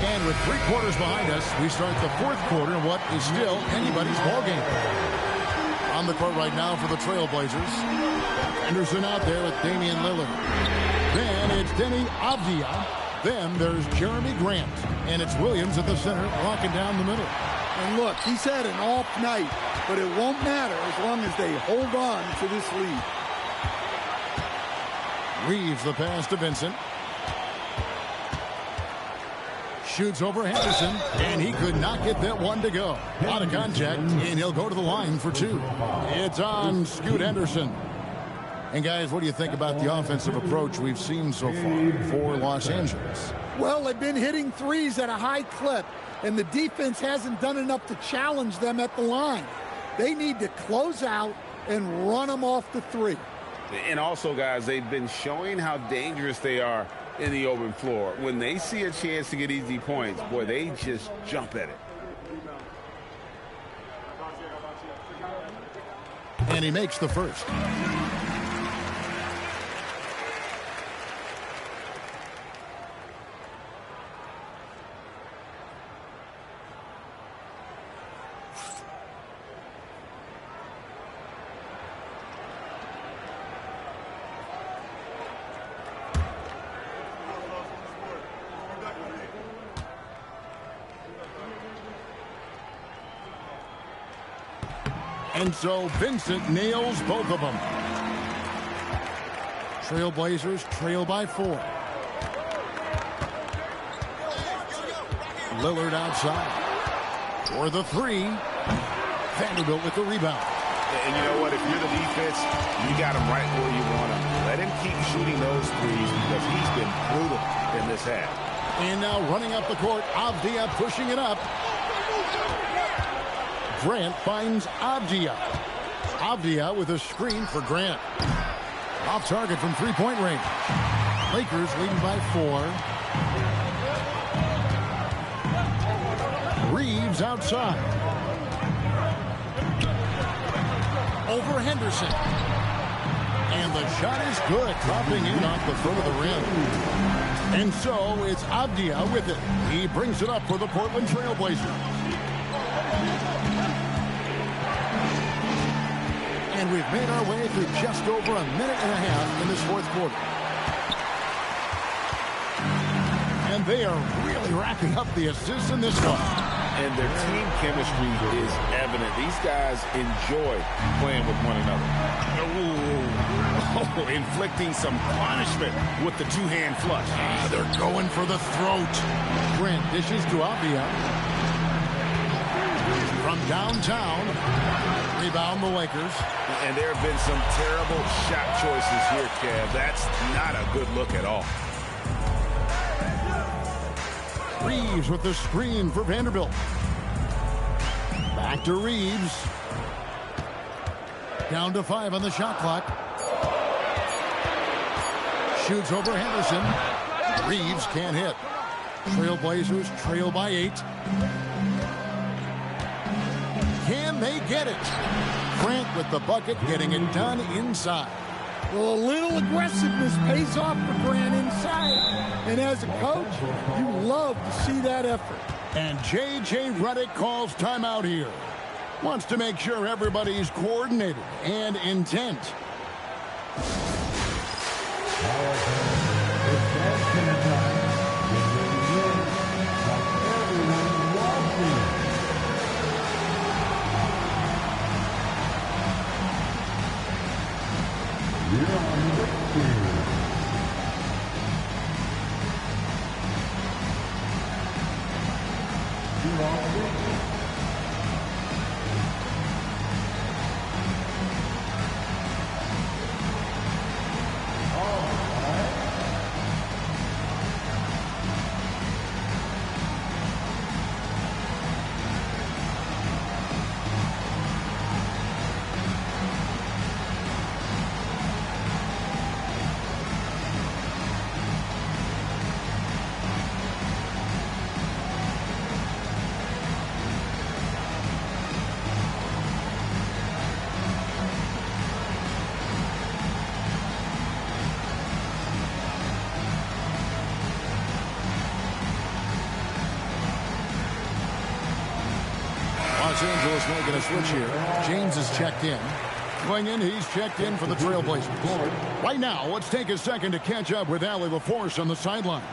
And with 3 quarters behind us, we start the 4th quarter in what is still anybody's ball game. On the court right now for the Trailblazers. Anderson out there with Damian Lillard. Then it's Denny Avdia. Then there's Jeremy Grant. And it's Williams at the center, locking down the middle. And look, he's had an off night, but it won't matter as long as they hold on to this lead. Reeves the pass to Vincent. Shoots over Henderson, and he could not get that one to go. Out of contact, and he'll go to the line for 2. It's on Scoot Henderson. And guys, what do you think about the offensive approach we've seen so far for Los Angeles? Well, they've been hitting threes at a high clip, and the defense hasn't done enough to challenge them at the line. They need to close out and run them off the 3. And also, guys, they've been showing how dangerous they are in the open floor. When they see a chance to get easy points, boy, they just jump at it. And he makes the first. And so Vincent nails both of them. Trailblazers trail by 4. Lillard outside. For the 3. Vanderbilt with the rebound. And you know what? If you're the defense, you got him right where you want him. Let him keep shooting those threes because he's been brutal in this half. And now running up the court, Avdia pushing it up. Grant finds Avdia. Avdia with a screen for Grant. Off target from 3-point range. Lakers leading by 4. Reeves outside. over Henderson. And the shot is good, dropping in off the foot of the rim. And so it's Avdia with it. He brings it up for the Portland Trailblazers. And we've made our way through just over a minute and a half in this fourth quarter. And they are really racking up the assists in this one. And their team chemistry is evident. These guys enjoy playing with one another. Oh, inflicting some punishment with the two-hand flush. They're going for the throat. Grant dishes to Avdia. From downtown, rebound the Lakers. And there have been some terrible shot choices here, Kev. That's not a good look at all. Reeves with the screen for Vanderbilt. Back to Reeves. Down to 5 on the shot clock. Shoots over Henderson. Reeves can't hit. Trailblazers trail by 8. Can they get it? Grant with the bucket, getting it done inside. Well, a little aggressiveness pays off for Grant inside. And as a coach, you love to see that effort. And J.J. Redick calls timeout here. Wants to make sure everybody's coordinated and intent. Los Angeles making a switch here. James is checked in. Swinging, he's checked in for the Trailblazers. Right now, let's take a second to catch up with Allie LaForce on the sidelines.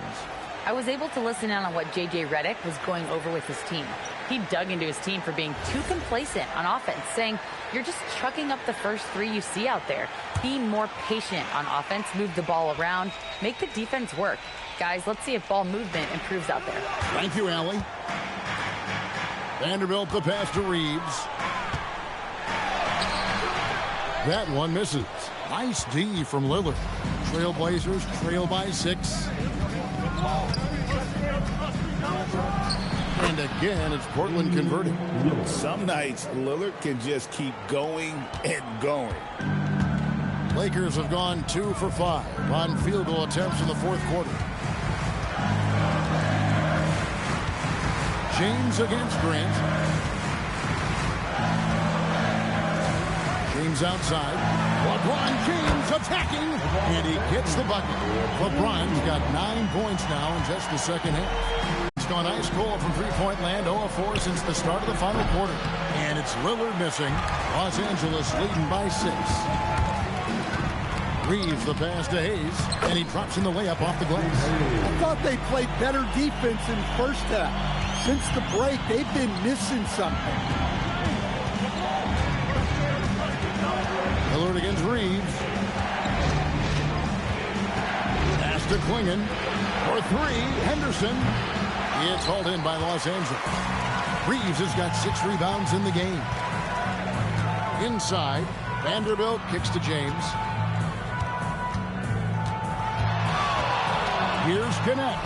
I was able to listen in on what J.J. Redick was going over with his team. He dug into his team for being too complacent on offense, saying, you're just chucking up the first 3 you see out there. Be more patient on offense, move the ball around, make the defense work. Guys, let's see if ball movement improves out there. Thank you, Allie. Vanderbilt the pass to Reeves. That one misses. Nice D from Lillard. Trailblazers trail by 6. And again, it's Portland converting. Some nights, Lillard can just keep going and going. Lakers have gone 2 for 5 on field goal attempts in the fourth quarter. James against Grant. James outside. LeBron James attacking. And he gets the bucket. LeBron's got 9 points now in just the second half. He's gone ice cold from three-point land, 0 of 4 since the start of the final quarter. And it's Lillard missing. Los Angeles leading by 6. Reeves the pass to Hayes, and he drops in the layup off the glass. I thought they played better defense in the first half. Since the break, they've been missing something. Lillard against Reeves. Pass to Klingon. For 3, Henderson. It's hauled in by Los Angeles. Reeves has got 6 rebounds in the game. Inside, Vanderbilt kicks to James. Here's Gannett.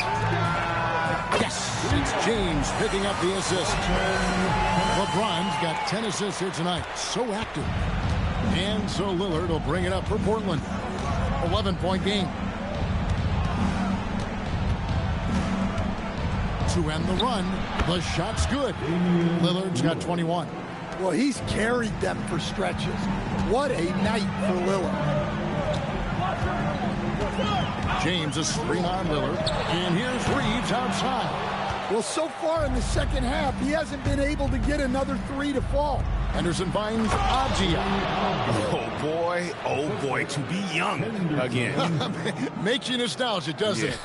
Yes, it's James picking up the assist. LeBron's got 10 assists here tonight. So active. And so Lillard will bring it up for Portland. 11-point game. To end the run, the shot's good. Lillard's got 21. Well, he's carried them for stretches. What a night for Lillard. James a screen on Lillard, and here's Reeves outside. Well, so far in the second half, he hasn't been able to get another three to fall. Henderson finds Agia. Oh boy, to be young again. Makes you nostalgic, doesn't it?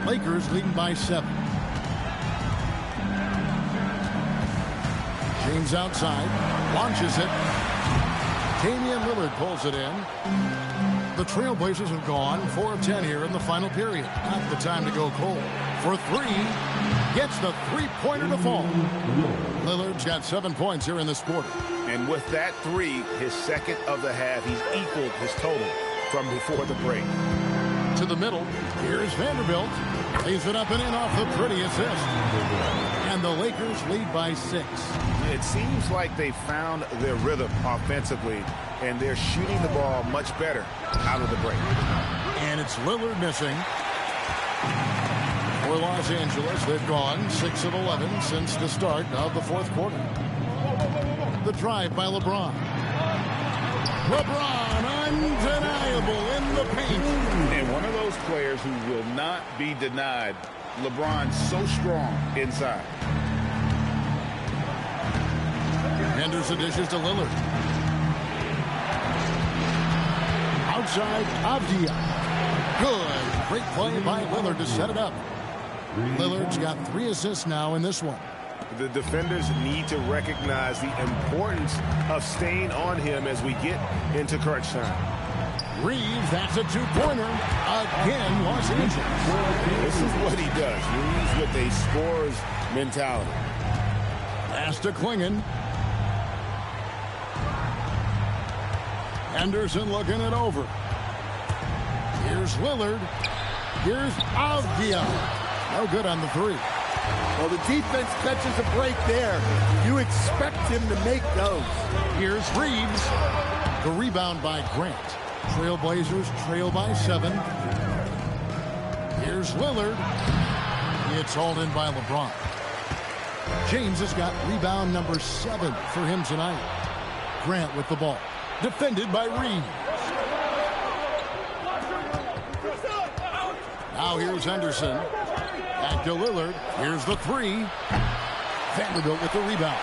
Lakers leading by 7. James outside, launches it. Damian Lillard pulls it in. The Trailblazers have gone 4 of 10 here in the final period. Not the time to go cold. For 3, gets the three-pointer to fall. Lillard's got 7 points here in this quarter. And with that 3, his second of the half, he's equaled his total from before the break. To the middle, here's Vanderbilt. Lays it up and in off the pretty assist. And the Lakers lead by 6. It seems like they found their rhythm offensively, and they're shooting the ball much better out of the break. And it's Lillard missing. For Los Angeles, they've gone 6 of 11 since the start of the fourth quarter. The drive by LeBron. LeBron, undeniable in the paint. And one of those players who will not be denied. LeBron's so strong inside. Henderson dishes to Lillard. Outside, Avdia. Good. Great play by Lillard to set it up. Lillard's got 3 assists now in this one. The defenders need to recognize the importance of staying on him as we get into crunch time. Reeves, that's a 2-pointer. Again, Los Angeles. This is what he does. Reeves with a scorer's mentality. Pass to Klingon. Henderson looking it over. Here's Lillard. Here's Avdia. No good on the 3. Well, the defense catches a break there. You expect him to make those. Here's Reeves. The rebound by Grant. Trailblazers trail by 7. Here's Lillard. It's hauled in by LeBron. James has got rebound number 7 for him tonight. Grant with the ball. Defended by Reeves. Now here's Henderson. Back to Lillard. Here's the 3. Vanderbilt with the rebound.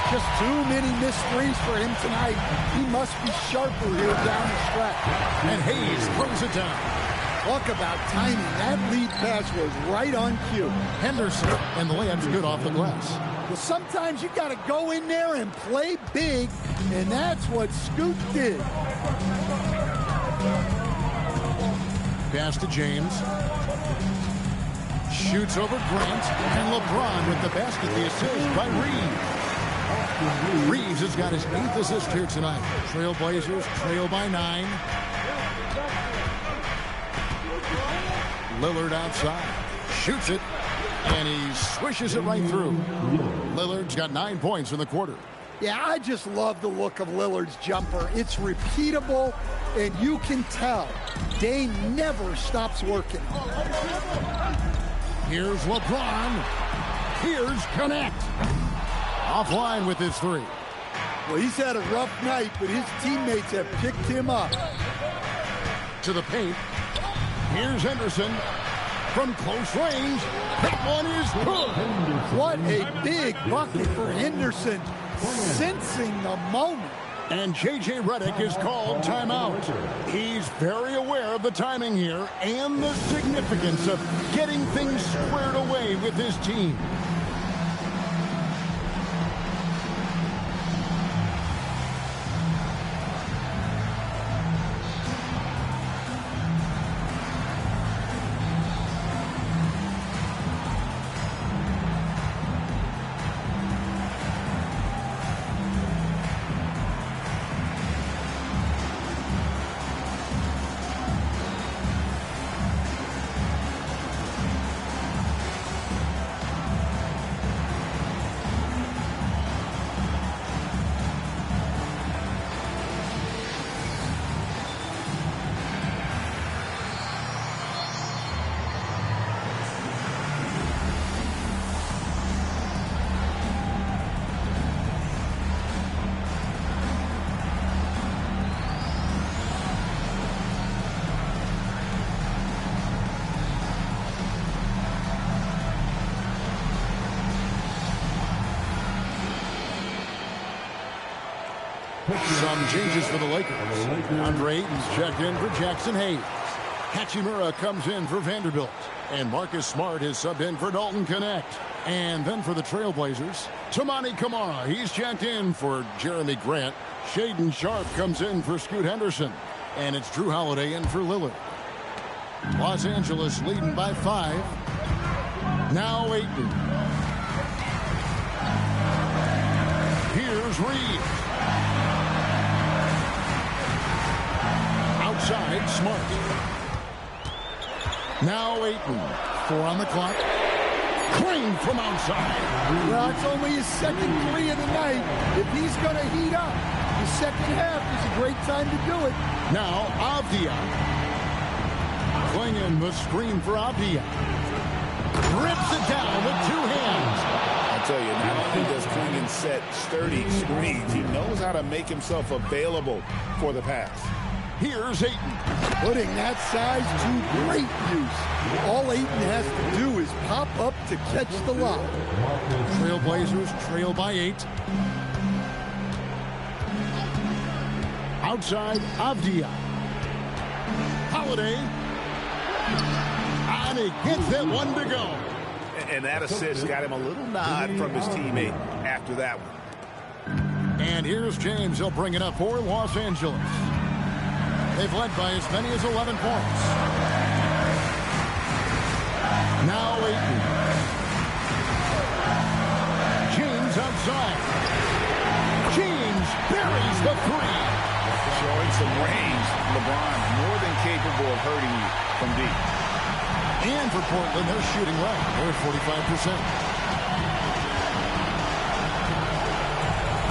Just too many missed threes for him tonight. He must be sharper here down the stretch. And Hayes throws it down. Talk about timing. That lead pass was right on cue. Henderson, and the layup's good off the glass. Well, sometimes you got to go in there and play big, and that's what Scoot did. Pass to James. Shoots over Grant, and LeBron with the basket, the assist by Reeves. Reeves has got his 8th assist here tonight. Trailblazers trail by 9. Lillard outside. Shoots it, and he swishes it right through. Lillard's got 9 points in the quarter. Yeah, I just love the look of Lillard's jumper. It's repeatable, and you can tell Dame never stops working. Here's LeBron. Here's Connect. Offline with his 3. Well, he's had a rough night, but his teammates have picked him up. To the paint. Here's Henderson. From close range. That one is good. What a big bucket for Henderson. Sensing the moment. And J.J. Redick is called timeout. He's very aware of the timing here and the significance of getting things squared away with his team. Some changes for the Lakers. Andre Ayton's checked in for Jackson Hayes. Hachimura comes in for Vanderbilt. And Marcus Smart is subbed in for Dalton Connect. And then for the Trailblazers, Tamani Kamara. He's checked in for Jeremy Grant. Shaden Sharp comes in for Scoot Henderson. And it's Drew Holiday in for Lillard. Los Angeles leading by 5. Now Ayton. Here's Reeves. Outside, Smart. Now Ayton. 4 on the clock. Crane from outside. Well, it's only his second 3 of the night. If he's going to heat up, the second half is a great time to do it. Now Avdia. Klingon the screen for Avdia. Rips it down with 2 hands. I'll tell you, not only does Klingon set sturdy screens, he knows how to make himself available for the pass. Here's Ayton. Putting that size to great use. All Ayton has to do is pop up to catch the lob. Trailblazers trail by 8. Outside, Avdia. Holiday. And he gets that one to go. And that assist got him a little nod from his teammate after that one. And here's James. He'll bring it up for Los Angeles. They've led by as many as 11 points. Now Ayton. James outside. James buries the 3. Showing some range. LeBron more than capable of hurting you from deep. And for Portland, they're shooting well. They're at 45%.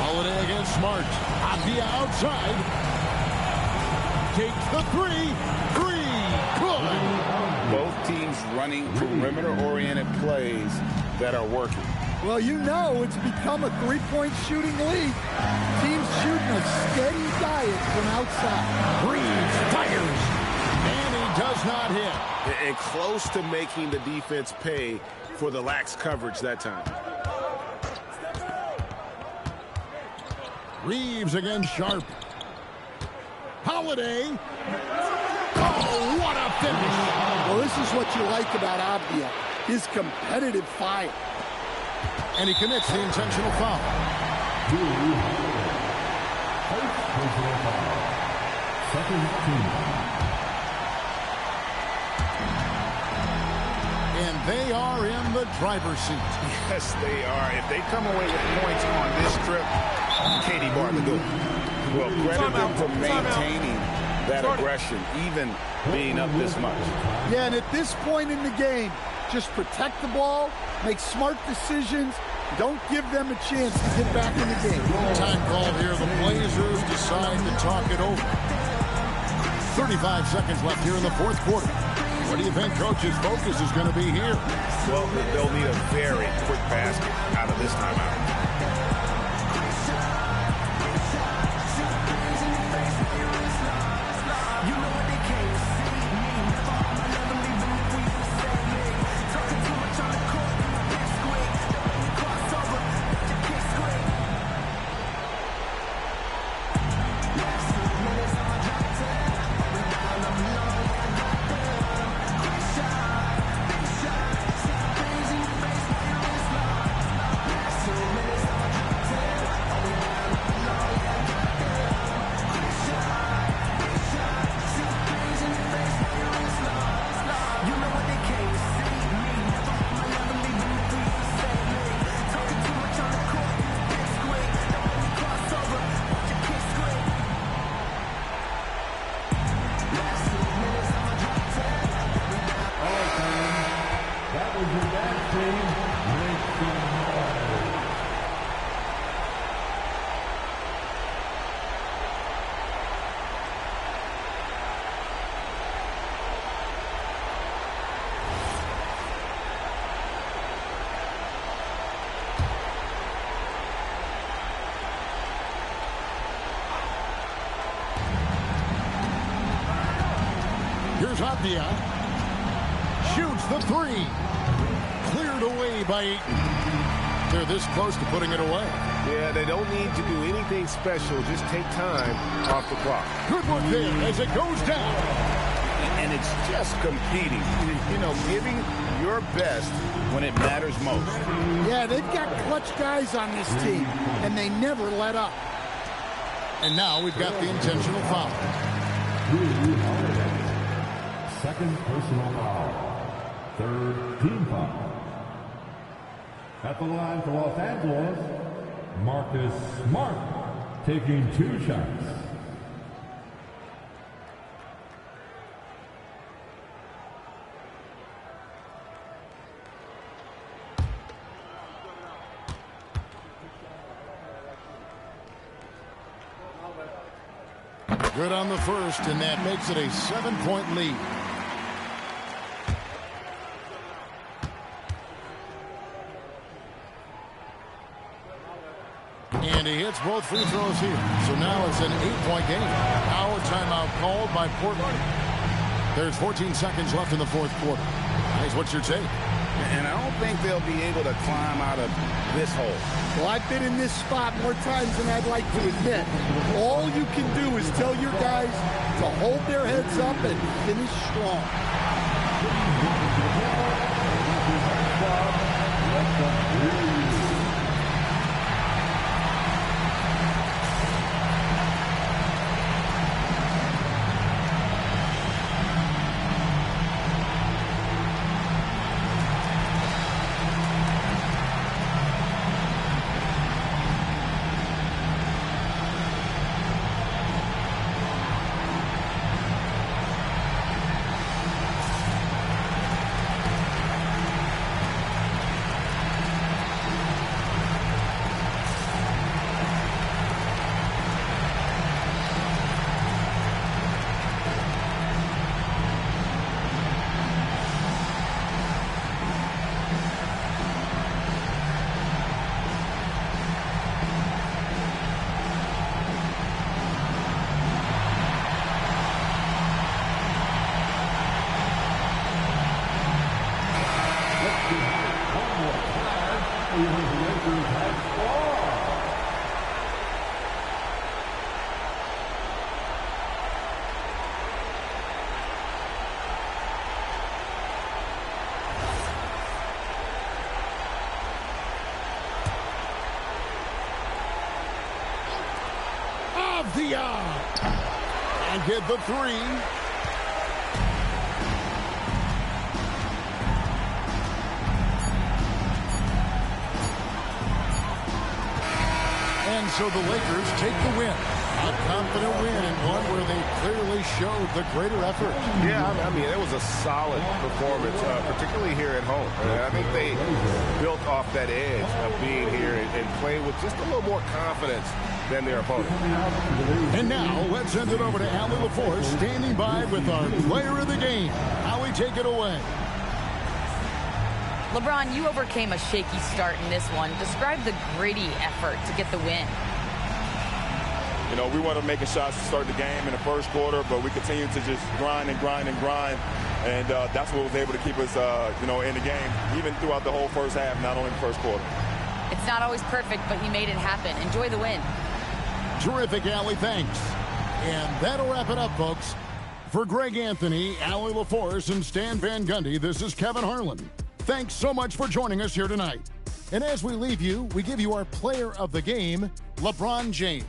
Holiday against Smart. Avdia outside. Takes the 3. 3. Good. Both teams running perimeter-oriented plays that are working. Well, you know it's become a 3-point shooting league. Teams shooting a steady diet from outside. Reeves fires. And he does not hit. And close to making the defense pay for the lax coverage that time. Reeves against Sharp. Holiday. Oh, what a finish. Well, this is what you like about Avdia. His competitive fire. And he commits the intentional foul. Second team. And they are in the driver's seat. Yes, they are. If they come away with points on this trip, Katie Bartlett good. Well, credit them for maintaining that aggression, even being up this much. Yeah, and at this point in the game, just protect the ball, make smart decisions, don't give them a chance to get back in the game. Time call here. The Blazers decide to talk it over. 35 seconds left here in the fourth quarter. What do you think Coach's focus is going to be here? Well, they'll need a very quick basket out of this timeout. Here's Avdia. Shoots the 3. Cleared away by Ayton. They're this close to putting it away. Yeah, they don't need to do anything special. Just take time off the clock. Good work there as it goes down. And it's just competing. You know, giving your best when it matters most. Yeah, they've got clutch guys on this team, and they never let up. And now we've got the intentional foul. Second personal foul. Third team foul. At the line for Los Angeles, Marcus Smart taking 2 shots. Good on the first, and that makes it a 7-point lead. And he hits both free throws here. So now it's an 8-point game. Our timeout called by Portland. There's 14 seconds left in the fourth quarter. Guys, what's your take? And I don't think they'll be able to climb out of this hole. Well, I've been in this spot more times than I'd like to admit. All you can do is tell your guys to hold their heads up and finish strong. And get the three. And so the Lakers take the win. A confident win and one where they clearly showed the greater effort. Yeah, I mean, it was a solid performance, particularly here at home. I think they built off that edge of being here and played with just a little more confidence than their opponent. And now, let's send it over to Allie LaForce, standing by with our player of the game. Allie, take it away. LeBron, you overcame a shaky start in this one. Describe the gritty effort to get the win. You know, we wanted making shots to start the game in the first quarter, but we continued to just grind and grind and grind. And that's what was able to keep us, you know, in the game, even throughout the whole first half, not only the first quarter. It's not always perfect, but you made it happen. Enjoy the win. Terrific, Allie. Thanks. And that'll wrap it up, folks. For Greg Anthony, Allie LaForce, and Stan Van Gundy, this is Kevin Harlan. Thanks so much for joining us here tonight. And as we leave you, we give you our player of the game, LeBron James.